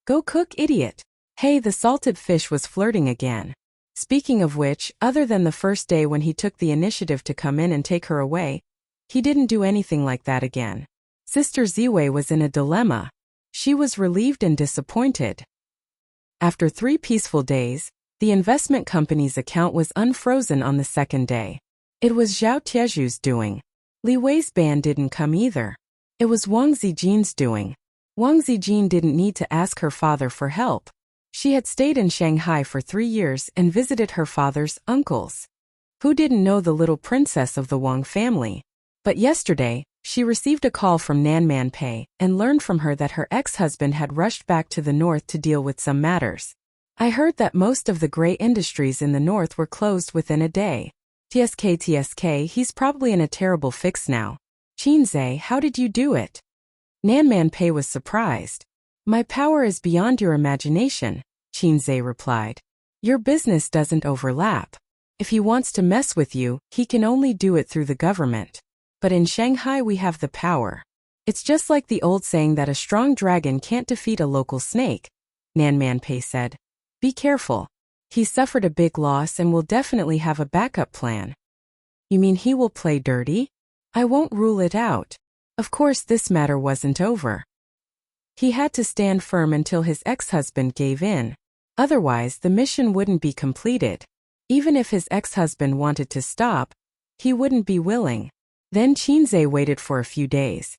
"Go cook, idiot." Hey, the salted fish was flirting again. Speaking of which, other than the first day when he took the initiative to come in and take her away, he didn't do anything like that again. Sister Ziwei was in a dilemma. She was relieved and disappointed. After 3 peaceful days, the investment company's account was unfrozen on the second day. It was Zhao Tieju's doing. Li Wei's band didn't come either. It was Wang Zijin's doing. Wang Zijin didn't need to ask her father for help. She had stayed in Shanghai for 3 years and visited her father's uncles. Who didn't know the little princess of the Wang family? But yesterday, she received a call from Nan Pei and learned from her that her ex-husband had rushed back to the north to deal with some matters. "I heard that most of the gray industries in the north were closed within a day. TSK, he's probably in a terrible fix now." "Qin Zhe, how did you do it?" Nan Pei was surprised. "My power is beyond your imagination," Qin Zhe replied. "Your business doesn't overlap. If he wants to mess with you, he can only do it through the government. But in Shanghai we have the power. It's just like the old saying that a strong dragon can't defeat a local snake," Nan Pei said. "Be careful. He suffered a big loss and will definitely have a backup plan." "You mean he will play dirty?" "I won't rule it out." Of course, this matter wasn't over. He had to stand firm until his ex-husband gave in. Otherwise, the mission wouldn't be completed. Even if his ex-husband wanted to stop, he wouldn't be willing. Then Qin Zhe waited for a few days.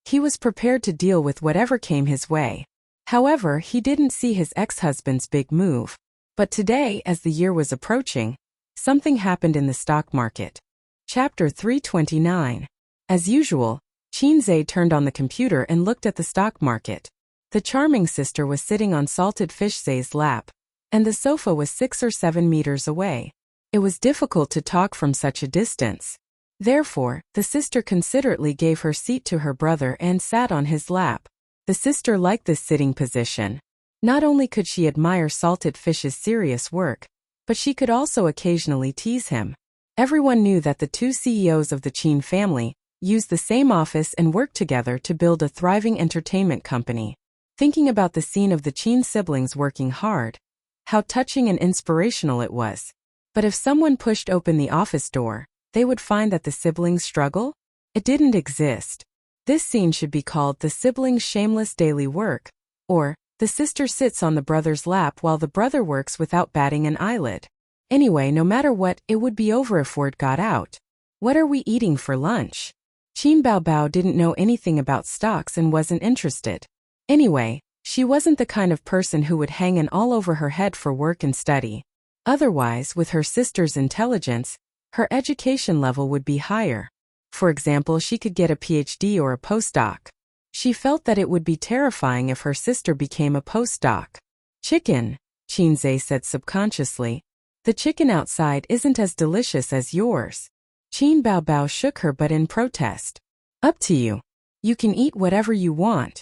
He was prepared to deal with whatever came his way. However, he didn't see his ex-husband's big move. But today, as the year was approaching, something happened in the stock market. Chapter 329. As usual, Qin Zhe turned on the computer and looked at the stock market. The charming sister was sitting on salted fish Zhe's lap, and the sofa was 6 or 7 meters away. It was difficult to talk from such a distance. Therefore, the sister considerately gave her seat to her brother and sat on his lap. The sister liked this sitting position. Not only could she admire salted fish's serious work, but she could also occasionally tease him. Everyone knew that the 2 CEOs of the Qin family used the same office and worked together to build a thriving entertainment company. Thinking about the scene of the Qin siblings working hard, how touching and inspirational it was. But if someone pushed open the office door, they would find that the siblings' struggle? It didn't exist. This scene should be called the siblings' shameless daily work, or the sister sits on the brother's lap while the brother works without batting an eyelid. Anyway, no matter what, it would be over if word got out. "What are we eating for lunch?" Qin Baobao didn't know anything about stocks and wasn't interested. Anyway, she wasn't the kind of person who would hang an all over her head for work and study. Otherwise, with her sister's intelligence, her education level would be higher. For example, she could get a PhD or a postdoc. She felt that it would be terrifying if her sister became a postdoc. "Chicken," Qin Zhe said subconsciously. "The chicken outside isn't as delicious as yours." Qin Baobao shook her butt in protest. "Up to you. You can eat whatever you want."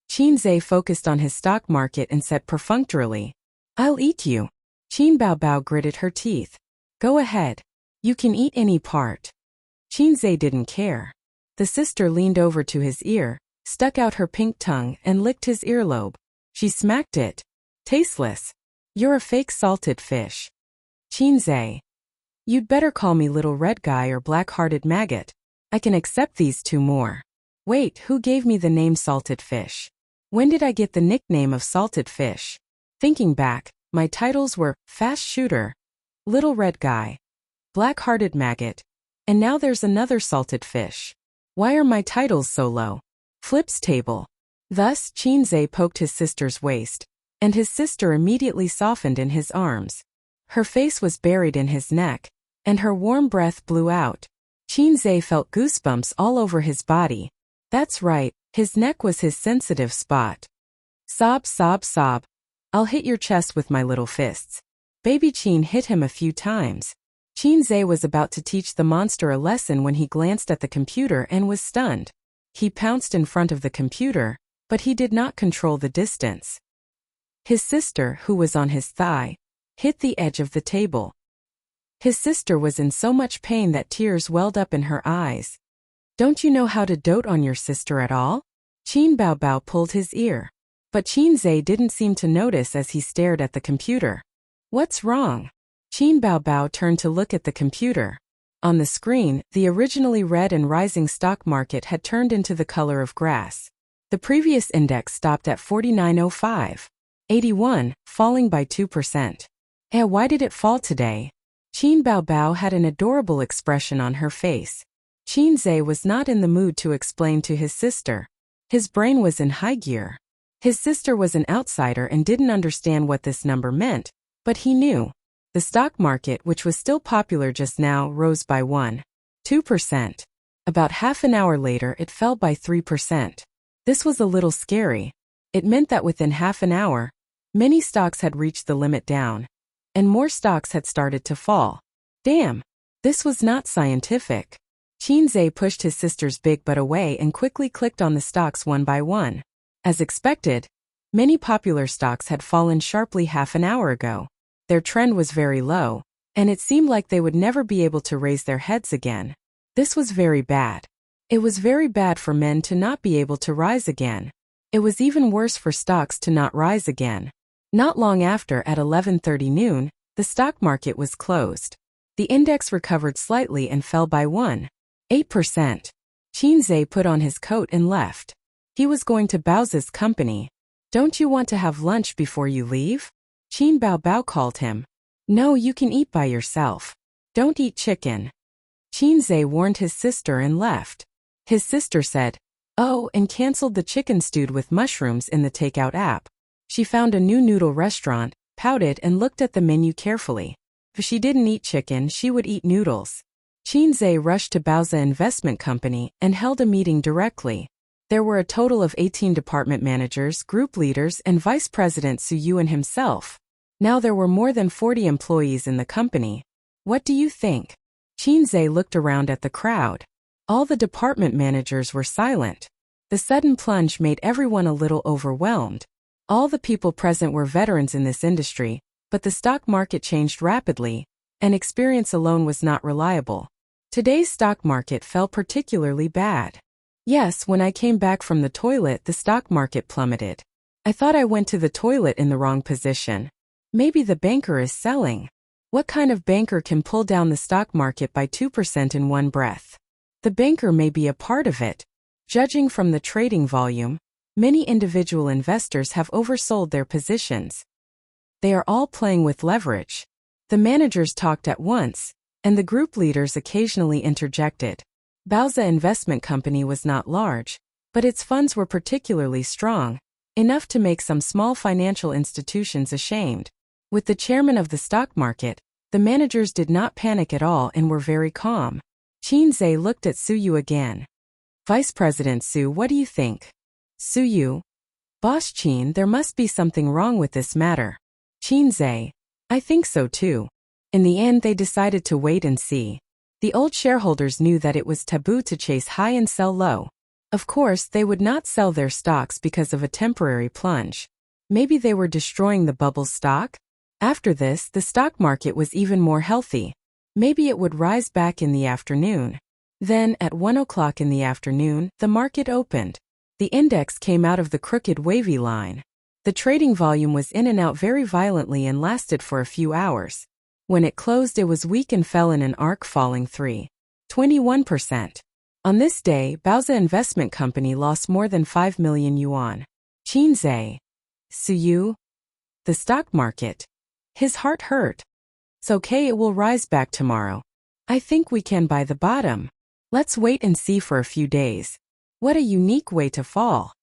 Qin Zhe focused on his stock market and said perfunctorily, "I'll eat you." Qin Baobao gritted her teeth. "Go ahead. You can eat any part." Qin Zhe didn't care. The sister leaned over to his ear, stuck out her pink tongue and licked his earlobe. She smacked it. "Tasteless. You're a fake salted fish." "Qin Zhe. You'd better call me little red guy or black-hearted maggot. I can accept these 2 more. Wait, who gave me the name salted fish? When did I get the nickname of salted fish?" Thinking back, my titles were fast shooter, little red guy, black-hearted maggot, and now there's another salted fish. Why are my titles so low? Flips table. Thus, Qinze poked his sister's waist, and his sister immediately softened in his arms. Her face was buried in his neck, and her warm breath blew out. Qinze felt goosebumps all over his body. That's right, his neck was his sensitive spot. Sob, sob, sob. I'll hit your chest with my little fists. Baby Qin hit him a few times. Qinze was about to teach the monster a lesson when he glanced at the computer and was stunned. He pounced in front of the computer, but he did not control the distance. His sister, who was on his thigh, hit the edge of the table. His sister was in so much pain that tears welled up in her eyes. Don't you know how to dote on your sister at all? Qin Baobao pulled his ear. But Qinze didn't seem to notice as he stared at the computer. What's wrong? Qin Baobao turned to look at the computer. On the screen, the originally red and rising stock market had turned into the color of grass. The previous index stopped at 49.05. 81, falling by 2%. Why did it fall today? Qin Baobao had an adorable expression on her face. Qinze was not in the mood to explain to his sister. His brain was in high gear. His sister was an outsider and didn't understand what this number meant, but he knew. The stock market, which was still popular just now, rose by 1.2%. About half an hour later it fell by 3%. This was a little scary. It meant that within half an hour, many stocks had reached the limit down, and more stocks had started to fall. Damn, this was not scientific. Qinze pushed his sister's big butt away and quickly clicked on the stocks one by one. As expected, many popular stocks had fallen sharply half an hour ago. Their trend was very low, and it seemed like they would never be able to raise their heads again. This was very bad. It was very bad for men to not be able to rise again. It was even worse for stocks to not rise again. Not long after, at 11:30 noon, the stock market was closed. The index recovered slightly and fell by 1.8%. Qinze put on his coat and left. He was going to Baozi's company. Don't you want to have lunch before you leave? Qin Baobao called him. No, you can eat by yourself. Don't eat chicken. Qinze warned his sister and left. His sister said, "Oh," and canceled the chicken stewed with mushrooms in the takeout app. She found a new noodle restaurant, pouted and looked at the menu carefully. If she didn't eat chicken, she would eat noodles. Qinze rushed to Baozi Investment Company and held a meeting directly. There were a total of 18 department managers, group leaders, and Vice President Su Yu and himself. Now there were more than 40 employees in the company. What do you think? Qinze looked around at the crowd. All the department managers were silent. The sudden plunge made everyone a little overwhelmed. All the people present were veterans in this industry, but the stock market changed rapidly, and experience alone was not reliable. Today's stock market fell particularly bad. Yes, when I came back from the toilet, the stock market plummeted. I thought I went to the toilet in the wrong position. Maybe the banker is selling. What kind of banker can pull down the stock market by 2% in one breath? The banker may be a part of it. Judging from the trading volume, many individual investors have oversold their positions. They are all playing with leverage. The managers talked at once, and the group leaders occasionally interjected. Baozi Investment Company was not large, but its funds were particularly strong, enough to make some small financial institutions ashamed. With the chairman of the stock market, the managers did not panic at all and were very calm. Qinze looked at Su Yu again. Vice President Su, what do you think? Su Yu. Boss Qin, there must be something wrong with this matter. Qinze. I think so too. In the end, they decided to wait and see. The old shareholders knew that it was taboo to chase high and sell low. Of course, they would not sell their stocks because of a temporary plunge. Maybe they were destroying the bubble's stock? After this, the stock market was even more healthy. Maybe it would rise back in the afternoon. Then, at 1 o'clock in the afternoon, the market opened. The index came out of the crooked wavy line. The trading volume was in and out very violently and lasted for a few hours. When it closed, it was weak and fell in an arc, falling 3.21%. On this day, Baozi Investment Company lost more than 5 million yuan. Qinze. Su Yu. The stock market. His heart hurt. It's okay, it will rise back tomorrow. I think we can buy the bottom. Let's wait and see for a few days. What a unique way to fall.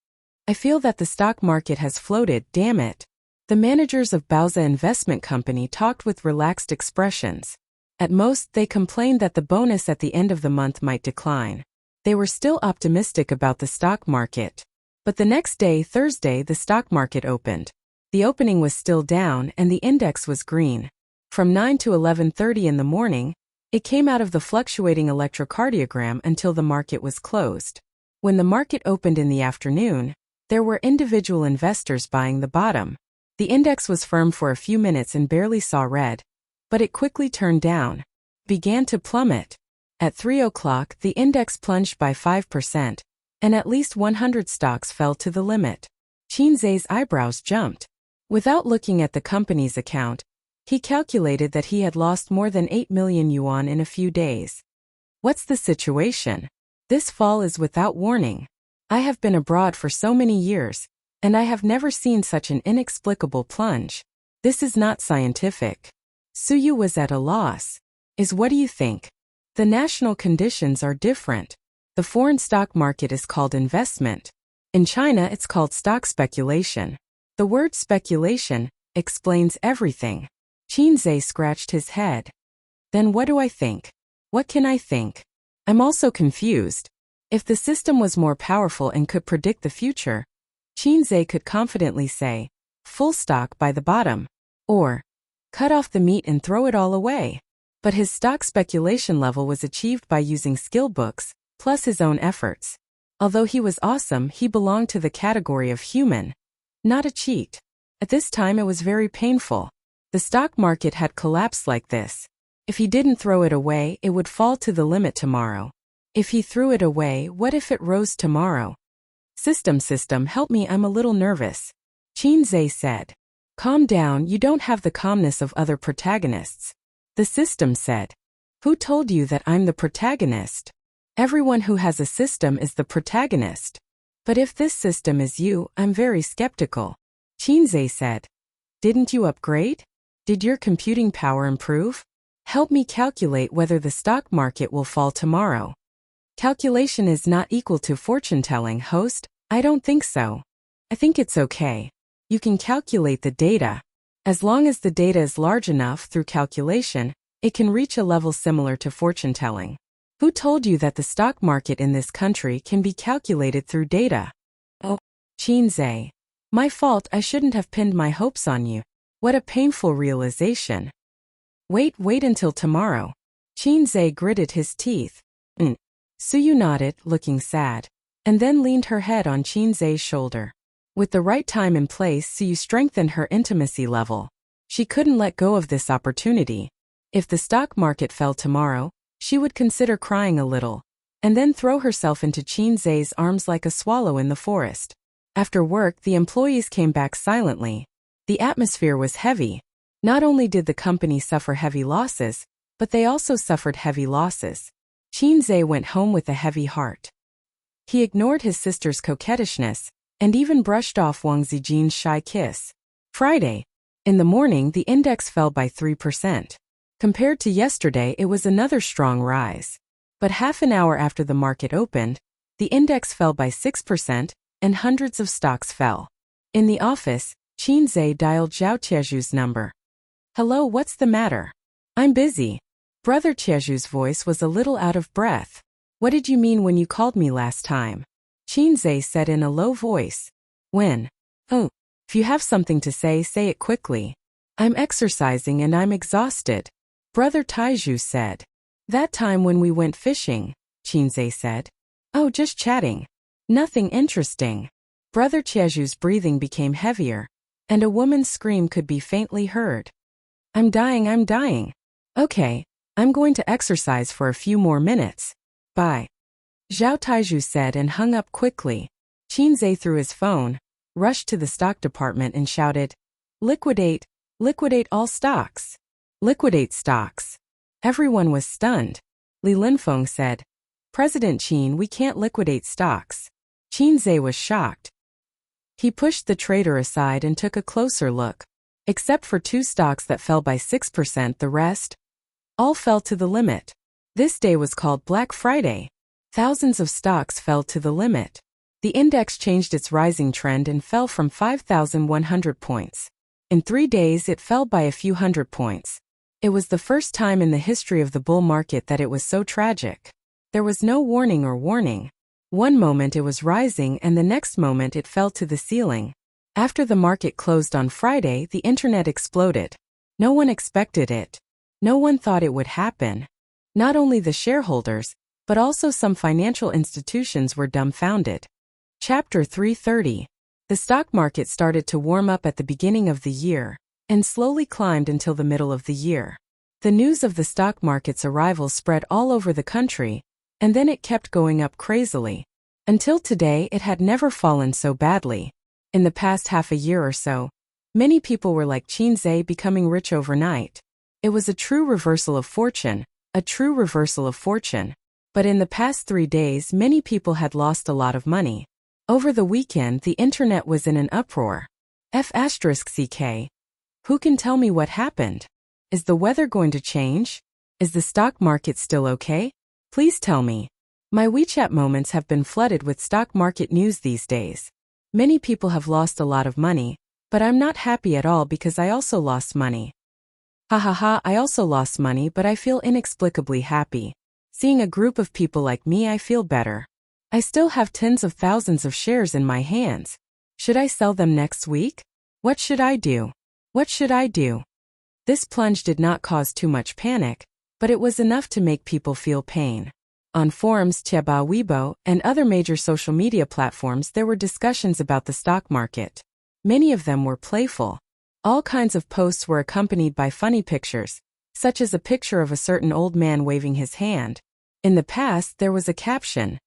I feel that the stock market has floated, damn it. The managers of Bauza Investment Company talked with relaxed expressions. At most, they complained that the bonus at the end of the month might decline. They were still optimistic about the stock market. But the next day, Thursday, the stock market opened. The opening was still down and the index was green. From 9 to 11:30 in the morning, it came out of the fluctuating electrocardiogram until the market was closed. When the market opened in the afternoon, there were individual investors buying the bottom. The index was firm for a few minutes and barely saw red. But it quickly turned down, began to plummet. At 3 o'clock, the index plunged by 5%, and at least 100 stocks fell to the limit. Qin Zhe's eyebrows jumped. Without looking at the company's account, he calculated that he had lost more than 8 million yuan in a few days. What's the situation? This fall is without warning. I have been abroad for so many years, and I have never seen such an inexplicable plunge. This is not scientific. Suyu was at a loss. What do you think? The national conditions are different. The foreign stock market is called investment. In China, it's called stock speculation. The word speculation explains everything. Qin Zhe scratched his head. Then what do I think? What can I think? I'm also confused. If the system was more powerful and could predict the future, Qin Zhe could confidently say, full stock by the bottom, or cut off the meat and throw it all away. But his stock speculation level was achieved by using skill books, plus his own efforts. Although he was awesome, he belonged to the category of human, not a cheat. At this time it was very painful. The stock market had collapsed like this. If he didn't throw it away, it would fall to the limit tomorrow. If he threw it away, what if it rose tomorrow? System, help me, I'm a little nervous. Qin Zhe said. Calm down, you don't have the calmness of other protagonists. The system said. Who told you that I'm the protagonist? Everyone who has a system is the protagonist. But if this system is you, I'm very skeptical. Qin Zhe said. Didn't you upgrade? Did your computing power improve? Help me calculate whether the stock market will fall tomorrow. Calculation is not equal to fortune-telling, host. I don't think so. I think it's okay. You can calculate the data. As long as the data is large enough through calculation, it can reach a level similar to fortune-telling. Who told you that the stock market in this country can be calculated through data? Oh, Qin Zhe. My fault, I shouldn't have pinned my hopes on you. What a painful realization. Wait until tomorrow. Qin Zhe gritted his teeth. Suyu nodded, looking sad, and then leaned her head on Qin Zhe's shoulder. With the right time in place, Suyu strengthened her intimacy level. She couldn't let go of this opportunity. If the stock market fell tomorrow, she would consider crying a little, and then throw herself into Qin Zhe's arms like a swallow in the forest. After work, the employees came back silently. The atmosphere was heavy. Not only did the company suffer heavy losses, but they also suffered heavy losses. Qin Zhe went home with a heavy heart. He ignored his sister's coquettishness, and even brushed off Wang Zijin's shy kiss. Friday. In the morning, the index fell by 3%. Compared to yesterday, it was another strong rise. But half an hour after the market opened, the index fell by 6%, and hundreds of stocks fell. In the office, Qin Zhe dialed Zhao Tieju's number. Hello, what's the matter? I'm busy. Brother Tieju's voice was a little out of breath. What did you mean when you called me last time? Qin Zhe said in a low voice. When? Oh, if you have something to say it quickly. I'm exercising and I'm exhausted. Brother Taiju said. That time when we went fishing, Qin Zhe said. Oh, just chatting. Nothing interesting. Brother Tieju's breathing became heavier, and a woman's scream could be faintly heard. I'm dying. Okay, I'm going to exercise for a few more minutes. Bye. Zhao Taiju said and hung up quickly. Qin Zhe threw his phone, rushed to the stock department and shouted, Liquidate all stocks. Liquidate stocks. Everyone was stunned. Li Linfeng said, President Qin, we can't liquidate stocks. Qin Zhe was shocked. He pushed the trader aside and took a closer look. Except for 2 stocks that fell by 6%, the rest all fell to the limit. This day was called Black Friday. Thousands of stocks fell to the limit. The index changed its rising trend and fell from 5,100 points. In 3 days it fell by a few hundred points. It was the first time in the history of the bull market that it was so tragic. There was no warning or warning. One moment it was rising and the next moment it fell to the ceiling. After the market closed on Friday, the internet exploded. No one expected it. No one thought it would happen. Not only the shareholders, but also some financial institutions were dumbfounded. Chapter 330. The stock market started to warm up at the beginning of the year, and slowly climbed until the middle of the year. The news of the stock market's arrival spread all over the country, and then it kept going up crazily. Until today it had never fallen so badly. In the past half a year or so, many people were like Qin becoming rich overnight. It was a true reversal of fortune, a true reversal of fortune. But in the past 3 days many people had lost a lot of money. Over the weekend the internet was in an uproar. F***ck. Who can tell me what happened? Is the weather going to change? Is the stock market still okay? Please tell me. My WeChat moments have been flooded with stock market news these days. Many people have lost a lot of money, but I'm not happy at all because I also lost money. Ha ha ha, I also lost money, but I feel inexplicably happy. Seeing a group of people like me, I feel better. I still have tens of thousands of shares in my hands. Should I sell them next week? What should I do? What should I do? This plunge did not cause too much panic, but it was enough to make people feel pain. On forums, Tieba Weibo, and other major social media platforms there were discussions about the stock market. Many of them were playful. All kinds of posts were accompanied by funny pictures, such as a picture of a certain old man waving his hand. In the past there was a caption,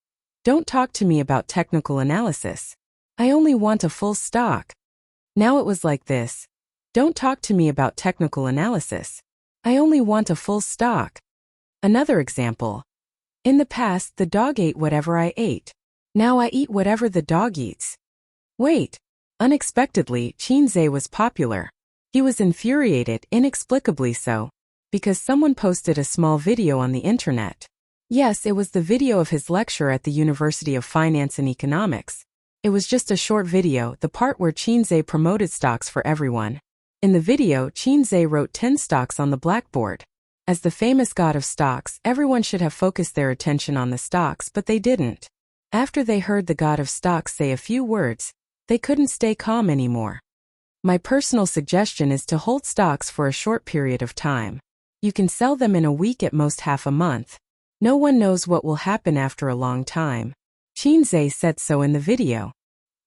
"Don't talk to me about technical analysis. I only want a full stock." Now it was like this. "Don't talk to me about technical analysis. I only want a full stock." Another example. In the past the dog ate whatever I ate. Now I eat whatever the dog eats. Wait. Unexpectedly, Qin was popular. He was infuriated, inexplicably so, because someone posted a small video on the internet. Yes, it was the video of his lecture at the University of Finance and Economics. It was just a short video, the part where Qin promoted stocks for everyone. In the video, Qin wrote 10 stocks on the blackboard. As the famous god of stocks, everyone should have focused their attention on the stocks, but they didn't. After they heard the god of stocks say a few words, they couldn't stay calm anymore. My personal suggestion is to hold stocks for a short period of time. You can sell them in a week, at most half a month. No one knows what will happen after a long time. Qin said so in the video.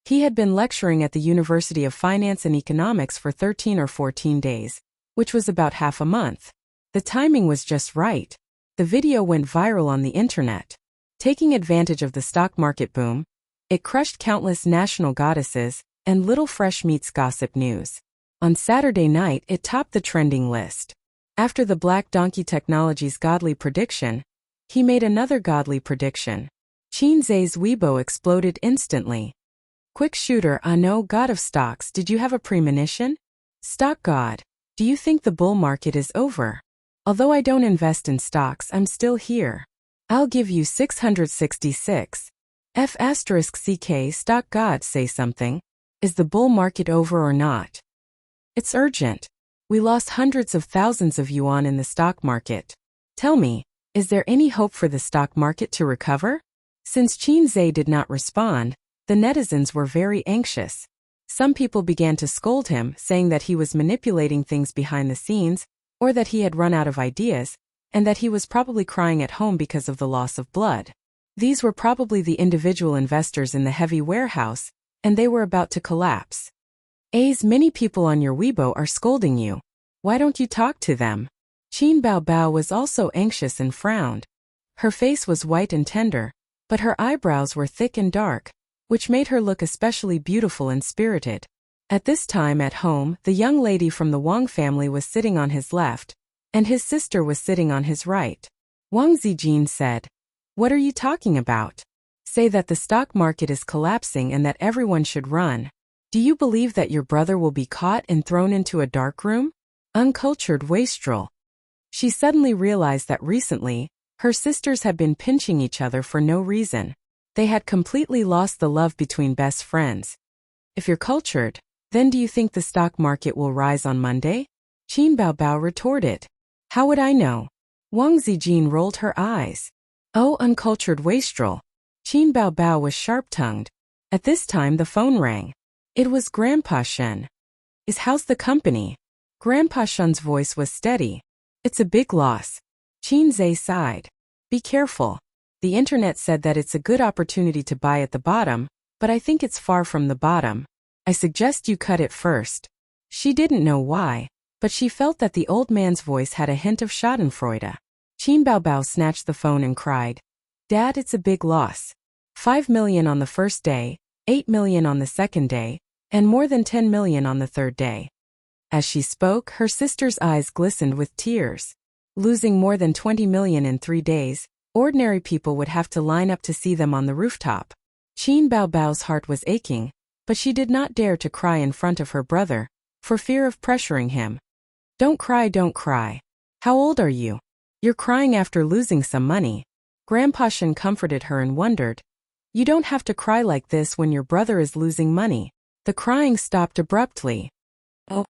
He had been lecturing at the University of Finance and Economics for 13 or 14 days, which was about half a month. The timing was just right. The video went viral on the internet. Taking advantage of the stock market boom, it crushed countless national goddesses and little fresh meats gossip news. On Saturday night it topped the trending list. After the Black Donkey Technologies godly prediction, he made another godly prediction. Qin Weibo exploded instantly. Quick shooter, no, god of stocks, did you have a premonition? Stock god, do you think the bull market is over? Although I don't invest in stocks, I'm still here. I'll give you 666. F***ck stock god, say something. Is the bull market over or not? It's urgent. We lost hundreds of thousands of yuan in the stock market. Tell me, is there any hope for the stock market to recover? Since Qin did not respond, the netizens were very anxious. Some people began to scold him, saying that he was manipulating things behind the scenes, or that he had run out of ideas, and that he was probably crying at home because of the loss of blood. These were probably the individual investors in the heavy warehouse, and they were about to collapse. Many people on your Weibo are scolding you. Why don't you talk to them? Qin Baobao was also anxious and frowned. Her face was white and tender, but her eyebrows were thick and dark, which made her look especially beautiful and spirited. At this time at home, the young lady from the Wang family was sitting on his left, and his sister was sitting on his right. Wang Zijin said, "What are you talking about? Say that the stock market is collapsing and that everyone should run. Do you believe that your brother will be caught and thrown into a dark room? Uncultured wastrel." She suddenly realized that recently, Her sisters had been pinching each other for no reason. They had completely lost the love between best friends. If you're cultured, then do you think the stock market will rise on Monday? Qin Baobao retorted. How would I know? Wang Zijin rolled her eyes. Oh, uncultured wastrel. Qin Baobao was sharp-tongued. At this time the phone rang. It was Grandpa Shen. How's the company? Grandpa Shen's voice was steady. It's a big loss. Qin Zhe sighed. Be careful. The internet said that it's a good opportunity to buy at the bottom, but I think it's far from the bottom. I suggest you cut it first. She didn't know why, but she felt that the old man's voice had a hint of schadenfreude. Qin Baobao snatched the phone and cried, Dad, it's a big loss. 5 million on the first day, 8 million on the second day, and more than 10 million on the third day. As she spoke, her sister's eyes glistened with tears. Losing more than 20 million in 3 days, ordinary people would have to line up to see them on the rooftop. Qin Baobao's heart was aching, but she did not dare to cry in front of her brother, for fear of pressuring him. Don't cry, don't cry. How old are you? You're crying after losing some money. Grandpa Shen comforted her and wondered. You don't have to cry like this when your brother is losing money. The crying stopped abruptly. Oh.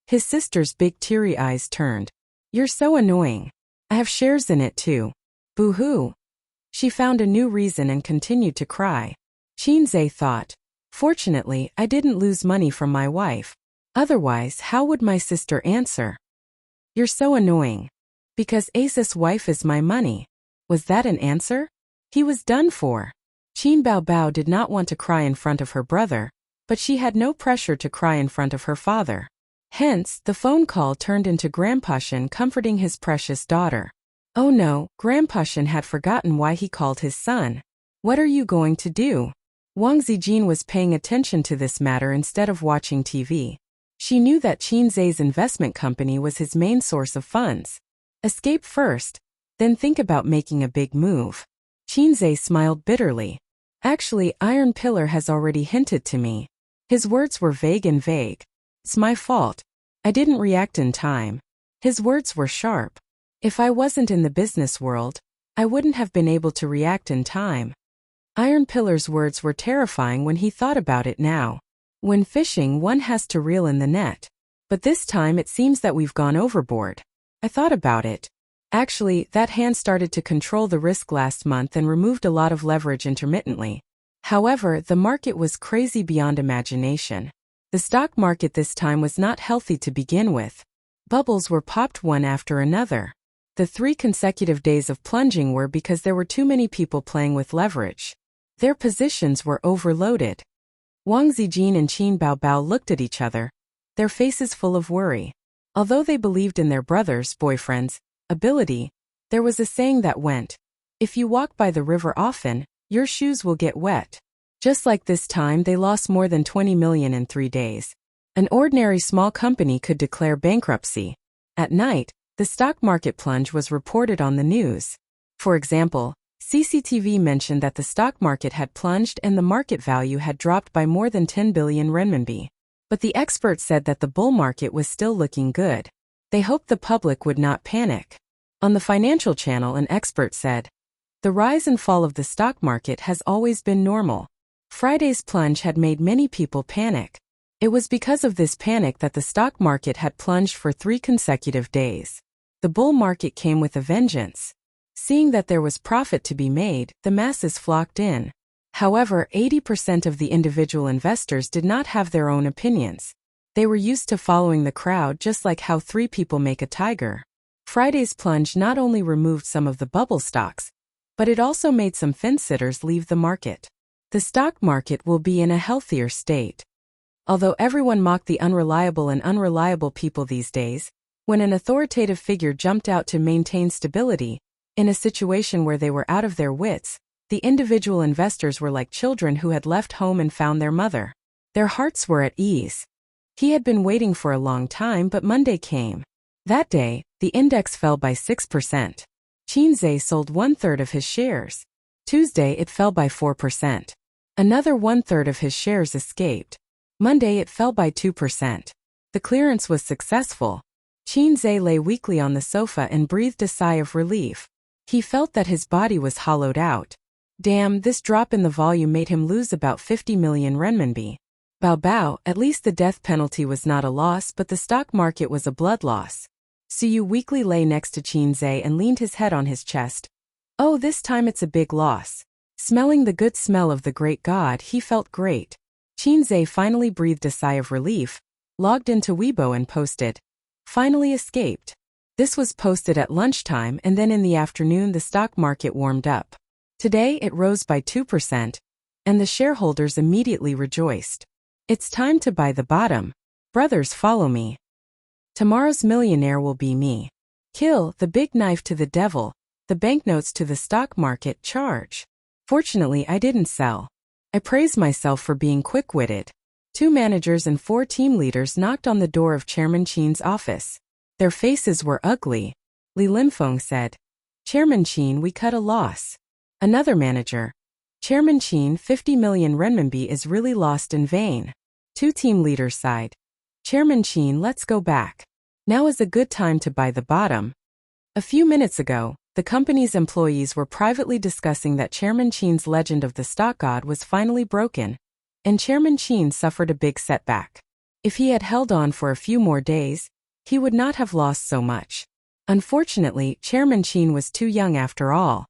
His sister's big teary eyes turned. You're so annoying. I have shares in it too. Boo-hoo. She found a new reason and continued to cry. Qin Zhe thought, fortunately, I didn't lose money from my wife. Otherwise, how would my sister answer? You're so annoying. Because Ace's wife is my money. Was that an answer? He was done for. Qin Baobao did not want to cry in front of her brother, but she had no pressure to cry in front of her father. Hence, the phone call turned into Grandpa Shen comforting his precious daughter. Oh no, Grandpa Shen had forgotten why he called his son. What are you going to do? Wang Zijin was paying attention to this matter instead of watching TV. She knew that Qin Zhe's investment company was his main source of funds. Escape first, then think about making a big move. Qin Zhe smiled bitterly. Actually, Iron Pillar has already hinted to me. His words were vague and vague. It's my fault. I didn't react in time. His words were sharp. If I wasn't in the business world, I wouldn't have been able to react in time. Iron Pillar's words were terrifying when he thought about it now. When fishing, one has to reel in the net. But this time it seems that we've gone overboard. I thought about it. Actually, that hand started to control the risk last month and removed a lot of leverage intermittently. However, the market was crazy beyond imagination. The stock market this time was not healthy to begin with. Bubbles were popped one after another. The 3 consecutive days of plunging were because there were too many people playing with leverage. Their positions were overloaded. Wang Zijin and Qin Baobao looked at each other, their faces full of worry. Although they believed in their brother's, boyfriend's, ability, there was a saying that went, if you walk by the river often, your shoes will get wet. Just like this time, they lost more than 20 million in 3 days. An ordinary small company could declare bankruptcy. At night, the stock market plunge was reported on the news. For example, CCTV mentioned that the stock market had plunged and the market value had dropped by more than 10 billion renminbi. But the experts said that the bull market was still looking good. They hoped the public would not panic. On the financial channel, an expert said, the rise and fall of the stock market has always been normal. Friday's plunge had made many people panic. It was because of this panic that the stock market had plunged for 3 consecutive days. The bull market came with a vengeance. Seeing that there was profit to be made, the masses flocked in. However, 80% of the individual investors did not have their own opinions. They were used to following the crowd, just like how 3 people make a tiger. Friday's plunge not only removed some of the bubble stocks, but it also made some fence-sitters leave the market. The stock market will be in a healthier state. Although everyone mocked the unreliable people these days, when an authoritative figure jumped out to maintain stability, in a situation where they were out of their wits, the individual investors were like children who had left home and found their mother. Their hearts were at ease. He had been waiting for a long time, but Monday came. That day, the index fell by 6%. Qin Zhe sold 1/3 of his shares. Tuesday it fell by 4%. Another 1/3 of his shares escaped. Monday it fell by 2%. The clearance was successful. Qin Zhe lay weakly on the sofa and breathed a sigh of relief. He felt that his body was hollowed out. Damn, this drop in the volume made him lose about 50 million renminbi. Bao bao, at least the death penalty was not a loss, but the stock market was a blood loss. Suyu weakly lay next to Qinzai and leaned his head on his chest. Oh, this time it's a big loss. Smelling the good smell of the great god, he felt great. Qinzai finally breathed a sigh of relief, logged into Weibo and posted. Finally escaped. This was posted at lunchtime, and then in the afternoon the stock market warmed up. Today it rose by 2%, and the shareholders immediately rejoiced. It's time to buy the bottom. Brothers, follow me. Tomorrow's millionaire will be me. Kill, the big knife to the devil, the banknotes to the stock market, charge. Fortunately, I didn't sell. I praise myself for being quick-witted. 2 managers and 4 team leaders knocked on the door of Chairman Qin's office. Their faces were ugly. Li Linfeng said, Chairman Qin, we cut a loss. Another manager. Chairman Qin, 50 million renminbi is really lost in vain. 2 team leaders sighed. Chairman Qin, let's go back. Now is a good time to buy the bottom. A few minutes ago, the company's employees were privately discussing that Chairman Qin's legend of the stock god was finally broken, and Chairman Qin suffered a big setback. If he had held on for a few more days, he would not have lost so much. Unfortunately, Chairman Qin was too young after all.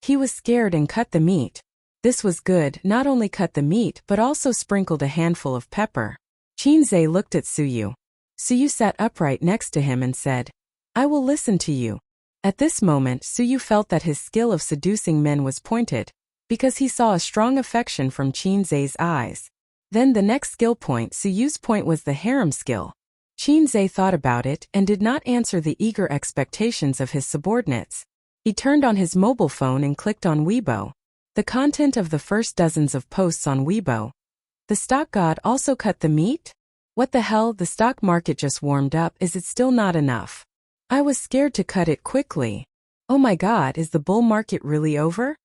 He was scared and cut the meat. This was good, not only cut the meat but also sprinkled a handful of pepper. Qinzai looked at Suyu. Suyu sat upright next to him and said, I will listen to you. At this moment, Suyu felt that his skill of seducing men was pointed, because he saw a strong affection from Qinzai's eyes. Then the next skill point, Suyu's point, was the harem skill. Qinzai thought about it and did not answer the eager expectations of his subordinates. He turned on his mobile phone and clicked on Weibo. The content of the first dozens of posts on Weibo. The stock god also cut the meat? What the hell, the stock market just warmed up, is it still not enough? I was scared to cut it quickly. Oh my god, is the bull market really over?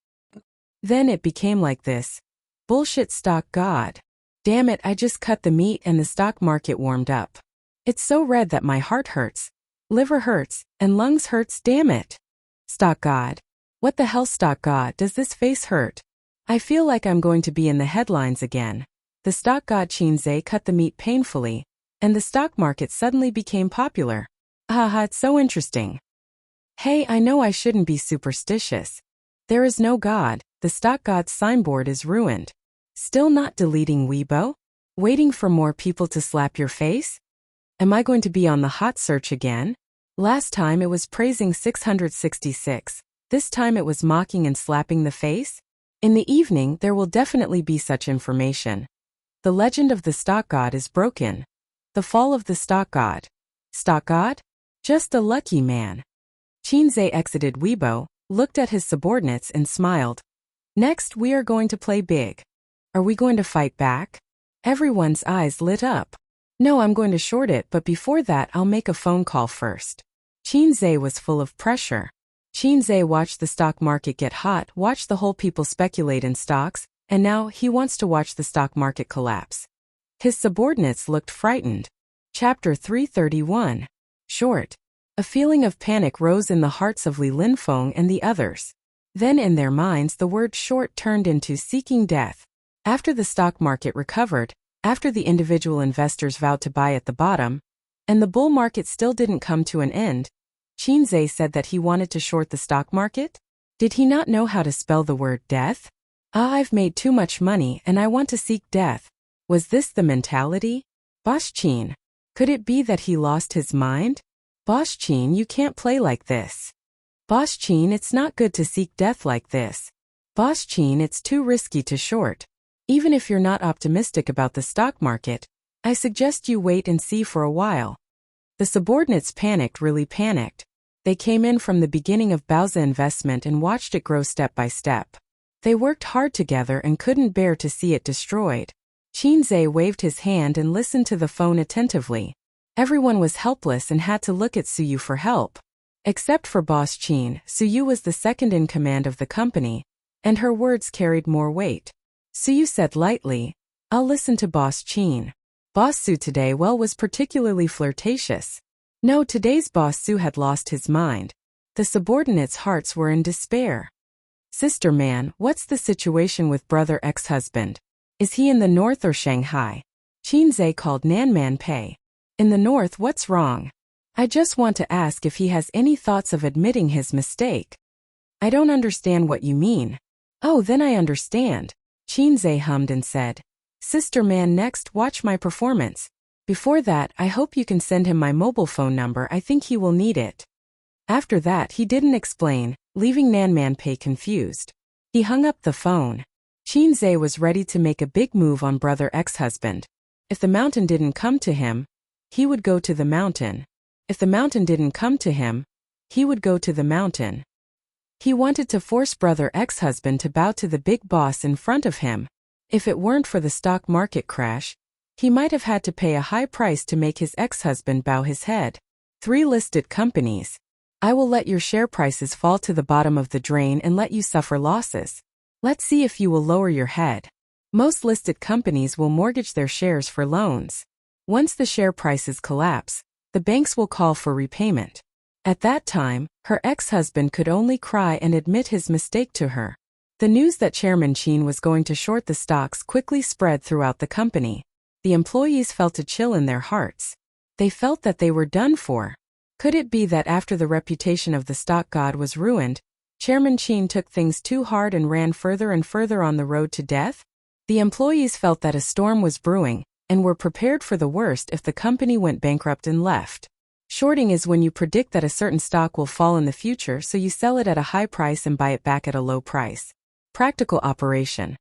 Then it became like this. Bullshit stock god. Damn it, I just cut the meat and the stock market warmed up. It's so red that my heart hurts, liver hurts, and lungs hurts, damn it. Stock god. What the hell, stock god, does this face hurt? I feel like I'm going to be in the headlines again. The stock god Qinzai cut the meat painfully, and the stock market suddenly became popular. Haha, it's so interesting. Hey, I know I shouldn't be superstitious. There is no god, the stock god's signboard is ruined. Still not deleting Weibo? Waiting for more people to slap your face? Am I going to be on the hot search again? Last time it was praising 666. This time it was mocking and slapping the face? In the evening there will definitely be such information. The legend of the stock god is broken. The fall of the stock god. Stock god? Just a lucky man. Qinzai exited Weibo, looked at his subordinates and smiled. Next we are going to play big. Are we going to fight back? Everyone's eyes lit up. No, I'm going to short it, but before that I'll make a phone call first. Qinzai was full of pressure. Qinzai watched the stock market get hot, watched the whole people speculate in stocks, and now he wants to watch the stock market collapse. His subordinates looked frightened. Chapter 331. Short. A feeling of panic rose in the hearts of Li Linfeng and the others. Then in their minds the word short turned into seeking death. After the stock market recovered, after the individual investors vowed to buy at the bottom, and the bull market still didn't come to an end, Qinzai said that he wanted to short the stock market? Did he not know how to spell the word death? I've made too much money and I want to seek death. Was this the mentality? Boss Qin. Could it be that he lost his mind? Boss Qin, you can't play like this. Boss Qin, it's not good to seek death like this. Boss Qin, it's too risky to short. Even if you're not optimistic about the stock market, I suggest you wait and see for a while. The subordinates panicked, really panicked. They came in from the beginning of Baozi investment and watched it grow step by step. They worked hard together and couldn't bear to see it destroyed. Qinzai waved his hand and listened to the phone attentively. Everyone was helpless and had to look at Suyu for help. Except for Boss Qin, Suyu was the second in command of the company, and her words carried more weight. Suyu said lightly, I'll listen to Boss Qin. Boss Su today was particularly flirtatious. No, today's Boss Su had lost his mind. The subordinates' hearts were in despair. Sister man, what's the situation with brother ex-husband? Is he in the north or Shanghai? Qinzhe called Nanman Pei. In the north, what's wrong? I just want to ask if he has any thoughts of admitting his mistake. I don't understand what you mean. Oh, then I understand. Qinzhe hummed and said, Sister man, next watch my performance. Before that, I hope you can send him my mobile phone number. I think he will need it. After that, he didn't explain, leaving Nanman Pei confused. He hung up the phone. Qinzhe was ready to make a big move on brother ex-husband. If the mountain didn't come to him, he would go to the mountain. If the mountain didn't come to him, he would go to the mountain. He wanted to force brother ex-husband to bow to the big boss in front of him. If it weren't for the stock market crash, he might have had to pay a high price to make his ex-husband bow his head. 3 listed companies. I will let your share prices fall to the bottom of the drain and let you suffer losses. Let's see if you will lower your head. Most listed companies will mortgage their shares for loans. Once the share prices collapse, the banks will call for repayment. At that time, her ex-husband could only cry and admit his mistake to her. The news that Chairman Qin was going to short the stocks quickly spread throughout the company. The employees felt a chill in their hearts. They felt that they were done for. Could it be that after the reputation of the stock god was ruined, Chairman Qin took things too hard and ran further and further on the road to death? The employees felt that a storm was brewing, and were prepared for the worst if the company went bankrupt and left. Shorting is when you predict that a certain stock will fall in the future, so you sell it at a high price and buy it back at a low price. Practical operation.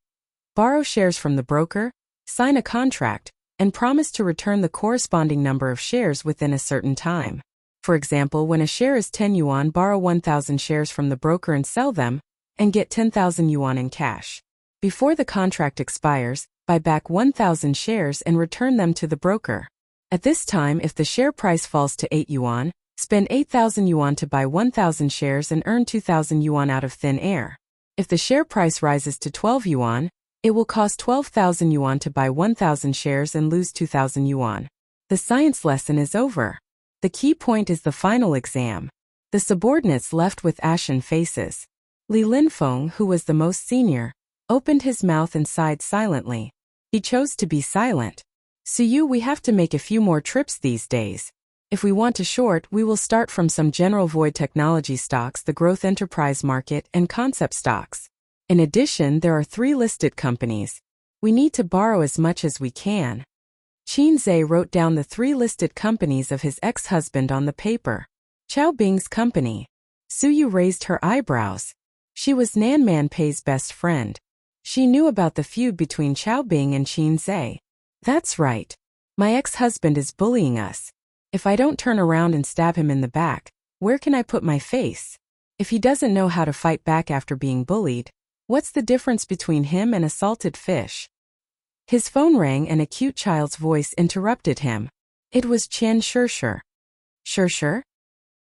Borrow shares from the broker, sign a contract, and promise to return the corresponding number of shares within a certain time. For example, when a share is 10 yuan, borrow 1,000 shares from the broker and sell them, and get 10,000 yuan in cash. Before the contract expires, buy back 1,000 shares and return them to the broker. At this time, if the share price falls to 8 yuan, spend 8,000 yuan to buy 1,000 shares and earn 2,000 yuan out of thin air. If the share price rises to 12 yuan, it will cost 12,000 yuan to buy 1,000 shares and lose 2,000 yuan. The science lesson is over. The key point is the final exam. The subordinates left with ashen faces. Li Linfeng, who was the most senior, opened his mouth and sighed silently. He chose to be silent. Suyu, we have to make a few more trips these days. If we want to short, we will start from some general void technology stocks, the growth enterprise market, and concept stocks. In addition, there are 3 listed companies. We need to borrow as much as we can. Qinzhe wrote down the 3 listed companies of his ex-husband on the paper. Chao Bing's company. Suyu raised her eyebrows. She was Nanman Pei's best friend. She knew about the feud between Chao Bing and Qinzhe. That's right. My ex-husband is bullying us. If I don't turn around and stab him in the back, where can I put my face? If he doesn't know how to fight back after being bullied, what's the difference between him and a salted fish? His phone rang and a cute child's voice interrupted him. It was Qian Shishir. Shishir?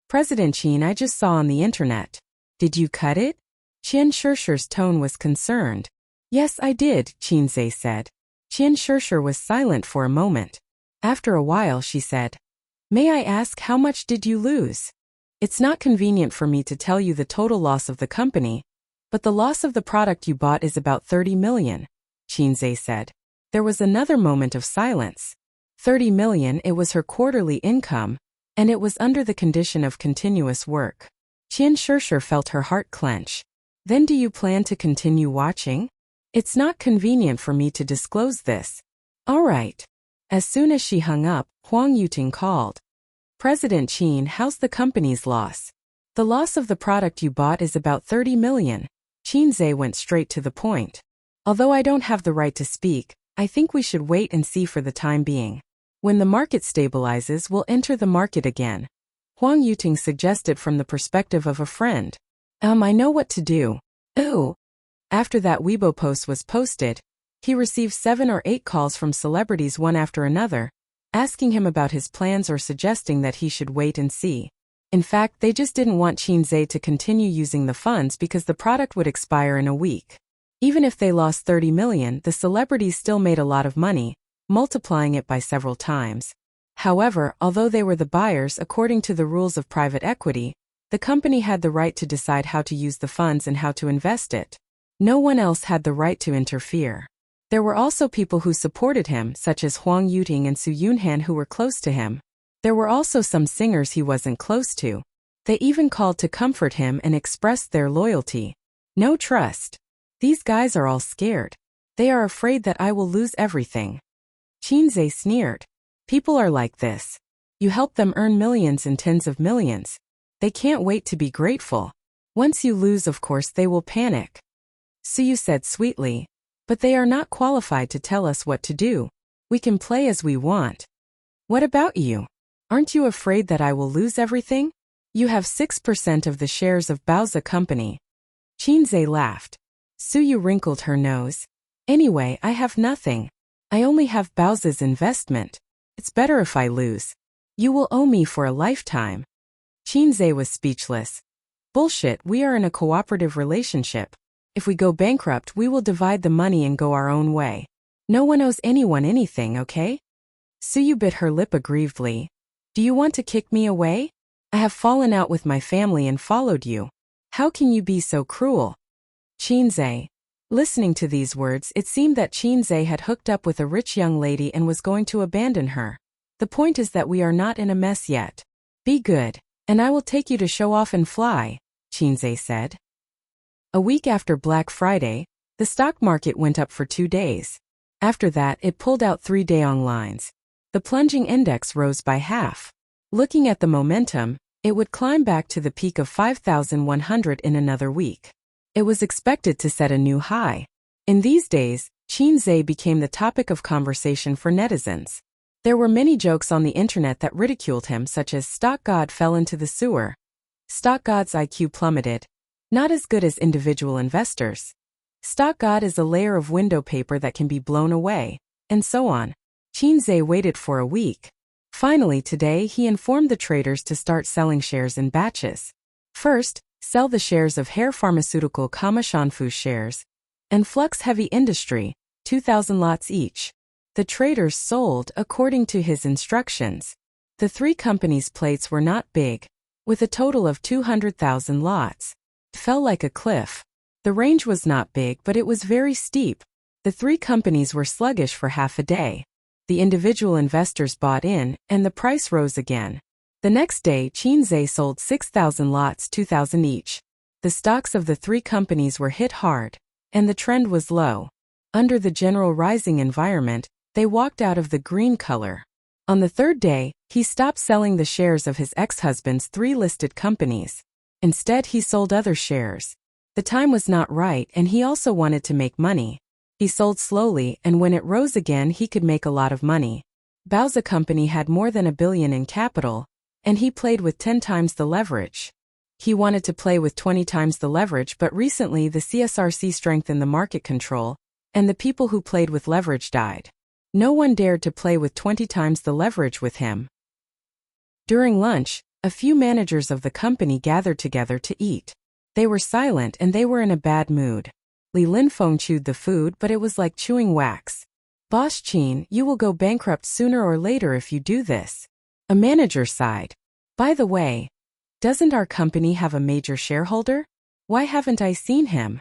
President Qin, I just saw on the internet. Did you cut it? Qian Shishir's tone was concerned. Yes, I did, Qinzhe said. Qian Shishir was silent for a moment. After a while she said, May I ask, how much did you lose? It's not convenient for me to tell you the total loss of the company, but the loss of the product you bought is about 30 million, Qinzhe said. There was another moment of silence. 30 million, it was her quarterly income, and it was under the condition of continuous work. Qian Shishir felt her heart clench. Then do you plan to continue watching? It's not convenient for me to disclose this. All right. As soon as she hung up, Huang Yuting called. President Qin, how's the company's loss? The loss of the product you bought is about 30 million. Qinzhe went straight to the point. Although I don't have the right to speak, I think we should wait and see for the time being. When the market stabilizes, we'll enter the market again. Huang Yuting suggested from the perspective of a friend. I know what to do. Ooh. After that Weibo post was posted, he received 7 or 8 calls from celebrities one after another, asking him about his plans or suggesting that he should wait and see. In fact, they just didn't want Qinzhe to continue using the funds because the product would expire in a week. Even if they lost 30 million, the celebrities still made a lot of money, multiplying it by several times. However, although they were the buyers according to the rules of private equity, The company had the right to decide how to use the funds and how to invest it. No one else had the right to interfere. There were also people who supported him, such as Huang Yuting and Su Yunhan, who were close to him. There were also some singers he wasn't close to. They even called to comfort him and expressed their loyalty. No trust. These guys are all scared. They are afraid that I will lose everything. Qin Zhe sneered. People are like this. You help them earn millions and tens of millions. They can't wait to be grateful. Once you lose, of course, they will panic. Su Yu said sweetly. But they are not qualified to tell us what to do. We can play as we want. What about you? Aren't you afraid that I will lose everything? You have 6% of the shares of Baozi Company. Qin Zhe laughed. Su Yu wrinkled her nose. Anyway, I have nothing. I only have Baozi's investment. It's better if I lose. You will owe me for a lifetime. Qin Zhe was speechless. Bullshit, we are in a cooperative relationship. If we go bankrupt, we will divide the money and go our own way. No one owes anyone anything, okay? Su Yu bit her lip aggrievedly. Do you want to kick me away? I have fallen out with my family and followed you. How can you be so cruel? Qin Zhe. Listening to these words, it seemed that Qin Zhe had hooked up with a rich young lady and was going to abandon her. The point is that we are not in a mess yet. Be good, and I will take you to show off and fly, Qin Zhe said. A week after Black Friday, the stock market went up for 2 days. After that, it pulled out 3 Daong lines. The plunging index rose by half. Looking at the momentum, it would climb back to the peak of 5,100 in another week. It was expected to set a new high. In these days, Qin Zhe became the topic of conversation for netizens. There were many jokes on the internet that ridiculed him, such as "Stock God fell into the sewer." "Stock God's IQ plummeted. Not as good as individual investors." "Stock God is a layer of window paper that can be blown away," and so on. Qin Zhe waited for a week. Finally today he informed the traders to start selling shares in batches. First, sell the shares of Hair Pharmaceutical Shanfu shares and Flux Heavy Industry, 2,000 lots each. The traders sold according to his instructions. The 3 companies' plates were not big, with a total of 200,000 lots. It fell like a cliff. The range was not big, but it was very steep. The 3 companies were sluggish for half a day. The individual investors bought in, and the price rose again. The next day, Qin Zhe sold 6,000 lots, 2,000 each. The stocks of the 3 companies were hit hard, and the trend was low. Under the general rising environment, they walked out of the green color. On the 3rd day, he stopped selling the shares of his ex-husband's 3 listed companies. Instead, he sold other shares. The time was not right, and he also wanted to make money. He sold slowly, and when it rose again, he could make a lot of money. Baozi Company had more than $1 billion in capital, and he played with 10 times the leverage. He wanted to play with 20 times the leverage, but recently the CSRC strengthened the market control, and the people who played with leverage died. No one dared to play with 20 times the leverage with him. During lunch, a few managers of the company gathered together to eat. They were silent and they were in a bad mood. Li Linfeng chewed the food, but it was like chewing wax. "Boss Qin, you will go bankrupt sooner or later if you do this." A manager sighed. "By the way, doesn't our company have a major shareholder? Why haven't I seen him?"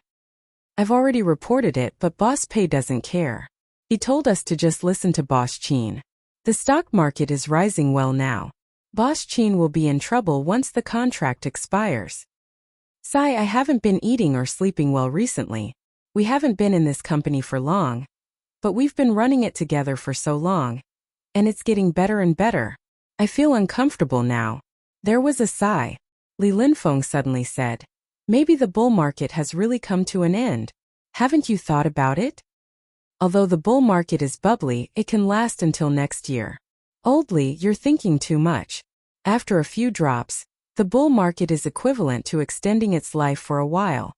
"I've already reported it, but Boss Pei doesn't care. He told us to just listen to Boss Qin. The stock market is rising well now. Boss Qin will be in trouble once the contract expires." "Sai, I haven't been eating or sleeping well recently. We haven't been in this company for long. But we've been running it together for so long. And it's getting better and better. I feel uncomfortable now." There was a sigh. Li Linfeng suddenly said, "Maybe the bull market has really come to an end. Haven't you thought about it? Although the bull market is bubbly, it can last until next year." "Old Li, you're thinking too much. After a few drops, the bull market is equivalent to extending its life for a while."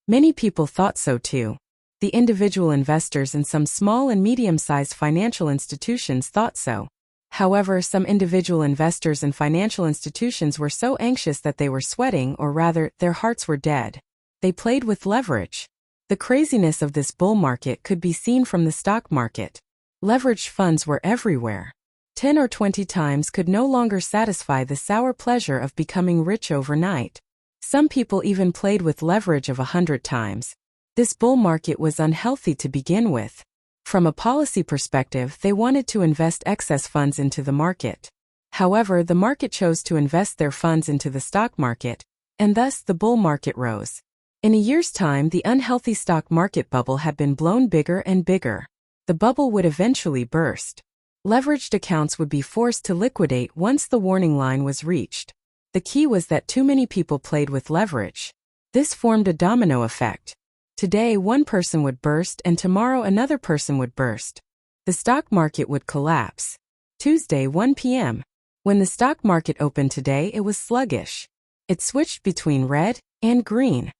Many people thought so too. The individual investors in some small and medium-sized financial institutions thought so. However, some individual investors in financial institutions were so anxious that they were sweating, or rather, their hearts were dead. They played with leverage. The craziness of this bull market could be seen from the stock market. Leveraged funds were everywhere. 10 or 20 times could no longer satisfy the sour pleasure of becoming rich overnight. Some people even played with leverage of 100 times. This bull market was unhealthy to begin with. From a policy perspective, they wanted to invest excess funds into the market. However, the market chose to invest their funds into the stock market, and thus the bull market rose. In a year's time, the unhealthy stock market bubble had been blown bigger and bigger. The bubble would eventually burst. Leveraged accounts would be forced to liquidate once the warning line was reached. The key was that too many people played with leverage. This formed a domino effect. Today, one person would burst and tomorrow another person would burst. The stock market would collapse. Tuesday, 1 p.m. When the stock market opened today, it was sluggish. It switched between red and green.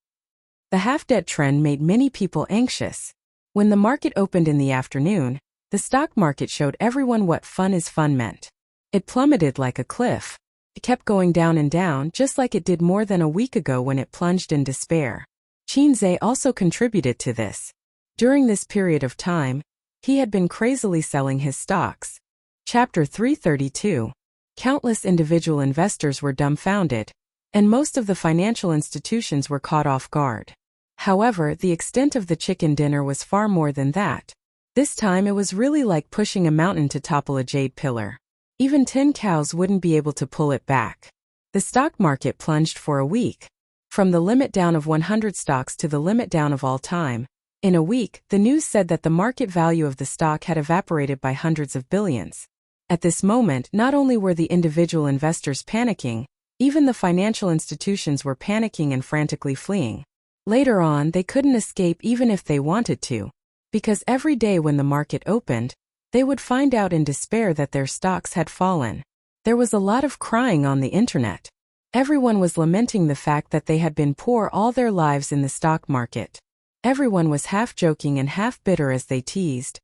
The half-debt trend made many people anxious. When the market opened in the afternoon, the stock market showed everyone what fun is fun meant. It plummeted like a cliff. It kept going down and down just like it did more than a week ago when it plunged in despair. Qin also contributed to this. During this period of time, he had been crazily selling his stocks. Chapter 332. Countless individual investors were dumbfounded, and most of the financial institutions were caught off guard. However, the extent of the chicken dinner was far more than that. This time it was really like pushing a mountain to topple a jade pillar. Even 10 cows wouldn't be able to pull it back. The stock market plunged for a week. From the limit down of 100 stocks to the limit down of all time. In a week, the news said that the market value of the stock had evaporated by hundreds of billions. At this moment, not only were the individual investors panicking, even the financial institutions were panicking and frantically fleeing. Later on, they couldn't escape even if they wanted to, because every day when the market opened, they would find out in despair that their stocks had fallen. There was a lot of crying on the internet. Everyone was lamenting the fact that they had been poor all their lives in the stock market. Everyone was half joking and half bitter as they teased,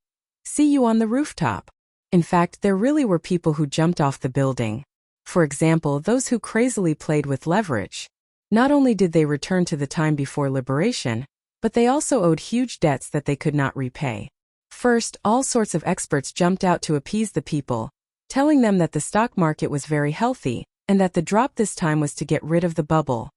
"See you on the rooftop." In fact, there really were people who jumped off the building. For example, those who crazily played with leverage. Not only did they return to the time before liberation, but they also owed huge debts that they could not repay. First, all sorts of experts jumped out to appease the people, telling them that the stock market was very healthy, and that the drop this time was to get rid of the bubble.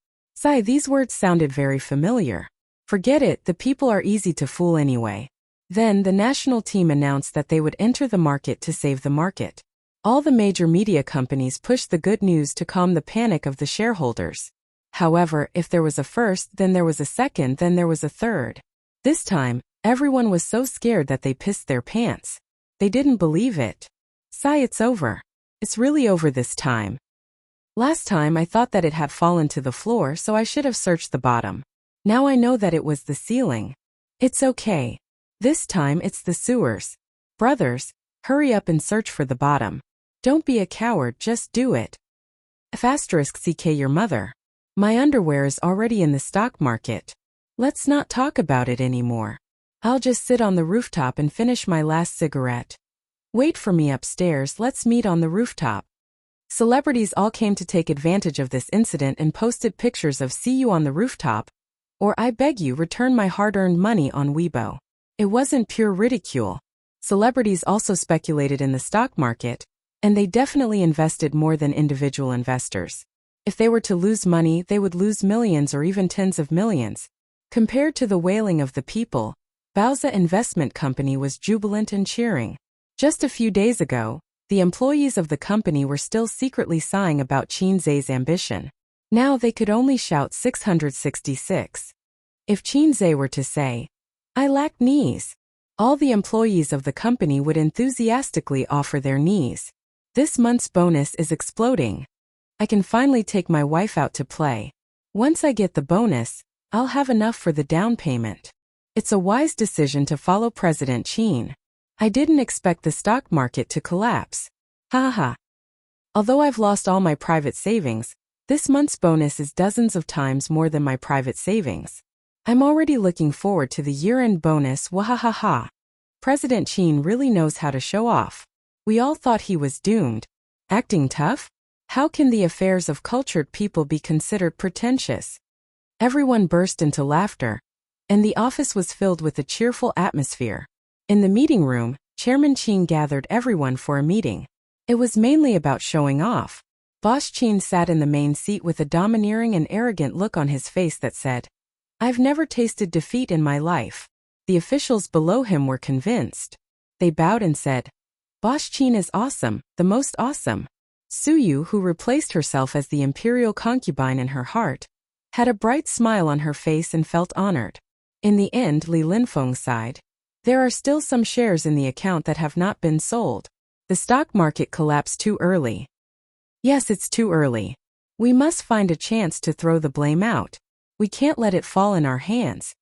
These words sounded very familiar. Forget it, the people are easy to fool anyway. Then, the national team announced that they would enter the market to save the market. All the major media companies pushed the good news to calm the panic of the shareholders. However, if there was a first, then there was a second, then there was a third. This time, everyone was so scared that they pissed their pants. They didn't believe it. It's over. It's really over this time. Last time I thought that it had fallen to the floor, so I should have searched the bottom. Now I know that it was the ceiling. It's okay. This time it's the sewers. Brothers, hurry up and search for the bottom. Don't be a coward, just do it. *CK your mother. My underwear is already in the stock market. Let's not talk about it anymore. I'll just sit on the rooftop and finish my last cigarette. Wait for me upstairs, let's meet on the rooftop. Celebrities all came to take advantage of this incident and posted pictures of "See you on the rooftop" or "I beg you return my hard-earned money" on Weibo. It wasn't pure ridicule. Celebrities also speculated in the stock market, and they definitely invested more than individual investors. If they were to lose money, they would lose millions or even tens of millions. Compared to the wailing of the people, Bauza Investment Company was jubilant and cheering. Just a few days ago, the employees of the company were still secretly sighing about Qin Zhe's ambition. Now they could only shout 666. If Qin Zhe were to say, "I lack knees," all the employees of the company would enthusiastically offer their knees. This month's bonus is exploding. I can finally take my wife out to play. Once I get the bonus, I'll have enough for the down payment. It's a wise decision to follow President Qin. I didn't expect the stock market to collapse. Haha. Although I've lost all my private savings, this month's bonus is dozens of times more than my private savings. I'm already looking forward to the year-end bonus. Wahahaha. President Qin really knows how to show off. We all thought he was doomed. Acting tough? How can the affairs of cultured people be considered pretentious? Everyone burst into laughter, and the office was filled with a cheerful atmosphere. In the meeting room, Chairman Qin gathered everyone for a meeting. It was mainly about showing off. Boss Qin sat in the main seat with a domineering and arrogant look on his face that said, "I've never tasted defeat in my life." The officials below him were convinced. They bowed and said, "Boss Qin is awesome, the most awesome." Suyu, who replaced herself as the imperial concubine in her heart, had a bright smile on her face and felt honored. In the end, Li Linfeng sighed. There are still some shares in the account that have not been sold. The stock market collapsed too early. Yes, it's too early. We must find a chance to throw the blame out. We can't let it fall in our hands.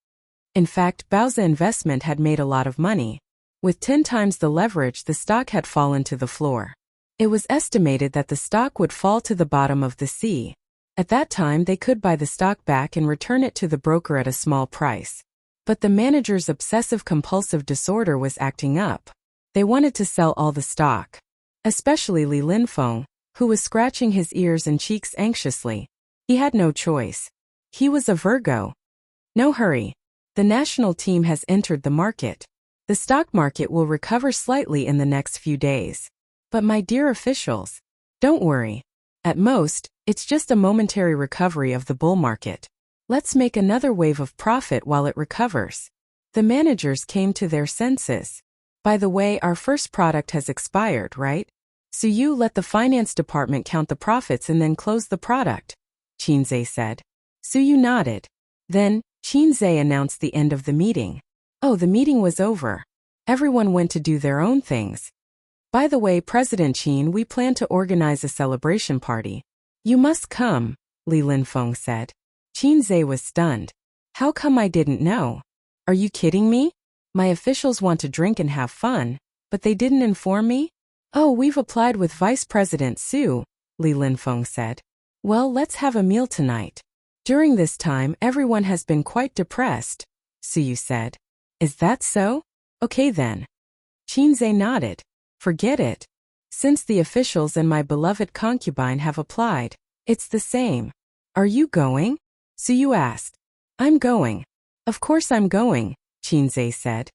In fact, Baozi investment had made a lot of money. With 10 times the leverage, the stock had fallen to the floor. It was estimated that the stock would fall to the bottom of the sea. At that time, they could buy the stock back and return it to the broker at a small price. But the manager's obsessive-compulsive disorder was acting up. They wanted to sell all the stock. Especially Li Linfeng, who was scratching his ears and cheeks anxiously. He had no choice. He was a Virgo. No hurry. The national team has entered the market. The stock market will recover slightly in the next few days. But my dear officials, don't worry. At most, it's just a momentary recovery of the bull market. Let's make another wave of profit while it recovers. The managers came to their senses. By the way, our first product has expired, right? So you let the finance department count the profits and then close the product, Qinze said. Suyu nodded. Then, Qinze announced the end of the meeting. Oh, the meeting was over. Everyone went to do their own things. By the way, President Qin, we plan to organize a celebration party. You must come, Li Linfeng said. Qinze was stunned. How come I didn't know? Are you kidding me? My officials want to drink and have fun, but they didn't inform me? Oh, we've applied with Vice President Su, Li Linfeng said. Well, let's have a meal tonight. During this time, everyone has been quite depressed, Suyu said. Is that so? Okay then. Qinze nodded. Forget it. Since the officials and my beloved concubine have applied, it's the same. Are you going? Suyu asked. I'm going. Of course I'm going, Qinze said.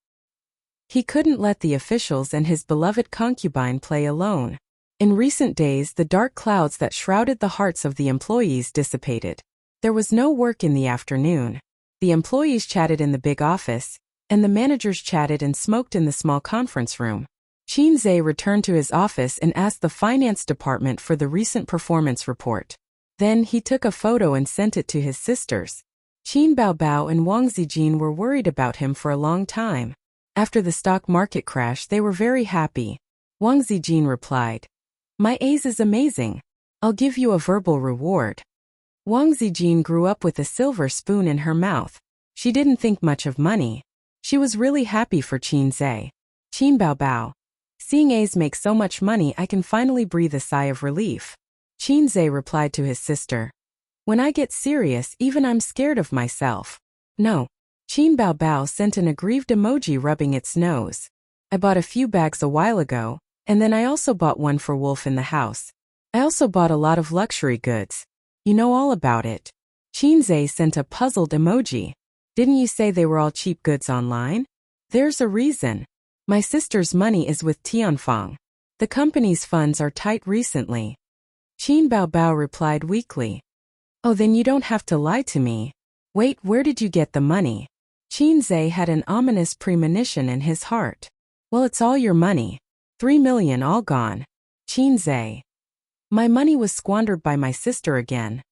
He couldn't let the officials and his beloved concubine play alone. In recent days, the dark clouds that shrouded the hearts of the employees dissipated. There was no work in the afternoon. The employees chatted in the big office, and the managers chatted and smoked in the small conference room. Qinze returned to his office and asked the finance department for the recent performance report. Then he took a photo and sent it to his sisters. Qin Baobao and Wang Zijin were worried about him for a long time. After the stock market crash, they were very happy. Wang Zijin replied, My A's is amazing. I'll give you a verbal reward. Wang Zijin grew up with a silver spoon in her mouth. She didn't think much of money. She was really happy for Qinze. Qin Baobao. Seeing A's make so much money, I can finally breathe a sigh of relief. Qinze replied to his sister. When I get serious, even I'm scared of myself. No. Qin Baobao sent an aggrieved emoji rubbing its nose. I bought a few bags a while ago, and then I also bought one for Wolf in the house. I also bought a lot of luxury goods. You know all about it. Qinze sent a puzzled emoji. Didn't you say they were all cheap goods online? There's a reason. My sister's money is with Tianfang. The company's funds are tight recently. Qin Baobao replied weakly. Oh, then you don't have to lie to me. Wait, where did you get the money? Qinze had an ominous premonition in his heart. Well, it's all your money. 3 million all gone. Qinze. My money was squandered by my sister again.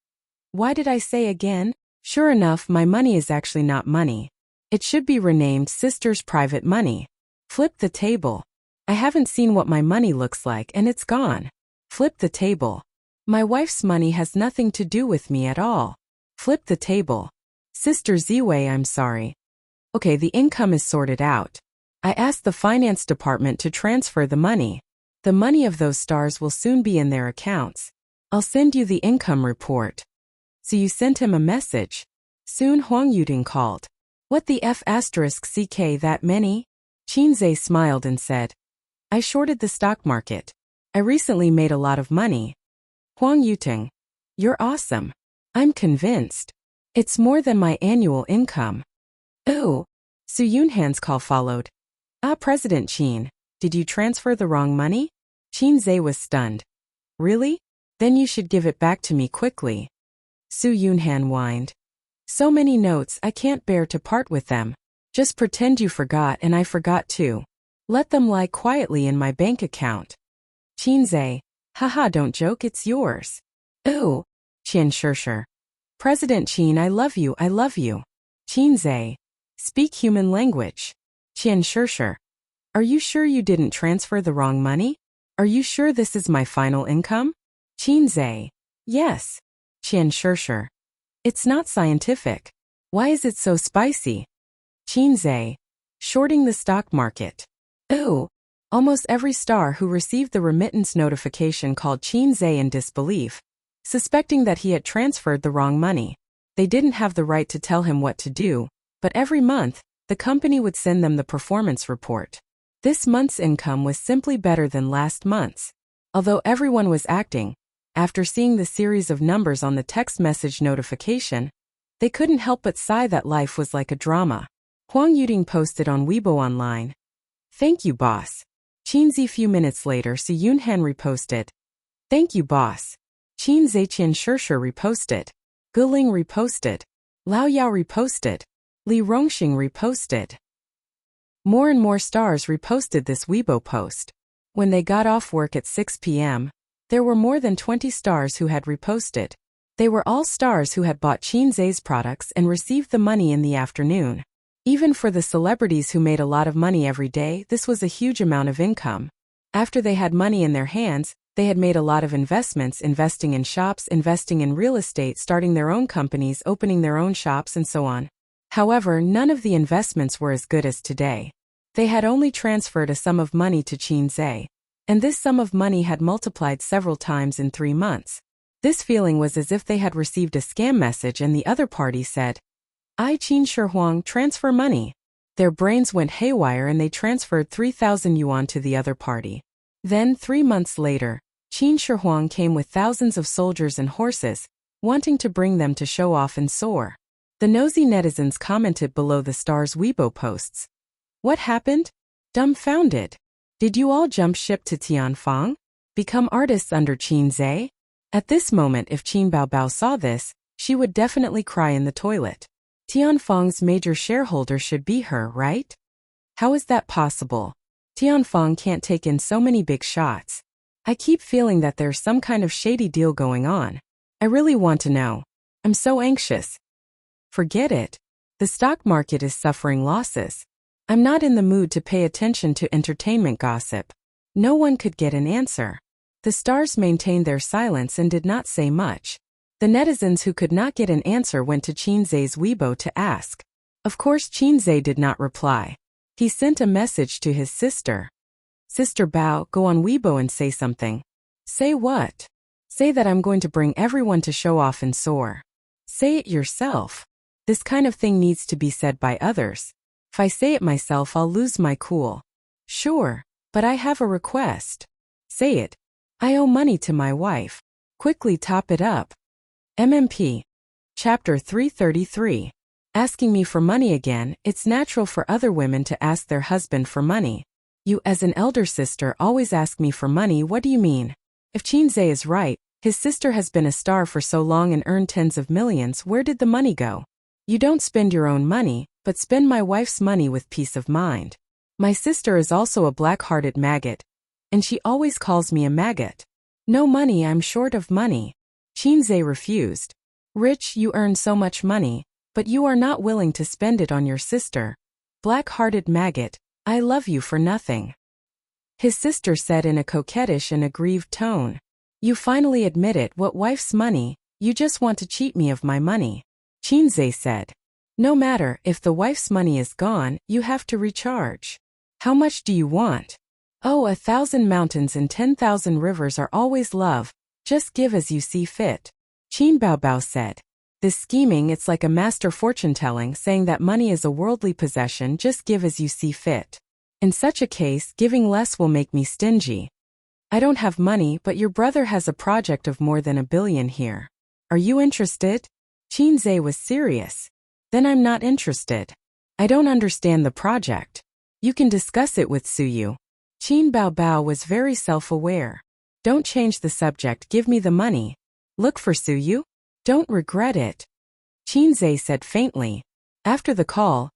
Why did I say again? Sure enough, my money is actually not money. It should be renamed Sister's Private Money. Flip the table. I haven't seen what my money looks like and it's gone. Flip the table. My wife's money has nothing to do with me at all. Flip the table. Sister Ziwei, I'm sorry. Okay, the income is sorted out. I asked the finance department to transfer the money. The money of those stars will soon be in their accounts. I'll send you the income report. So you sent him a message. Soon Huang Yuding called. What the F***ck that many? Qinze smiled and said. I shorted the stock market. I recently made a lot of money. Huang Yuding. You're awesome. I'm convinced. It's more than my annual income. Ooh. Su Yunhan's call followed. President Qin, did you transfer the wrong money? Qinze was stunned. Really? Then you should give it back to me quickly. Su Yunhan whined. So many notes, I can't bear to part with them. Just pretend you forgot and I forgot too. Let them lie quietly in my bank account. Qinze, haha, don't joke, it's yours. Ooh, Qian Shishir. President Qin, I love you, I love you. Qinze, speak human language. Qian Shishir. Are you sure you didn't transfer the wrong money? Are you sure this is my final income? Qinze, yes. Qian Shishir. It's not scientific. Why is it so spicy? Qinze, shorting the stock market. Ooh. Almost every star who received the remittance notification called Qinze in disbelief, suspecting that he had transferred the wrong money. They didn't have the right to tell him what to do, but every month, the company would send them the performance report. This month's income was simply better than last month's. Although everyone was acting, after seeing the series of numbers on the text message notification, they couldn't help but sigh that life was like a drama. Huang Yuding posted on Weibo Online. Thank you, boss. Qinze few minutes later, Su Yunhan reposted. Thank you, boss. Qinze Qian Shishir reposted. Guling reposted. Lao Yao reposted. Li Rongxing reposted. More and more stars reposted this Weibo post. When they got off work at 6 p.m., there were more than 20 stars who had reposted. They were all stars who had bought Qinze's products and received the money in the afternoon. Even for the celebrities who made a lot of money every day, this was a huge amount of income. After they had money in their hands, they had made a lot of investments, investing in shops, investing in real estate, starting their own companies, opening their own shops, and so on. However, none of the investments were as good as today. They had only transferred a sum of money to Qinze, and this sum of money had multiplied several times in 3 months. This feeling was as if they had received a scam message and the other party said, I Qin Shi Huang transfer money. Their brains went haywire and they transferred 3,000 yuan to the other party. Then 3 months later, Qin Shi Huang came with thousands of soldiers and horses, wanting to bring them to show off and soar. The nosy netizens commented below the stars' Weibo posts. What happened? Dumbfounded. Did you all jump ship to Tianfang? Become artists under Qinze? At this moment, if Qin Baobao saw this, she would definitely cry in the toilet. Tianfang's major shareholder should be her, right? How is that possible? Tianfang can't take in so many big shots. I keep feeling that there's some kind of shady deal going on. I really want to know. I'm so anxious. Forget it. The stock market is suffering losses. I'm not in the mood to pay attention to entertainment gossip. No one could get an answer. The stars maintained their silence and did not say much. The netizens who could not get an answer went to Qinze's Weibo to ask. Of course, Qinze did not reply. He sent a message to his sister. Sister Bao, go on Weibo and say something. Say what? Say that I'm going to bring everyone to show off and soar. Say it yourself. This kind of thing needs to be said by others. If I say it myself, I'll lose my cool. Sure, but I have a request. Say it. I owe money to my wife. Quickly top it up. MMP. Chapter 333. Asking me for money again. It's natural for other women to ask their husband for money. You as an elder sister always ask me for money. What do you mean? If Qinze is right, his sister has been a star for so long and earned tens of millions. Where did the money go? You don't spend your own money, but spend my wife's money with peace of mind. My sister is also a black-hearted maggot, and she always calls me a maggot. No money, I'm short of money. Qinze refused. Rich, you earn so much money, but you are not willing to spend it on your sister. Black-hearted maggot, I love you for nothing. His sister said in a coquettish and aggrieved tone. You finally admit it. What wife's money? You just want to cheat me of my money. Qinze said. No matter, if the wife's money is gone, you have to recharge. How much do you want? Oh, 1,000 mountains and 10,000 rivers are always love. Just give as you see fit. Qin Baobao said. This scheming, it's like a master fortune-telling saying that money is a worldly possession. Just give as you see fit. In such a case, giving less will make me stingy. I don't have money, but your brother has a project of more than 1 billion here. Are you interested? Qinze was serious. Then I'm not interested. I don't understand the project. You can discuss it with Suyu. Qin Baobao was very self-aware. Don't change the subject, give me the money. Look for Suyu? Don't regret it. Qin Zhe said faintly. After the call,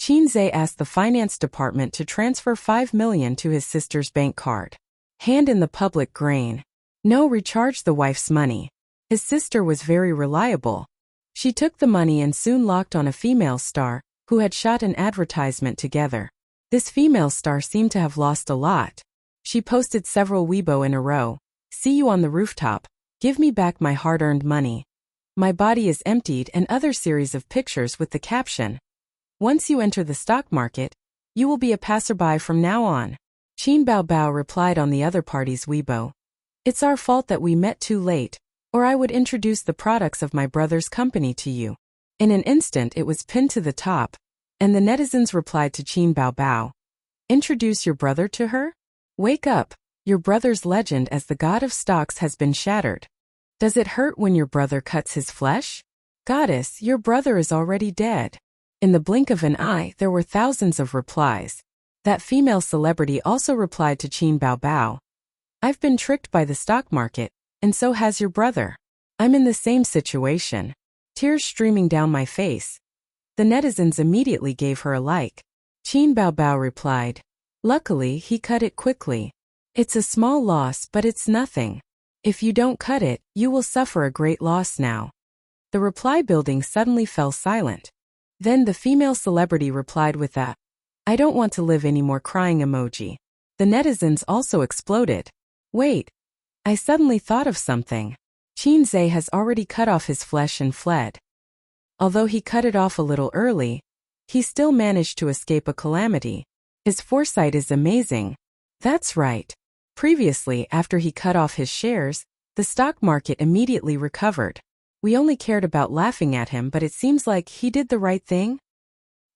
Qin Zhe asked the finance department to transfer 5 million to his sister's bank card. Hand in the public grain. No, recharge the wife's money. His sister was very reliable. She took the money and soon locked on a female star, who had shot an advertisement together. This female star seemed to have lost a lot. She posted several Weibo in a row. See you on the rooftop. Give me back my hard-earned money. My body is emptied, and other series of pictures with the caption, once you enter the stock market, you will be a passerby from now on. Qin Baobao replied on the other party's Weibo. It's our fault that we met too late, or I would introduce the products of my brother's company to you. In an instant it was pinned to the top, and the netizens replied to Qin Baobao. Introduce your brother to her? Wake up, your brother's legend as the god of stocks has been shattered. Does it hurt when your brother cuts his flesh? Goddess, your brother is already dead. In the blink of an eye there were thousands of replies. That female celebrity also replied to Qin Baobao. I've been tricked by the stock market, and so has your brother. I'm in the same situation. Tears streaming down my face. The netizens immediately gave her a like. Qin Baobao replied. Luckily he cut it quickly. It's a small loss, but it's nothing. If you don't cut it, you will suffer a great loss now. The reply building suddenly fell silent. Then the female celebrity replied with a, I don't want to live anymore crying emoji. The netizens also exploded. Wait. I suddenly thought of something. Qin Zhe has already cut off his flesh and fled. Although he cut it off a little early, he still managed to escape a calamity. His foresight is amazing. That's right. Previously, after he cut off his shares, the stock market immediately recovered. We only cared about laughing at him, but it seems like he did the right thing.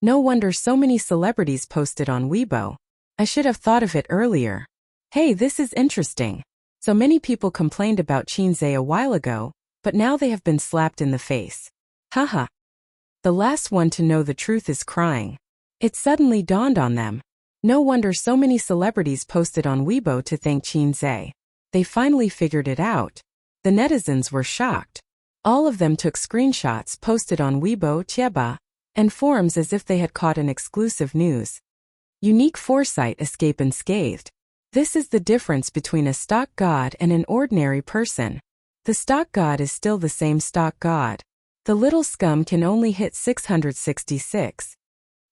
No wonder so many celebrities posted on Weibo. I should have thought of it earlier. Hey, this is interesting. So many people complained about Qin Zhe a while ago, but now they have been slapped in the face. Haha. The last one to know the truth is crying. It suddenly dawned on them. No wonder so many celebrities posted on Weibo to thank Qin Zhe. They finally figured it out. The netizens were shocked. All of them took screenshots posted on Weibo, Tieba, and forums as if they had caught an exclusive news. Unique foresight, escape unscathed. This is the difference between a stock god and an ordinary person. The stock god is still the same stock god. The little scum can only hit 666.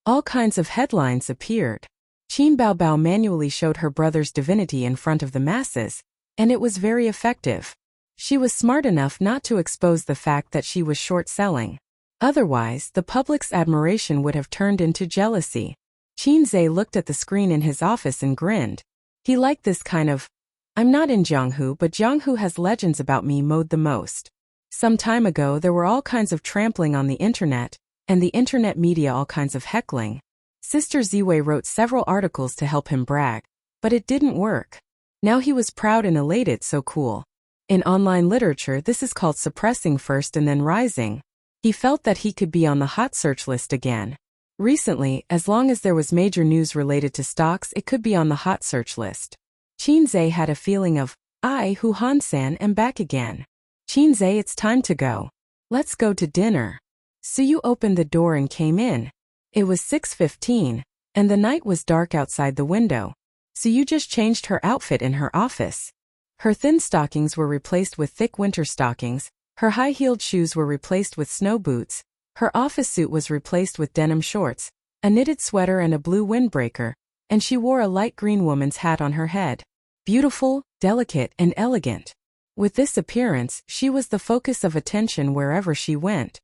All kinds of headlines appeared. Qin Baobao manually showed her brother's divinity in front of the masses, and it was very effective. She was smart enough not to expose the fact that she was short-selling. Otherwise, the public's admiration would have turned into jealousy. Qin Zhe looked at the screen in his office and grinned. He liked this kind of, I'm not in Jianghu, but Jianghu has legends about me mode the most. Some time ago there were all kinds of trampling on the internet, and the internet media all kinds of heckling. Sister Ziwei wrote several articles to help him brag, but it didn't work. Now he was proud and elated, so cool. In online literature this is called suppressing first and then rising. He felt that he could be on the hot search list again. Recently, as long as there was major news related to stocks, it could be on the hot search list. Qin Zhe had a feeling of, I, Hu Han-san, am back again. Qin Zhe, it's time to go. Let's go to dinner. Suyu opened the door and came in. It was 6:15, and the night was dark outside the window. Suyu just changed her outfit in her office. Her thin stockings were replaced with thick winter stockings, her high-heeled shoes were replaced with snow boots, her office suit was replaced with denim shorts, a knitted sweater and a blue windbreaker, and she wore a light green woman's hat on her head. Beautiful, delicate, and elegant. With this appearance, she was the focus of attention wherever she went.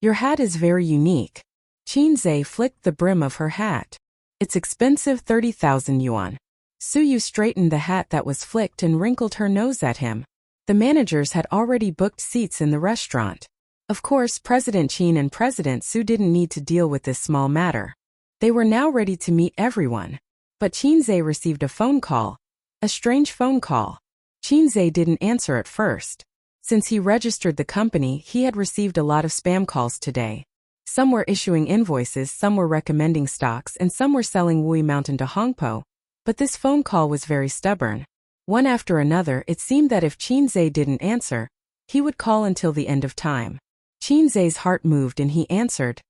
Your hat is very unique. Qin Zhe flicked the brim of her hat. It's expensive, 30,000 yuan. Suyu straightened the hat that was flicked and wrinkled her nose at him. The managers had already booked seats in the restaurant. Of course, President Qin and President Su didn't need to deal with this small matter. They were now ready to meet everyone. But Qin Zhe received a phone call. A strange phone call. Qin Zhe didn't answer at first. Since he registered the company, he had received a lot of spam calls today. Some were issuing invoices, some were recommending stocks, and some were selling Wui Mountain to Hongpo. But this phone call was very stubborn. One after another, it seemed that if Qinzhe didn't answer, he would call until the end of time. Qinzhe's heart moved and he answered.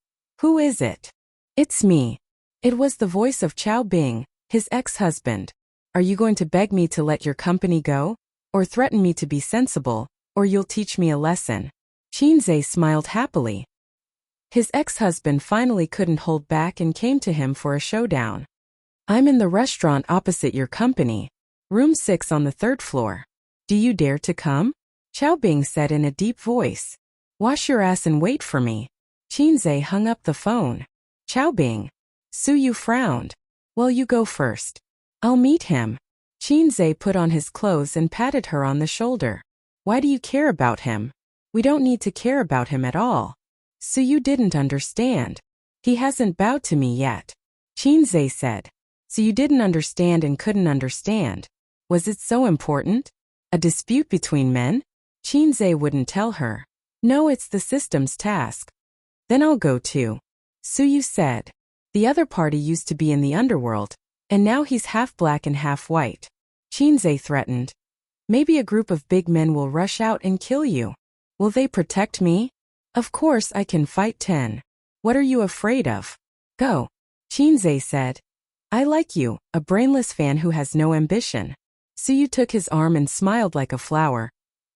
Who is it? It's me. It was the voice of Chao Bing, his ex-husband. Are you going to beg me to let your company go? Or threaten me to be sensible, or you'll teach me a lesson? Qinzhe smiled happily. His ex-husband finally couldn't hold back and came to him for a showdown. I'm in the restaurant opposite your company. Room 6 on the 3rd floor. Do you dare to come? Chao Bing said in a deep voice. Wash your ass and wait for me. Qinzhe hung up the phone. Chao Bing. Su Yu frowned. Well, you go first. I'll meet him. Qinzhe put on his clothes and patted her on the shoulder. Why do you care about him? We don't need to care about him at all. Su Yu didn't understand. He hasn't bowed to me yet. Qinzhe said. So you didn't understand and couldn't understand. Was it so important? A dispute between men? Qinzhe wouldn't tell her. No, it's the system's task. Then I'll go too. Su Yu said. The other party used to be in the underworld, and now he's half black and half white. Qinzhe threatened. Maybe a group of big men will rush out and kill you. Will they protect me? Of course I can fight 10. What are you afraid of? Go. Qinzhe said. I like you, a brainless fan who has no ambition. Su Yu took his arm and smiled like a flower.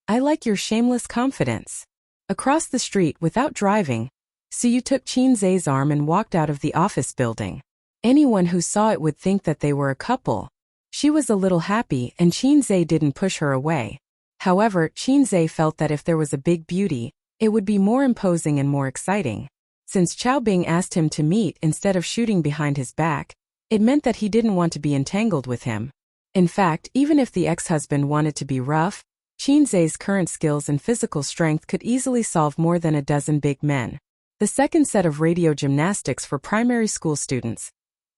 I like your shameless confidence. Across the street without driving, Su Yu took Qinzhe's arm and walked out of the office building. Anyone who saw it would think that they were a couple. She was a little happy and Qinzhe didn't push her away. However, Qinzhe felt that if there was a big beauty, it would be more imposing and more exciting. Since Chao Bing asked him to meet instead of shooting behind his back, it meant that he didn't want to be entangled with him. In fact, even if the ex-husband wanted to be rough, Qinzhe's current skills and physical strength could easily solve more than a dozen big men. The second set of radio gymnastics for primary school students,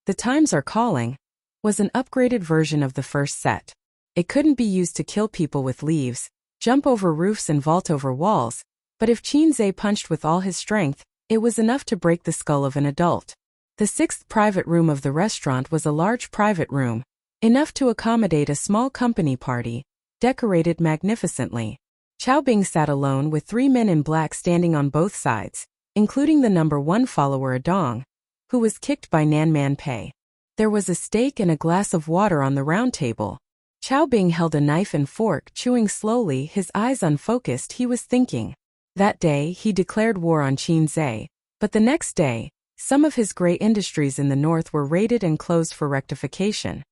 The Times Are Calling, was an upgraded version of the first set. It couldn't be used to kill people with leaves, jump over roofs and vault over walls, but if Qinzhe punched with all his strength, it was enough to break the skull of an adult. The 6th private room of the restaurant was a large private room, enough to accommodate a small company party, decorated magnificently. Chao Bing sat alone with 3 men in black standing on both sides, including the number 1 follower Adong, who was kicked by Nan Man Pei. There was a steak and a glass of water on the round table. Chao Bing held a knife and fork, chewing slowly, his eyes unfocused. He was thinking. That day, he declared war on Qinzhe, but the next day, some of his gray industries in the north were raided and closed for rectification.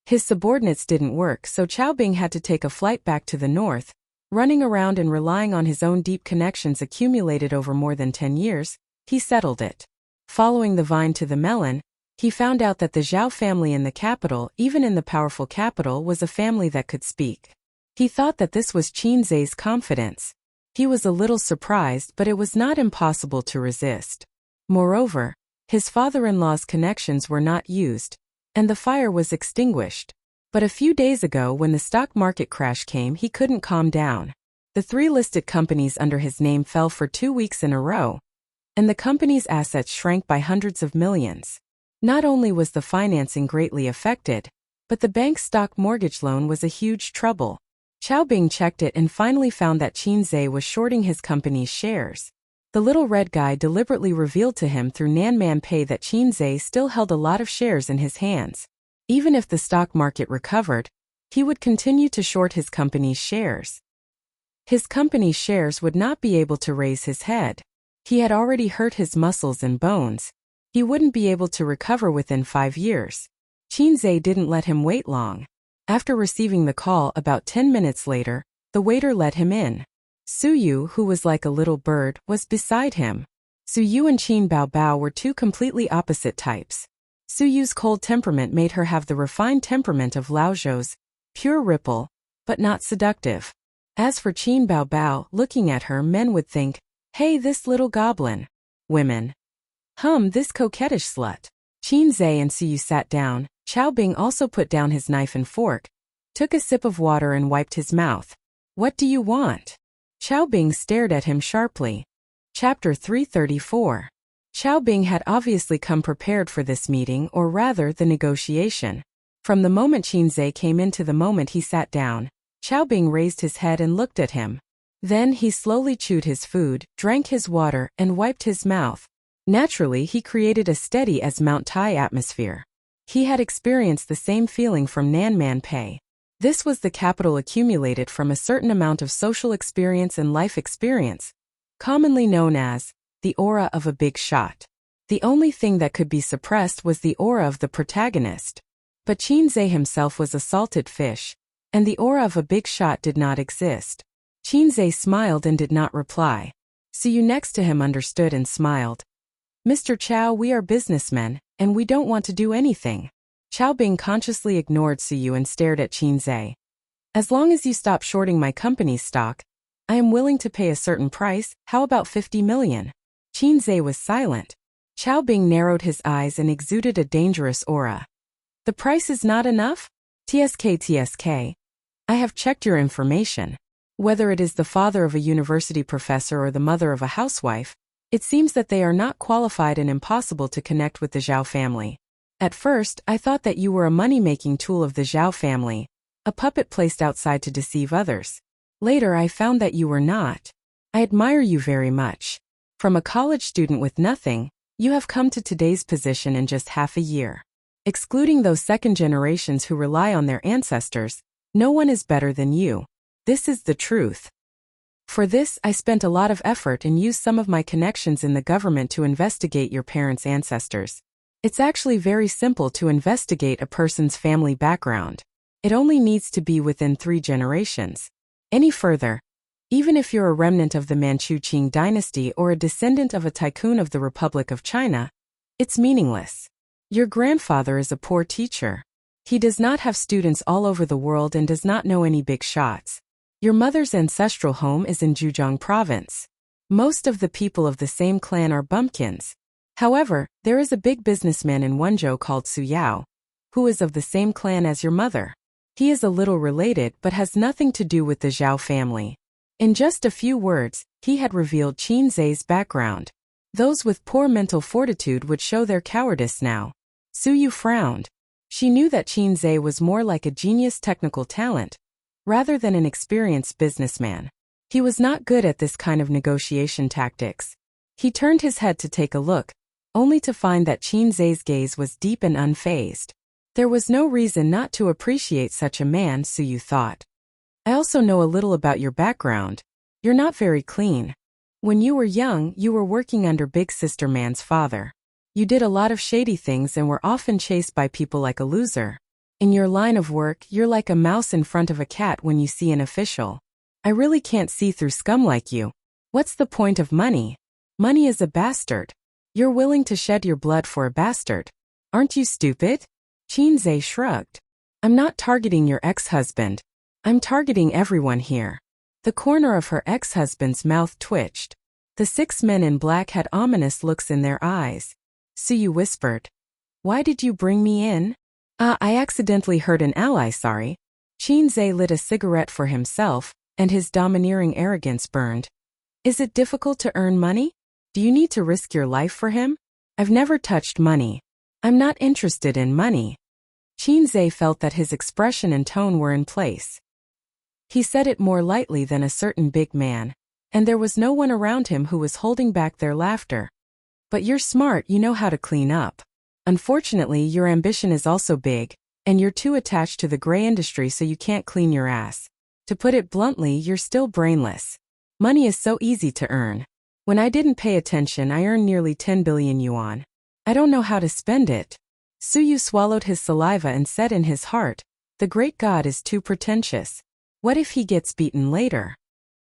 His subordinates didn't work, so Chao Bing had to take a flight back to the north. Running around and relying on his own deep connections accumulated over more than 10 years, he settled it. Following the vine to the melon, he found out that the Zhao family in the capital, even in the powerful capital, was a family that could speak. He thought that this was Qinzhe's confidence. He was a little surprised, but it was not impossible to resist. Moreover, his father-in-law's connections were not used, and the fire was extinguished. But a few days ago when the stock market crash came, he couldn't calm down. The 3 listed companies under his name fell for 2 weeks in a row, and the company's assets shrank by hundreds of millions. Not only was the financing greatly affected, but the bank's stock mortgage loan was a huge trouble. Chao Bing checked it and finally found that Qinzhe was shorting his company's shares. The little red guy deliberately revealed to him through Nan Man Pei that Qinzhe still held a lot of shares in his hands. Even if the stock market recovered, he would continue to short his company's shares. His company's shares would not be able to raise his head. He had already hurt his muscles and bones. He wouldn't be able to recover within 5 years. Qinzhe didn't let him wait long. After receiving the call about 10 minutes later, the waiter let him in. Su Yu, who was like a little bird, was beside him. Su Yu and Qin Bao Bao were 2 completely opposite types. Su Yu's cold temperament made her have the refined temperament of Lao Zhou's, pure ripple, but not seductive. As for Qin Bao Bao, looking at her, men would think, hey, this little goblin. Women. This coquettish slut. Qinzhe and Su Yu sat down. Chao Bing also put down his knife and fork, took a sip of water and wiped his mouth. What do you want? Chao Bing stared at him sharply. Chapter 334. Chao Bing had obviously come prepared for this meeting, or rather the negotiation. From the moment Qinzhe came in to the moment he sat down, Xiaobing raised his head and looked at him. Then he slowly chewed his food, drank his water, and wiped his mouth. Naturally, he created a steady as Mount Tai atmosphere. He had experienced the same feeling from Nanman Pei. This was the capital accumulated from a certain amount of social experience and life experience, commonly known as the aura of a big shot. The only thing that could be suppressed was the aura of the protagonist. But Qinzhe himself was a salted fish, and the aura of a big shot did not exist. Qinzhe smiled and did not reply. Suyu next to him understood and smiled. Mr. Chao, we are businessmen, and we don't want to do anything. Xiaobing consciously ignored Suyu and stared at Qinzhe. As long as you stop shorting my company's stock, I am willing to pay a certain price. How about 50 million? Qinzhe was silent. Xiaobing narrowed his eyes and exuded a dangerous aura. The price is not enough? TSK. I have checked your information. Whether it is the father of a university professor or the mother of a housewife, it seems that they are not qualified and impossible to connect with the Zhao family. At first, I thought that you were a money-making tool of the Zhao family, a puppet placed outside to deceive others. Later, I found that you were not. I admire you very much. From a college student with nothing, you have come to today's position in just half a year. Excluding those second generations who rely on their ancestors, no one is better than you. This is the truth. For this, I spent a lot of effort and used some of my connections in the government to investigate your parents' ancestors. It's actually very simple to investigate a person's family background. It only needs to be within 3 generations. Any further, even if you're a remnant of the Manchu Qing dynasty or a descendant of a tycoon of the Republic of China, it's meaningless. Your grandfather is a poor teacher. He does not have students all over the world and does not know any big shots. Your mother's ancestral home is in Zhejiang province. Most of the people of the same clan are bumpkins. However, there is a big businessman in Wenzhou called Su Yao, who is of the same clan as your mother. He is a little related but has nothing to do with the Zhao family. In just a few words, he had revealed Qinzhe's background. Those with poor mental fortitude would show their cowardice now. Suyu frowned. She knew that Qinzhe was more like a genius technical talent, rather than an experienced businessman. He was not good at this kind of negotiation tactics. He turned his head to take a look, only to find that Qinzhe's gaze was deep and unfazed. There was no reason not to appreciate such a man, Suyu thought. I also know a little about your background. You're not very clean. When you were young, you were working under Big Sister Man's father. You did a lot of shady things and were often chased by people like a loser. In your line of work, you're like a mouse in front of a cat when you see an official. I really can't see through scum like you. What's the point of money? Money is a bastard. You're willing to shed your blood for a bastard. Aren't you stupid? Qinzhe shrugged. I'm not targeting your ex-husband. I'm targeting everyone here. The corner of her ex-husband's mouth twitched. The 6 men in black had ominous looks in their eyes. Suyu whispered. Why did you bring me in? I accidentally hurt an ally, sorry. Qinzhe lit a cigarette for himself, and his domineering arrogance burned. Is it difficult to earn money? Do you need to risk your life for him? I've never touched money. I'm not interested in money. Qinzhe felt that his expression and tone were in place. He said it more lightly than a certain big man, and there was no one around him who was holding back their laughter. But you're smart, you know how to clean up. Unfortunately, your ambition is also big, and you're too attached to the gray industry so you can't clean your ass. To put it bluntly, you're still brainless. Money is so easy to earn. When I didn't pay attention, I earned nearly 10 billion yuan. I don't know how to spend it. Suyu swallowed his saliva and said in his heart, the great god is too pretentious. What if he gets beaten later?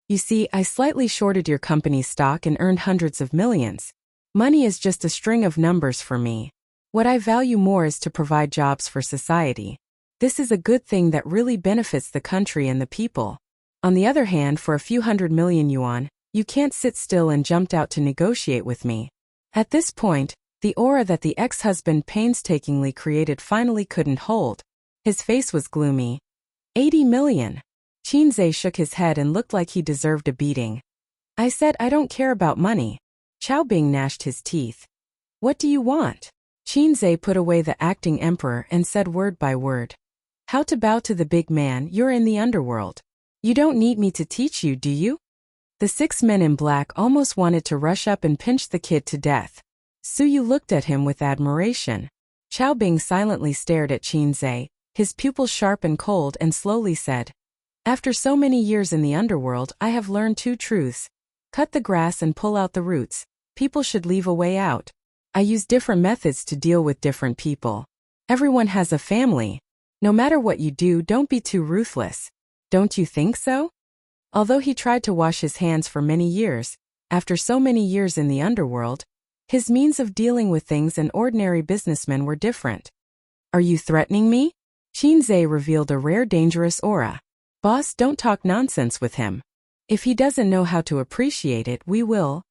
You see, I slightly shorted your company's stock and earned hundreds of millions. Money is just a string of numbers for me. What I value more is to provide jobs for society. This is a good thing that really benefits the country and the people. On the other hand, for a few 100 million yuan, you can't sit still and jumped out to negotiate with me. At this point, the aura that the ex-husband painstakingly created finally couldn't hold. His face was gloomy. 80 million. Qinzhe shook his head and looked like he deserved a beating. I said I don't care about money. Xiaobing gnashed his teeth. What do you want? Qinzhe put away the acting emperor and said word by word. How to bow to the big man, you're in the underworld. You don't need me to teach you, do you? The 6 men in black almost wanted to rush up and pinch the kid to death. Suyu looked at him with admiration. Chao Bing silently stared at Qinzhe, his pupils sharp and cold, and slowly said, After so many years in the underworld, I have learned 2 truths. Cut the grass and pull out the roots. People should leave a way out. I use different methods to deal with different people. Everyone has a family. No matter what you do, don't be too ruthless. Don't you think so? Although he tried to wash his hands for many years, after so many years in the underworld, his means of dealing with things and ordinary businessmen were different. Are you threatening me? Qinzhe revealed a rare dangerous aura. Boss, don't talk nonsense with him. If he doesn't know how to appreciate it, we will.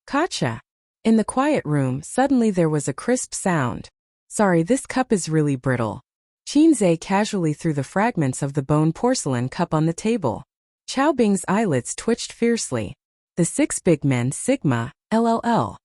Gotcha. In the quiet room, suddenly there was a crisp sound. Sorry, this cup is really brittle. Qinzhe casually threw the fragments of the bone porcelain cup on the table. Chao Bing's eyelids twitched fiercely. The 6 big men, Sigma, LLL.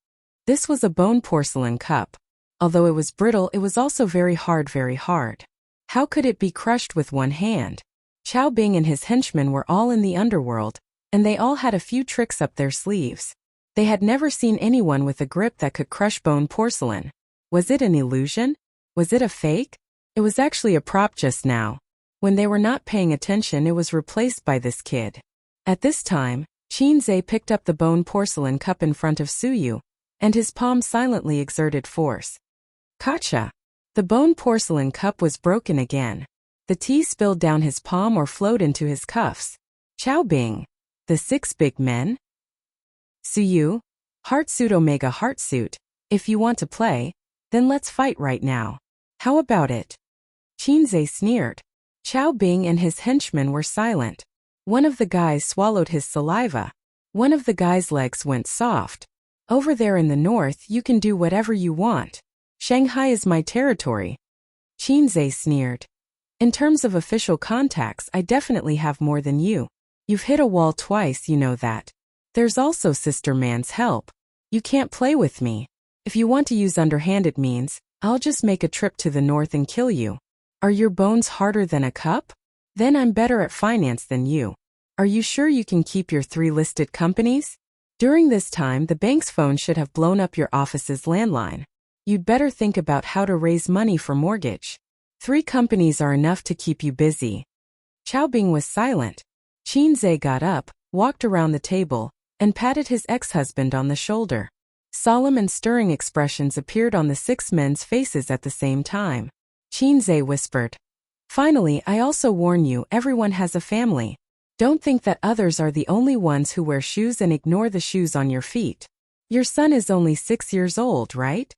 This was a bone porcelain cup. Although it was brittle, it was also very hard, very hard. How could it be crushed with one hand? Chao Bing and his henchmen were all in the underworld, and they all had a few tricks up their sleeves. They had never seen anyone with a grip that could crush bone porcelain. Was it an illusion? Was it a fake? It was actually a prop just now. When they were not paying attention, it was replaced by this kid. At this time, Qinzhe picked up the bone porcelain cup in front of Suyu, and his palm silently exerted force. Gotcha! The bone porcelain cup was broken again. The tea spilled down his palm or flowed into his cuffs. Chao Bing. The 6 big men? Suyu? Heartsuit Omega Heartsuit. If you want to play, then let's fight right now. How about it? Qinzhe sneered. Chao Bing and his henchmen were silent. One of the guys swallowed his saliva. One of the guy's legs went soft. Over there in the north, you can do whatever you want. Shanghai is my territory. Qinzhe sneered. In terms of official contacts, I definitely have more than you. You've hit a wall twice, you know that. There's also Sister Man's help. You can't play with me. If you want to use underhanded means, I'll just make a trip to the north and kill you. Are your bones harder than a cup? Then I'm better at finance than you. Are you sure you can keep your 3 listed companies? During this time, the bank's phone should have blown up your office's landline. You'd better think about how to raise money for mortgage. 3 companies are enough to keep you busy. Chao Bing was silent. Qinzhe got up, walked around the table, and patted his ex-husband on the shoulder. Solemn and stirring expressions appeared on the 6 men's faces at the same time. Qinzhe whispered. Finally, I also warn you, everyone has a family. Don't think that others are the only ones who wear shoes and ignore the shoes on your feet. Your son is only 6 years old, right?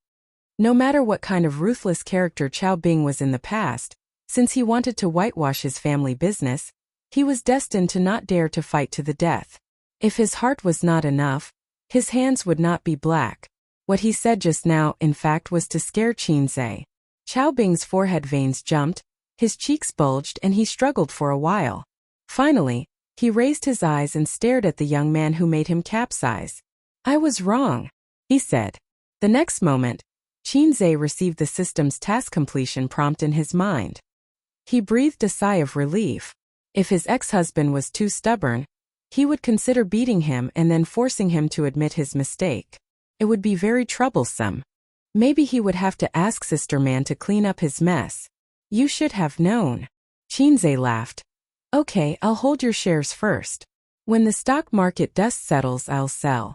No matter what kind of ruthless character Chao Bing was in the past, since he wanted to whitewash his family business, he was destined to not dare to fight to the death. If his heart was not enough, his hands would not be black. What he said just now, in fact, was to scare Qinzhe. Chao Bing's forehead veins jumped, his cheeks bulged, and he struggled for a while. Finally, he raised his eyes and stared at the young man who made him capsize. I was wrong, he said. The next moment, Qinzhe received the system's task completion prompt in his mind. He breathed a sigh of relief. If his ex-husband was too stubborn, he would consider beating him and then forcing him to admit his mistake. It would be very troublesome. Maybe he would have to ask Sister Man to clean up his mess. You should have known. Qinzhe laughed. Okay, I'll hold your shares first. When the stock market dust settles, I'll sell.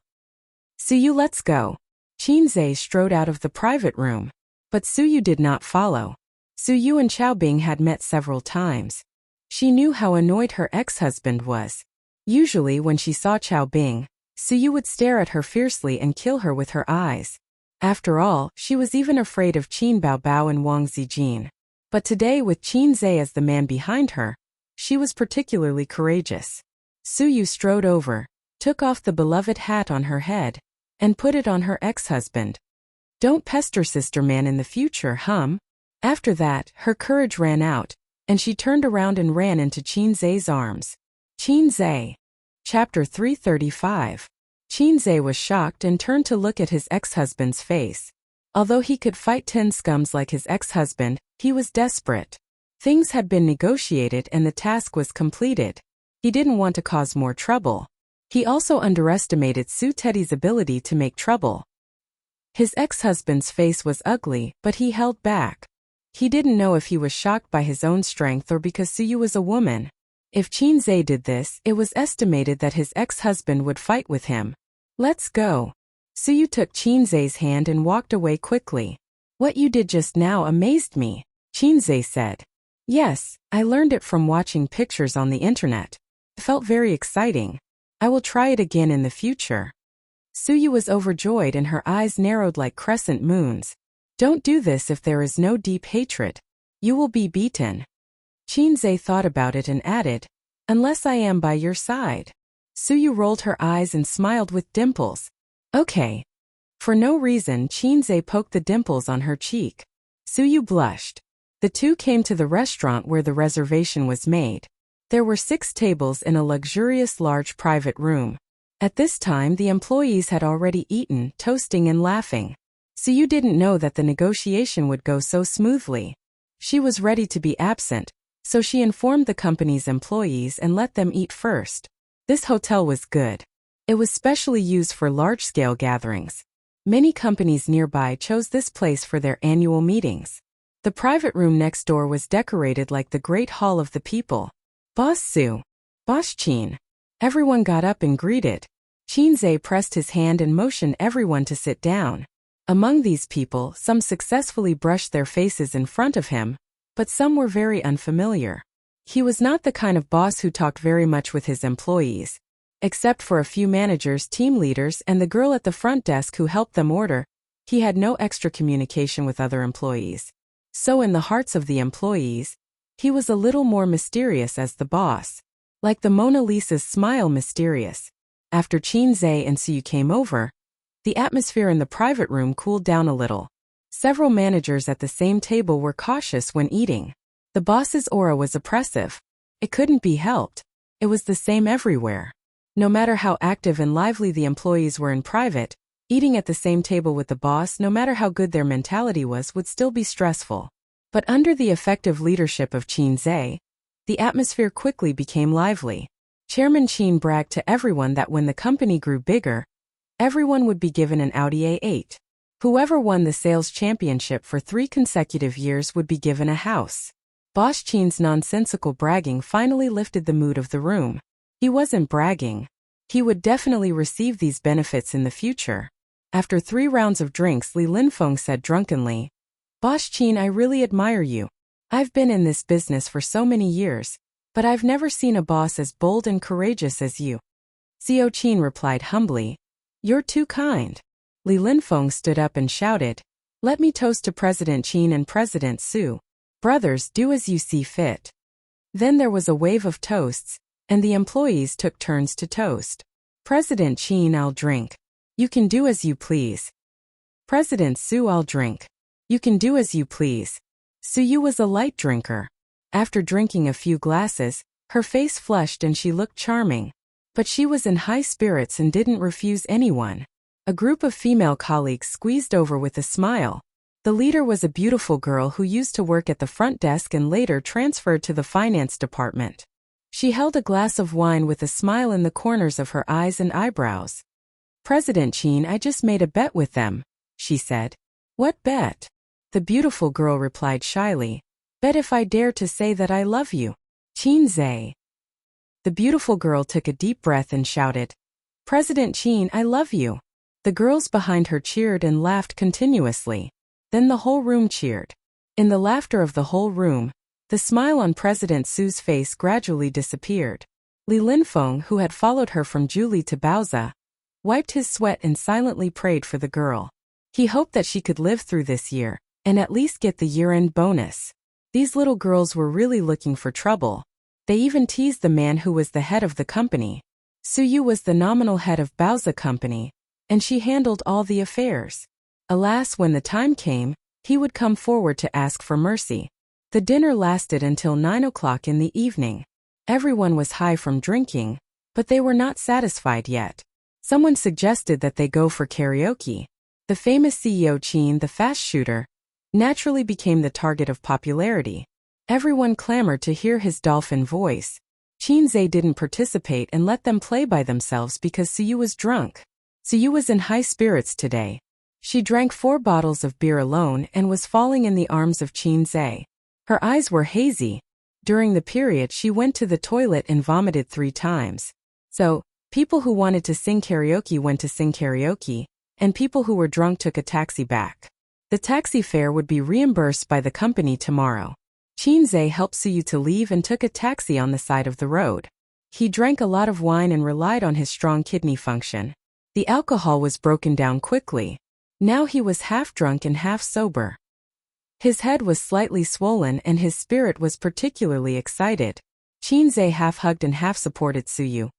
Suyu, let's go. Qinzhe strode out of the private room. But Suyu did not follow. Suyu and Chao Bing had met several times. She knew how annoyed her ex-husband was. Usually when she saw Chao Bing, Suyu would stare at her fiercely and kill her with her eyes. After all, she was even afraid of Qin Baobao and Wang Zijin. But today, with Qinzhe as the man behind her, she was particularly courageous. Suyu strode over, took off the beloved hat on her head, and put it on her ex-husband. Don't pester Sister Man in the future, hum? After that, her courage ran out, and she turned around and ran into Qinzhe's arms. Qinzhe. Chapter 335. Qinzhe was shocked and turned to look at his ex-husband's face. Although he could fight 10 scums like his ex-husband, he was desperate. Things had been negotiated and the task was completed. He didn't want to cause more trouble. He also underestimated Su Teddy's ability to make trouble. His ex-husband's face was ugly, but he held back. He didn't know if he was shocked by his own strength or because Suyu was a woman. If Qinze did this, it was estimated that his ex-husband would fight with him. Let's go. Suyu took Qinze's hand and walked away quickly. What you did just now amazed me, Qinze said. Yes, I learned it from watching pictures on the internet. It felt very exciting. I will try it again in the future. Suyu was overjoyed and her eyes narrowed like crescent moons. Don't do this if there is no deep hatred. You will be beaten. Qinze thought about it and added, unless I am by your side. Suyu rolled her eyes and smiled with dimples. Okay. For no reason, Qinze poked the dimples on her cheek. Suyu blushed. The two came to the restaurant where the reservation was made. There were 6 tables in a luxurious large private room. At this time the employees had already eaten, toasting and laughing. Suyu didn't know that the negotiation would go so smoothly. She was ready to be absent, so she informed the company's employees and let them eat first. This hotel was good. It was specially used for large-scale gatherings. Many companies nearby chose this place for their annual meetings. The private room next door was decorated like the Great Hall of the People. Boss Su. Boss Qin. Everyone got up and greeted. Qinze pressed his hand and motioned everyone to sit down. Among these people, some successfully brushed their faces in front of him, but some were very unfamiliar. He was not the kind of boss who talked very much with his employees. Except for a few managers, team leaders, and the girl at the front desk who helped them order, he had no extra communication with other employees. So in the hearts of the employees, he was a little more mysterious as the boss. Like the Mona Lisa's smile, mysterious. After Qinze and Suyu came over, the atmosphere in the private room cooled down a little. Several managers at the same table were cautious when eating. The boss's aura was oppressive. It couldn't be helped. It was the same everywhere. No matter how active and lively the employees were in private, eating at the same table with the boss, no matter how good their mentality was, would still be stressful. But under the effective leadership of Qinze, the atmosphere quickly became lively. Chairman Qin bragged to everyone that when the company grew bigger, everyone would be given an Audi A8. Whoever won the sales championship for 3 consecutive years would be given a house. Boss Qin's nonsensical bragging finally lifted the mood of the room. He wasn't bragging. He would definitely receive these benefits in the future. After 3 rounds of drinks, Li Linfeng said drunkenly, Boss Qin, I really admire you. I've been in this business for so many years, but I've never seen a boss as bold and courageous as you. Xiao Qin replied humbly, You're too kind. Li Linfeng stood up and shouted, Let me toast to President Qin and President Su. Brothers, do as you see fit. Then there was a wave of toasts, and the employees took turns to toast. President Qin, I'll drink. You can do as you please. President Su, I'll drink. You can do as you please. Suyu was a light drinker. After drinking a few glasses, her face flushed and she looked charming. But she was in high spirits and didn't refuse anyone. A group of female colleagues squeezed over with a smile. The leader was a beautiful girl who used to work at the front desk and later transferred to the finance department. She held a glass of wine with a smile in the corners of her eyes and eyebrows. President Qin, I just made a bet with them, she said. What bet? The beautiful girl replied shyly. Bet if I dare to say that I love you. Qinze. The beautiful girl took a deep breath and shouted, President Qin, I love you. The girls behind her cheered and laughed continuously. Then the whole room cheered. In the laughter of the whole room, the smile on President Su's face gradually disappeared. Li Linfeng, who had followed her from Julie to Baozi, wiped his sweat and silently prayed for the girl. He hoped that she could live through this year, and at least get the year-end bonus. These little girls were really looking for trouble. They even teased the man who was the head of the company. Suyu was the nominal head of Baozi company, and she handled all the affairs. Alas, when the time came, he would come forward to ask for mercy. The dinner lasted until 9 o'clock in the evening. Everyone was high from drinking, but they were not satisfied yet. Someone suggested that they go for karaoke. The famous CEO Qin, the fast shooter, naturally became the target of popularity. Everyone clamored to hear his dolphin voice. Qin Zhe didn't participate and let them play by themselves because Suyu was drunk. Suyu was in high spirits today. She drank 4 bottles of beer alone and was falling in the arms of Qin Zhe. Her eyes were hazy. During the period she went to the toilet and vomited 3 times. So, people who wanted to sing karaoke went to sing karaoke, and people who were drunk took a taxi back. The taxi fare would be reimbursed by the company tomorrow. Qin Zhe helped Suyu to leave and took a taxi on the side of the road. He drank a lot of wine and relied on his strong kidney function. The alcohol was broken down quickly. Now he was half drunk and half sober. His head was slightly swollen and his spirit was particularly excited. Qin Zhe half hugged and half supported Suyu.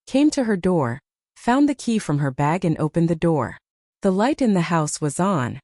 Came to her door, found the key from her bag and opened the door. The light in the house was on.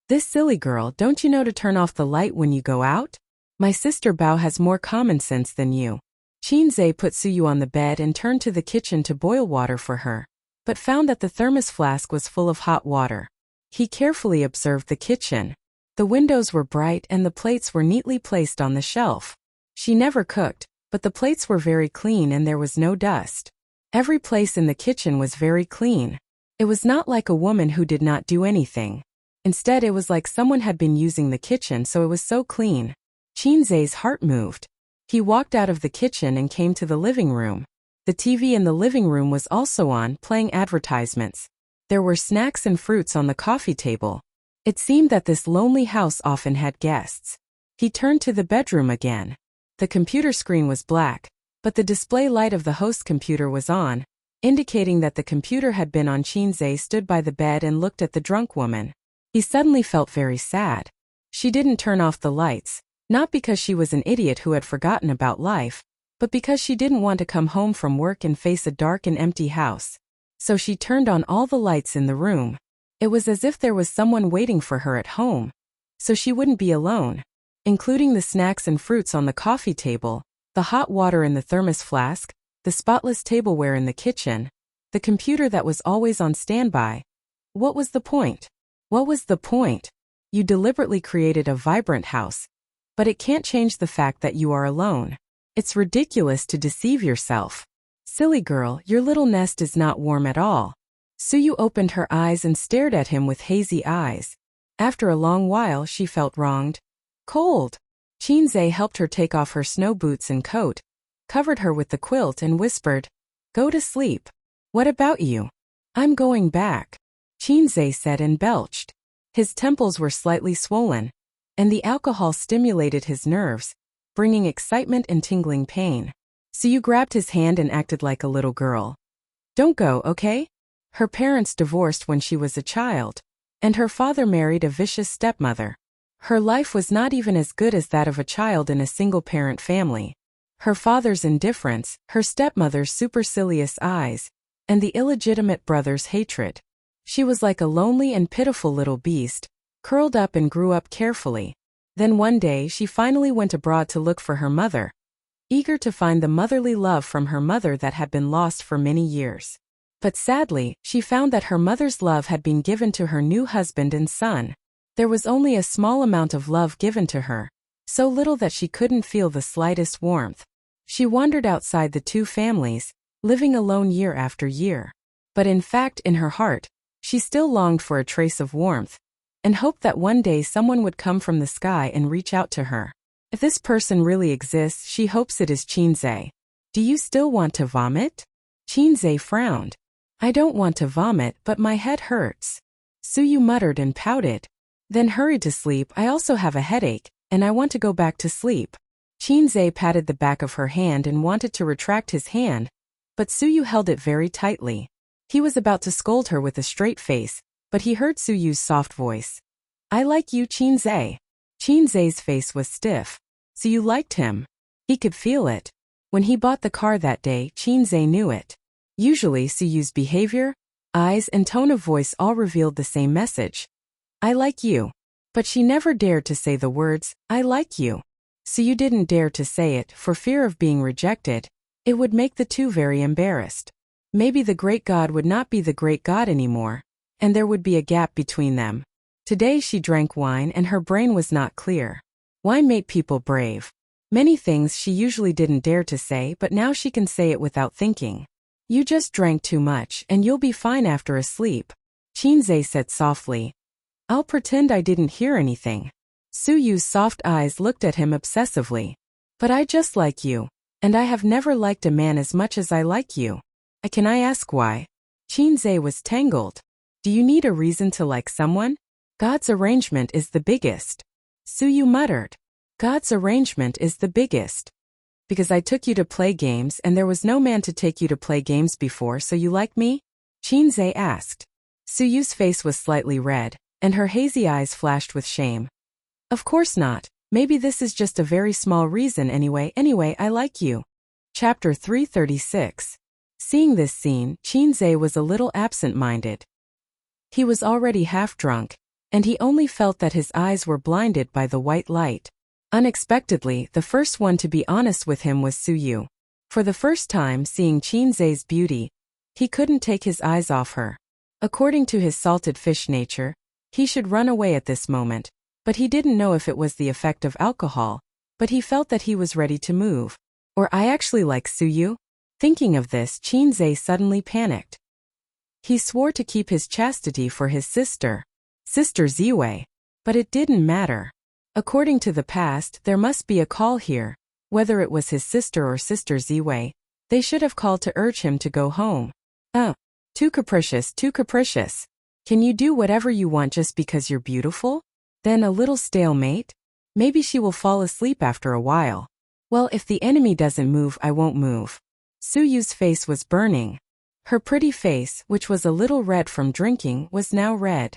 "This silly girl, don't you know to turn off the light when you go out? My sister Bao has more common sense than you." Qin Zhe put Suyu on the bed and turned to the kitchen to boil water for her, but found that the thermos flask was full of hot water. He carefully observed the kitchen. The windows were bright and the plates were neatly placed on the shelf. She never cooked, but the plates were very clean and there was no dust. Every place in the kitchen was very clean. It was not like a woman who did not do anything. Instead, it was like someone had been using the kitchen, so it was so clean. Qin Zhe's heart moved. He walked out of the kitchen and came to the living room. The TV in the living room was also on, playing advertisements. There were snacks and fruits on the coffee table. It seemed that this lonely house often had guests. He turned to the bedroom again. The computer screen was black, but the display light of the host computer was on, indicating that the computer had been on. Qin Zhe stood by the bed and looked at the drunk woman. He suddenly felt very sad. She didn't turn off the lights, not because she was an idiot who had forgotten about life, but because she didn't want to come home from work and face a dark and empty house. So she turned on all the lights in the room. It was as if there was someone waiting for her at home, so she wouldn't be alone. Including the snacks and fruits on the coffee table, the hot water in the thermos flask, the spotless tableware in the kitchen, the computer that was always on standby. What was the point? What was the point? You deliberately created a vibrant house, but it can't change the fact that you are alone. It's ridiculous to deceive yourself. Silly girl, your little nest is not warm at all. Suyu opened her eyes and stared at him with hazy eyes. After a long while she felt wronged. Cold. Qin Zhe helped her take off her snow boots and coat, covered her with the quilt and whispered, "Go to sleep." "What about you?" "I'm going back," Qin Zhe said and belched. His temples were slightly swollen, and the alcohol stimulated his nerves, bringing excitement and tingling pain. Suyu grabbed his hand and acted like a little girl. "Don't go, okay?" Her parents divorced when she was a child, and her father married a vicious stepmother. Her life was not even as good as that of a child in a single-parent family. Her father's indifference, her stepmother's supercilious eyes, and the illegitimate brother's hatred. She was like a lonely and pitiful little beast, curled up and grew up carefully. Then one day she finally went abroad to look for her mother, eager to find the motherly love from her mother that had been lost for many years. But sadly, she found that her mother's love had been given to her new husband and son. There was only a small amount of love given to her, so little that she couldn't feel the slightest warmth. She wandered outside the two families, living alone year after year. But in fact, in her heart, she still longed for a trace of warmth, and hoped that one day someone would come from the sky and reach out to her. If this person really exists, she hopes it is Qin Zhe. "Do you still want to vomit?" Qin Zhe frowned. "I don't want to vomit, but my head hurts." Suyu muttered and pouted, then hurried to sleep. "I also have a headache, and I want to go back to sleep." Qin Zhe patted the back of her hand and wanted to retract his hand, but Suyu held it very tightly. He was about to scold her with a straight face, but he heard Suyu's soft voice. "I like you, Qin Zhe." Qin Zhe's face was stiff. Suyu liked him. He could feel it. When he bought the car that day, Qin Zhe knew it. Usually Suyu's behavior, eyes and tone of voice all revealed the same message. "I like you." But she never dared to say the words, "I like you." Suyu didn't dare to say it for fear of being rejected. It would make the two very embarrassed. Maybe the great god would not be the great god anymore, and there would be a gap between them. Today she drank wine and her brain was not clear. Wine made people brave. Many things she usually didn't dare to say, but now she can say it without thinking. You just drank too much and you'll be fine after a sleep, Qinze said softly. I'll pretend I didn't hear anything. Su Yu's soft eyes looked at him obsessively. But I just like you. And I have never liked a man as much as I like you. Can I ask why? Qinze was tangled. Do you need a reason to like someone? God's arrangement is the biggest. Su Yu muttered. God's arrangement is the biggest. Because I took you to play games and there was no man to take you to play games before, so you like me? Qinze asked. Su Yu's face was slightly red, and her hazy eyes flashed with shame. Of course not. Maybe this is just a very small reason anyway. Anyway, I like you. Chapter 336. Seeing this scene, Qinze was a little absent-minded. He was already half drunk, and he only felt that his eyes were blinded by the white light. Unexpectedly, the first one to be honest with him was Su Yu. For the first time seeing Qinze's beauty, he couldn't take his eyes off her. According to his salted fish nature, he should run away at this moment, but he didn't know if it was the effect of alcohol, but he felt that he was ready to move. Or I actually like Su Yu? Thinking of this, Qinze suddenly panicked. He swore to keep his chastity for his sister Ziwei, but it didn't matter. According to the past, there must be a call here. Whether it was his sister or Sister Ziwei, they should have called to urge him to go home. Too capricious, too capricious. Can you do whatever you want just because you're beautiful? Then a little stalemate? Maybe she will fall asleep after a while. Well, if the enemy doesn't move, I won't move. Su Yu's face was burning. Her pretty face, which was a little red from drinking, was now red.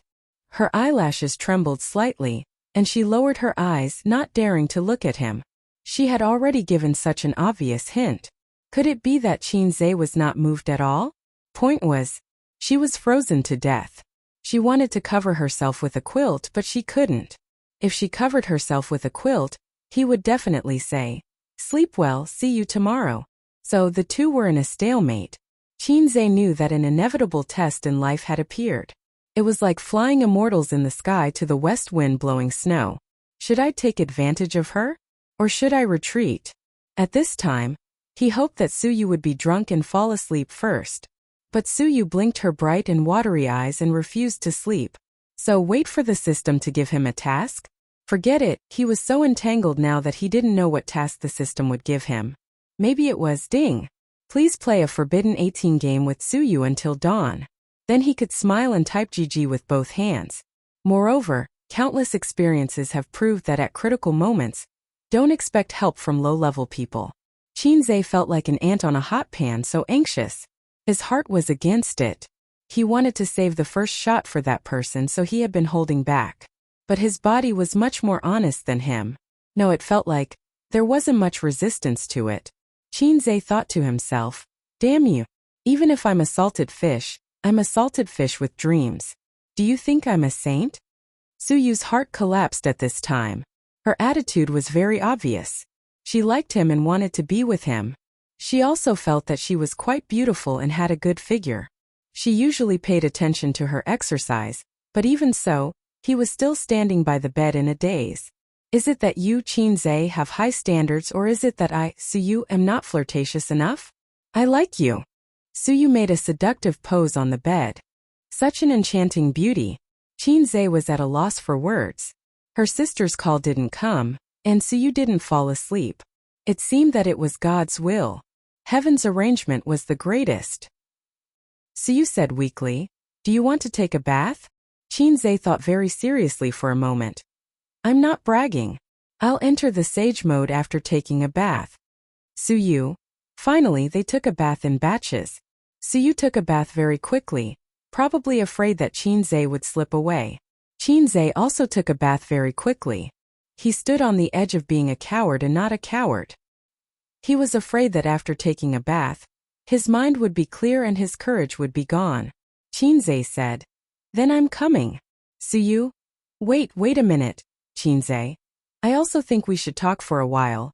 Her eyelashes trembled slightly, and she lowered her eyes, not daring to look at him. She had already given such an obvious hint. Could it be that Qinze was not moved at all? Point was, she was frozen to death. She wanted to cover herself with a quilt, but she couldn't. If she covered herself with a quilt, he would definitely say, "Sleep well, see you tomorrow." So the two were in a stalemate. Qinze knew that an inevitable test in life had appeared. It was like flying immortals in the sky to the west wind blowing snow. Should I take advantage of her? Or should I retreat? At this time, he hoped that Su Yu would be drunk and fall asleep first. But Su Yu blinked her bright and watery eyes and refused to sleep. So wait for the system to give him a task? Forget it, he was so entangled now that he didn't know what task the system would give him. Maybe it was, ding. Please play a Forbidden 18 game with Su Yu until dawn. Then he could smile and type GG with both hands. Moreover, countless experiences have proved that at critical moments, don't expect help from low-level people. Qinze felt like an ant on a hot pan, so anxious. His heart was against it. He wanted to save the first shot for that person, so he had been holding back. But his body was much more honest than him. No, it felt like there wasn't much resistance to it. Qinze thought to himself, damn you. Even if I'm a salted fish, I'm a salted fish with dreams. Do you think I'm a saint? Su Yu's heart collapsed at this time. Her attitude was very obvious. She liked him and wanted to be with him. She also felt that she was quite beautiful and had a good figure. She usually paid attention to her exercise, but even so, he was still standing by the bed in a daze. Is it that you, Qinze, have high standards, or is it that I, Su Yu, am not flirtatious enough? I like you. Su Yu made a seductive pose on the bed. Such an enchanting beauty. Qinze was at a loss for words. Her sister's call didn't come, and Su Yu didn't fall asleep. It seemed that it was God's will. Heaven's arrangement was the greatest. Su Yu said weakly, "Do you want to take a bath?" Qinze thought very seriously for a moment. "I'm not bragging. I'll enter the sage mode after taking a bath." Su Yu. Finally, they took a bath in batches. Su Yu took a bath very quickly, probably afraid that Qinze would slip away. Qinze also took a bath very quickly. He stood on the edge of being a coward and not a coward. He was afraid that after taking a bath, his mind would be clear and his courage would be gone. Qinze said, "Then I'm coming." Su Yu? Wait a minute, Qinze. I also think we should talk for a while.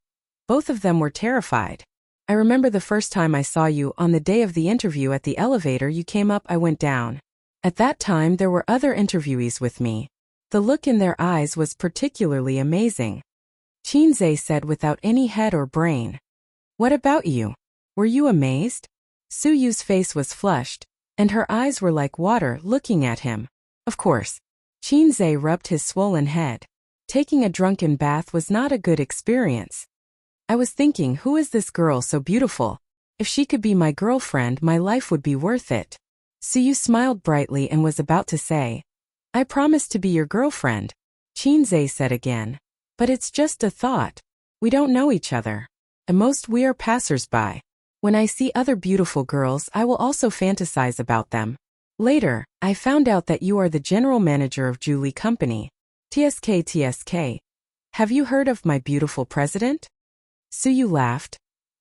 Both of them were terrified. I remember the first time I saw you on the day of the interview at the elevator. You came up, I went down. At that time there were other interviewees with me. The look in their eyes was particularly amazing. Qinze said without any head or brain. What about you? Were you amazed? Suyu's face was flushed, and her eyes were like water looking at him. Of course. Qinze rubbed his swollen head. Taking a drunken bath was not a good experience. I was thinking, who is this girl so beautiful? If she could be my girlfriend, my life would be worth it. Suyu smiled brightly and was about to say, I promise to be your girlfriend. Qinze said again. But it's just a thought. We don't know each other. At most we are passers-by. When I see other beautiful girls, I will also fantasize about them. Later, I found out that you are the general manager of Julie Company. TSK. Have you heard of my beautiful president? Suyu laughed.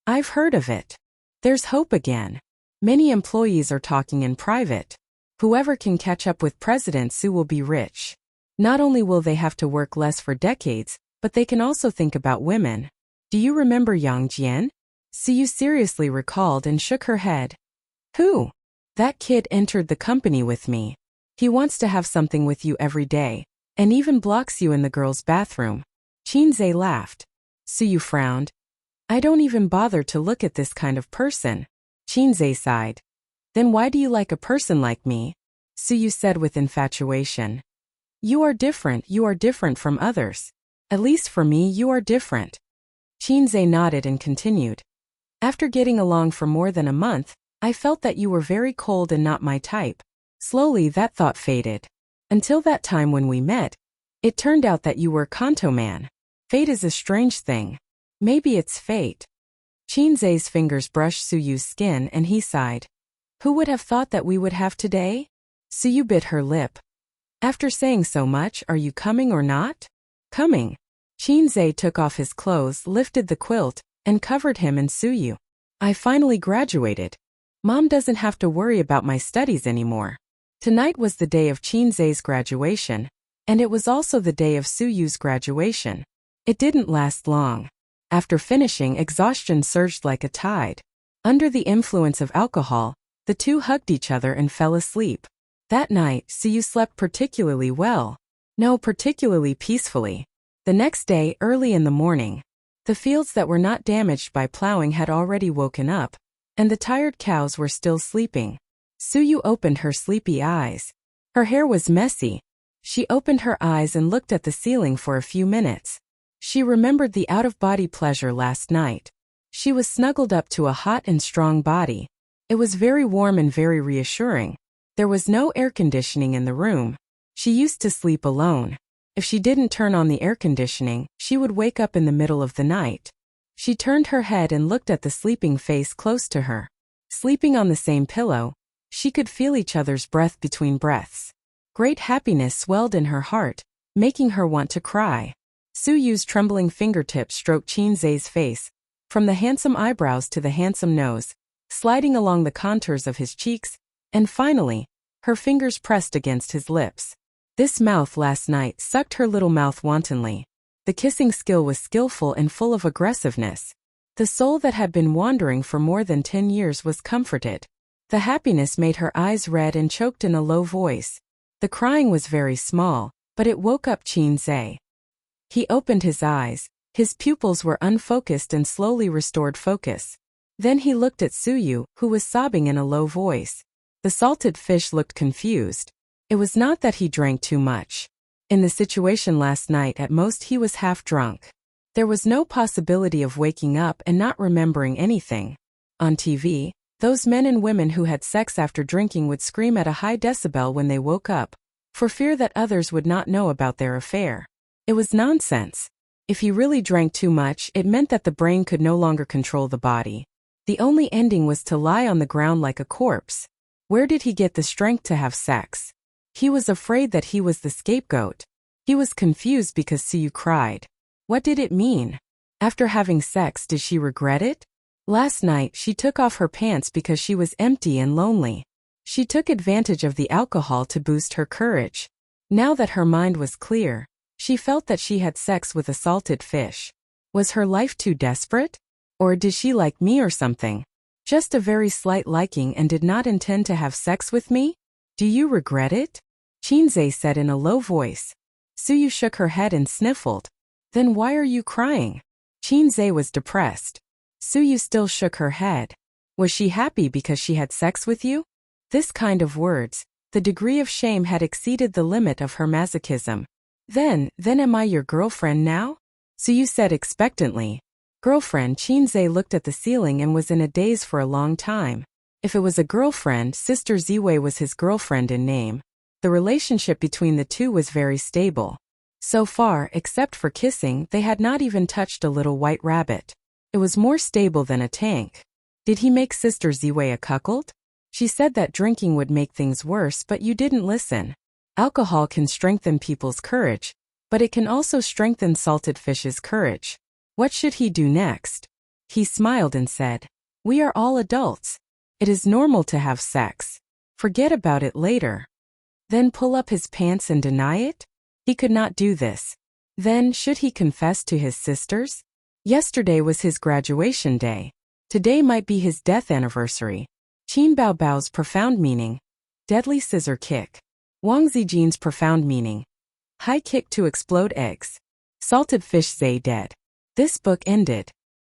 I've heard of it. There's hope again. Many employees are talking in private. Whoever can catch up with President Su will be rich. Not only will they have to work less for decades, but they can also think about women. Do you remember Yang Jian? Suyu seriously recalled and shook her head. Who? That kid entered the company with me. He wants to have something with you every day, and even blocks you in the girls' bathroom. Qinze laughed. Suyu frowned. I don't even bother to look at this kind of person. Qinze sighed. Then why do you like a person like me? Suyu said with infatuation. You are different from others. At least for me you are different. Qinze nodded and continued. After getting along for more than a month, I felt that you were very cold and not my type. Slowly that thought faded. Until that time when we met, it turned out that you were Kanto man. Fate is a strange thing. Maybe it's fate. Qinze's fingers brushed Suyu's skin and he sighed. Who would have thought that we would have today? Suyu bit her lip. After saying so much, are you coming or not? Coming. Qinze took off his clothes, lifted the quilt, and covered him and Suyu. I finally graduated. Mom doesn't have to worry about my studies anymore. Tonight was the day of Qinze's graduation, and it was also the day of Suyu's graduation. It didn't last long. After finishing, exhaustion surged like a tide. Under the influence of alcohol, the two hugged each other and fell asleep. That night, Suyu slept particularly well. No, particularly peacefully. The next day, early in the morning, the fields that were not damaged by plowing had already woken up, and the tired cows were still sleeping. Suyu opened her sleepy eyes. Her hair was messy. She opened her eyes and looked at the ceiling for a few minutes. She remembered the out-of-body pleasure last night. She was snuggled up to a hot and strong body. It was very warm and very reassuring. There was no air conditioning in the room. She used to sleep alone. If she didn't turn on the air conditioning, she would wake up in the middle of the night. She turned her head and looked at the sleeping face close to her. Sleeping on the same pillow, she could feel each other's breath between breaths. Great happiness swelled in her heart, making her want to cry. Suyu's trembling fingertips stroked Qinze's face, from the handsome eyebrows to the handsome nose, sliding along the contours of his cheeks, and finally, her fingers pressed against his lips. This mouth last night sucked her little mouth wantonly. The kissing skill was skillful and full of aggressiveness. The soul that had been wandering for more than 10 years was comforted. The happiness made her eyes red and choked in a low voice. The crying was very small, but it woke up Qinze. He opened his eyes. His pupils were unfocused and slowly restored focus. Then he looked at Suyu, who was sobbing in a low voice. The salted fish looked confused. It was not that he drank too much. In the situation last night, at most he was half drunk. There was no possibility of waking up and not remembering anything. On TV, those men and women who had sex after drinking would scream at a high decibel when they woke up, for fear that others would not know about their affair. It was nonsense. If he really drank too much, it meant that the brain could no longer control the body. The only ending was to lie on the ground like a corpse. Where did he get the strength to have sex? He was afraid that he was the scapegoat. He was confused because Suyu cried. What did it mean? After having sex, did she regret it? Last night, she took off her pants because she was empty and lonely. She took advantage of the alcohol to boost her courage. Now that her mind was clear, she felt that she had sex with a salted fish. Was her life too desperate? Or did she like me or something? Just a very slight liking and did not intend to have sex with me? Do you regret it? Qinze said in a low voice. Suyu shook her head and sniffled. Then why are you crying? Qinze was depressed. Suyu still shook her head. Was she happy because she had sex with you? This kind of words, the degree of shame had exceeded the limit of her masochism. Then am I your girlfriend now? Suyu said expectantly. Girlfriend? Qinze looked at the ceiling and was in a daze for a long time. If it was a girlfriend, Sister Ziwei was his girlfriend in name. The relationship between the two was very stable. So far, except for kissing, they had not even touched a little white rabbit. It was more stable than a tank. Did he make Sister Ziwei a cuckold? She said that drinking would make things worse, but you didn't listen. Alcohol can strengthen people's courage, but it can also strengthen salted fish's courage. What should he do next? He smiled and said, we are all adults. It is normal to have sex. Forget about it later. Then pull up his pants and deny it? He could not do this. Then should he confess to his sisters? Yesterday was his graduation day. Today might be his death anniversary. Qin Baobao's profound meaning. Deadly scissor kick. Wang Zijin's profound meaning. High kick to explode eggs. Salted fish Zay dead. This book ended.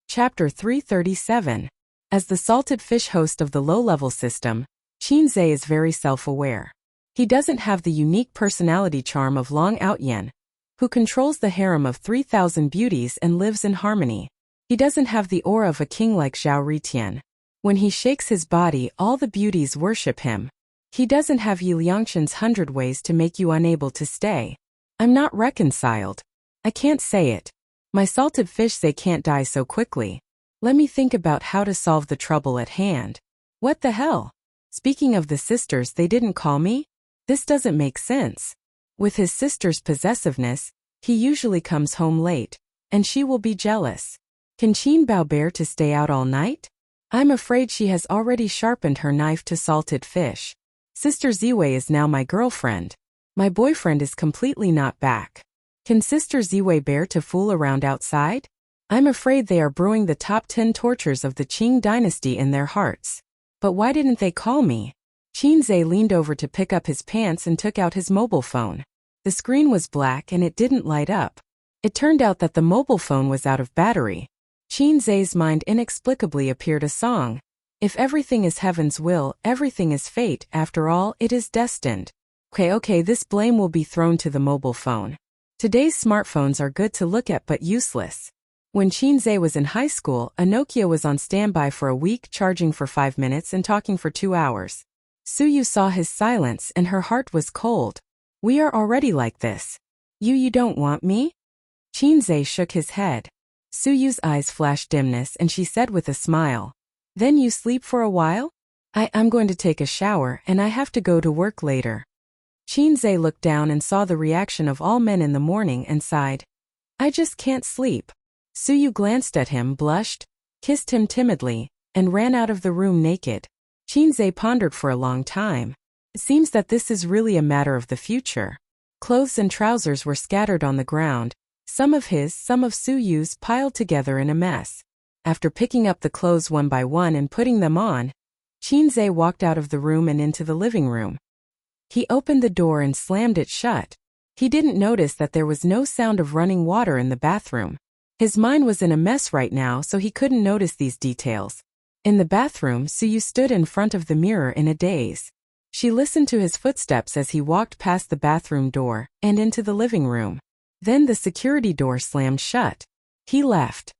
Chapter 337. As the salted fish host of the low-level system, Qinze is very self-aware. He doesn't have the unique personality charm of Long Outyen, who controls the harem of 3,000 beauties and lives in harmony. He doesn't have the aura of a king like Zhao Ritian. When he shakes his body, all the beauties worship him. He doesn't have Yi Liangquan's 100 ways to make you unable to stay. I'm not reconciled. I can't say it. My salted fish they can't die so quickly. Let me think about how to solve the trouble at hand. What the hell? Speaking of the sisters, they didn't call me? This doesn't make sense. With his sister's possessiveness, he usually comes home late, and she will be jealous. Can Qin Bao bear to stay out all night? I'm afraid she has already sharpened her knife to salted fish. Sister Ziwei is now my girlfriend. My boyfriend is completely not back. Can Sister Ziwei bear to fool around outside? I'm afraid they are brewing the top 10 tortures of the Qing dynasty in their hearts. But why didn't they call me? Qinze leaned over to pick up his pants and took out his mobile phone. The screen was black and it didn't light up. It turned out that the mobile phone was out of battery. Qinze's mind inexplicably appeared a song. If everything is heaven's will, everything is fate, after all, it is destined. Okay, this blame will be thrown to the mobile phone. Today's smartphones are good to look at but useless. When Qinze was in high school, a Nokia was on standby for a week, charging for 5 minutes and talking for 2 hours. Suyu saw his silence and her heart was cold. We are already like this. You don't want me? Qinze shook his head. Suyu's eyes flashed dimness and she said with a smile. Then you sleep for a while? I'm going to take a shower and I have to go to work later. Qinze looked down and saw the reaction of all men in the morning and sighed. I just can't sleep. Suyu glanced at him, blushed, kissed him timidly, and ran out of the room naked. Qinze pondered for a long time. It seems that this is really a matter of the future. Clothes and trousers were scattered on the ground, some of his, some of Suyu's piled together in a mess. After picking up the clothes one by one and putting them on, Qinze walked out of the room and into the living room. He opened the door and slammed it shut. He didn't notice that there was no sound of running water in the bathroom. His mind was in a mess right now, so he couldn't notice these details. In the bathroom, Suyu stood in front of the mirror in a daze. She listened to his footsteps as he walked past the bathroom door and into the living room. Then the security door slammed shut. He left.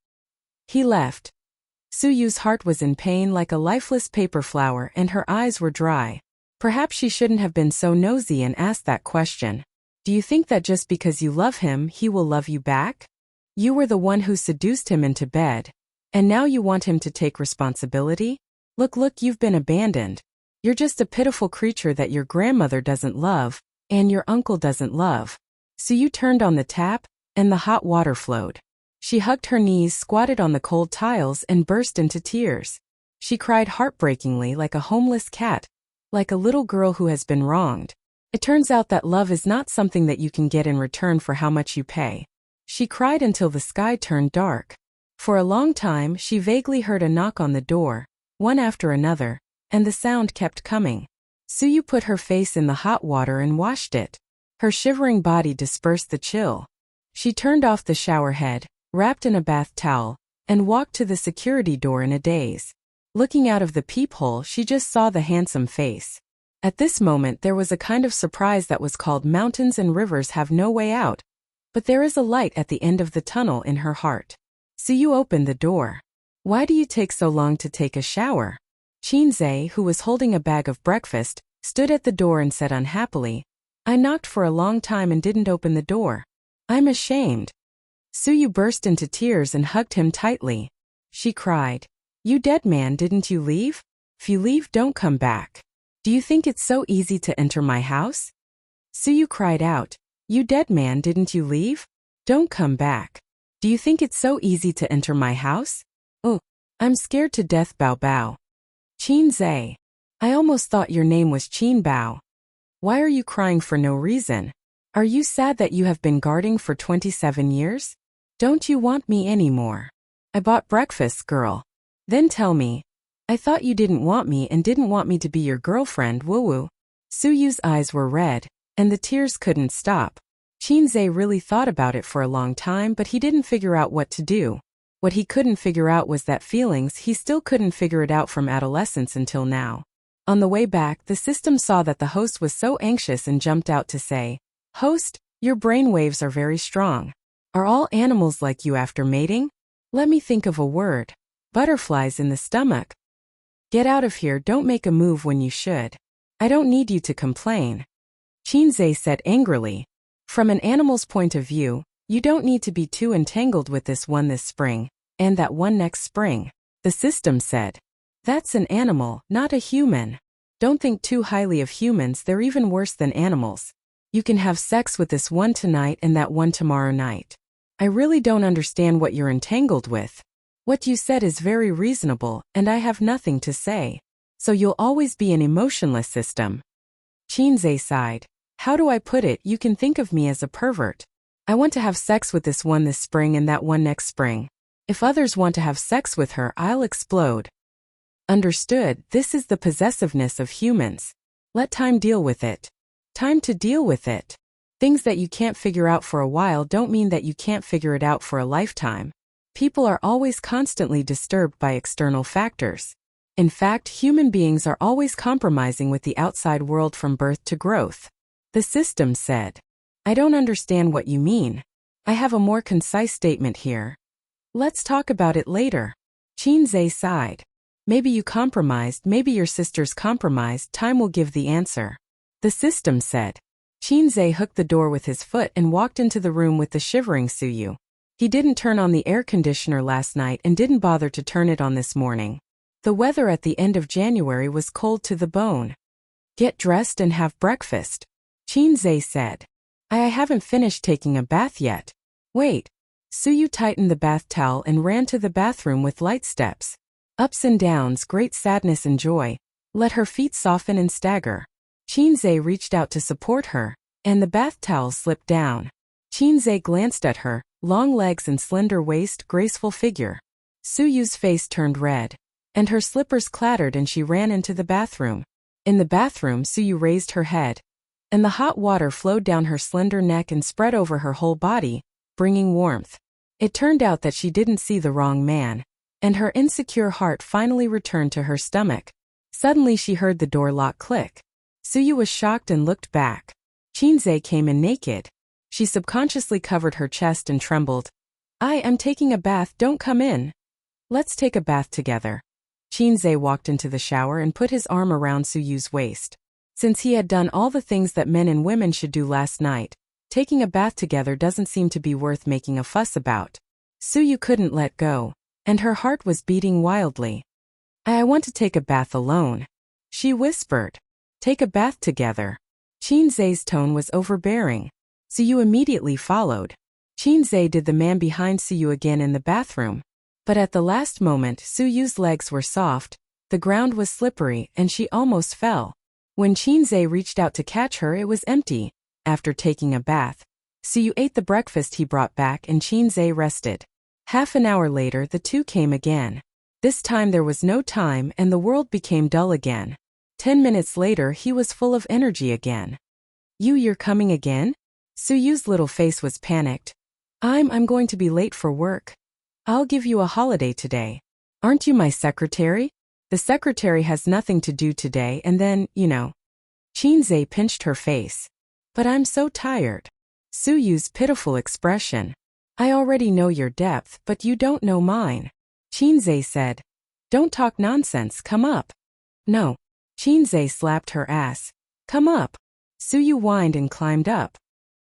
Suyu's heart was in pain like a lifeless paper flower and her eyes were dry. Perhaps she shouldn't have been so nosy and asked that question. Do you think that just because you love him, he will love you back? You were the one who seduced him into bed. And now you want him to take responsibility? Look, you've been abandoned. You're just a pitiful creature that your grandmother doesn't love, and your uncle doesn't love. Suyu turned on the tap, and the hot water flowed. She hugged her knees, squatted on the cold tiles, and burst into tears. She cried heartbreakingly like a homeless cat, like a little girl who has been wronged. It turns out that love is not something that you can get in return for how much you pay. She cried until the sky turned dark. For a long time, she vaguely heard a knock on the door, one after another, and the sound kept coming. Suyu put her face in the hot water and washed it. Her shivering body dispersed the chill. She turned off the shower head, wrapped in a bath towel, and walked to the security door in a daze. Looking out of the peephole, she just saw the handsome face. At this moment there was a kind of surprise that was called mountains and rivers have no way out. But there is a light at the end of the tunnel in her heart. Suyu opened the door. Why do you take so long to take a shower? Qinze, who was holding a bag of breakfast, stood at the door and said unhappily, I knocked for a long time and didn't open the door. I'm ashamed. Suyu burst into tears and hugged him tightly. She cried, You dead man, didn't you leave? If you leave, don't come back. Do you think it's so easy to enter my house? Suyu cried out, You dead man, didn't you leave? Don't come back. Do you think it's so easy to enter my house? Oh, I'm scared to death, Bao Bao. Qinze. I almost thought your name was Qin Bao. Why are you crying for no reason? Are you sad that you have been guarding for 27 years? Don't you want me anymore? I bought breakfast, girl. Then tell me. I thought you didn't want me and didn't want me to be your girlfriend, woo-woo. Suyu's eyes were red, and the tears couldn't stop. Qinze really thought about it for a long time, but he didn't figure out what to do. What he couldn't figure out was that feelings, he still couldn't figure it out from adolescence until now. On the way back, the system saw that the host was so anxious and jumped out to say, Host, your brain waves are very strong. Are all animals like you after mating? Let me think of a word. Butterflies in the stomach. Get out of here, don't make a move when you should. I don't need you to complain. Qinze said angrily. From an animal's point of view, you don't need to be too entangled with this one this spring, and that one next spring. The system said. That's an animal, not a human. Don't think too highly of humans, they're even worse than animals. You can have sex with this one tonight and that one tomorrow night. I really don't understand what you're entangled with. What you said is very reasonable, and I have nothing to say. So you'll always be an emotionless system. Qinze sighed. How do I put it? You can think of me as a pervert. I want to have sex with this one this spring and that one next spring. If others want to have sex with her, I'll explode. Understood, this is the possessiveness of humans. Let time deal with it. Time to deal with it. Things that you can't figure out for a while don't mean that you can't figure it out for a lifetime. People are always constantly disturbed by external factors. In fact, human beings are always compromising with the outside world from birth to growth. The system said. I don't understand what you mean. I have a more concise statement here. Let's talk about it later. Qinze sighed. Maybe you compromised, maybe your sister's compromised, time will give the answer. The system said. Qinze hooked the door with his foot and walked into the room with the shivering Suyu. He didn't turn on the air conditioner last night and didn't bother to turn it on this morning. The weather at the end of January was cold to the bone. Get dressed and have breakfast. Qinze said. I haven't finished taking a bath yet. Wait. Suyu tightened the bath towel and ran to the bathroom with light steps. Ups and downs, great sadness and joy. Let her feet soften and stagger. Qinze reached out to support her, and the bath towel slipped down. Qinze glanced at her, long legs and slender waist, graceful figure. Suyu's face turned red, and her slippers clattered and she ran into the bathroom. In the bathroom, Suyu raised her head, and the hot water flowed down her slender neck and spread over her whole body, bringing warmth. It turned out that she didn't see the wrong man, and her insecure heart finally returned to her stomach. Suddenly she heard the door lock click. Suyu was shocked and looked back. Qinze came in naked. She subconsciously covered her chest and trembled. I am taking a bath, don't come in. Let's take a bath together. Qinze walked into the shower and put his arm around Suyu's waist. Since he had done all the things that men and women should do last night, taking a bath together doesn't seem to be worth making a fuss about. Suyu couldn't let go, and her heart was beating wildly. I want to take a bath alone, she whispered. Take a bath together. Qinze's tone was overbearing. Suyu immediately followed. Qinze did the man behind Suyu again in the bathroom. But at the last moment, Suyu's legs were soft, the ground was slippery, and she almost fell. When Qinze reached out to catch her, it was empty. After taking a bath, Suyu ate the breakfast he brought back and Qinze rested. Half an hour later, the two came again. This time there was no time and the world became dull again. 10 minutes later he was full of energy again. You're coming again? Su Yu's little face was panicked. I'm going to be late for work. I'll give you a holiday today. Aren't you my secretary? The secretary has nothing to do today and then, Qinze pinched her face. But I'm so tired. Su Yu's pitiful expression. I already know your depth, but you don't know mine. Qinze said. Don't talk nonsense, come up. No. Qinze slapped her ass. Come up. Su Yu whined and climbed up.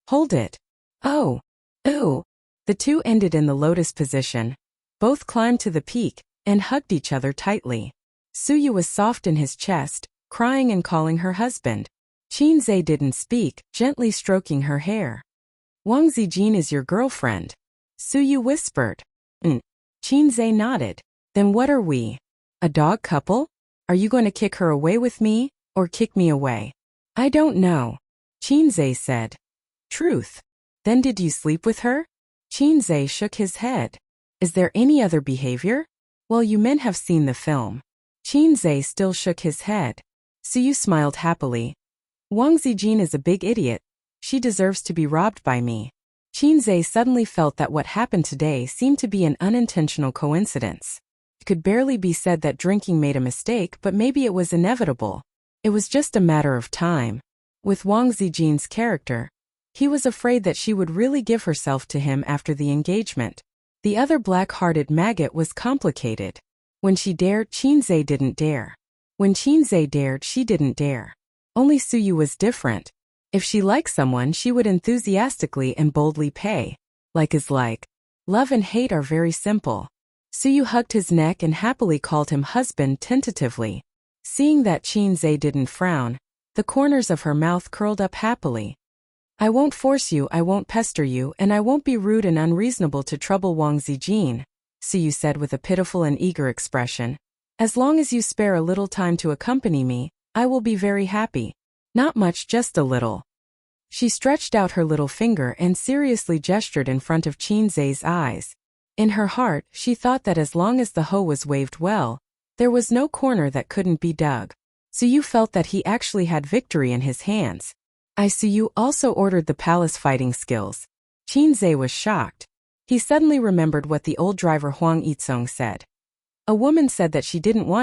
Hold it. Oh. Ew. The two ended in the lotus position. Both climbed to the peak and hugged each other tightly. Su Yu was soft in his chest, crying and calling her husband. Qinze didn't speak, gently stroking her hair. Wang Zijin is your girlfriend. Su Yu whispered. Qinze nodded. Then what are we? A dog couple? Are you going to kick her away with me, or kick me away? I don't know. Qinze said. Truth. Then did you sleep with her? Qinze shook his head. Is there any other behavior? Well, you men have seen the film. Qinze still shook his head. Su Yu smiled happily. Wang Zijin is a big idiot. She deserves to be robbed by me. Qinze suddenly felt that what happened today seemed to be an unintentional coincidence. It could barely be said that drinking made a mistake, but maybe it was inevitable. It was just a matter of time. With Wang Zijin's character, he was afraid that she would really give herself to him after the engagement. The other black-hearted maggot was complicated. When she dared, Qinze didn't dare. When Qinze dared, she didn't dare. Only Su Yu was different. If she liked someone, she would enthusiastically and boldly pay. Like is like. Love and hate are very simple. Su Yu hugged his neck and happily called him husband tentatively. Seeing that Qinze didn't frown, the corners of her mouth curled up happily. I won't force you, I won't pester you, and I won't be rude and unreasonable to trouble Wang Zijin, Su Yu said with a pitiful and eager expression. As long as you spare a little time to accompany me, I will be very happy. Not much, just a little. She stretched out her little finger and seriously gestured in front of Qinze's eyes. In her heart, she thought that as long as the hoe was waved well, there was no corner that couldn't be dug. Su Yu felt that he actually had victory in his hands. Su Yu also ordered the palace fighting skills. Qinze was shocked. He suddenly remembered what the old driver Huang Yizong said. A woman said that she didn't want